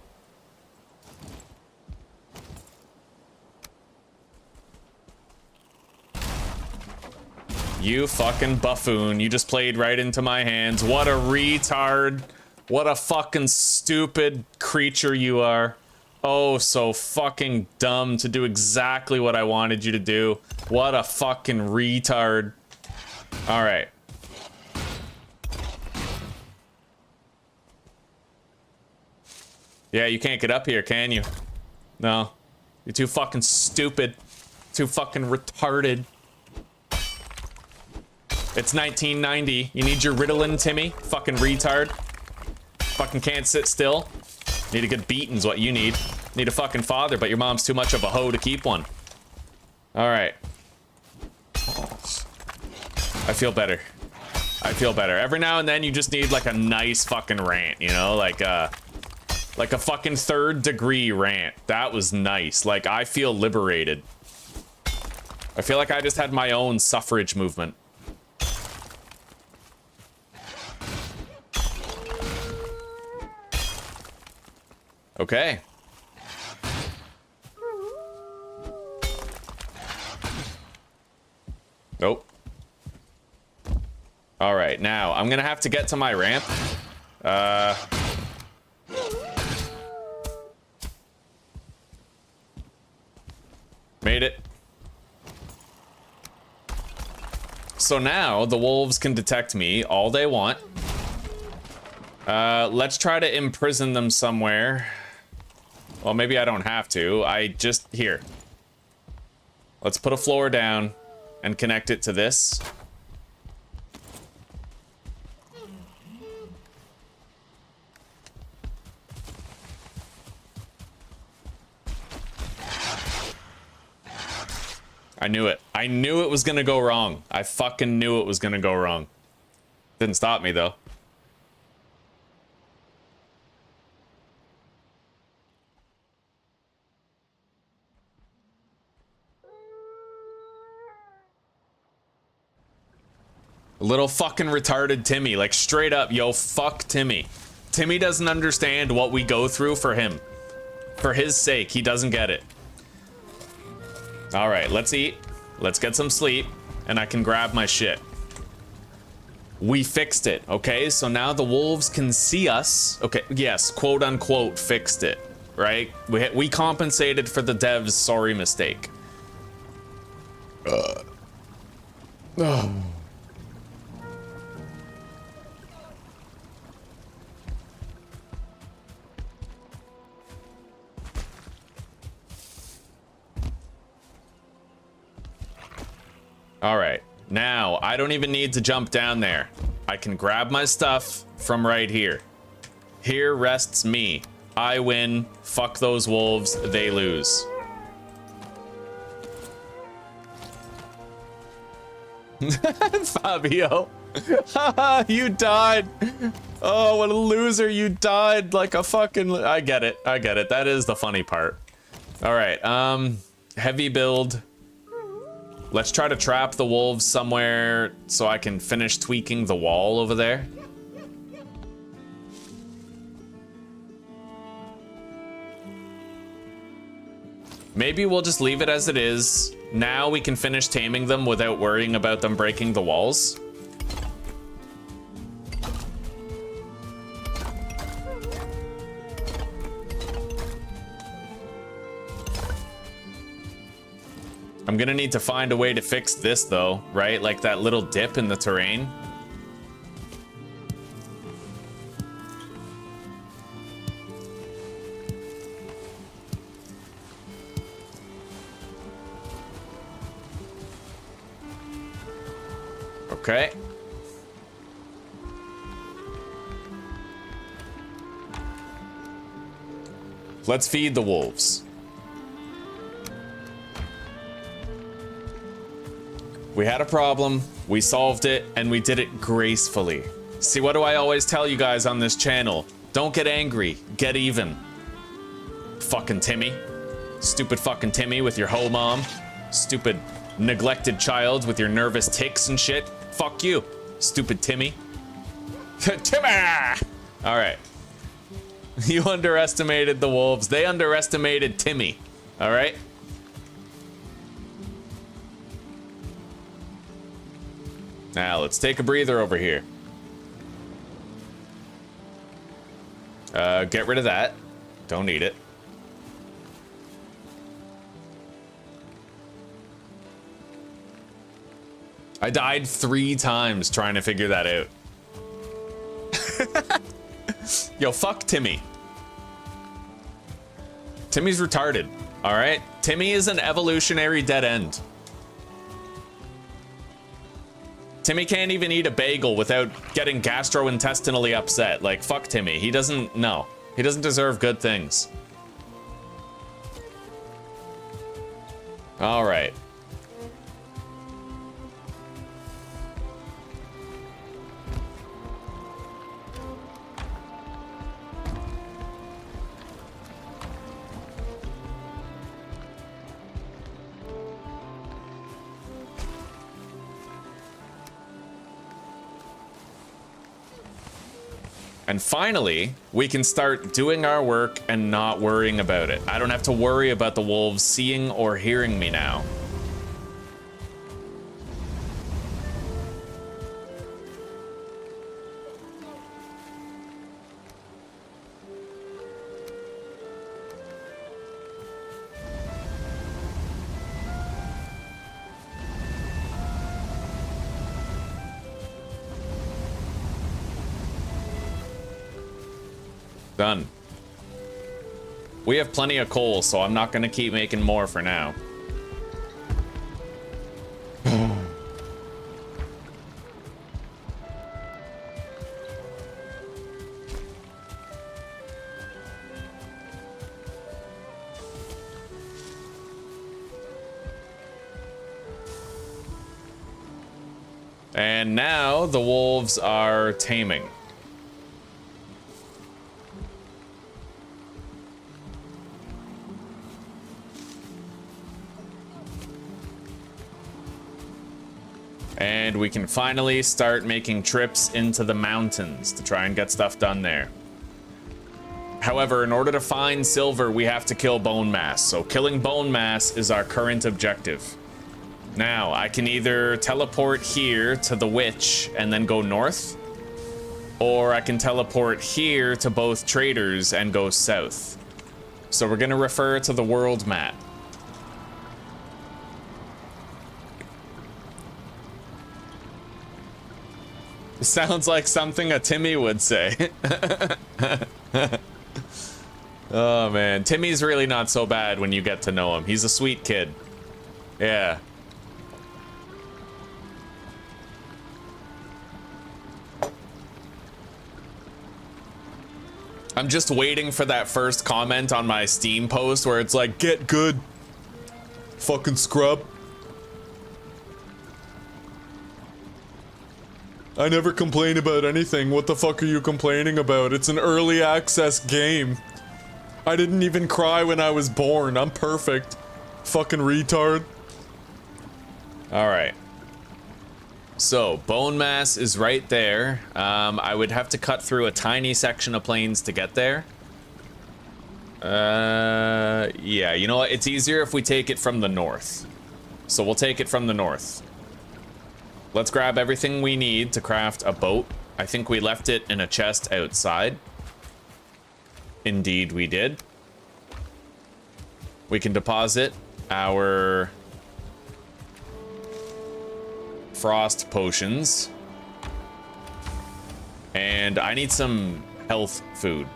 You fucking buffoon. You just played right into my hands. What a retard. What a fucking stupid creature you are. Oh, so fucking dumb to do exactly what I wanted you to do. What a fucking retard. All right. Yeah, you can't get up here, can you? No. You're too fucking stupid. Too fucking retarded. It's 1990. You need your Ritalin, Timmy. Fucking retard. Fucking can't sit still. Need a good beating's what you need. Need a fucking father, but your mom's too much of a hoe to keep one. All right. I feel better. I feel better. Every now and then you just need like a nice fucking rant, you know? Like a fucking 3rd degree rant. That was nice. Like, I feel liberated. I feel like I just had my own suffrage movement. Okay. Nope. All right, now I'm gonna have to get to my ramp. Made it. So now the wolves can detect me all they want. Let's try to imprison them somewhere. Well, maybe I don't have to. Here. Let's put a floor down and connect it to this. I knew it. I knew it was gonna go wrong. I fucking knew it was gonna go wrong. Didn't stop me though. Little fucking retarded Timmy, like straight up, yo, fuck Timmy. Timmy doesn't understand what we go through for him. For his sake, he doesn't get it. All right, let's eat. Let's get some sleep, and I can grab my shit. We fixed it, okay? So now the wolves can see us. Okay, yes, quote unquote fixed it, right? We compensated for the dev's sorry mistake. Oh. All right, now I don't even need to jump down there. I can grab my stuff from right here. Here rests me. I win. Fuck those wolves. They lose. Fabio. You died. Oh, what a loser. You died like a fucking... I get it. I get it. That is the funny part. All right. Heavy build. Let's try to trap the wolves somewhere so I can finish tweaking the wall over there. Maybe we'll just leave it as it is. Now we can finish taming them without worrying about them breaking the walls. I'm gonna need to find a way to fix this though, right? Like that little dip in the terrain. Okay. Let's feed the wolves. We had a problem, we solved it, and we did it gracefully. See, what do I always tell you guys on this channel? Don't get angry, get even. Fucking Timmy. Stupid fucking Timmy with your hoe mom. Stupid neglected child with your nervous tics and shit. Fuck you, stupid Timmy. Timmy! All right. You underestimated the wolves. They underestimated Timmy. All right? Now, let's take a breather over here. Get rid of that. Don't need it. I died 3 times trying to figure that out. Yo, fuck Timmy. Timmy's retarded, all right? Timmy is an evolutionary dead end. Timmy can't even eat a bagel without getting gastrointestinally upset. Like, fuck Timmy. He doesn't, no. He doesn't deserve good things. All right. And finally, we can start doing our work and not worrying about it. I don't have to worry about the wolves seeing or hearing me now. Done. We have plenty of coal, so I'm not gonna keep making more for now. And now the wolves are taming. And we can finally start making trips into the mountains to try and get stuff done there. However, in order to find silver, we have to kill Bonemass. So killing Bonemass is our current objective. Now, I can either teleport here to the witch and then go north, or I can teleport here to both traders and go south. So we're gonna refer to the world map. Sounds like something a Timmy would say. Oh man, Timmy's really not so bad when you get to know him. He's a sweet kid. Yeah. I'm just waiting for that first comment on my Steam post where it's like, get good, fucking scrub. I never complain about anything. What the fuck are you complaining about? It's an early access game. I didn't even cry when I was born. I'm perfect. Fucking retard. Alright. So, Bonemass is right there. I would have to cut through a tiny section of plains to get there. Yeah, you know what? It's easier if we take it from the north. So we'll take it from the north. Let's grab everything we need to craft a boat. I think we left it in a chest outside. Indeed, we did. We can deposit our frost potions. And I need some health food.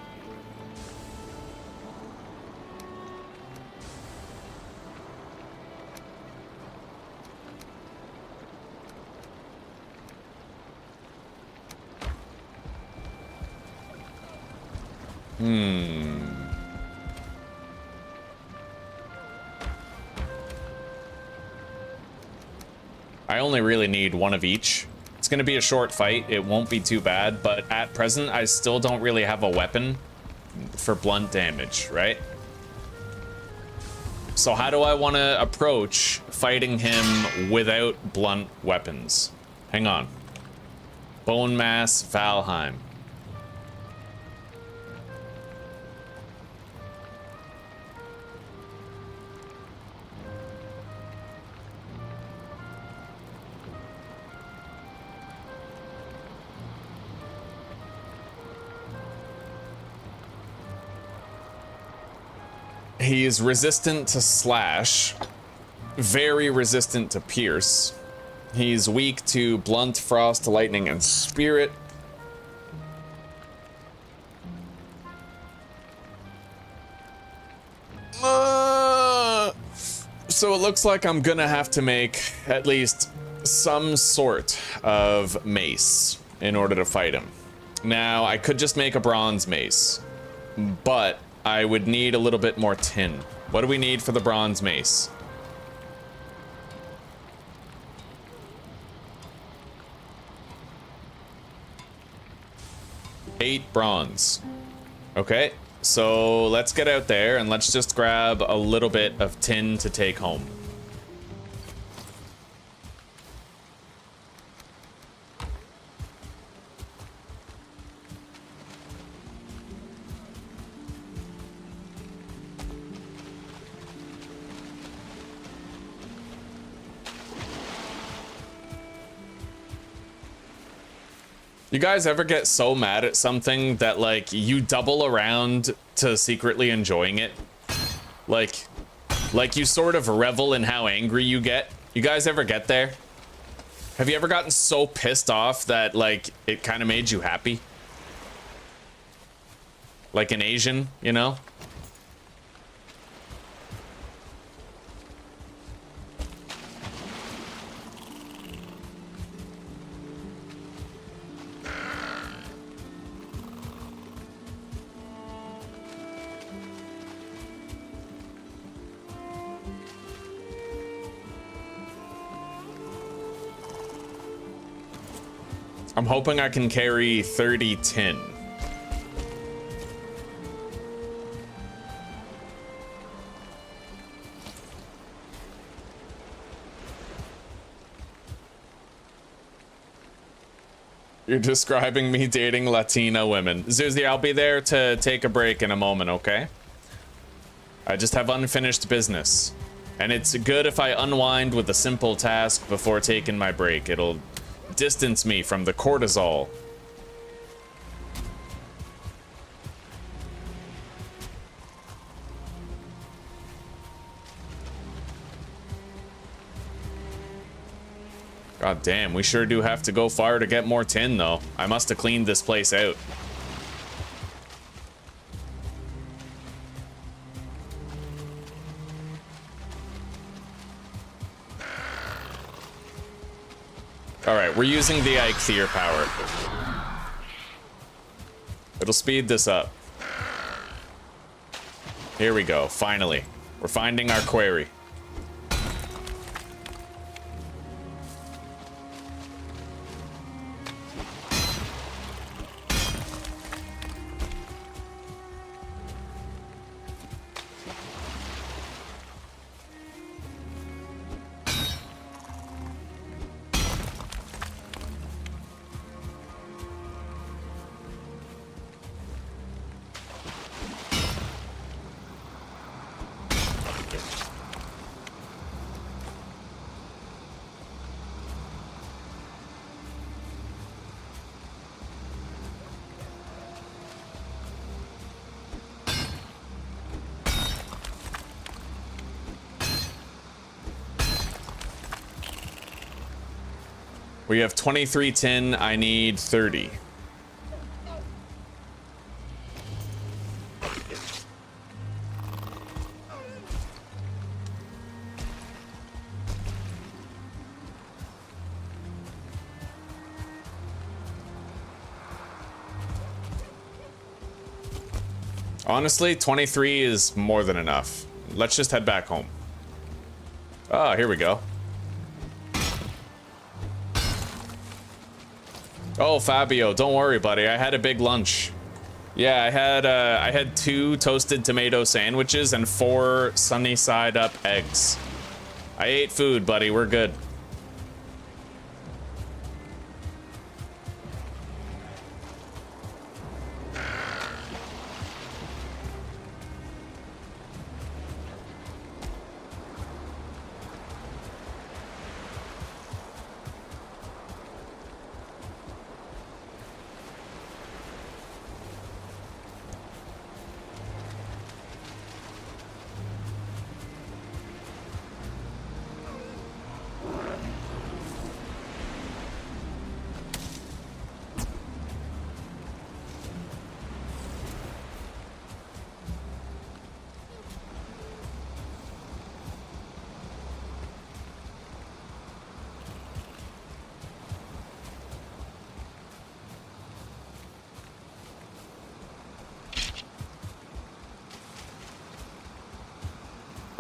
I only really need one of each. It's gonna be a short fight. It won't be too bad, but at present, I still don't really have a weapon for blunt damage, right? So how do I want to approach fighting him without blunt weapons? Hang on. Bonemass, Valheim. He is resistant to slash, very resistant to pierce. He's weak to blunt, frost, lightning, and spirit. So it looks like I'm gonna have to make at least some sort of mace in order to fight him. Now, I could just make a bronze mace, but I would need a little bit more tin. What do we need for the bronze mace? 8 bronze. Okay, so let's get out there and let's just grab a little bit of tin to take home. You guys ever get so mad at something that, like, you double around to secretly enjoying it? Like you sort of revel in how angry you get? You guys ever get there? Have you ever gotten so pissed off that, like, it kind of made you happy? Like an Asian, you know? I'm hoping I can carry 30 tin. You're describing me dating Latina women. Zuzi, I'll be there to take a break in a moment, okay? I just have unfinished business. And it's good if I unwind with a simple task before taking my break. It'll distance me from the cortisol. God damn, we sure do have to go far to get more tin, though. I must have cleaned this place out. Alright, we're using the Eikthyr power. It'll speed this up. Here we go, finally. We're finding our quarry. We have 23 tin, I need 30. Honestly, 23 is more than enough. Let's just head back home. Ah, here we go. Oh, Fabio, don't worry, buddy. I had a big lunch. Yeah, I had 2 toasted tomato sandwiches and 4 sunny side up eggs. I ate food, buddy. We're good.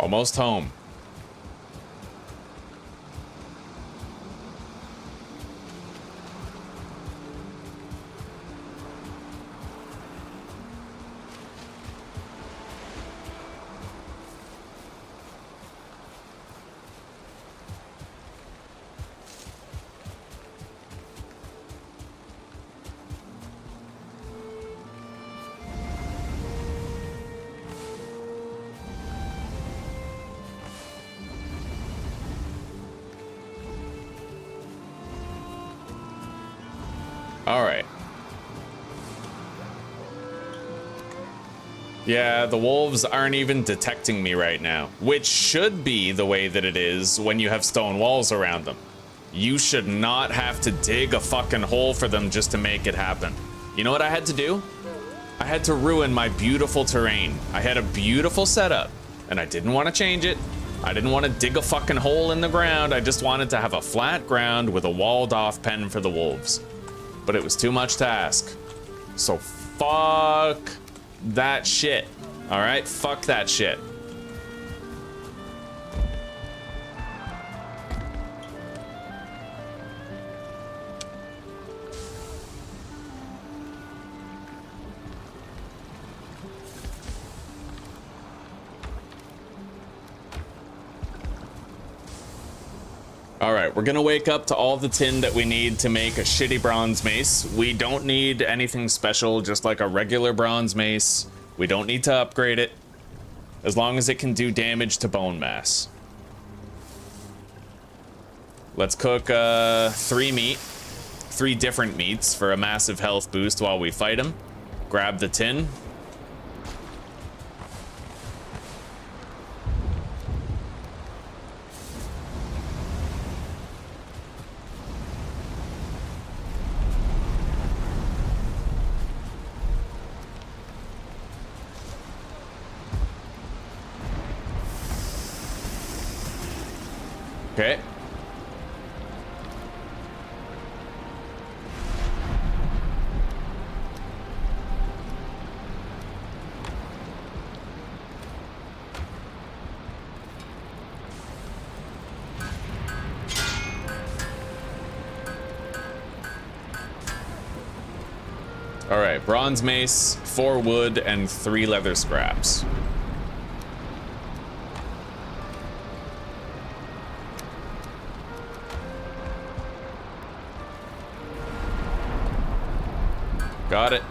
Almost home. All right. Yeah, the wolves aren't even detecting me right now, which should be the way that it is when you have stone walls around them. You should not have to dig a fucking hole for them just to make it happen. You know what I had to do? I had to ruin my beautiful terrain. I had a beautiful setup, and I didn't want to change it. I didn't want to dig a fucking hole in the ground. I just wanted to have a flat ground with a walled off pen for the wolves. But it was too much to ask. So fuck that shit. All right, fuck that shit. All right, we're gonna wake up to all the tin that we need to make a shitty bronze mace. We don't need anything special, just like a regular bronze mace. We don't need to upgrade it, as long as it can do damage to bone mass. Let's cook 3 different meats for a massive health boost while we fight him. Grab the tin. Okay. All right, bronze mace, 4 wood, and 3 leather scraps. Got it.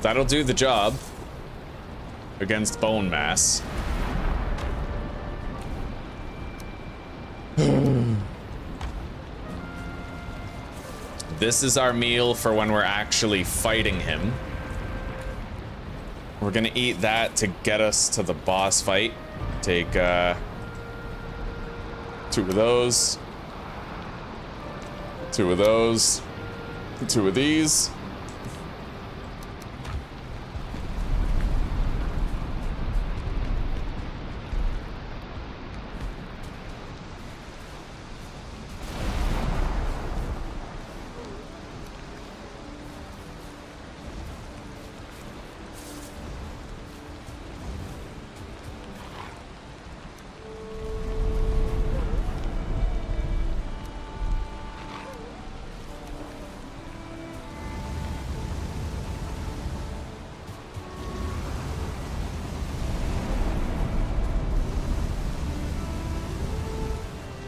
That'll do the job against bone mass. This is our meal for when we're actually fighting him. We're gonna eat that to get us to the boss fight. Take 2 of those. 2 of those. 2 of these.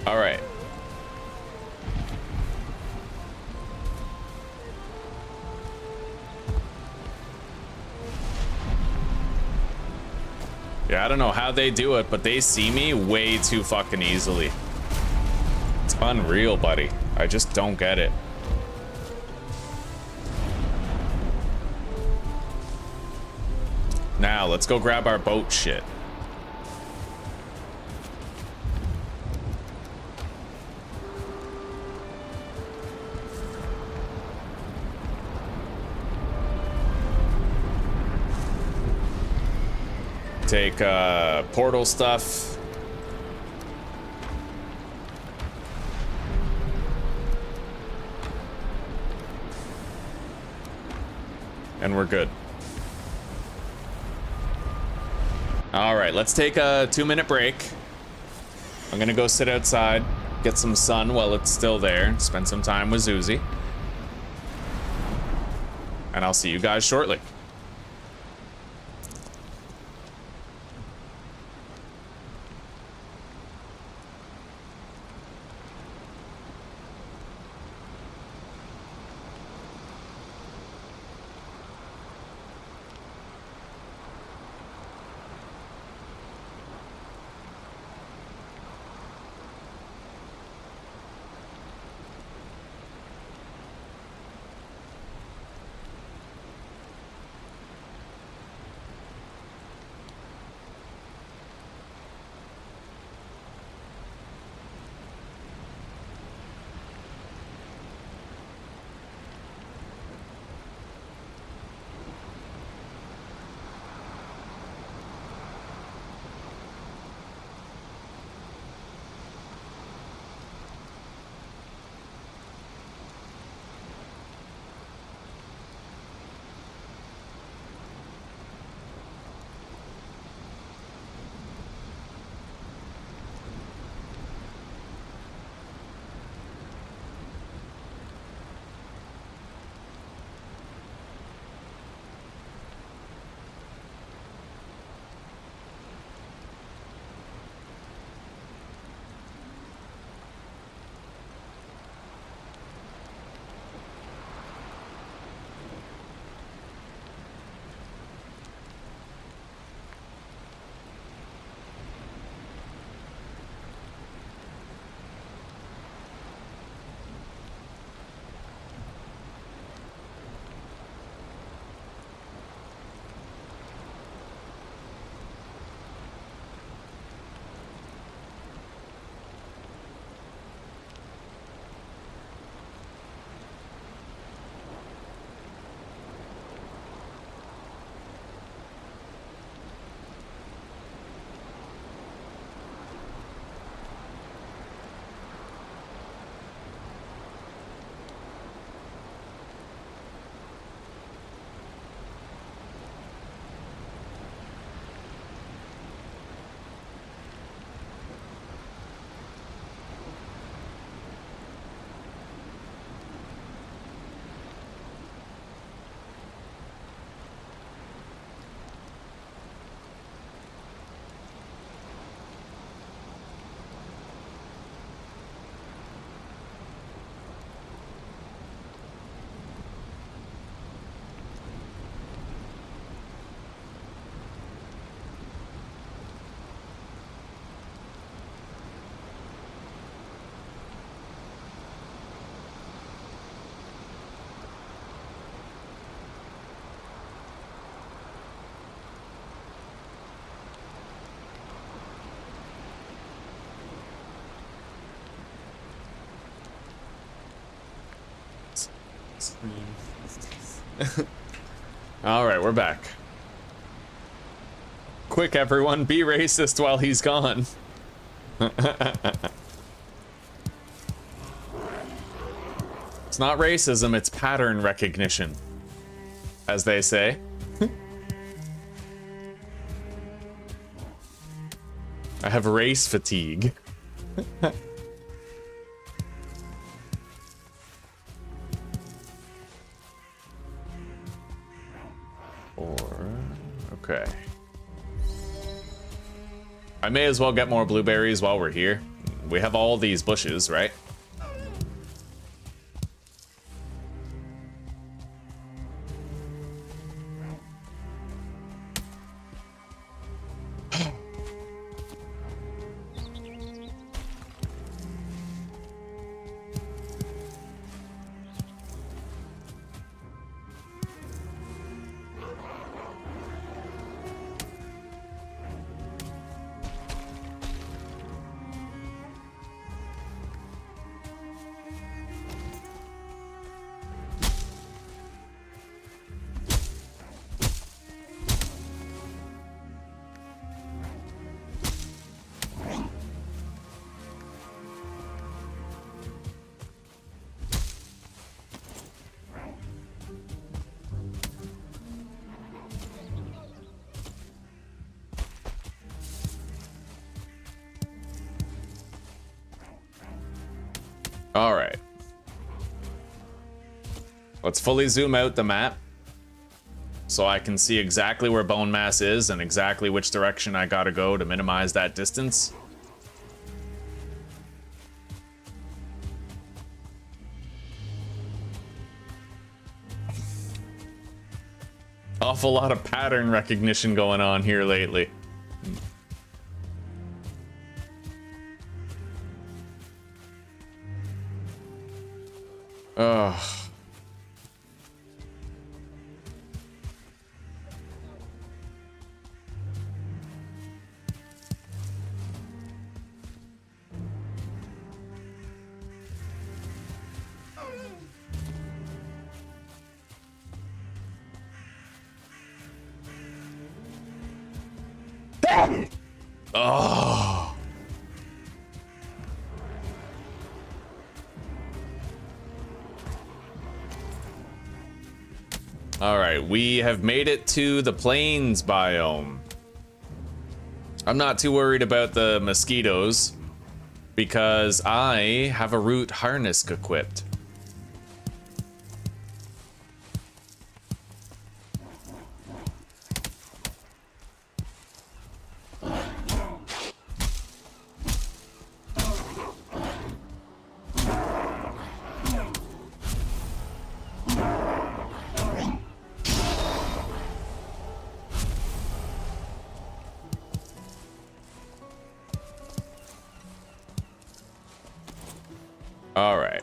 All right. Yeah, I don't know how they do it, but they see me way too fucking easily. It's unreal, buddy. I just don't get it. Now, let's go grab our boat shit. Take portal stuff. And we're good. All right, let's take a 2-minute break. I'm gonna go sit outside, get some sun while it's still there, spend some time with Zuzi. And I'll see you guys shortly. Scream. All right, we're back. Quick, everyone, be racist while he's gone. It's not racism, it's pattern recognition, as they say. I have race fatigue. Okay. I may as well get more blueberries while we're here. We have all these bushes, right? All right. Let's fully zoom out the map so I can see exactly where Bonemass is and exactly which direction I gotta go to minimize that distance. Awful lot of pattern recognition going on here lately. Ugh. Oh. All right, we have made it to the plains biome. I'm not too worried about the mosquitoes because I have a root harness equipped. All right.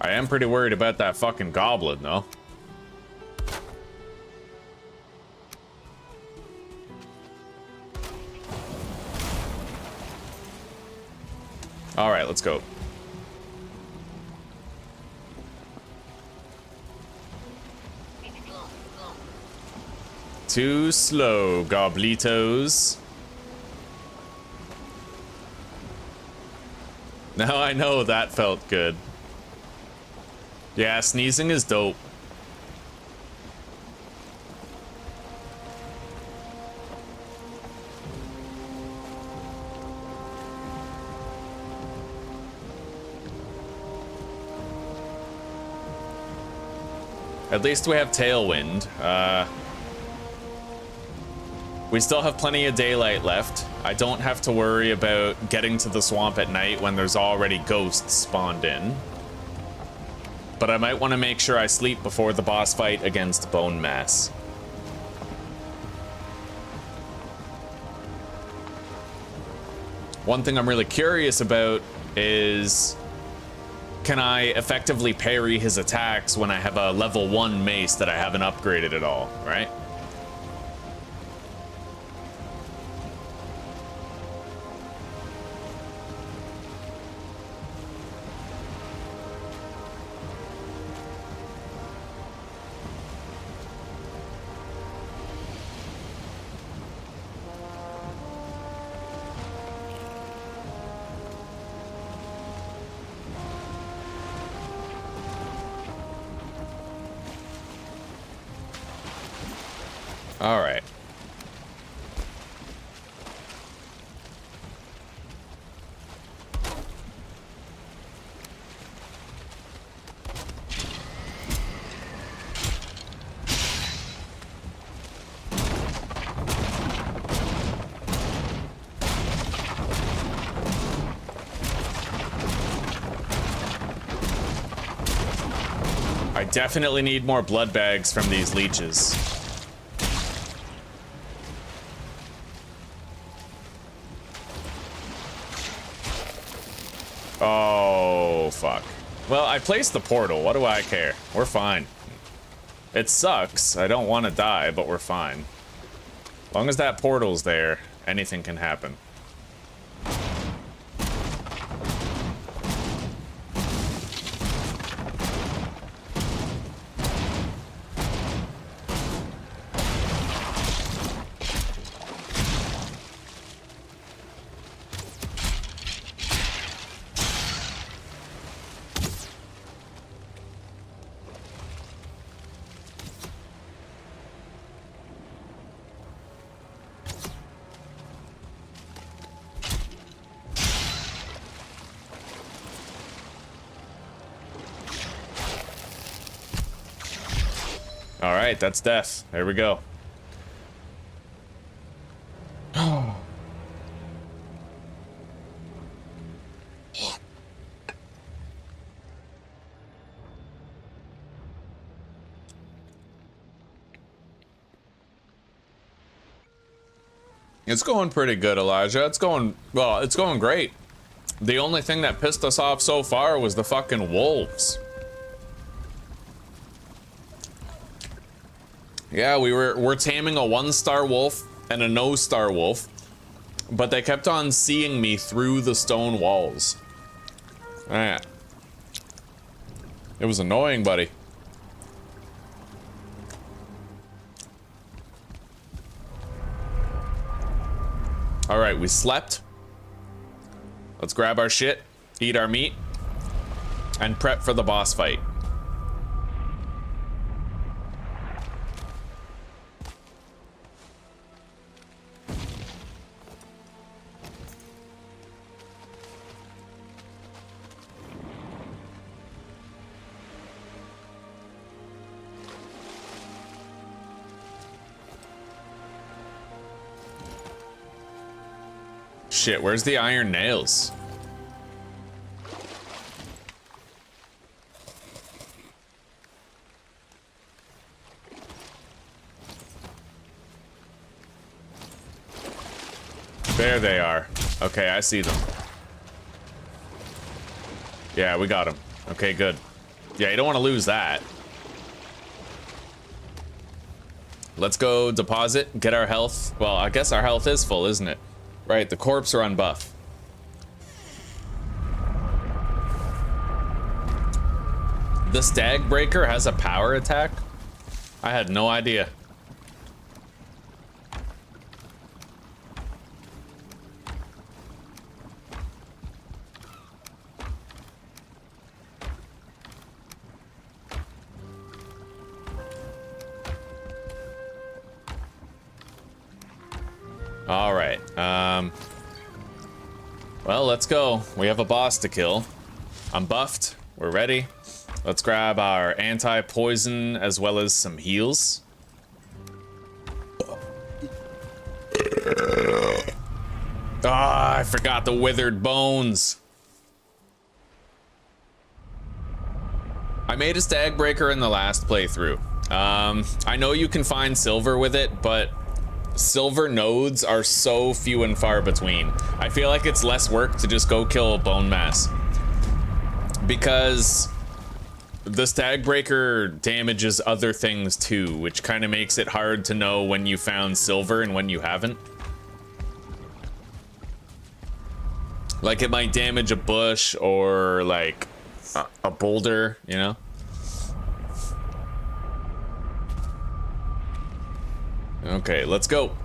I am pretty worried about that fucking goblin, though. All right, let's go. Too slow, goblitos. Now I know that felt good. Yeah, sneezing is dope. At least we have Tailwind. We still have plenty of daylight left. I don't have to worry about getting to the swamp at night when there's already ghosts spawned in. But I might want to make sure I sleep before the boss fight against Bonemass. One thing I'm really curious about is can I effectively parry his attacks when I have a level 1 mace that I haven't upgraded at all, right? All right. I definitely need more blood bags from these leeches. Oh, fuck. Well, I placed the portal. What do I care? We're fine. It sucks. I don't want to die, but we're fine. As long as that portal's there, anything can happen. All right, that's death. There we go. It's going pretty good, Elijah. It's going, well, it's going great. The only thing that pissed us off so far was the fucking wolves. Yeah, we're taming a 1-star wolf and a no-star wolf, but they kept on seeing me through the stone walls. Alright. It was annoying, buddy. Alright, we slept. Let's grab our shit, eat our meat, and prep for the boss fight. Shit, where's the iron nails? There they are. Okay, I see them. Yeah, we got them. Okay, good. Yeah, you don't want to lose that. Let's go deposit, get our health. Well, I guess our health is full, isn't it? Right, the corpse are on buff. The Stag Breaker has a power attack? I had no idea. All right, well, let's go. We have a boss to kill. I'm buffed, we're ready. Let's grab our anti-poison as well as some heals. Ah, I forgot the withered bones. I made a Stag Breaker in the last playthrough. I know you can find silver with it, but silver nodes are so few and far between. I feel like it's less work to just go kill Bonemass. Because the Stag Breaker damages other things too, which kind of makes it hard to know when you found silver and when you haven't. Like, it might damage a bush or, like, a boulder, you know? Okay, let's go.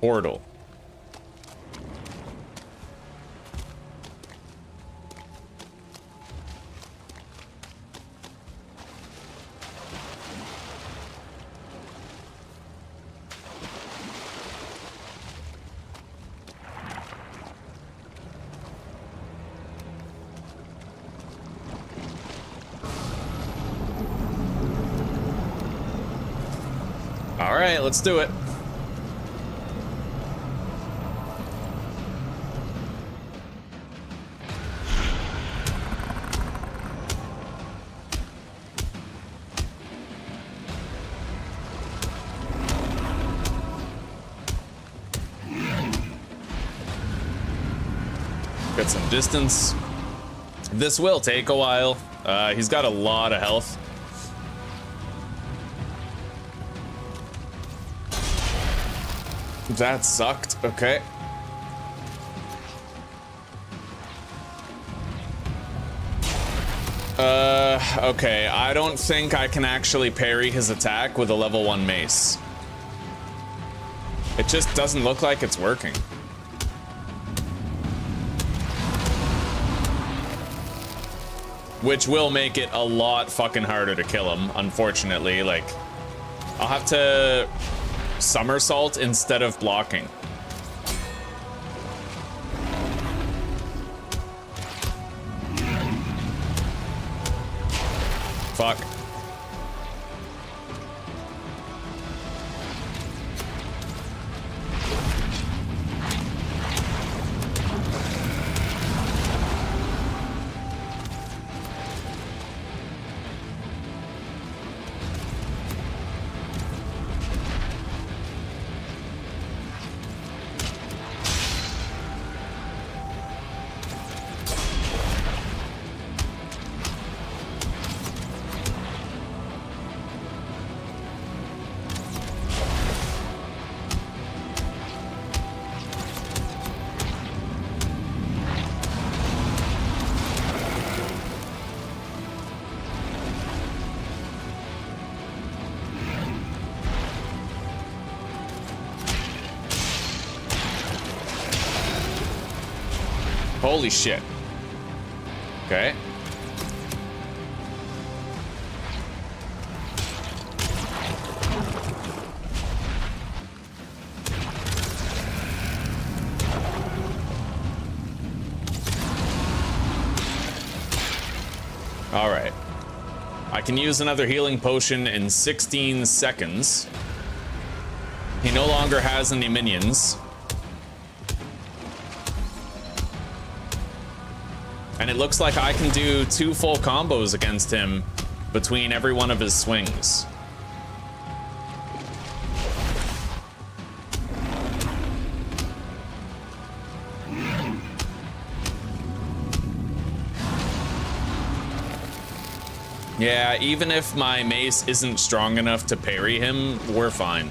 Portal. All right, let's do it. Got some distance. This will take a while. He's got a lot of health. That sucked. Okay. Okay. I don't think I can actually parry his attack with a level 1 mace. It just doesn't look like it's working. Which will make it a lot fucking harder to kill him, unfortunately. Like, I'll have to somersault instead of blocking. Fuck. Holy shit. Okay. All right. I can use another healing potion in 16 seconds. He no longer has any minions. And it looks like I can do 2 full combos against him between every one of his swings. Yeah, even if my mace isn't strong enough to parry him, we're fine.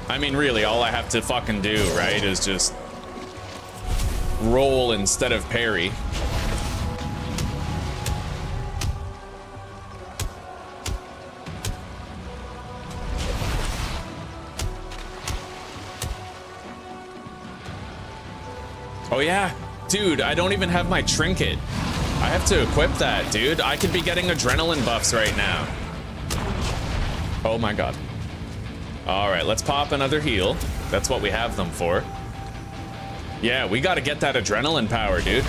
I mean, really, all I have to fucking do, right, is just roll instead of parry. Oh yeah, dude, I don't even have my trinket. I have to equip that, dude. I could be getting adrenaline buffs right now. Oh my god. All right, let's pop another heal. That's what we have them for. Yeah, we gotta get that adrenaline power, dude.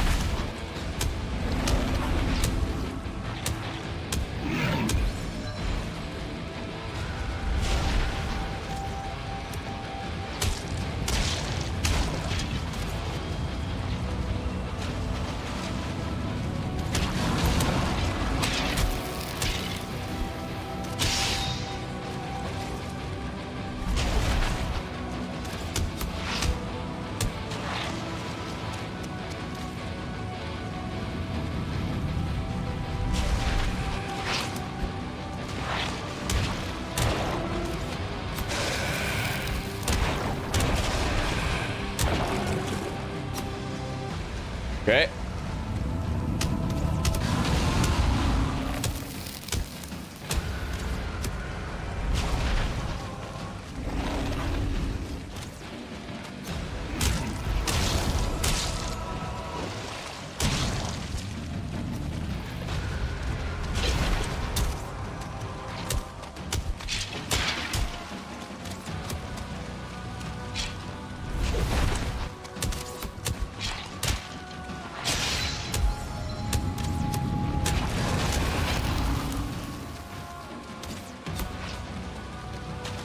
Okay.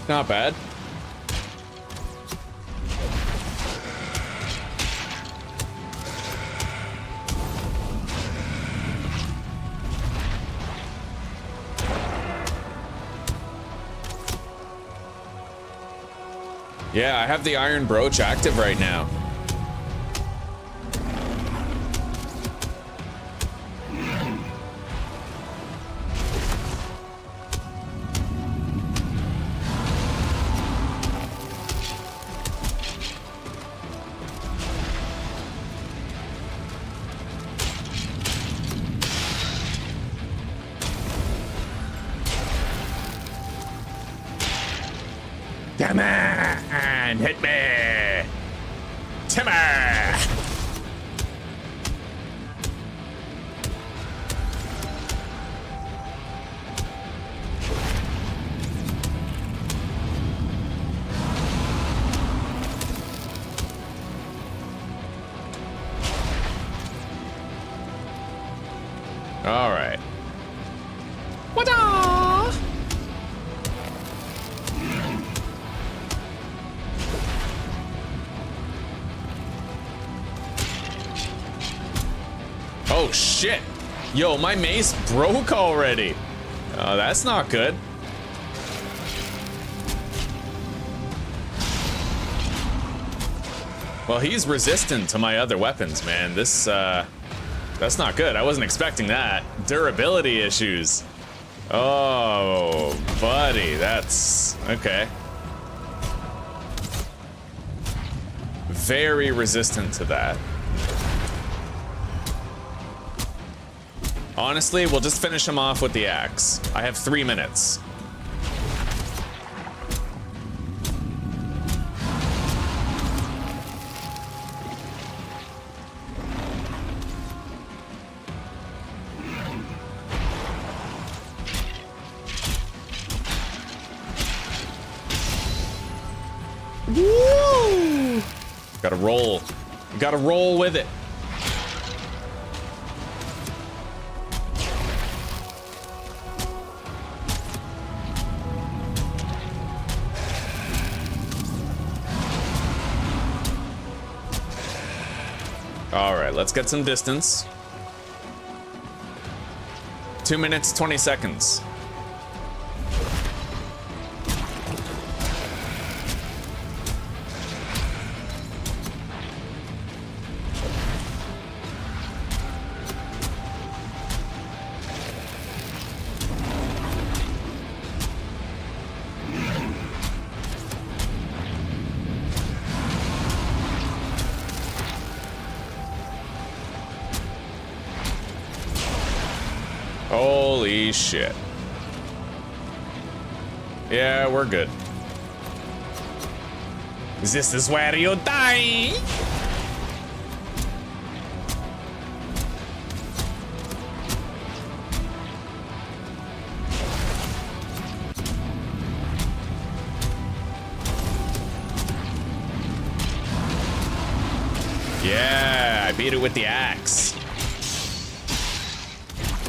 Not bad. Yeah, I have the iron brooch active right now. Come on, hit me! Timber! All right. Oh shit! Yo, my mace broke already. Oh, that's not good. Well, he's resistant to my other weapons, man. This, that's not good. I wasn't expecting that. Durability issues. Oh, buddy, that's... okay. Very resistant to that. Honestly, we'll just finish him off with the axe. I have 3 minutes. Woo! Gotta roll. You gotta roll with it. All right, let's get some distance. 2 minutes, 20 seconds. Holy shit. Yeah, we're good. This is where you die! Yeah, I beat it with the axe.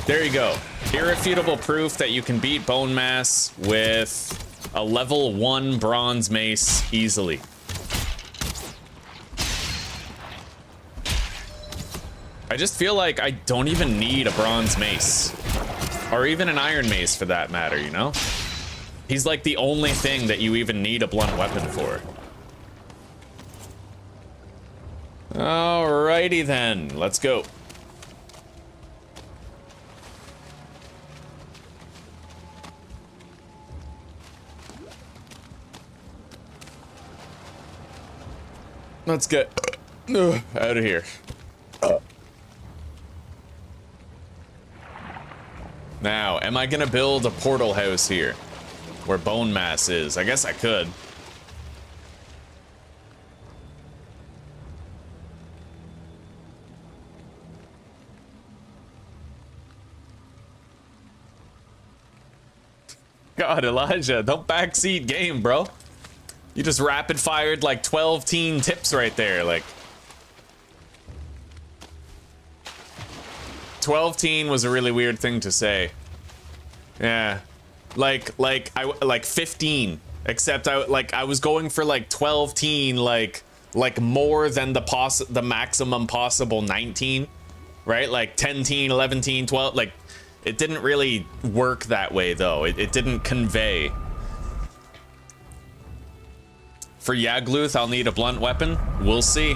There you go. Irrefutable proof that you can beat Bonemass with a level 1 bronze mace easily. I just feel like I don't even need a bronze mace. Or even an iron mace for that matter, you know? He's like the only thing that you even need a blunt weapon for. Alrighty then, let's go. Let's get out of here. Now, am I gonna build a portal house here? Where Bonemass is? I guess I could. God, Elijah, don't backseat game, bro. You just rapid fired like 12 teen tips right there, like. 12 teen was a really weird thing to say. Yeah. Like 15. Except I was going for like 12 teen, like more than the maximum possible 19. Right? Like 10 teen, 11 teen, 12, like it didn't really work that way though. It didn't convey. For Yagluth, I'll need a blunt weapon. We'll see.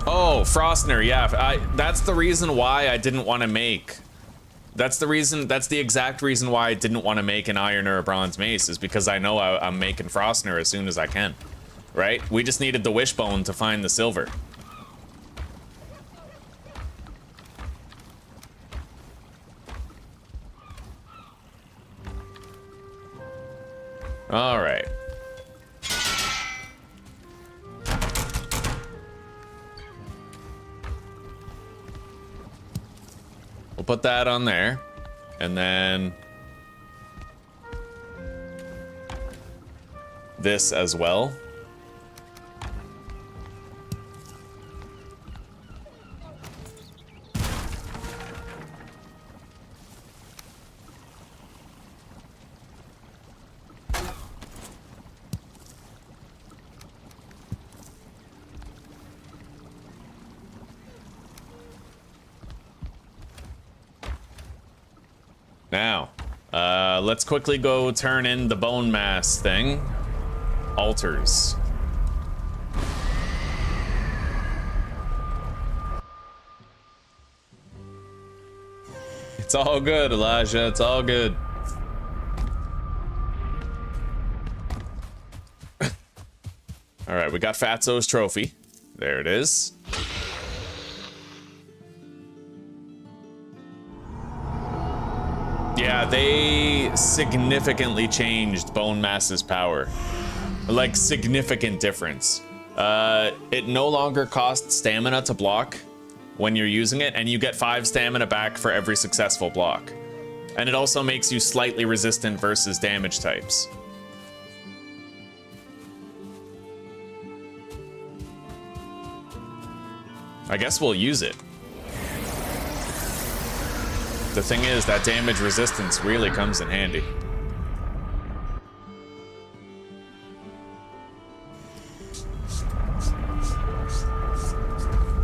Oh, Frostner, yeah. That's the reason why I didn't want to make. That's the exact reason why I didn't want to make an iron or a bronze mace, is because I know I'm making Frostner as soon as I can. Right? We just needed the wishbone to find the silver. All right. We'll put that on there, and then this as well. Now, let's quickly go turn in the Bonemass thing. Altars. It's all good, Elijah. It's all good. All right, we got Fatso's trophy. There it is. Yeah, they significantly changed Bonemass's power. Like, significant difference. It no longer costs stamina to block when you're using it, and you get 5 stamina back for every successful block. And it also makes you slightly resistant versus damage types. I guess we'll use it. The thing is, that damage resistance really comes in handy.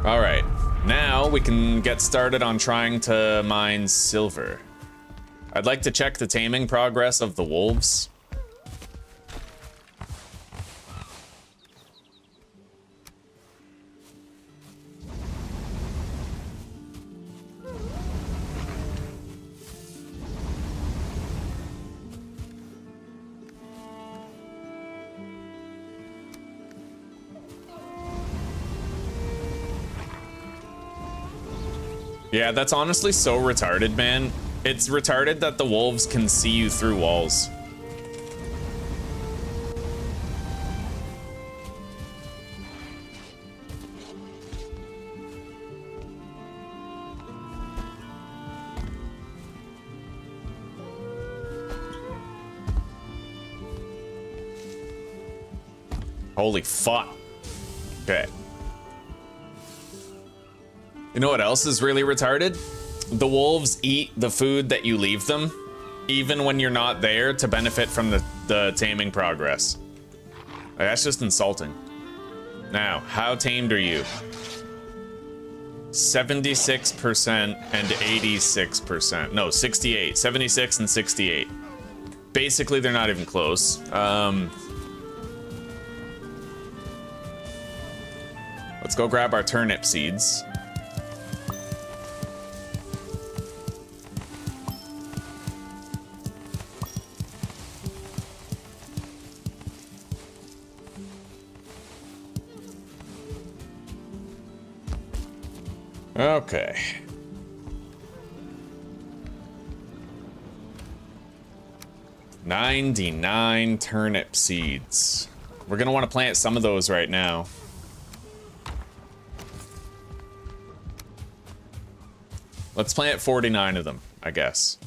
All right, now we can get started on trying to mine silver. I'd like to check the taming progress of the wolves. Yeah, that's honestly so retarded, man. It's retarded that the wolves can see you through walls. Holy fuck. Okay. You know what else is really retarded? The wolves eat the food that you leave them, even when you're not there, to benefit from the taming progress. That's just insulting. Now, how tamed are you? 76% and 86%. No, 68. 76 and 68. Basically, they're not even close. Let's go grab our turnip seeds. Okay. 99 turnip seeds. We're gonna want to plant some of those right now. Let's plant 49 of them, I guess.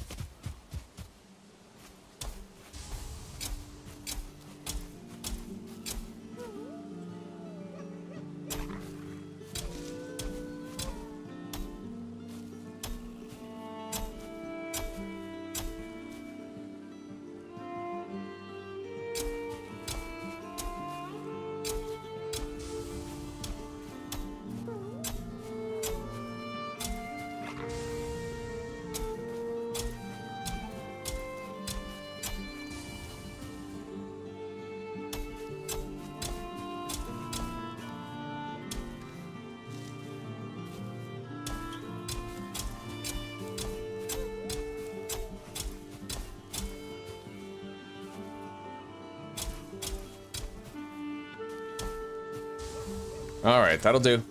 All right, that'll do.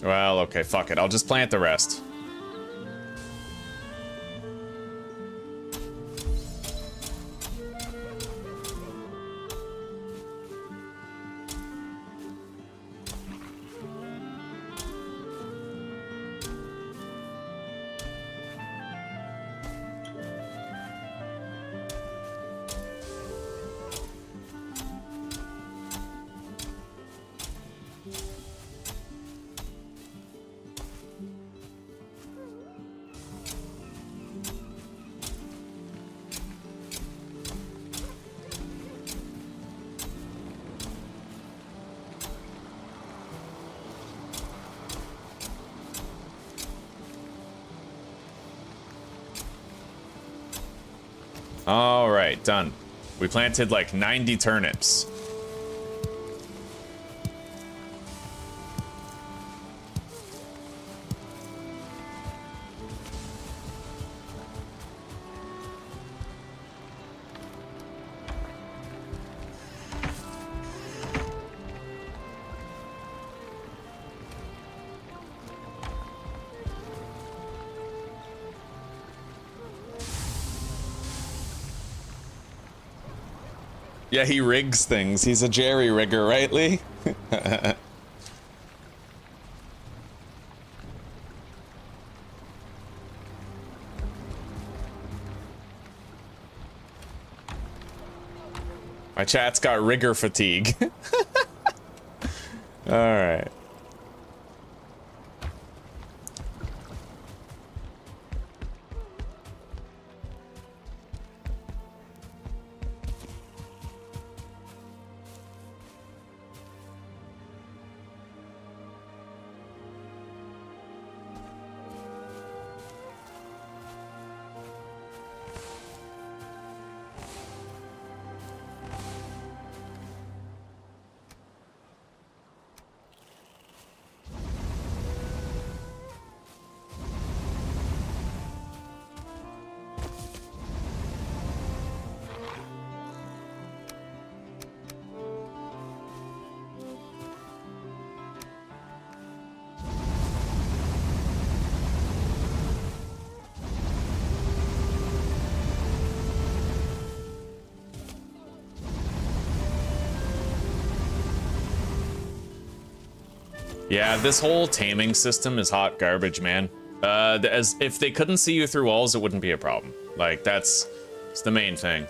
Well, okay, fuck it. I'll just plant the rest. All right, done. We planted like 90 turnips. Yeah, he rigs things. He's a jerry rigger, right, Lee? My chat's got rigger fatigue. All right. Yeah, this whole taming system is hot garbage, man. As if they couldn't see you through walls, it wouldn't be a problem. Like, it's the main thing.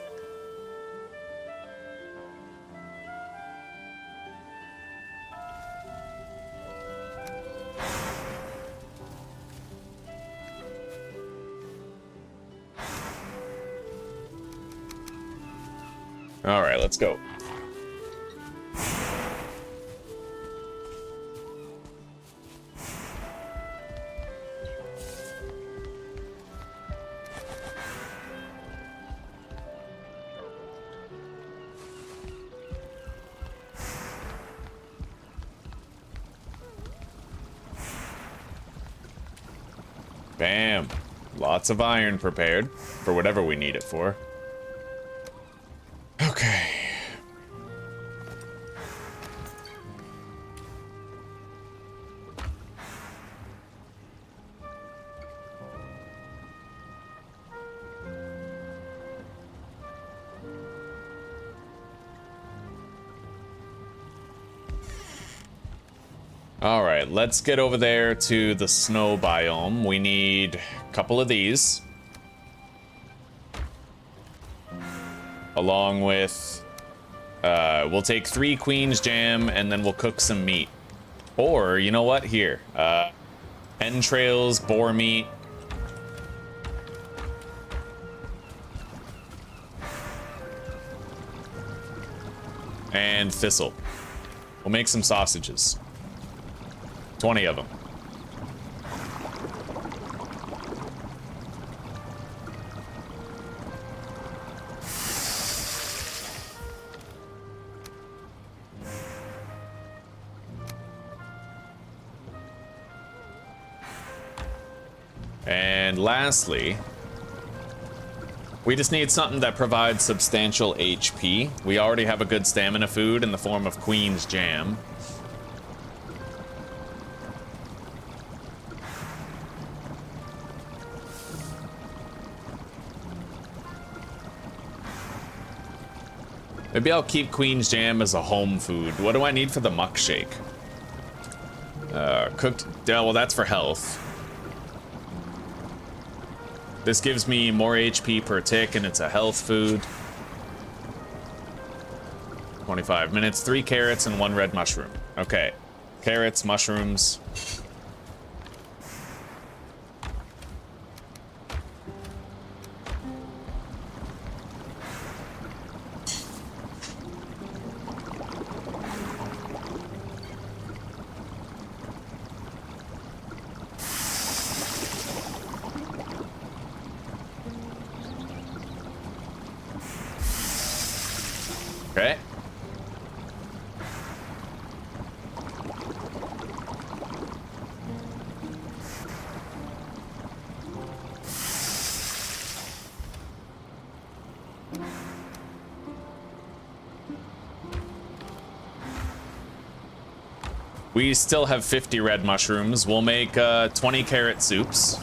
All right, let's go. Bam. Lots of iron prepared for whatever we need it for. Okay. All right, let's get over there to the snow biome. We need a couple of these. Along with, we'll take 3 Queen's Jam and then we'll cook some meat. Or, you know what? Here, entrails, boar meat. And thistle. We'll make some sausages. 20 of them. And lastly, we just need something that provides substantial HP. We already have a good stamina food in the form of Queen's Jam. Maybe I'll keep Queen's Jam as a home food. What do I need for the muck shake? Cooked, well, that's for health. This gives me more HP per tick, and it's a health food. 25 minutes, 3 carrots, and 1 red mushroom. Okay, carrots, mushrooms. Okay. We still have 50 red mushrooms. We'll make 20 carrot soups.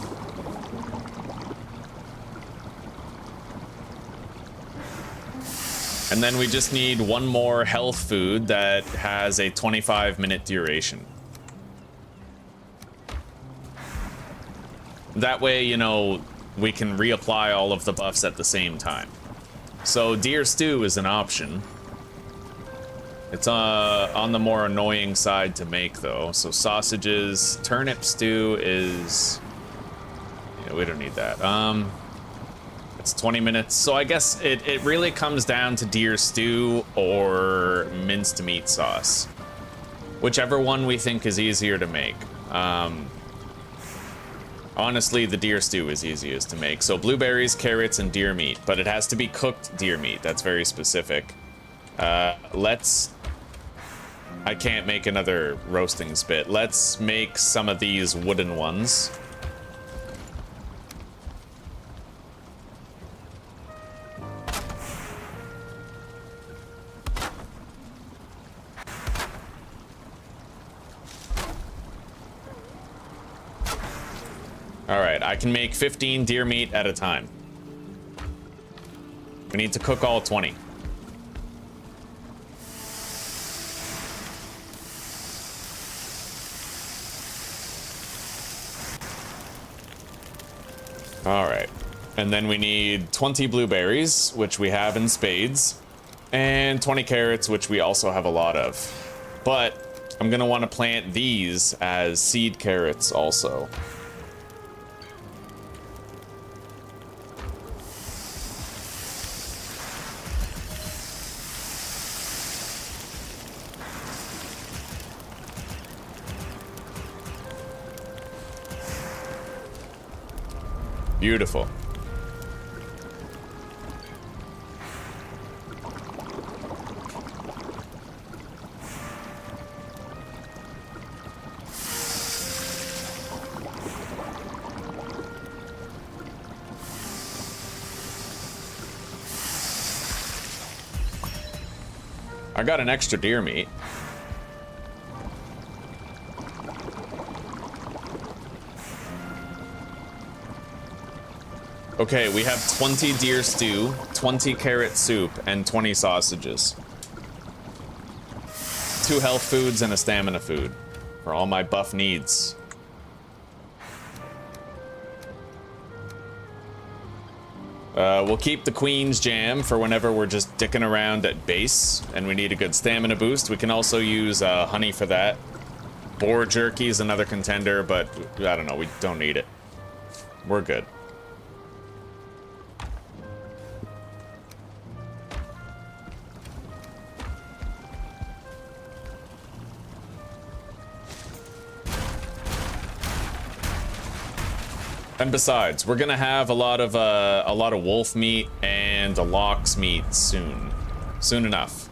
And then we just need 1 more health food that has a 25-minute duration. That way, you know, we can reapply all of the buffs at the same time. So deer stew is an option. It's on the more annoying side to make, though. So sausages, turnip stew is... yeah, we don't need that. It's 20 minutes, so I guess it really comes down to deer stew or minced meat sauce. Whichever one we think is easier to make. Honestly, the deer stew is easiest to make. So blueberries, carrots, and deer meat, but it has to be cooked deer meat. That's very specific. I can't make another roasting spit. Let's make some of these wooden ones. Alright, I can make 15 deer meat at a time. We need to cook all 20. Alright, and then we need 20 blueberries, which we have in spades, and 20 carrots, which we also have a lot of. But I'm gonna want to plant these as seed carrots also. Beautiful. I got an extra deer meat. Okay, we have 20 deer stew, 20 carrot soup, and 20 sausages. 2 health foods and a stamina food. for all my buff needs. We'll keep the Queen's Jam for whenever we're just dicking around at base and we need a good stamina boost. We can also use honey for that. Boar Jerky is another contender, but I don't know, we don't need it. We're good. And besides, we're gonna have a lot of wolf meat and a lox meat soon enough,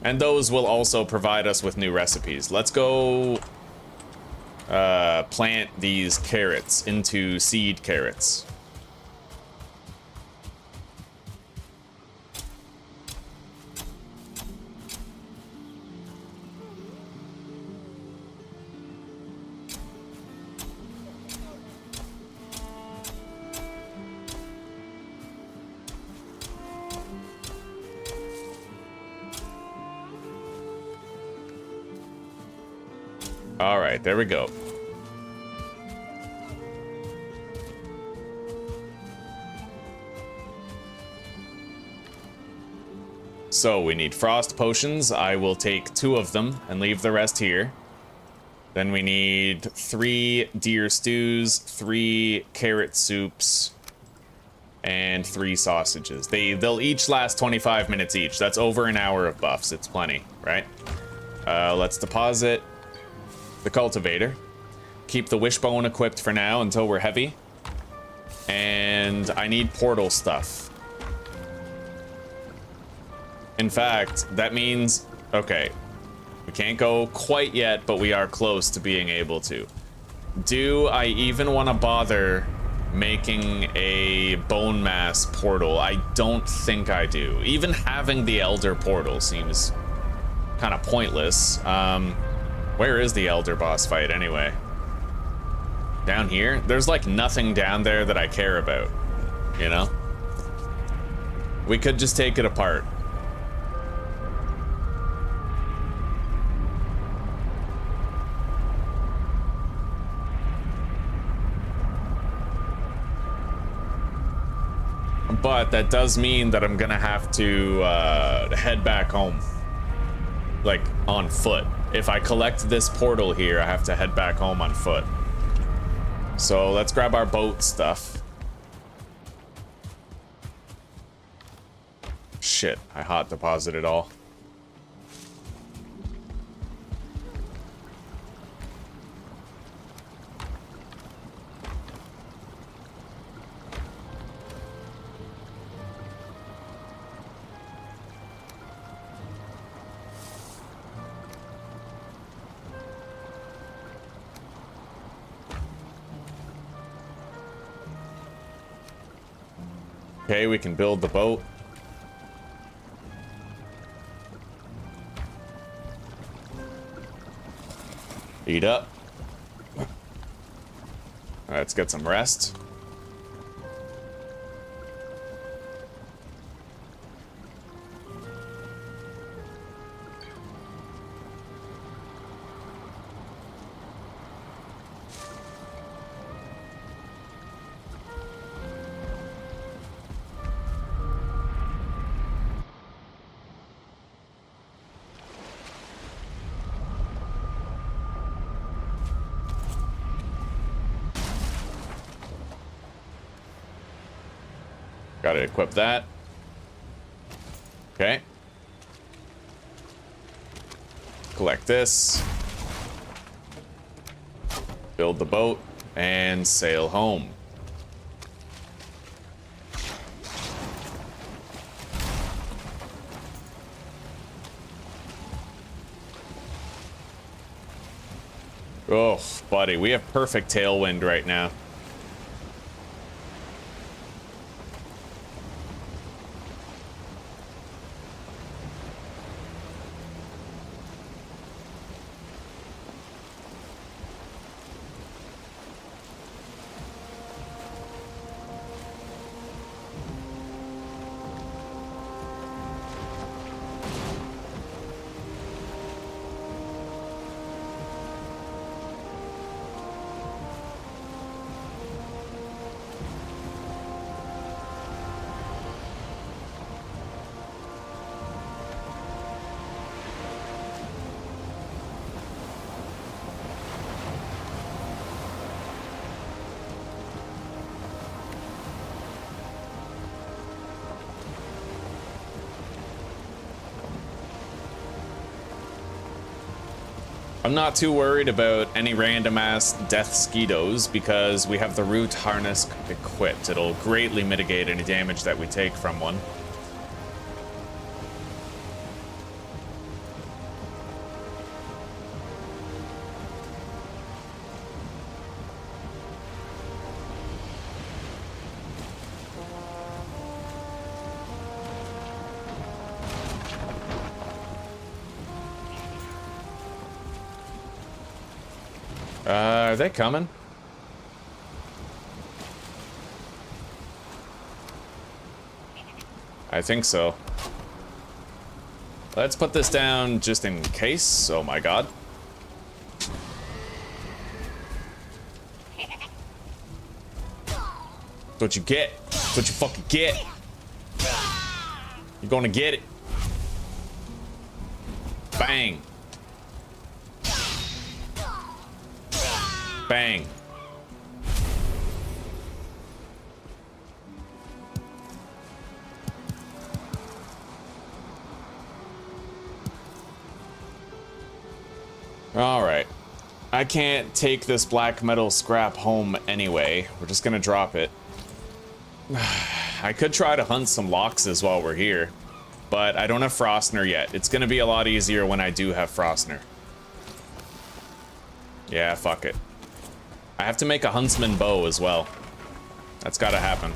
and those will also provide us with new recipes. Let's go plant these carrots into seed carrots. All right, there we go. So we need frost potions. I will take 2 of them and leave the rest here. Then we need 3 deer stews, 3 carrot soups, and 3 sausages. They'll each last 25 minutes each. That's over an hour of buffs. It's plenty, right? Let's deposit the cultivator. Keep the wishbone equipped for now until we're heavy. And I need portal stuff. In fact, that means, okay, we can't go quite yet, but we are close to being able to. Do I even want to bother making a Bonemass portal? I don't think I do. Even having the Elder portal seems kind of pointless. Where is the Elder boss fight anyway? Down here? There's like nothing down there that I care about, you know? We could just take it apart. But that does mean that I'm gonna have to head back home, like on foot. If I collect this portal here, I have to head back home on foot. So let's grab our boat stuff. Shit, I hot deposited all. Okay, we can build the boat. Eat up. All right, let's get some rest. Gotta equip that. Okay. Collect this. Build the boat and sail home. Oh, buddy, we have perfect tailwind right now. I'm not too worried about any random ass death skeetos because we have the root harness equipped. It'll greatly mitigate any damage that we take from one. Are they coming? I think so. Let's put this down just in case. Oh my god. That's what you get. That's what you fucking get. You're gonna get it. Bang. Bang. All right. I can't take this black metal scrap home anyway. We're just gonna drop it. I could try to hunt some Loxes while we're here, but I don't have Frostner yet. It's gonna be a lot easier when I do have Frostner. Yeah, fuck it. I have to make a huntsman bow as well. That's gotta happen.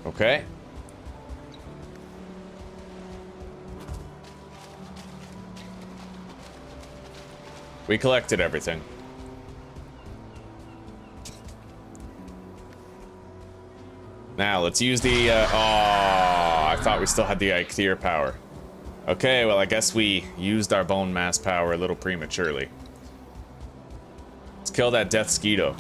Okay. We collected everything. Now, let's use the, I thought we still had the Eikthyr power. Okay, well, I guess we used our bone mass power a little prematurely. Let's kill that death skeeto.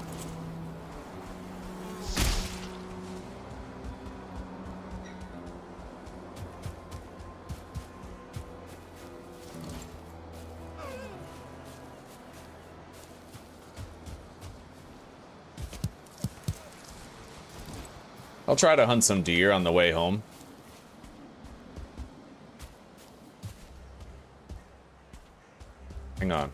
I'll try to hunt some deer on the way home. Hang on.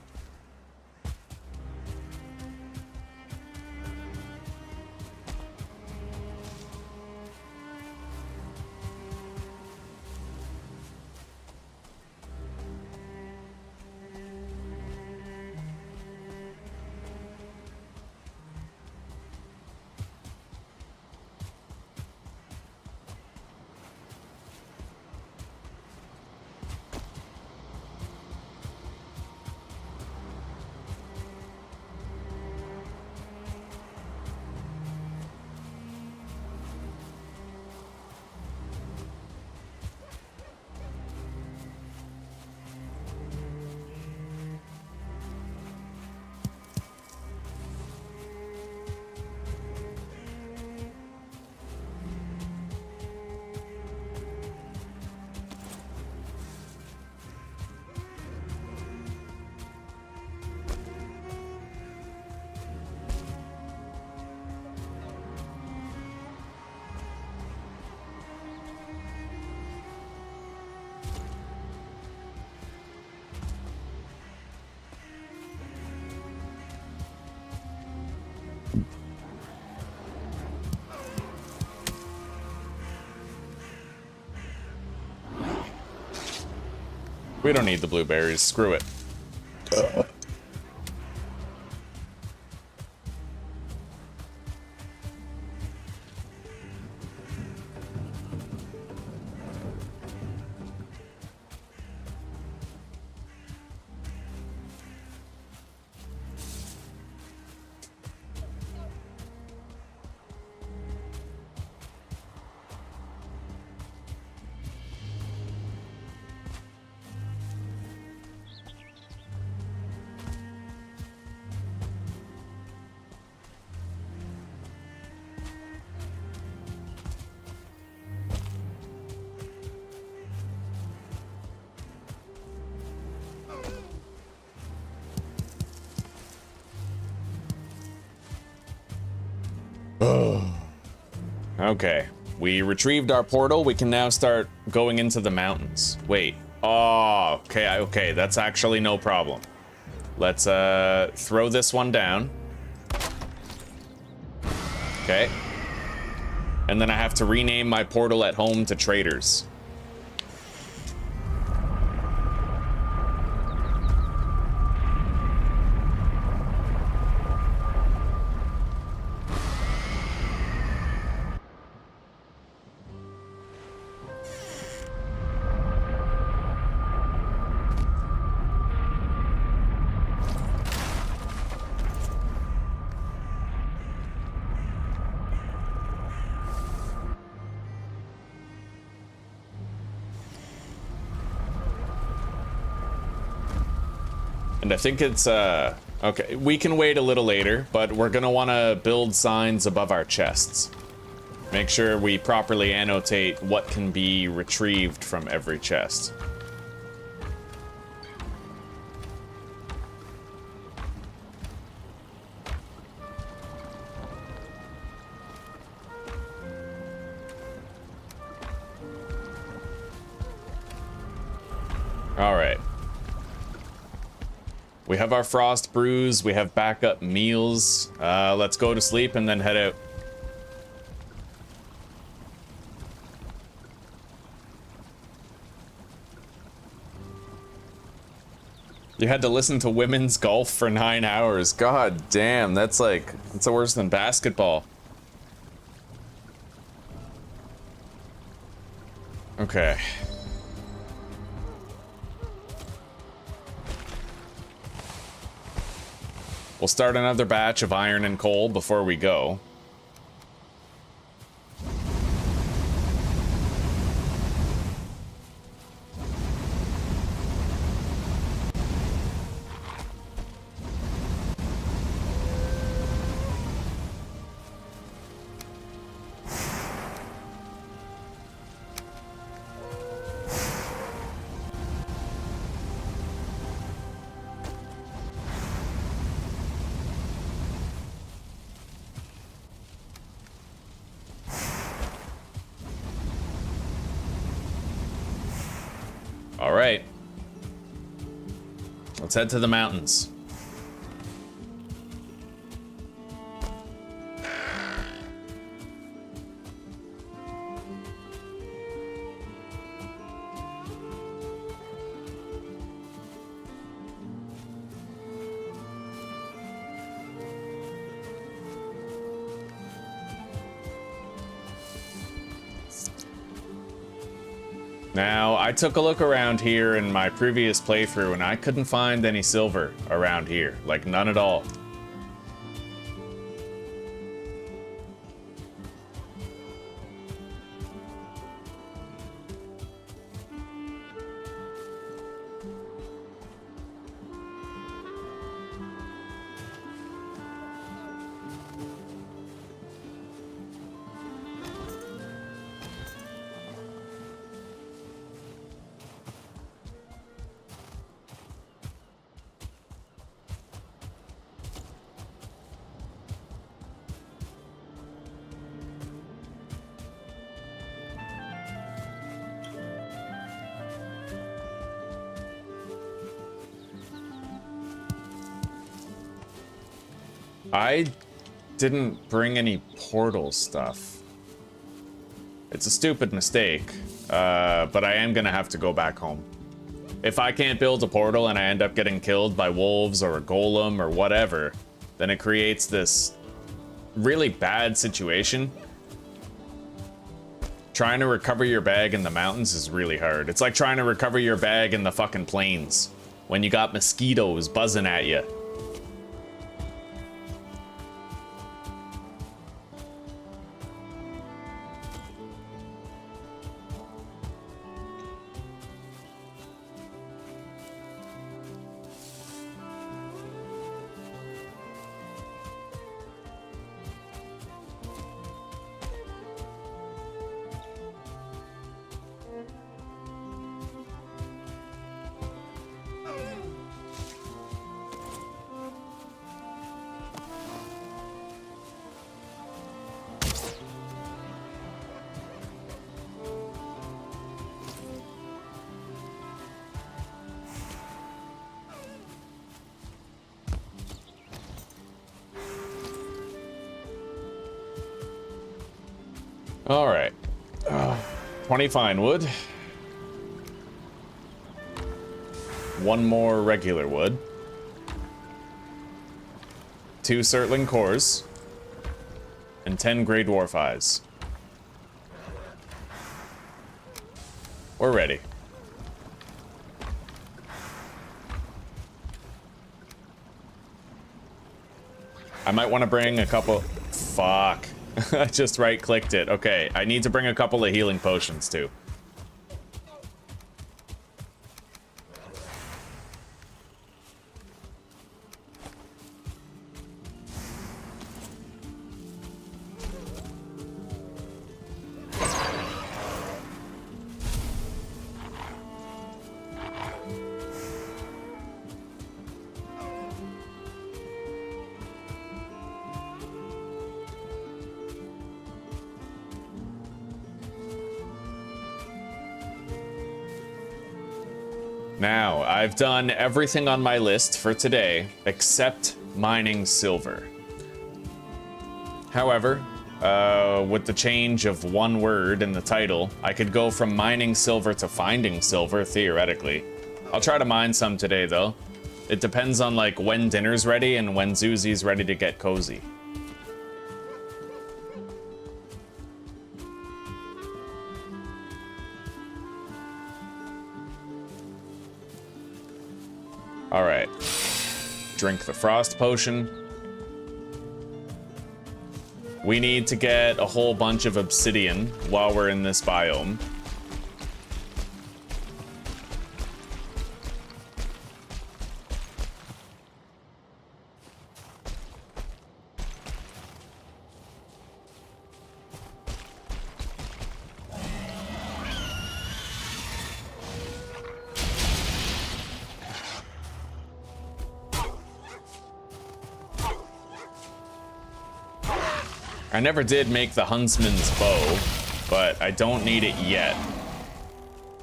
We don't need the blueberries. Screw it. Okay, we retrieved our portal. We can now start going into the mountains. Wait. Oh, okay, that's actually no problem. Let's throw this one down. Okay. And then I have to rename my portal at home to Traders. And I think it's, okay, we can wait a little later, but we're gonna wanna build signs above our chests. Make sure we properly annotate what can be retrieved from every chest. All right. We have our frost brews, we have backup meals. Let's go to sleep and then head out. You had to listen to women's golf for 9 hours. God damn, that's worse than basketball. Okay. We'll start another batch of iron and coal before we go. All right. Let's head to the mountains. Now, I took a look around here in my previous playthrough and I couldn't find any silver around here. Like, none at all. I didn't bring any portal stuff. It's a stupid mistake, but I am gonna have to go back home. If I can't build a portal and I end up getting killed by wolves or a golem or whatever, then it creates this really bad situation. Trying to recover your bag in the mountains is really hard. It's like trying to recover your bag in the fucking plains when you got mosquitoes buzzing at you. All right. 20 fine wood. 1 more regular wood. 2 Surtling cores. And 10 Grey Dwarf eyes. We're ready. I might want to bring a couple... Fuck. I just right-clicked it. Okay, I need to bring a couple of healing potions, too. Now, I've done everything on my list for today except mining silver. However, with the change of 1 word in the title, I could go from mining silver to finding silver, theoretically. I'll try to mine some today, though. It depends on, like, when dinner's ready and when Zuzi's ready to get cozy. Alright. Drink the frost potion. We need to get a whole bunch of obsidian while we're in this biome. I never did make the huntsman's bow, but I don't need it yet.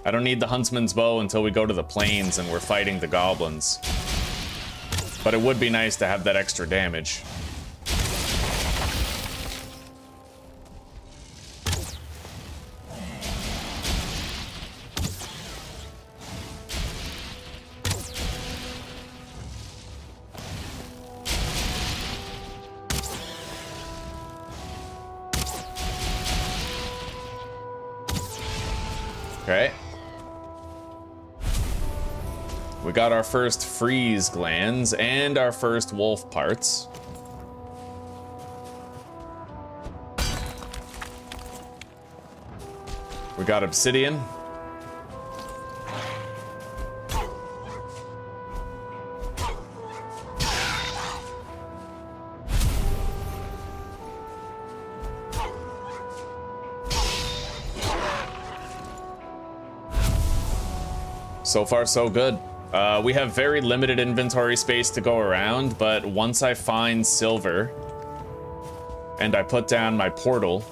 I don't need the huntsman's bow until we go to the plains and we're fighting the goblins. But it would be nice to have that extra damage. Okay. We got our first freeze glands and our first wolf parts. We got obsidian. So far, so good. We have very limited inventory space to go around, but once I find silver and I put down my portal,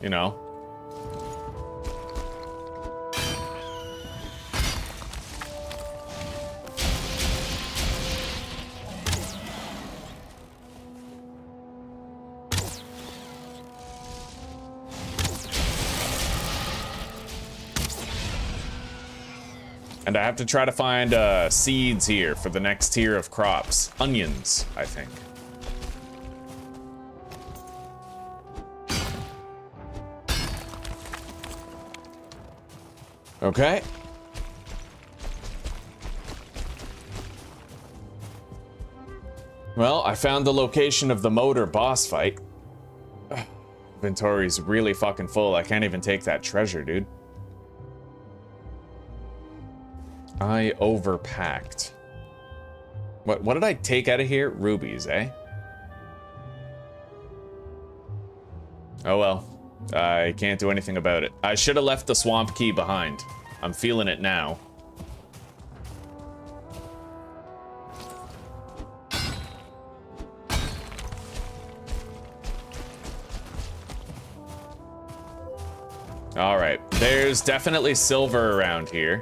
you know. And I have to try to find seeds here for the next tier of crops. Onions, I think. Okay. Well, I found the location of the motor boss fight. Inventory's really fucking full. I can't even take that treasure, dude. I overpacked. What did I take out of here? Rubies, eh? Oh well. I can't do anything about it. I should have left the swamp key behind. I'm feeling it now. Alright. There's definitely silver around here.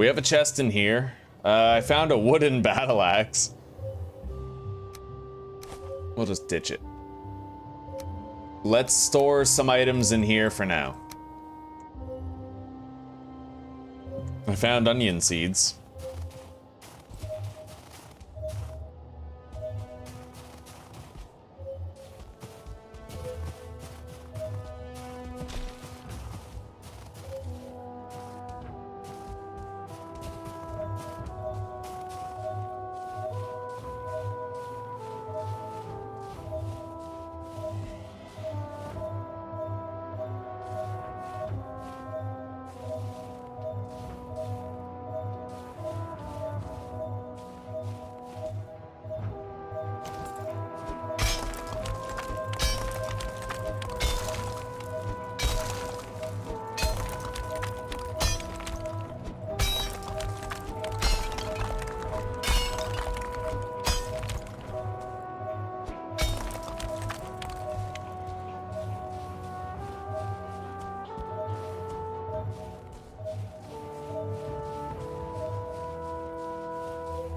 We have a chest in here. I found a wooden battle axe. We'll just ditch it. Let's store some items in here for now. I found onion seeds.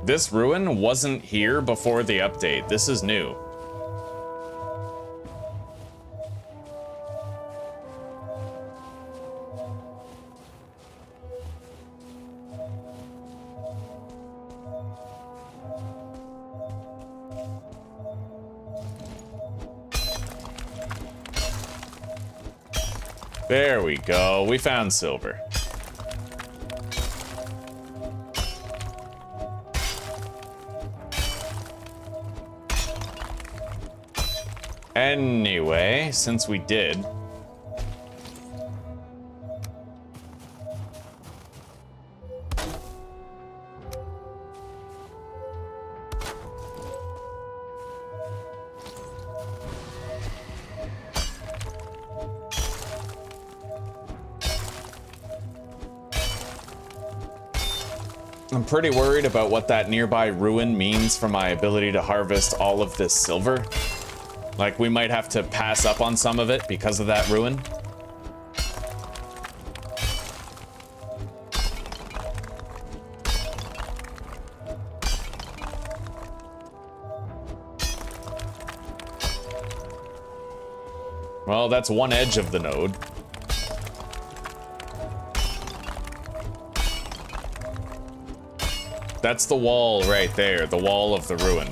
This ruin wasn't here before the update. This is new. There we go. We found silver. Anyway, since we did, I'm pretty worried about what that nearby ruin means for my ability to harvest all of this silver. Like, we might have to pass up on some of it because of that ruin. Well, that's one edge of the node. That's the wall right there, the wall of the ruin.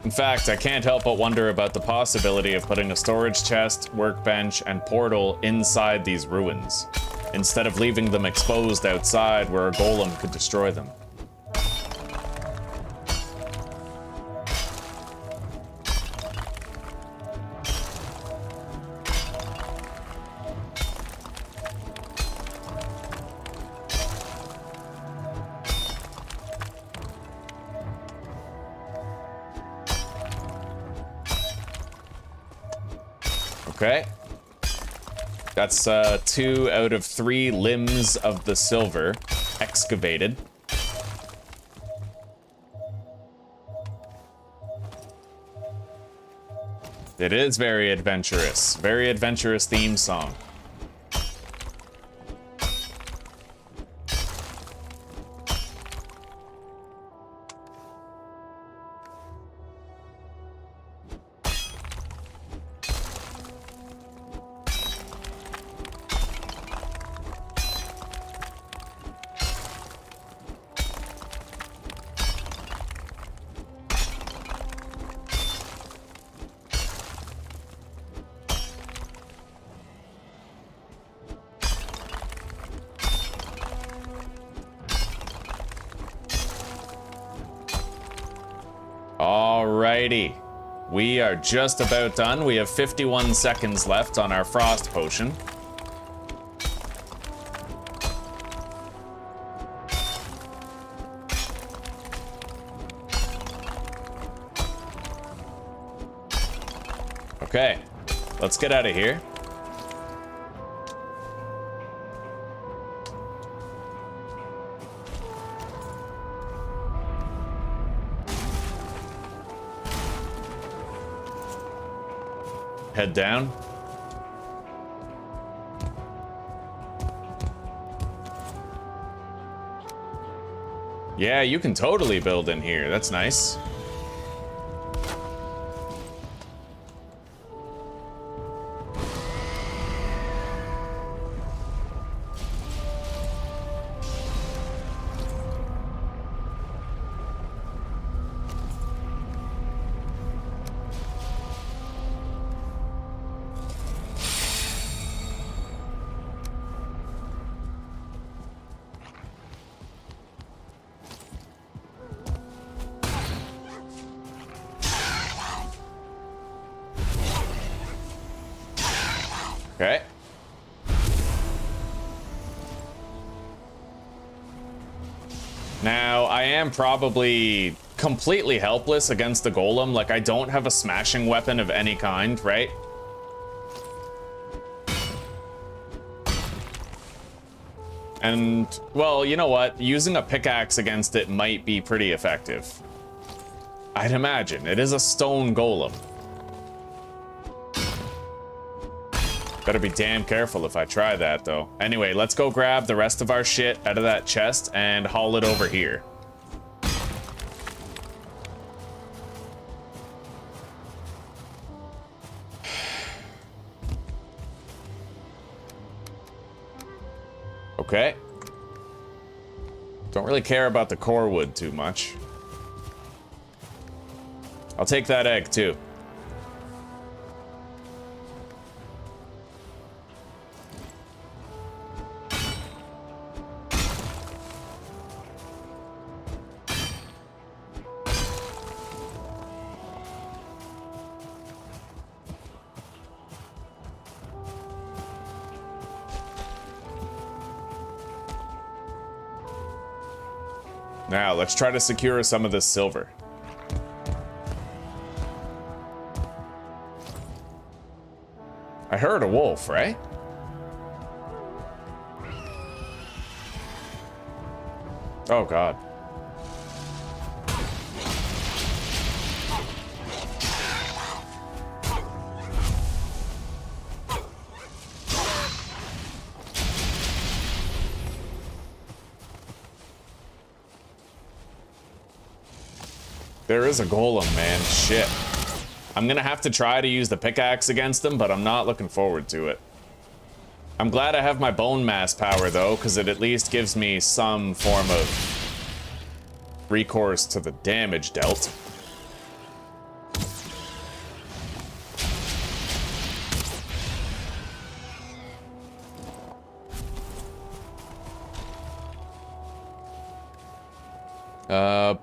In fact, I can't help but wonder about the possibility of putting a storage chest, workbench, and portal inside these ruins, instead of leaving them exposed outside where a golem could destroy them. Okay. That's 2 out of 3 limbs of the silver excavated. It is very adventurous. Very adventurous theme song. Alrighty, we are just about done. We have 51 seconds left on our frost potion. Okay, let's get out of here. head down. Yeah, you can totally build in here. That's nice. Okay. Now, I am probably completely helpless against the golem. Like, I don't have a smashing weapon of any kind, right? And, well, you know what? Using a pickaxe against it might be pretty effective. I'd imagine. It is a stone golem. Better be damn careful if I try that, though. Anyway, let's go grab the rest of our shit out of that chest and haul it over here. Okay. Don't really care about the core wood too much. I'll take that egg, too. Now, let's try to secure some of this silver. I heard a wolf, right? Oh, God. There is a golem, man. Shit. I'm gonna have to try to use the pickaxe against him, but I'm not looking forward to it. I'm glad I have my bone mass power, though, because it at least gives me some form of recourse to the damage dealt.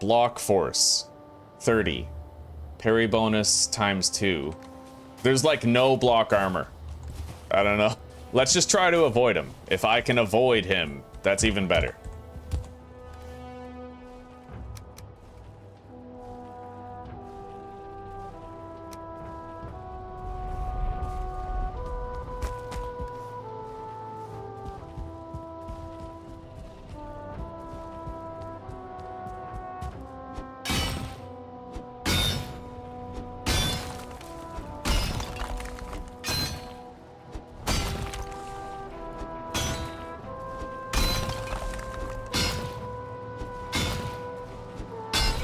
Block force. 30. Parry bonus times 2. There's like no block armor. I don't know. Let's just try to avoid him. If I can avoid him, that's even better.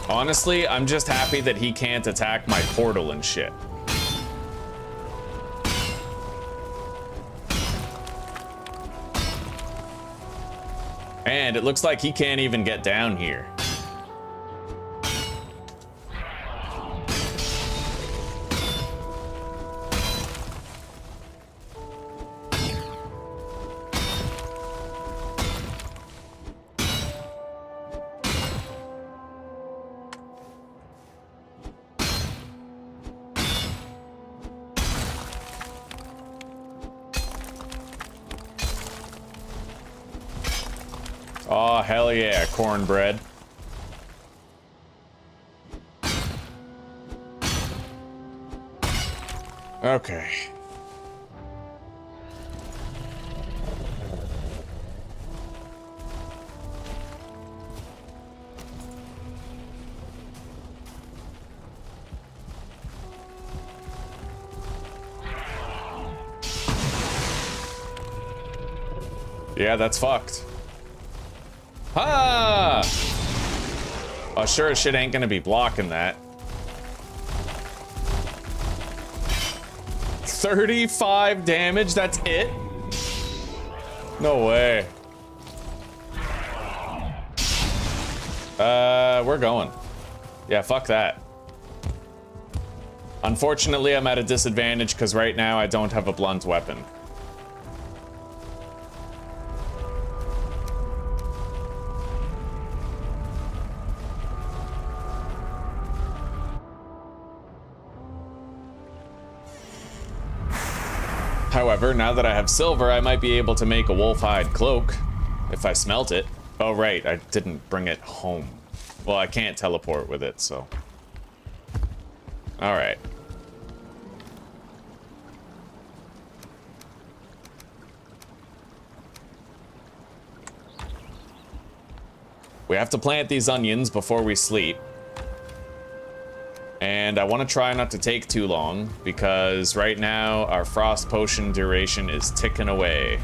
Honestly, I'm just happy that he can't attack my portal and shit. And it looks like he can't even get down here. Oh, hell yeah, cornbread. Okay. Yeah, that's fucked. Ah! Oh, sure as shit ain't gonna be blocking that. 35 damage, that's it? No way. We're going. Yeah, fuck that. Unfortunately, I'm at a disadvantage because right now I don't have a blunt weapon. However, now that I have silver, I might be able to make a wolf-hide cloak if I smelt it. Oh, right, I didn't bring it home. Well, I can't teleport with it, so. All right. We have to plant these onions before we sleep. And I want to try not to take too long, because right now our frost potion duration is ticking away.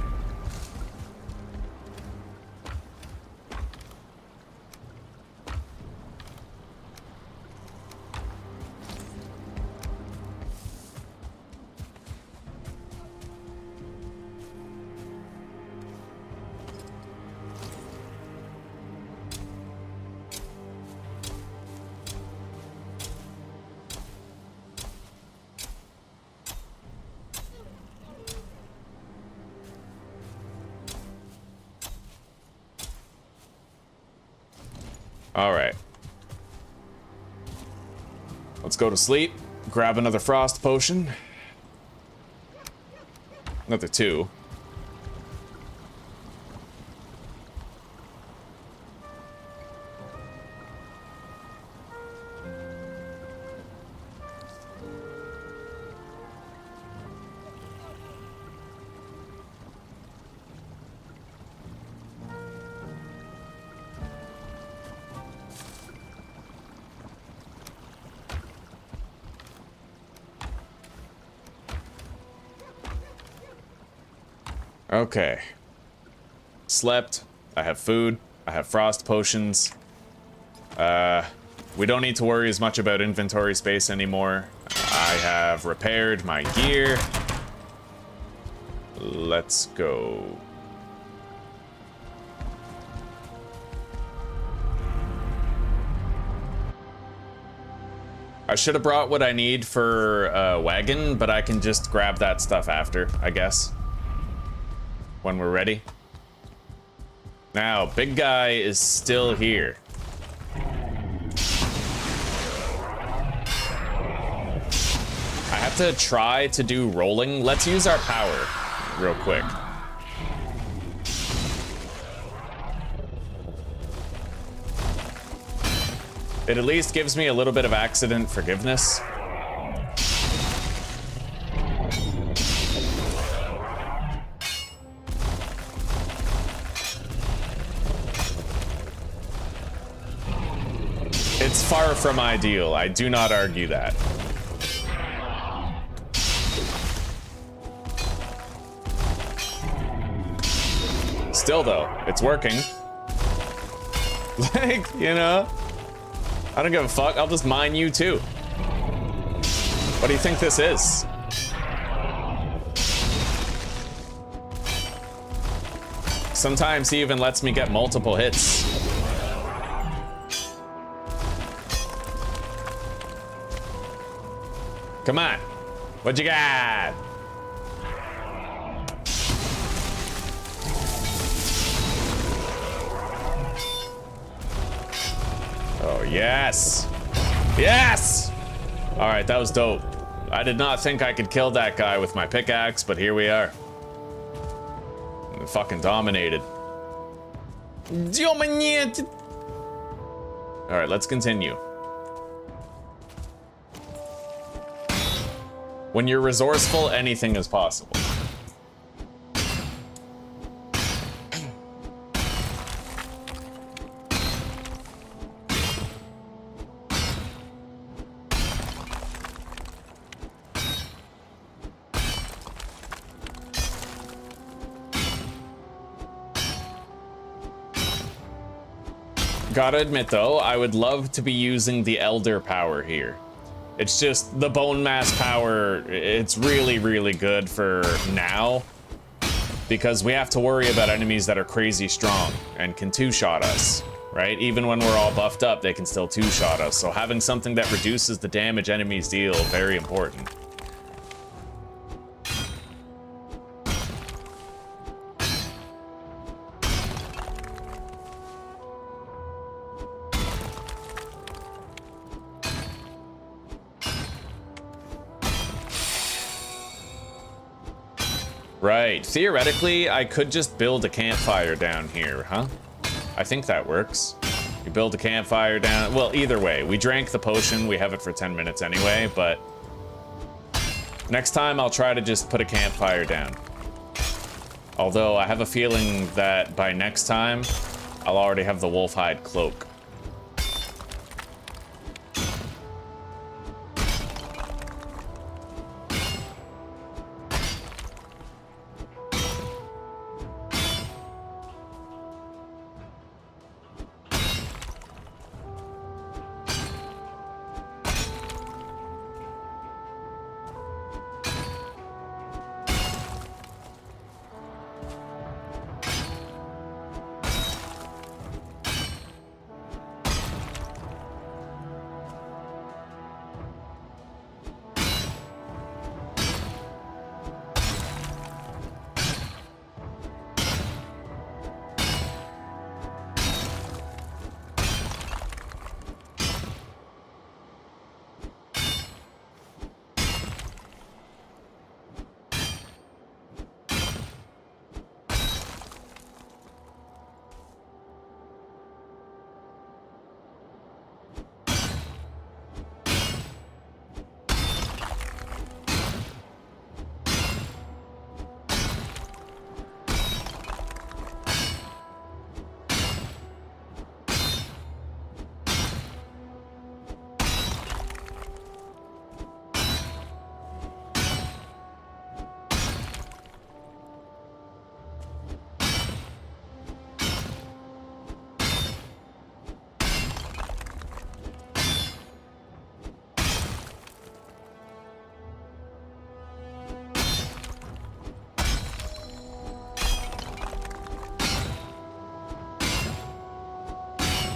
All right. Let's go to sleep. Grab another frost potion. Another 2. Okay. Slept. I have food. I have frost potions. We don't need to worry as much about inventory space anymore. I have repaired my gear. Let's go. I should have brought what I need for wagon, but I can just grab that stuff after, I guess. When we're ready. Now, big guy is still here. I have to try to do rolling. Let's use our power real quick. It at least gives me a little bit of accident forgiveness. It's far from ideal. I do not argue that. Still though, it's working. Like, you know, I don't give a fuck. I'll just mine you too. What do you think this is? Sometimes he even lets me get multiple hits. Come on. What you got? Oh, yes. Yes! All right, that was dope. I did not think I could kill that guy with my pickaxe, but here we are. I'm fucking dominated. All right, let's continue. When you're resourceful, anything is possible. Gotta admit though, I would love to be using the Elder power here. It's just the Bonemass power, it's really, really good for now. Because we have to worry about enemies that are crazy strong and can two-shot us, right? Even when we're all buffed up, they can still two-shot us. So having something that reduces the damage enemies deal, very important. Right, theoretically, I could just build a campfire down here, huh? I think that works. You build a campfire down, well, either way, we drank the potion, we have it for 10 minutes anyway, but next time I'll try to just put a campfire down. Although I have a feeling that by next time, I'll already have the wolf hide cloak.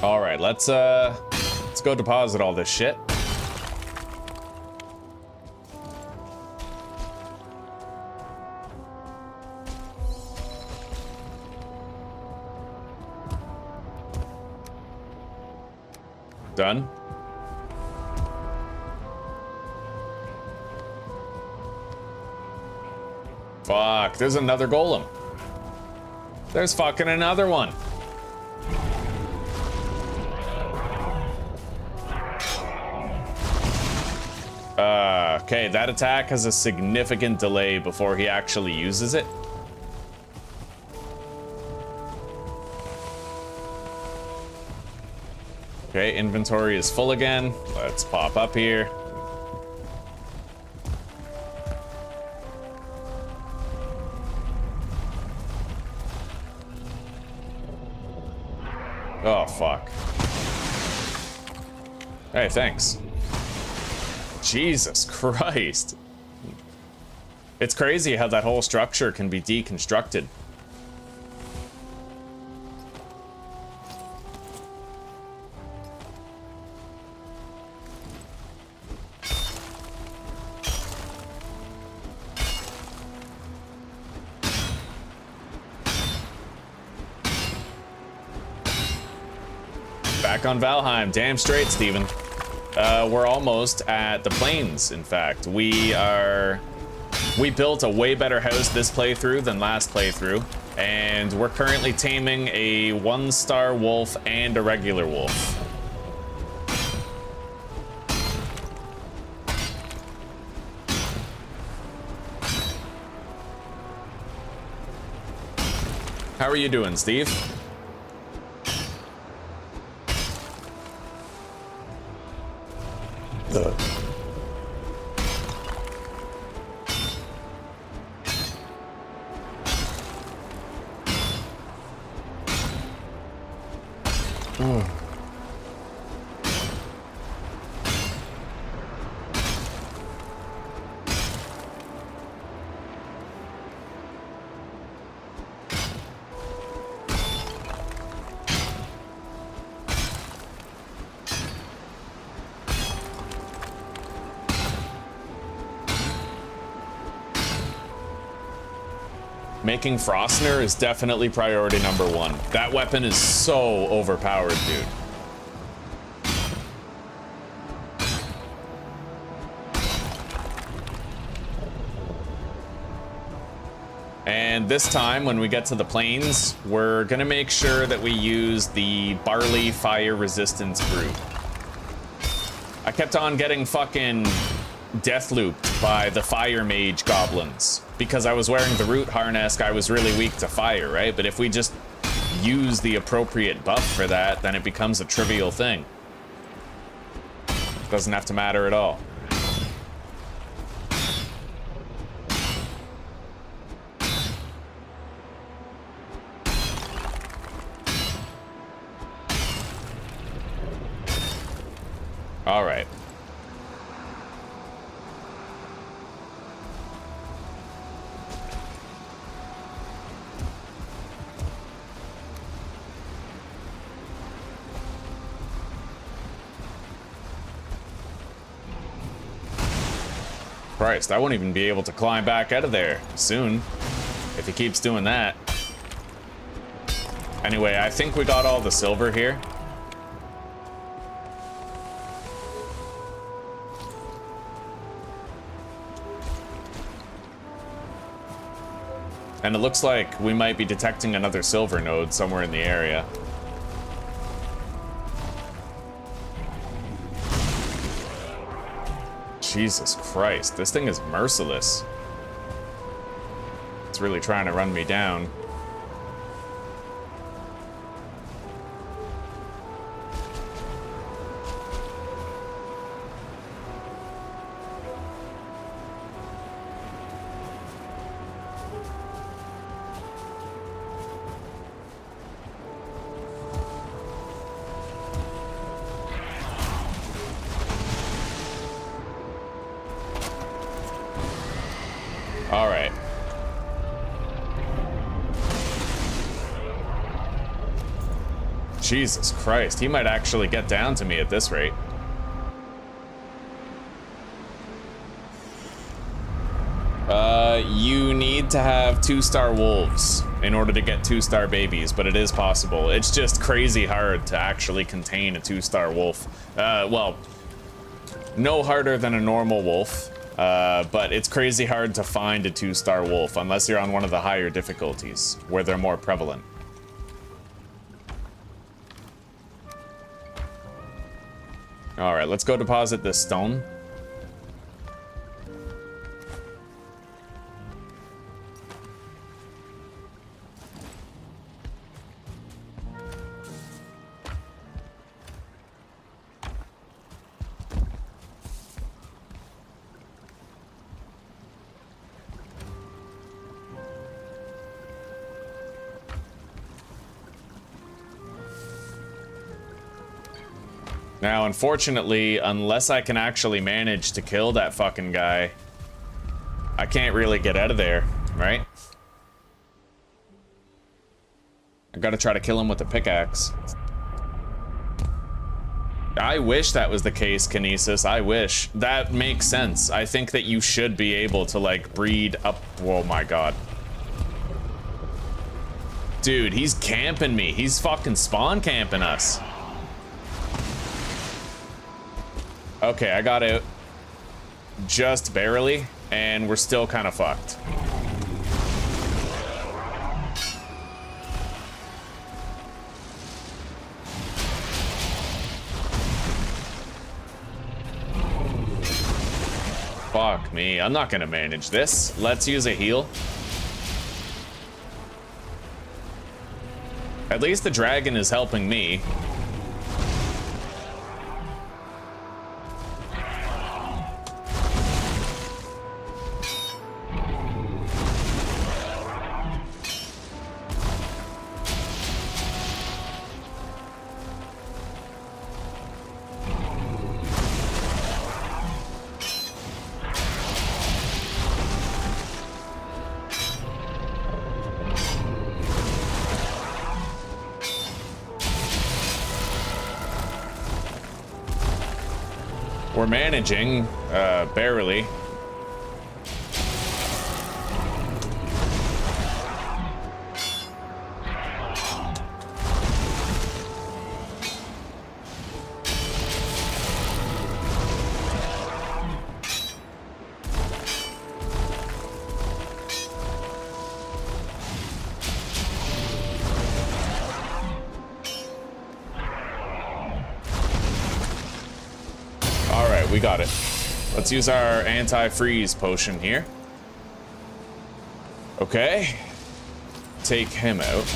All right, let's go deposit all this shit. Done. Fuck, there's another golem. There's fucking another one. Okay, that attack has a significant delay before he actually uses it. Okay, inventory is full again. Let's pop up here. Oh, fuck. Hey, thanks. Jesus Christ. It's crazy how that whole structure can be deconstructed. Back on Valheim. Damn straight, Steven. We're almost at the plains, in fact. We built a way better house this playthrough than last playthrough, and we're currently taming a 1-star wolf and a regular wolf. How are you doing, Steve? Making Frostner is definitely priority number 1. That weapon is so overpowered, dude. And this time, when we get to the plains, we're gonna make sure that we use the barley fire resistance brew. I kept on getting fucking death looped by the fire mage goblins because I was wearing the root harness. I was really weak to fire, right? But if we just use the appropriate buff for that, then it becomes a trivial thing. Doesn't have to matter at all. All right. Christ, I won't even be able to climb back out of there soon if he keeps doing that. Anyway, I think we got all the silver here. And it looks like we might be detecting another silver node somewhere in the area. Jesus Christ, this thing is merciless. It's really trying to run me down. All right. Jesus Christ, he might actually get down to me at this rate. You need to have 2-star wolves in order to get 2-star babies, but it is possible. It's just crazy hard to actually contain a 2-star wolf. Well, no harder than a normal wolf. But it's crazy hard to find a 2-star wolf unless you're on one of the higher difficulties where they're more prevalent. All right, let's go deposit this stone. Now, unfortunately, unless I can actually manage to kill that fucking guy, I can't really get out of there, right? I gotta try to kill him with a pickaxe. I wish that was the case, Kinesis. I wish. That makes sense. I think that you should be able to, like, breed up. Oh my god. Dude, he's camping me. He's fucking spawn camping us. Okay, I got out just barely, and we're still kind of fucked. Fuck me, I'm not gonna manage this. Let's use a heal. At least the dragon is helping me. We're managing, barely. got it. Let's use our anti-freeze potion here. Okay. Take him out.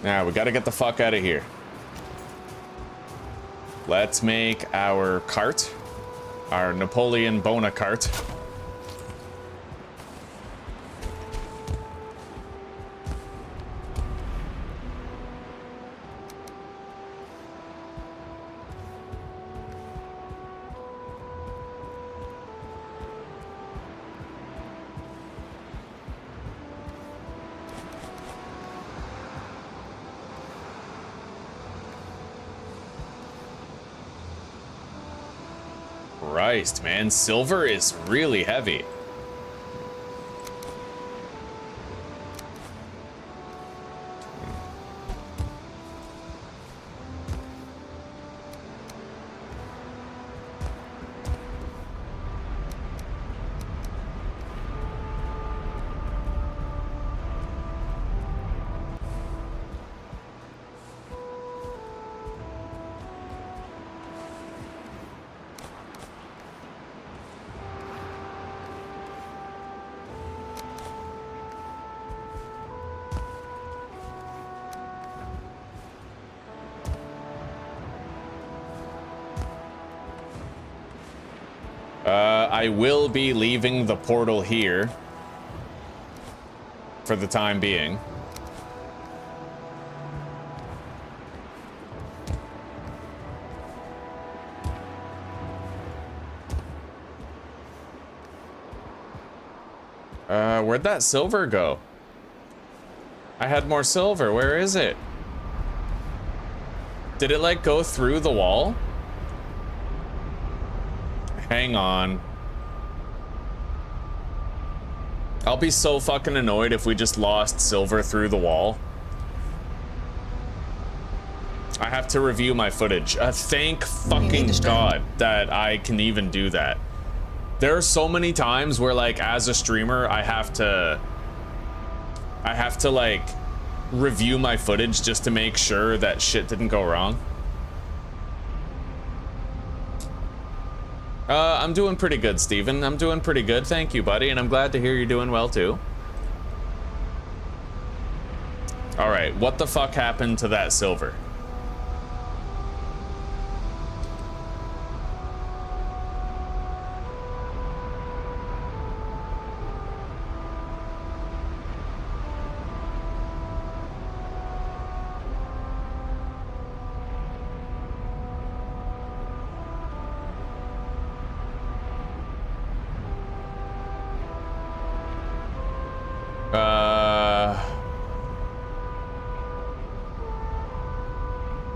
Now, we gotta get the fuck out of here. Let's make our cart. Our Napoleon Bonaparte. Christ, man, silver is really heavy. I will be leaving the portal here for the time being. Where'd that silver go? I had more silver. Where is it? Did it like go through the wall? Hang on. I'll be so fucking annoyed if we just lost silver through the wall. I have to review my footage. Thank fucking God that I can even do that. There are so many times where, like, as a streamer, I have to like review my footage just to make sure that shit didn't go wrong. I'm doing pretty good, Steven. I'm doing pretty good, thank you, buddy, and I'm glad to hear you're doing well, too. Alright, what the fuck happened to that silver?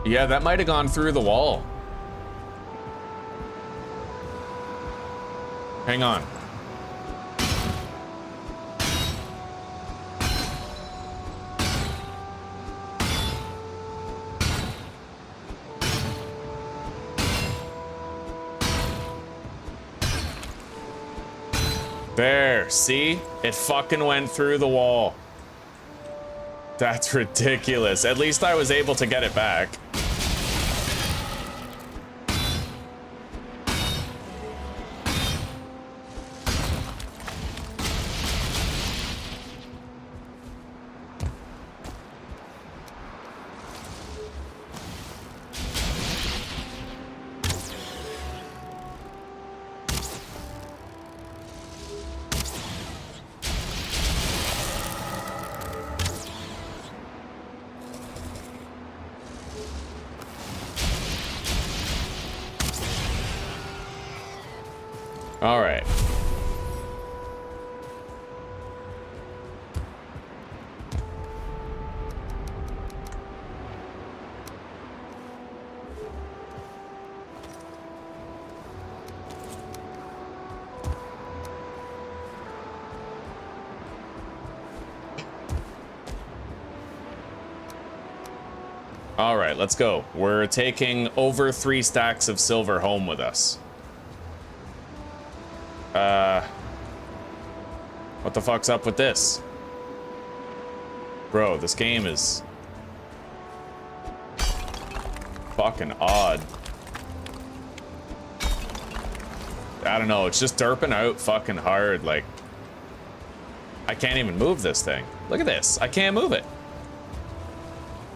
Yeah, that might have gone through the wall. Hang on. There, see? It fucking went through the wall. That's ridiculous. At least I was able to get it back. All right. All right, let's go. We're taking over 3 stacks of silver home with us. What the fuck's up with this? Bro, this game is fucking odd. I don't know, it's just derping out fucking hard, like... I can't even move this thing. Look at this, I can't move it.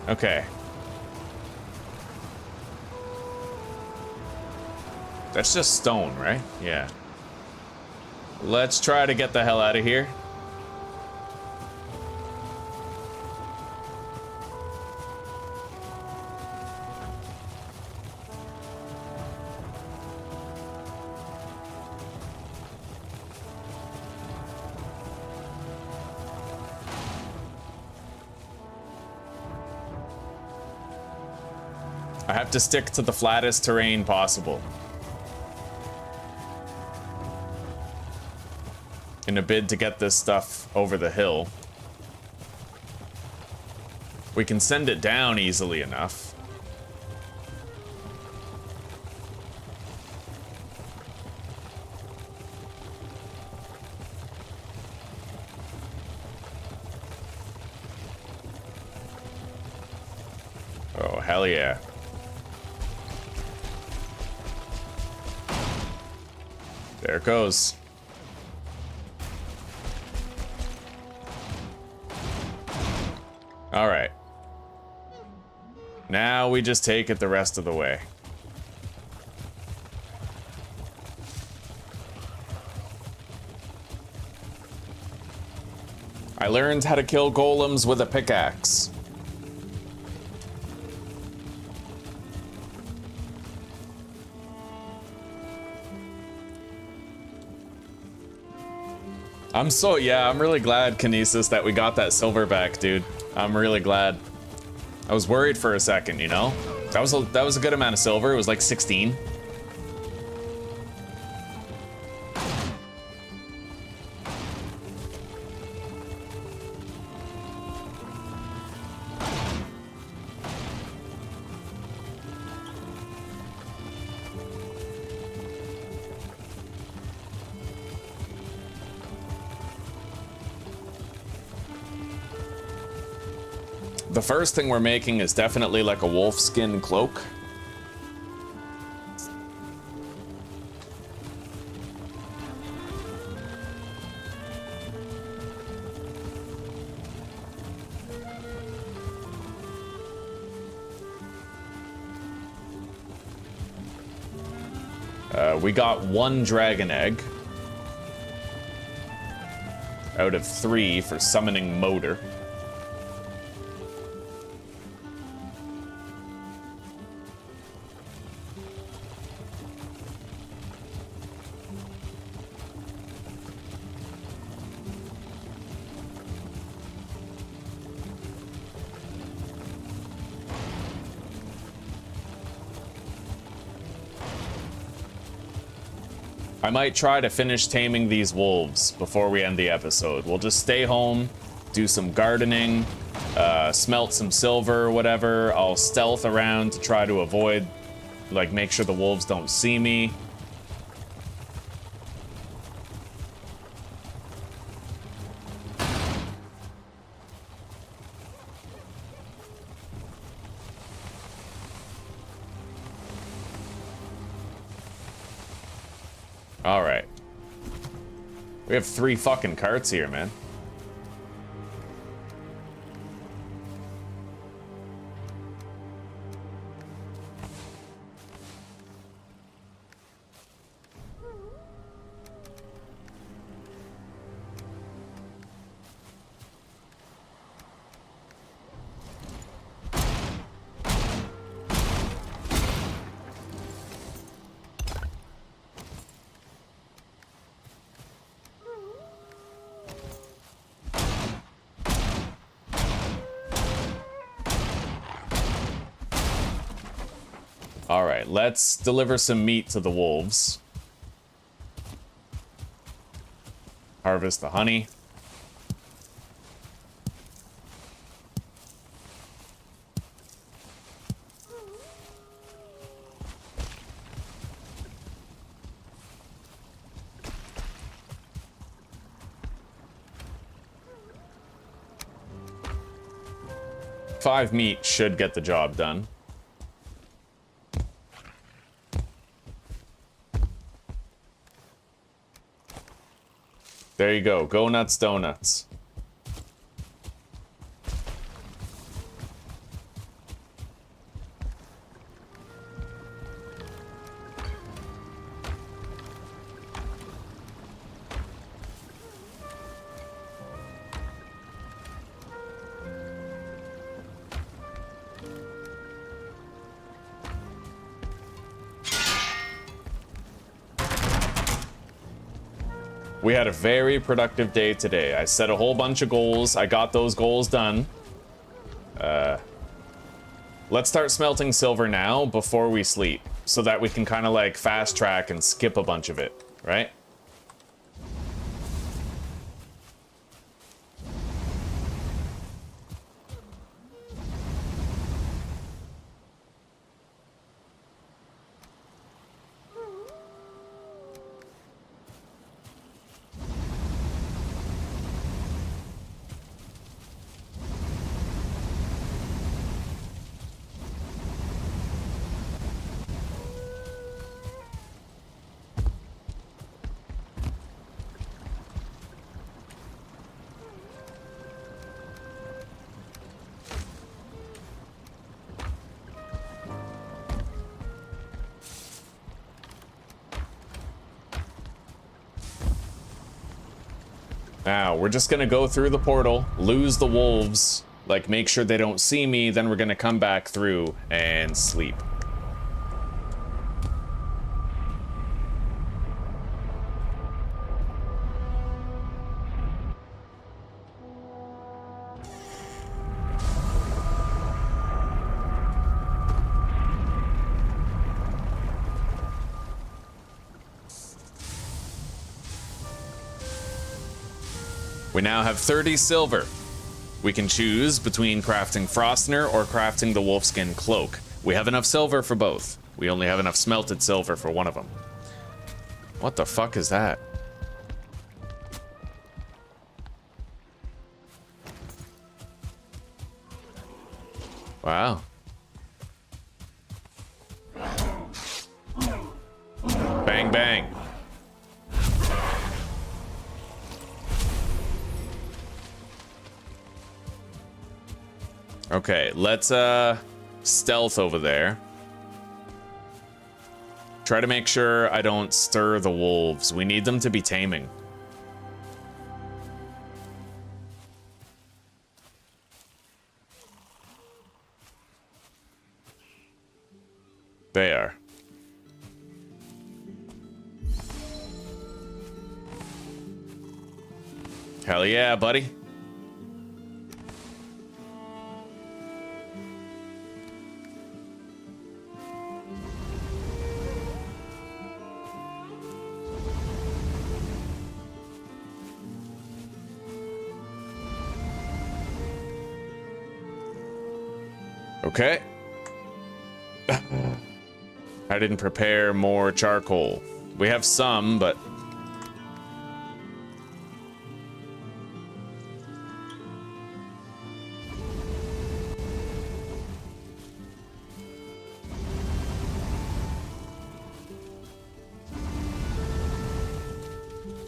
Okay. That's just stone, right? Yeah. Let's try to get the hell out of here. I have to stick to the flattest terrain possible in a bid to get this stuff over the hill. We can send it down easily enough. Oh, hell yeah. There it goes. All right. Now we just take it the rest of the way. I learned how to kill golems with a pickaxe. I'm really glad, Kinesis, that we got that silver back, dude. I'm really glad. I was worried for a second, you know? That was a good amount of silver. It was like 16. The first thing we're making is definitely like a wolfskin cloak. We got 1 dragon egg out of 3 for summoning motor. I might try to finish taming these wolves before we end the episode. We'll just stay home, do some gardening, smelt some silver or whatever. I'll stealth around to try to avoid, like, make sure the wolves don't see me. All right. We have 3 fucking carts here, man. All right, let's deliver some meat to the wolves. Harvest the honey. 5 meat should get the job done. There you go. Go nuts, donuts. We had a very productive day today. I set a whole bunch of goals. I got those goals done. Let's start smelting silver now before we sleep, so that we can kind of like fast track and skip a bunch of it, right? Now, we're just gonna go through the portal, lose the wolves, like make sure they don't see me, then we're gonna come back through and sleep. We now have 30 silver. We can choose between crafting Frostner or crafting the wolfskin cloak. We have enough silver for both. We only have enough smelted silver for one of them. What the fuck is that? Wow. Bang, bang. Okay, let's stealth over there. Try to make sure I don't stir the wolves. We need them to be taming. They are. Hell yeah, buddy. Okay. I didn't prepare more charcoal. We have some, but...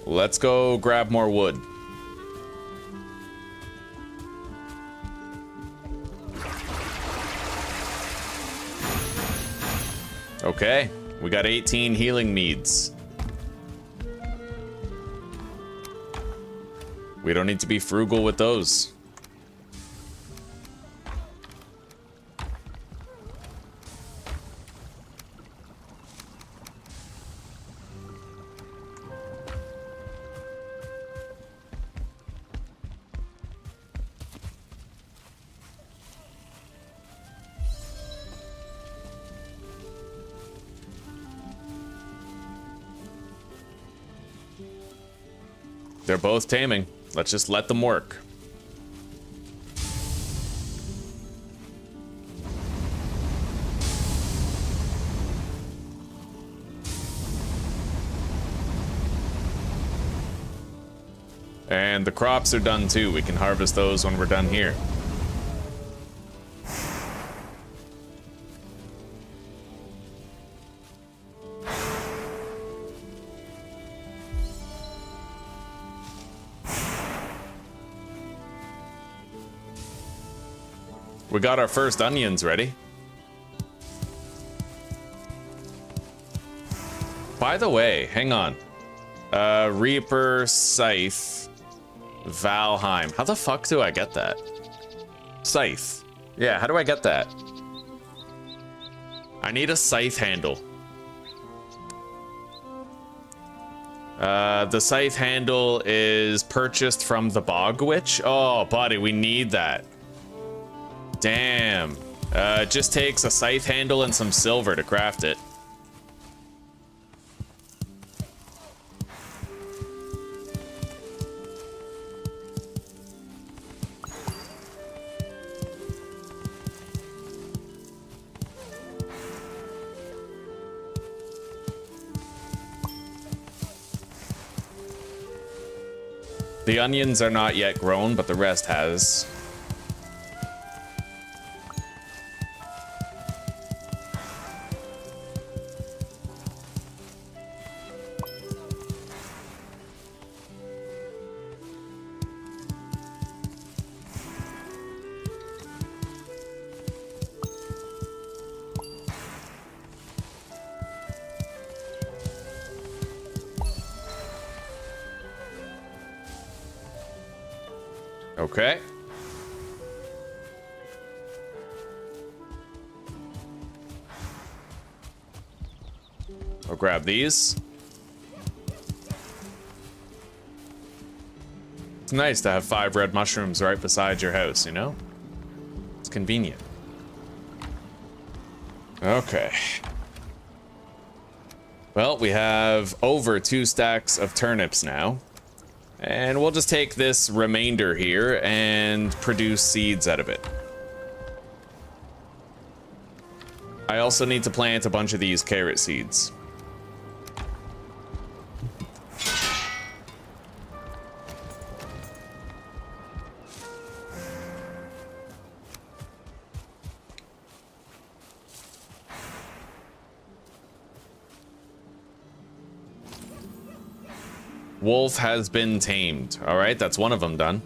let's go grab more wood. Okay, we got 18 healing meads. We don't need to be frugal with those. They're both taming. Let's just let them work. And the crops are done too. We can harvest those when we're done here. We got our first onions ready. By the way, hang on. Reaper, Scythe, Valheim. How the fuck do I get that? Scythe. Yeah, how do I get that? I need a scythe handle. The scythe handle is purchased from the Bog Witch. Oh, buddy, we need that. Damn. It just takes a scythe handle and some silver to craft it. The onions are not yet grown, but the rest has. Okay. I'll grab these. It's nice to have 5 red mushrooms right beside your house, you know? It's convenient. Okay. Well, we have over 2 stacks of turnips now. And we'll just take this remainder here and produce seeds out of it. I also need to plant a bunch of these carrot seeds. Wolf has been tamed. All right, that's one of them done.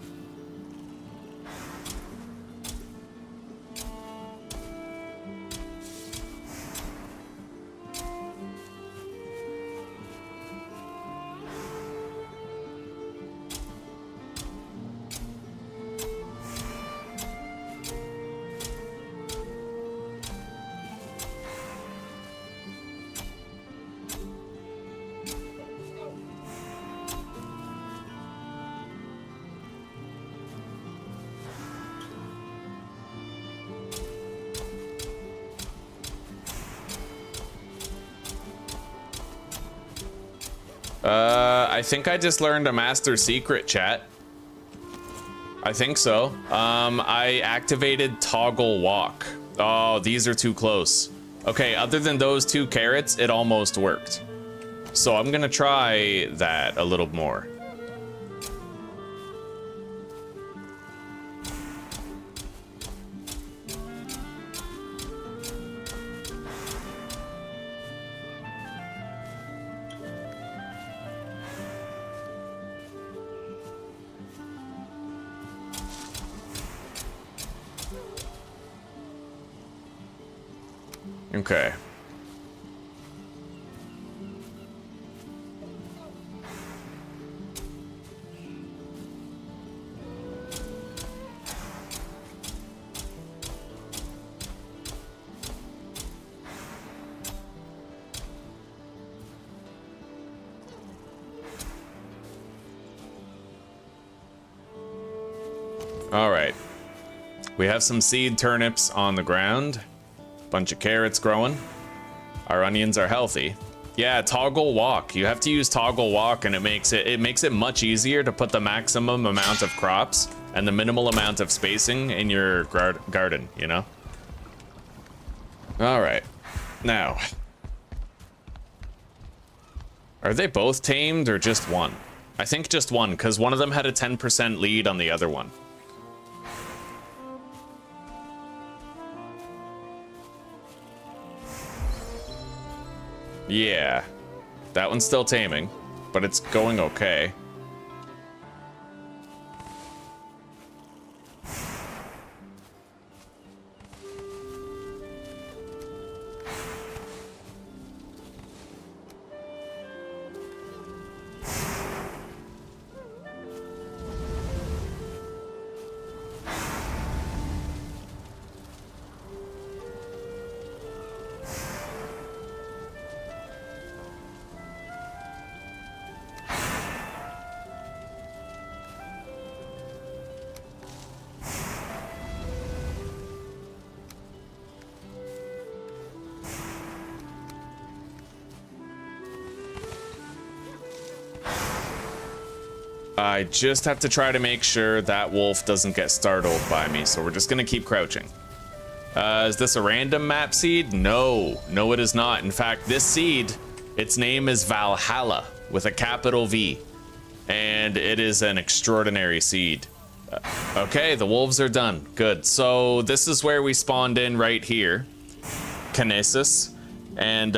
I think I just learned a master secret, chat. I think so. I activated toggle walk. Oh, these are too close. Okay, other than those 2 carrots, it almost worked. So I'm gonna try that a little more. Okay. All right. We have some seed turnips on the ground. Bunch of carrots growing. Our onions are healthy. Yeah, toggle walk. You have to use toggle walk, and it makes it much easier to put the maximum amount of crops and the minimal amount of spacing in your garden, you know? All right. Now, are they both tamed or just one? I think just one, because one of them had a 10% lead on the other one. Yeah, that one's still taming, but it's going okay. I just have to try to make sure that wolf doesn't get startled by me, so we're just gonna keep crouching. Is this a random map seed? No, it is not. In fact, this seed, its name is Valhalla with a capital V, and it is an extraordinary seed. Okay, the wolves are done. Good. So this is where we spawned in right here, Kinesis, and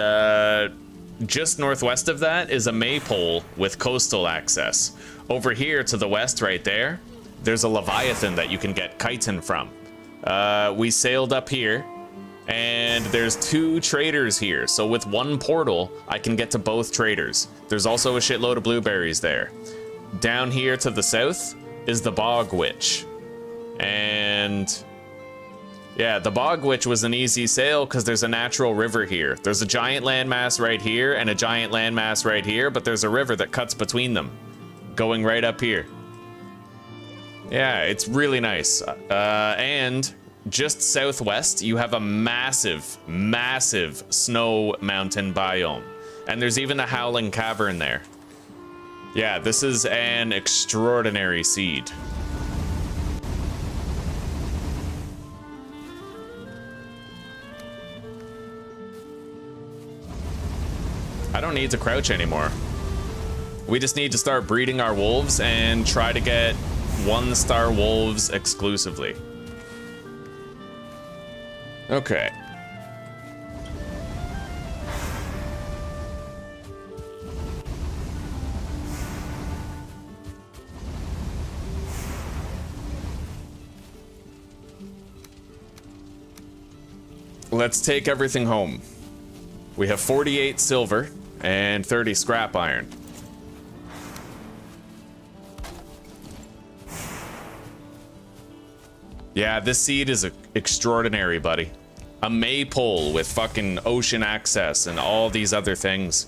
just northwest of that is a maypole with coastal access. Over here to the west right there, there's a Leviathan that you can get chitin from. We sailed up here, and there's 2 traders here. So with one portal, I can get to both traders. There's also a shitload of blueberries there. Down here to the south is the Bog Witch. And yeah, the Bog Witch was an easy sail because there's a natural river here. There's a giant landmass right here and a giant landmass right here, but there's a river that cuts between them, going right up here. Yeah, it's really nice. And just southwest, you have a massive, massive snow mountain biome. And there's even a howling cavern there. Yeah, this is an extraordinary seed. I don't need to crouch anymore. We just need to start breeding our wolves and try to get 1-star wolves exclusively. Okay. Let's take everything home. We have 48 silver and 30 scrap iron. Yeah, this seed is extraordinary, buddy. A maypole with fucking ocean access and all these other things.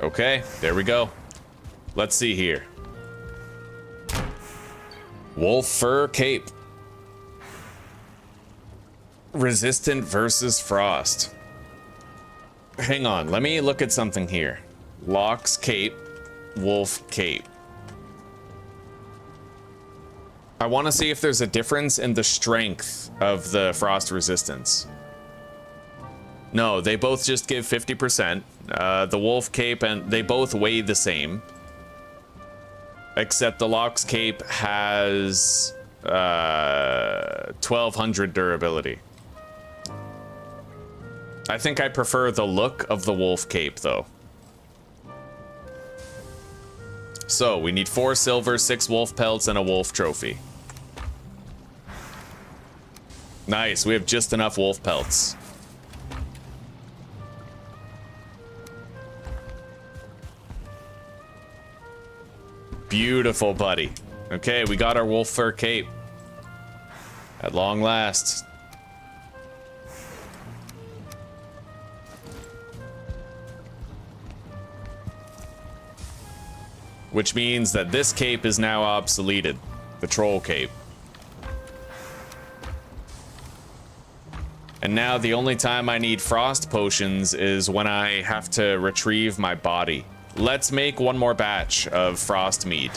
Okay, there we go. Let's see here. Wolf fur cape. Resistant versus frost. Hang on, let me look at something here. Locks cape, wolf cape. I want to see if there's a difference in the strength of the frost resistance. No, they both just give 50%. The wolf cape, and they both weigh the same. Except the Locks cape has 1200 durability. I think I prefer the look of the wolf cape, though. So, we need 4 silver, 6 wolf pelts, and a wolf trophy. Nice, we have just enough wolf pelts. Beautiful, buddy. Okay, we got our wolf fur cape. At long last. Which means that this cape is now obsoleted. The troll cape. And now the only time I need frost potions is when I have to retrieve my body. Let's make one more batch of frost mead.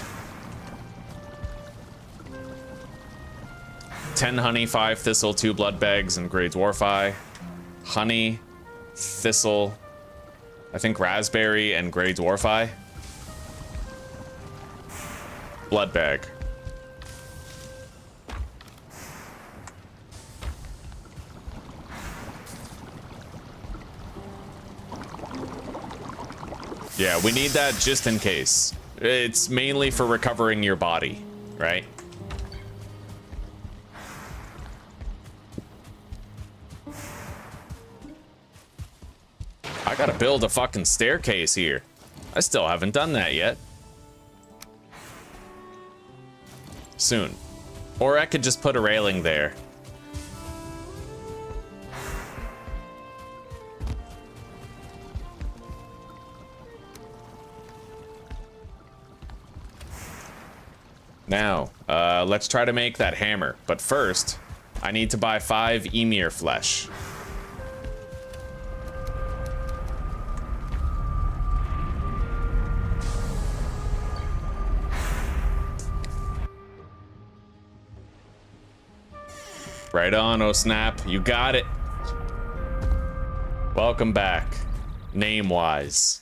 10 honey, 5 thistle, 2 blood bags, and grey dwarf. Honey, thistle, I think raspberry, and grey dwarf. Blood bag. Yeah, we need that just in case. It's mainly for recovering your body, right? I gotta build a fucking staircase here. I still haven't done that yet. Soon. Or I could just put a railing there. Now, let's try to make that hammer. But first, I need to buy 5 emir flesh. Right on, oh snap. You got it. Welcome back. Name-wise.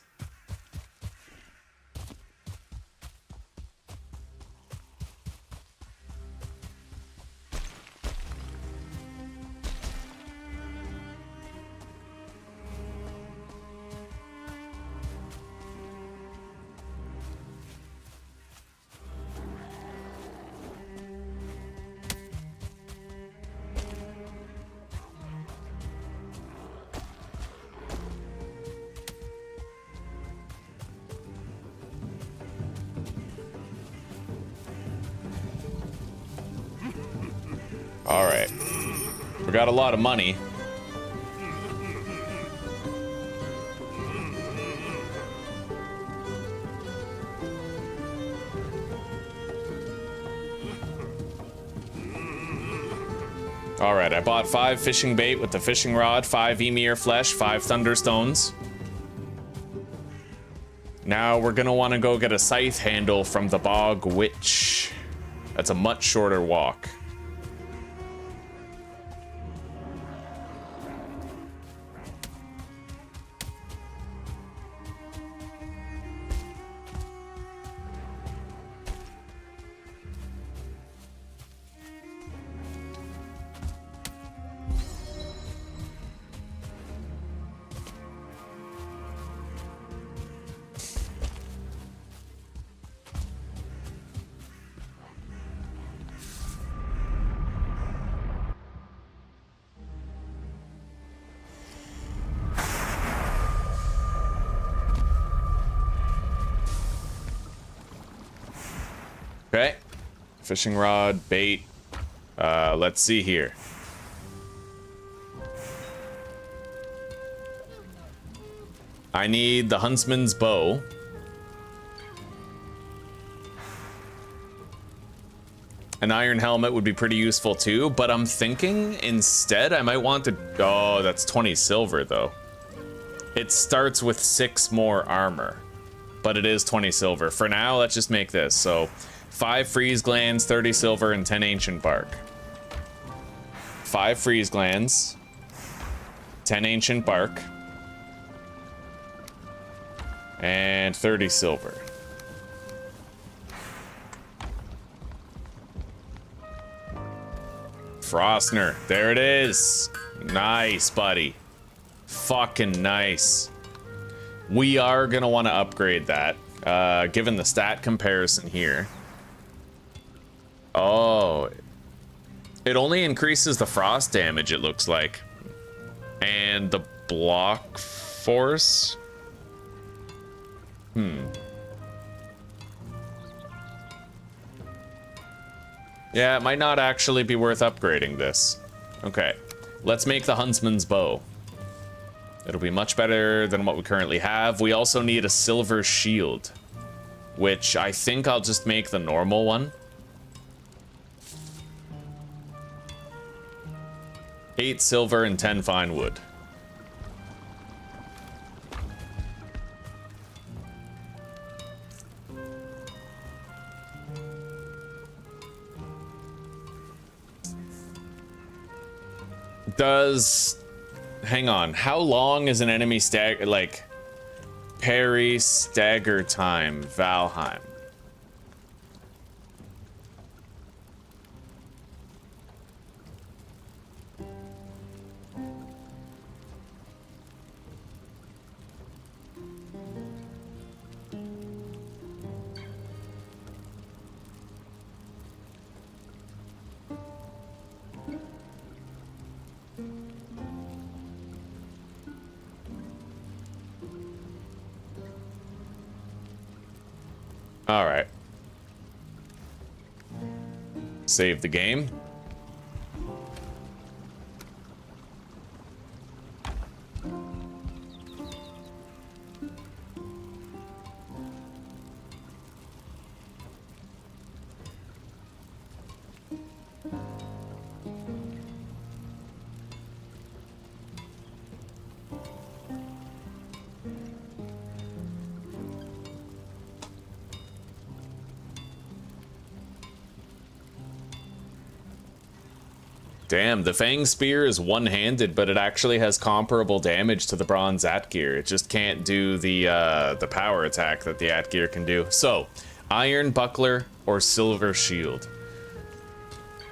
All right. We got a lot of money. All right, I bought 5 fishing bait with the fishing rod, 5 emir flesh, 5 thunderstones. Now we're gonna want to go get a scythe handle from the bog witch. That's a much shorter walk. Okay, fishing rod, bait. Let's see here. I need the huntsman's bow. An iron helmet would be pretty useful too, but I'm thinking instead I might want to... Oh, that's 20 silver though. It starts with 6 more armor, but it is 20 silver. For now, let's just make this. So 5 freeze glands, 30 silver, and 10 ancient bark. 5 freeze glands, 10 ancient bark, and 30 silver. Frostner, there it is. Nice, buddy. Fucking nice. We are gonna want to upgrade that, given the stat comparison here. Oh, it only increases the frost damage, it looks like, and the block force. Yeah, it might not actually be worth upgrading this. Okay, let's make the huntsman's bow. It'll be much better than what we currently have. We also need a silver shield, which I think I'll just make the normal one. 8 silver and 10 fine wood. Hang on, how long is an enemy parry stagger time, Valheim? All right. Save the game. Damn, the Fang Spear is one-handed, but it actually has comparable damage to the Bronze Atgear. It just can't do the power attack that the Atgear can do. So, Iron Buckler or Silver Shield?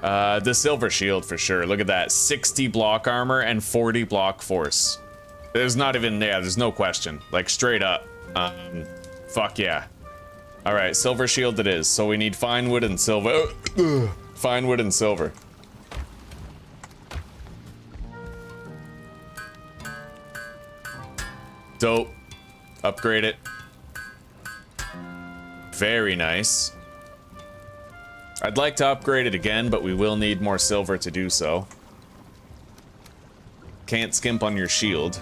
The Silver Shield for sure. Look at that. 60 block armor and 40 block force. There's not even, yeah, there's no question. Like, straight up. Fuck yeah. Alright, Silver Shield it is. So we need fine wood and silver. Fine wood and silver. Dope. Upgrade it. Very nice. I'd like to upgrade it again, but we will need more silver to do so. Can't skimp on your shield.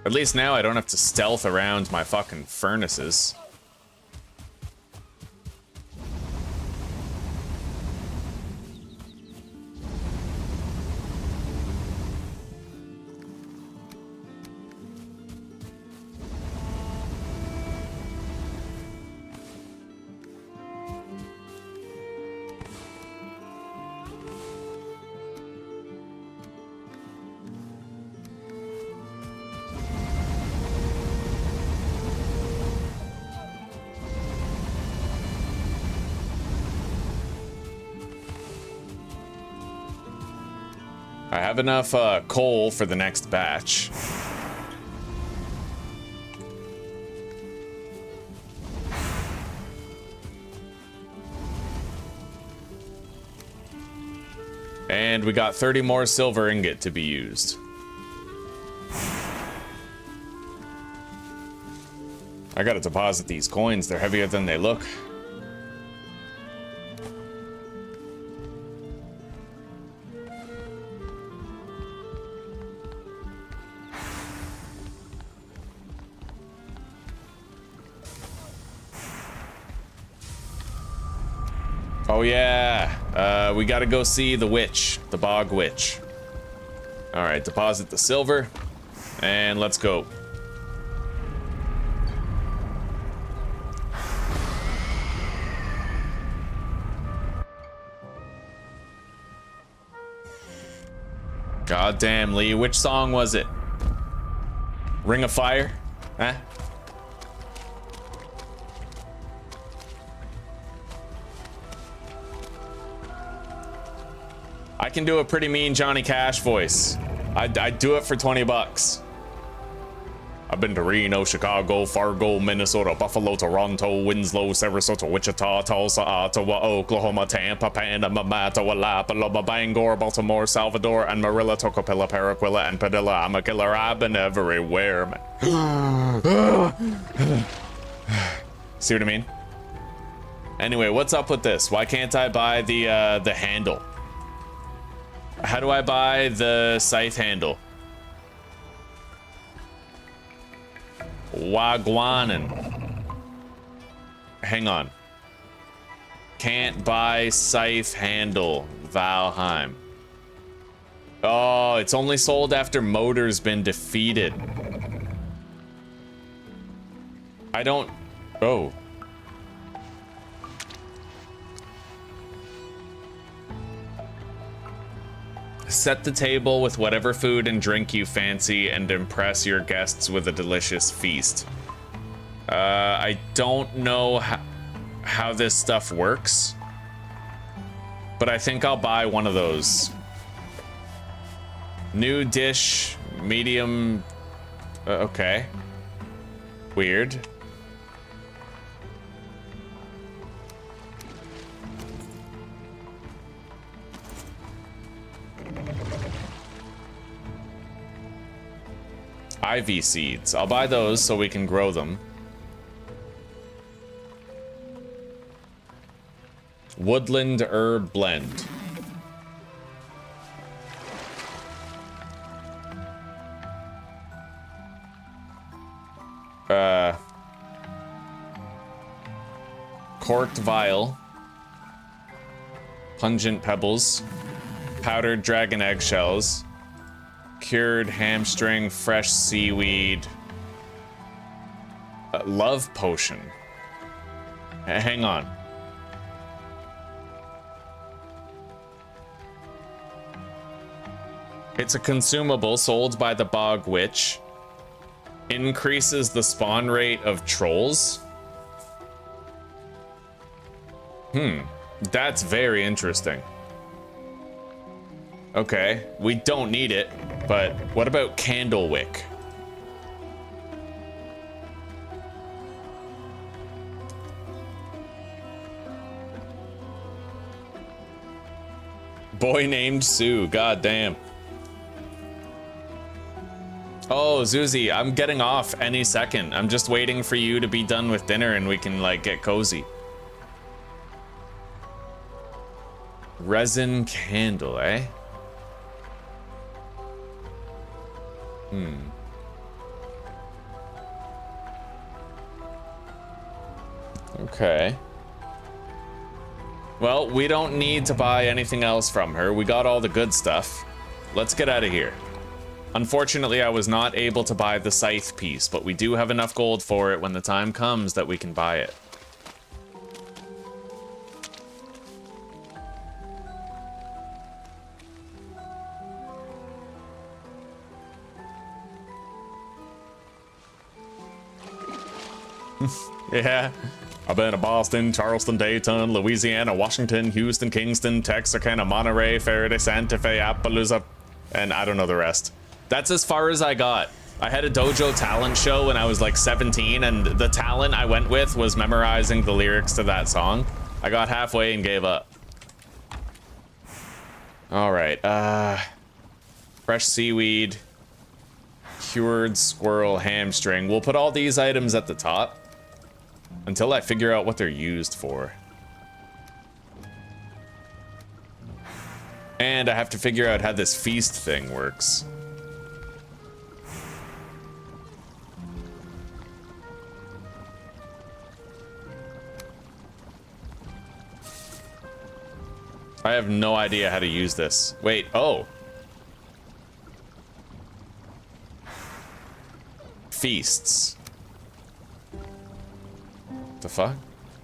At least now I don't have to stealth around my fucking furnaces. I have enough coal for the next batch. And we got 30 more silver ingot to be used. I gotta deposit these coins, they're heavier than they look. Oh yeah, we gotta go see the witch, the bog witch. All right, deposit the silver, and let's go. God damn, Lee, which song was it? Ring of Fire? Huh? I can do a pretty mean Johnny Cash voice. I'd do it for 20 bucks. I've been to Reno, Chicago, Fargo, Minnesota, Buffalo, Toronto, Winslow, Sarasota, Wichita, Tulsa, Ottawa, Oklahoma, Tampa, Panama, Mattawa, Lapaloma, Bangor, Baltimore, Salvador, and Marilla, Tocopilla, Paraquilla, and Padilla. I'm a killer. I've been everywhere, man. See what I mean? Anyway, what's up with this? Why can't I buy the handle? How do I buy the scythe handle? Wagwanen. Hang on. Can't buy scythe handle. Valheim. Oh, it's only sold after motor's been defeated. I don't... Oh. Set the table with whatever food and drink you fancy and impress your guests with a delicious feast. I don't know how this stuff works, but I think I'll buy one of those. New dish, medium, okay. Weird. Ivy seeds. I'll buy those so we can grow them. Woodland herb blend. Corked vial. Pungent pebbles. Powdered dragon eggshells. Cured hamstring, fresh seaweed. Love potion. Hang on. It's a consumable sold by the Bog Witch. Increases the spawn rate of trolls. That's very interesting. Okay, we don't need it, but what about Candlewick? Boy named Sue, god damn. Oh, Zuzi, I'm getting off any second. I'm just waiting for you to be done with dinner and we can, like, get cozy. Resin candle, eh? Okay. Well, we don't need to buy anything else from her. We got all the good stuff. Let's get out of here. Unfortunately, I was not able to buy the scythe piece, but we do have enough gold for it when the time comes that we can buy it. Yeah. I've been to Boston, Charleston, Dayton, Louisiana, Washington, Houston, Kingston, Texarkana, Monterey, Faraday, Santa Fe, Appaloosa, and I don't know the rest. That's as far as I got. I had a dojo talent show when I was like 17, and the talent I went with was memorizing the lyrics to that song. I got halfway and gave up. All right, fresh seaweed, cured squirrel hamstring. We'll put all these items at the top until I figure out what they're used for. And I have to figure out how this feast thing works. I have no idea how to use this. Wait, oh. Feasts. The fuck?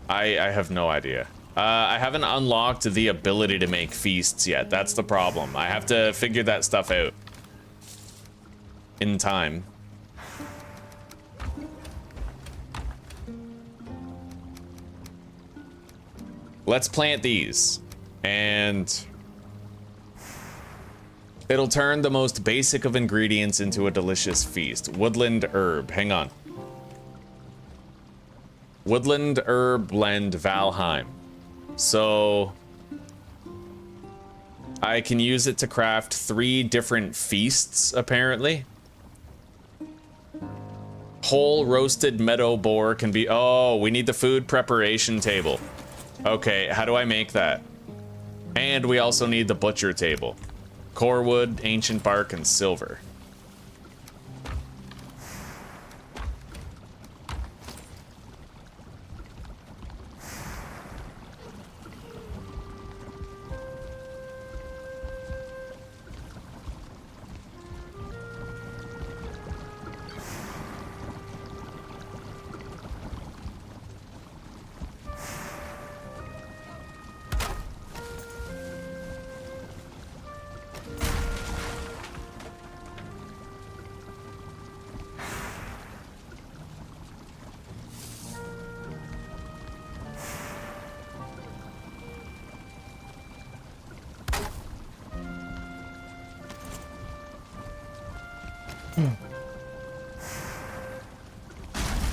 I have no idea. I haven't unlocked the ability to make feasts yet. That's the problem. I have to figure that stuff out in time. Let's plant these, and it'll turn the most basic of ingredients into a delicious feast. Woodland herb. Hang on. Woodland herb blend Valheim. So I can use it to craft 3 different feasts, apparently. Whole roasted meadow boar can be... Oh, we need the food preparation table. Okay, how do I make that? And we also need the butcher table. Core wood, ancient bark, and silver.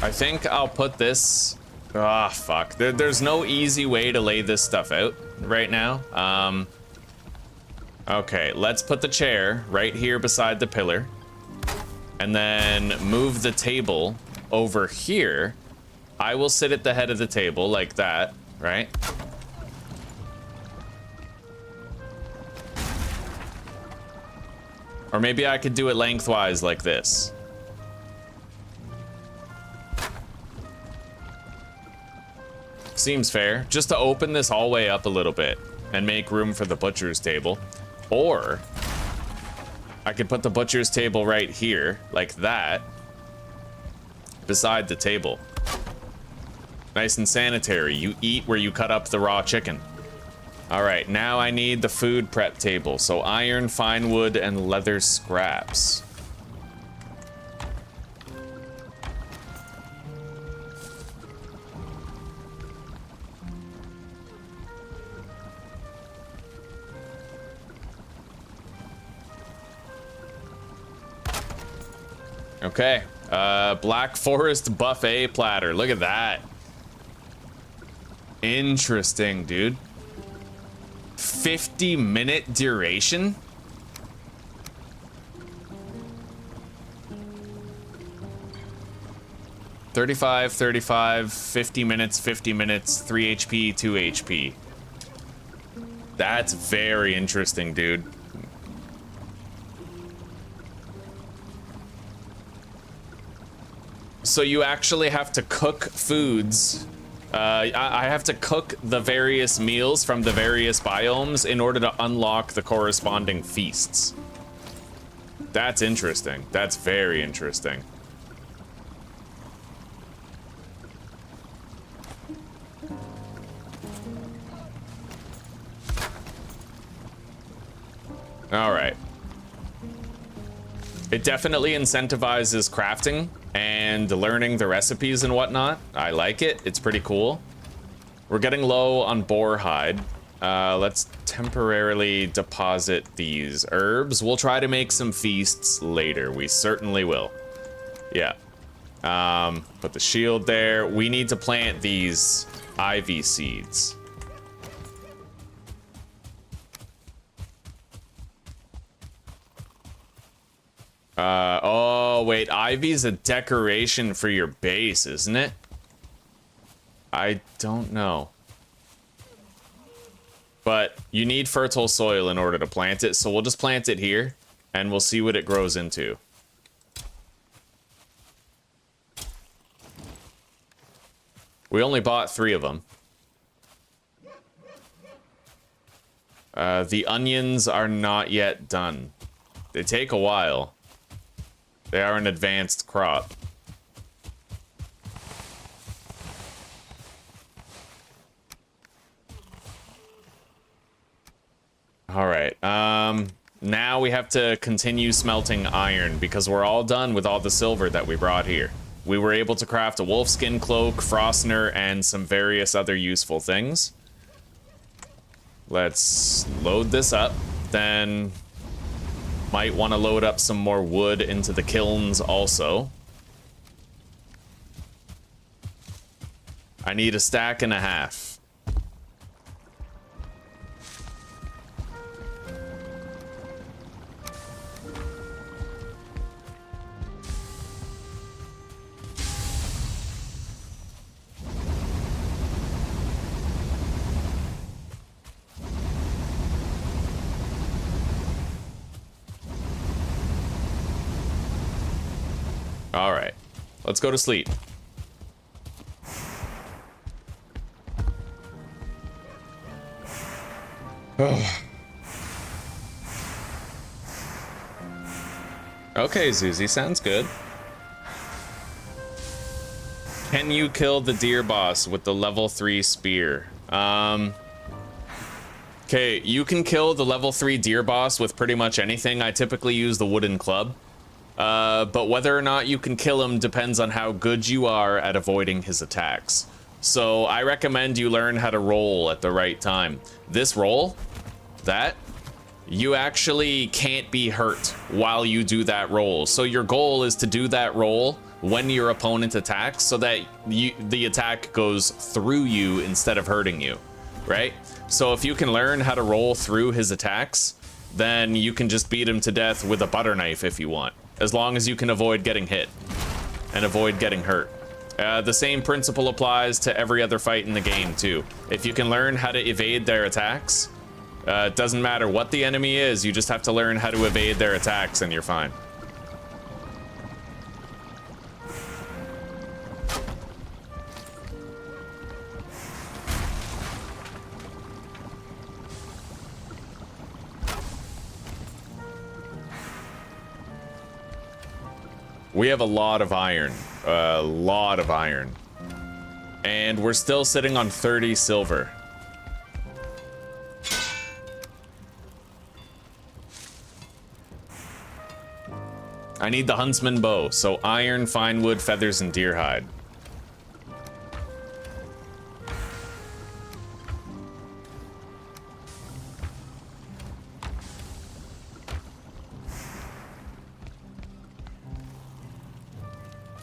I think I'll put this... Ah, fuck. There's no easy way to lay this stuff out right now. Okay, let's put the chair right here beside the pillar. And then move the table over here. I will sit at the head of the table like that, right? Or maybe I could do it lengthwise like this. Seems fair. Just to open this hallway up a little bit and make room for the butcher's table. Or I could put the butcher's table right here, like that, beside the table. Nice and sanitary. You eat where you cut up the raw chicken. All right, now I need the food prep table. So iron, fine wood, and leather scraps. Okay, Black Forest buffet platter. Look at that. Interesting, dude. 50-minute duration? $35, $35, 50 minutes, 50 minutes, 3 HP, 2 HP. That's very interesting, dude. So you actually have to cook foods. I have to cook the various meals from the various biomes in order to unlock the corresponding feasts. That's interesting. That's very interesting. All right. It definitely incentivizes crafting and learning the recipes and whatnot. I like it. It's pretty cool. We're getting low on boar hide. Let's temporarily deposit these herbs. We'll try to make some feasts later. We certainly will. Yeah. Put the shield there. We need to plant these ivy seeds. Oh, wait, ivy's a decoration for your base, isn't it? I don't know. But you need fertile soil in order to plant it, so we'll just plant it here, and we'll see what it grows into. We only bought 3 of them. The onions are not yet done. They take a while. They are an advanced crop. All right. Now we have to continue smelting iron because we're all done with all the silver that we brought here. We were able to craft a wolfskin cloak, frostner, and some various other useful things. Let's load this up. Then might want to load up some more wood into the kilns also. I need a stack and a half. All right, let's go to sleep. Okay, Zuzi, sounds good. Can you kill the deer boss with the level 3 spear? Okay, you can kill the level 3 deer boss with pretty much anything. I typically use the wooden club. But whether or not you can kill him depends on how good you are at avoiding his attacks. So I recommend you learn how to roll at the right time. This roll, you actually can't be hurt while you do that roll. So your goal is to do that roll when your opponent attacks so that the attack goes through you instead of hurting you, right? So if you can learn how to roll through his attacks, then you can just beat him to death with a butter knife if you want. As long as you can avoid getting hit and avoid getting hurt. The same principle applies to every other fight in the game too. If you can learn how to evade their attacks, it doesn't matter what the enemy is, you just have to learn how to evade their attacks and you're fine. We have a lot of iron. A lot of iron. And we're still sitting on 30 silver. I need the huntsman bow, so iron, fine wood, feathers, and deer hide.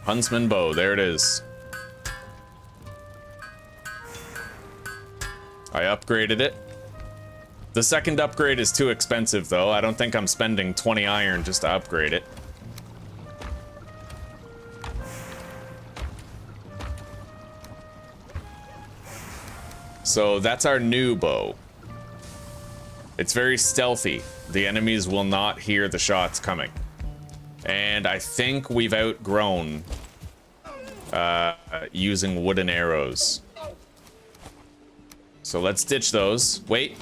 Huntsman bow, there it is. I upgraded it. The second upgrade is too expensive, though. I don't think I'm spending 20 iron just to upgrade it. So that's our new bow. It's very stealthy. The enemies will not hear the shots coming. And I think we've outgrown using wooden arrows. So let's ditch those. Wait,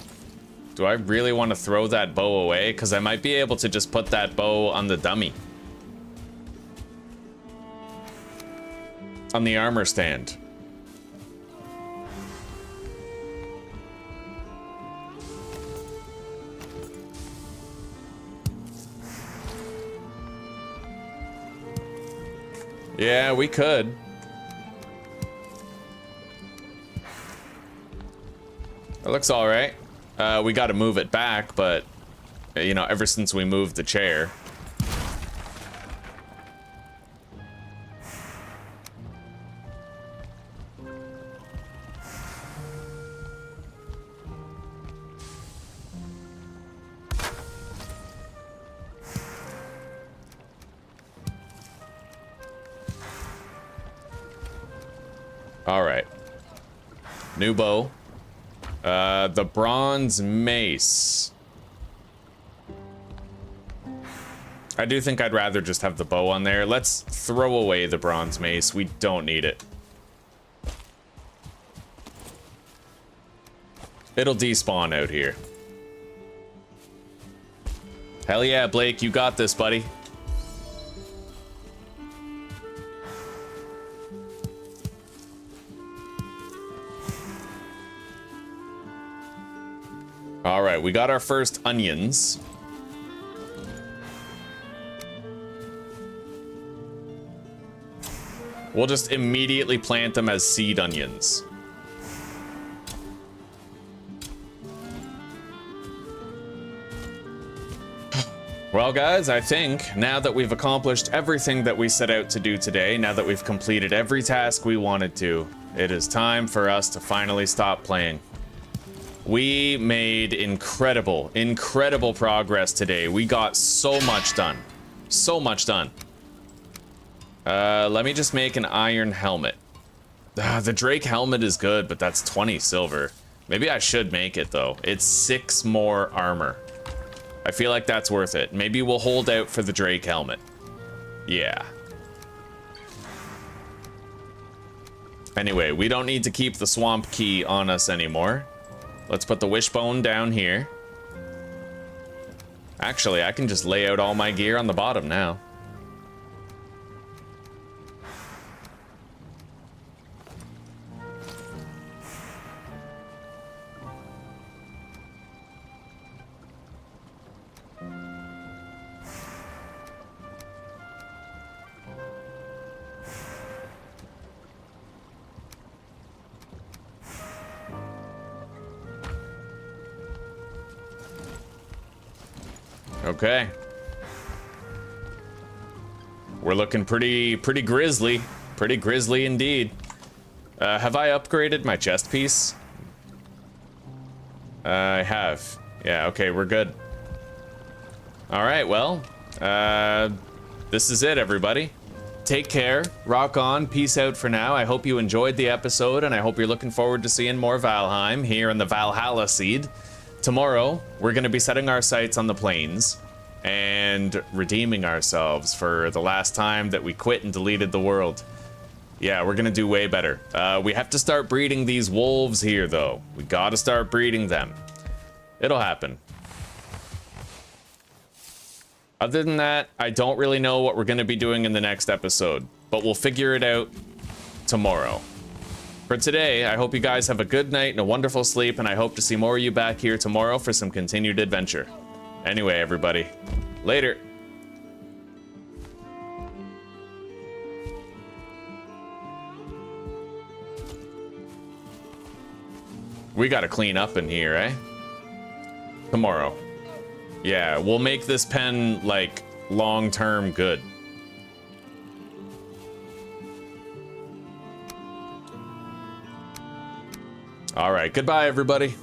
do I really want to throw that bow away? Because I might be able to just put that bow on the dummy. On the armor stand. Yeah, we could. It looks all right. We got to move it back, but you know, ever since we moved the chair. All right. New bow. The bronze mace. I do think I'd rather just have the bow on there. Let's throw away the bronze mace. We don't need it. It'll despawn out here. Hell yeah, Blake, you got this, buddy. All right, we got our first onions. We'll just immediately plant them as seed onions. Well, guys, I think now that we've accomplished everything that we set out to do today, now that we've completed every task we wanted to, it is time for us to finally stop playing. We made incredible progress today. We got so much done. So much done. Let me just make an iron helmet. The Drake helmet is good, but that's 20 silver. Maybe I should make it, though. It's 6 more armor. I feel like that's worth it. Maybe we'll hold out for the Drake helmet. Yeah. Anyway, we don't need to keep the swamp key on us anymore. Let's put the wishbone down here. Actually, I can just lay out all my gear on the bottom now. Okay. We're looking pretty grisly. Pretty grisly indeed. Have I upgraded my chest piece? I have. Yeah, okay, we're good. Alright, well, this is it, everybody. Take care, rock on, peace out for now. I hope you enjoyed the episode, and I hope you're looking forward to seeing more Valheim here in the Valhalla seed. Tomorrow, we're going to be setting our sights on the plains and redeeming ourselves for the last time that we quit and deleted the world. Yeah, we're going to do way better. We have to start breeding these wolves here, though. We got to start breeding them. It'll happen. Other than that, I don't really know what we're going to be doing in the next episode, but we'll figure it out tomorrow. For today, I hope you guys have a good night and a wonderful sleep, and I hope to see more of you back here tomorrow for some continued adventure. Anyway, everybody, later. We gotta clean up in here, eh? Tomorrow. Yeah, we'll make this pen, like, long-term good. All right, goodbye, everybody.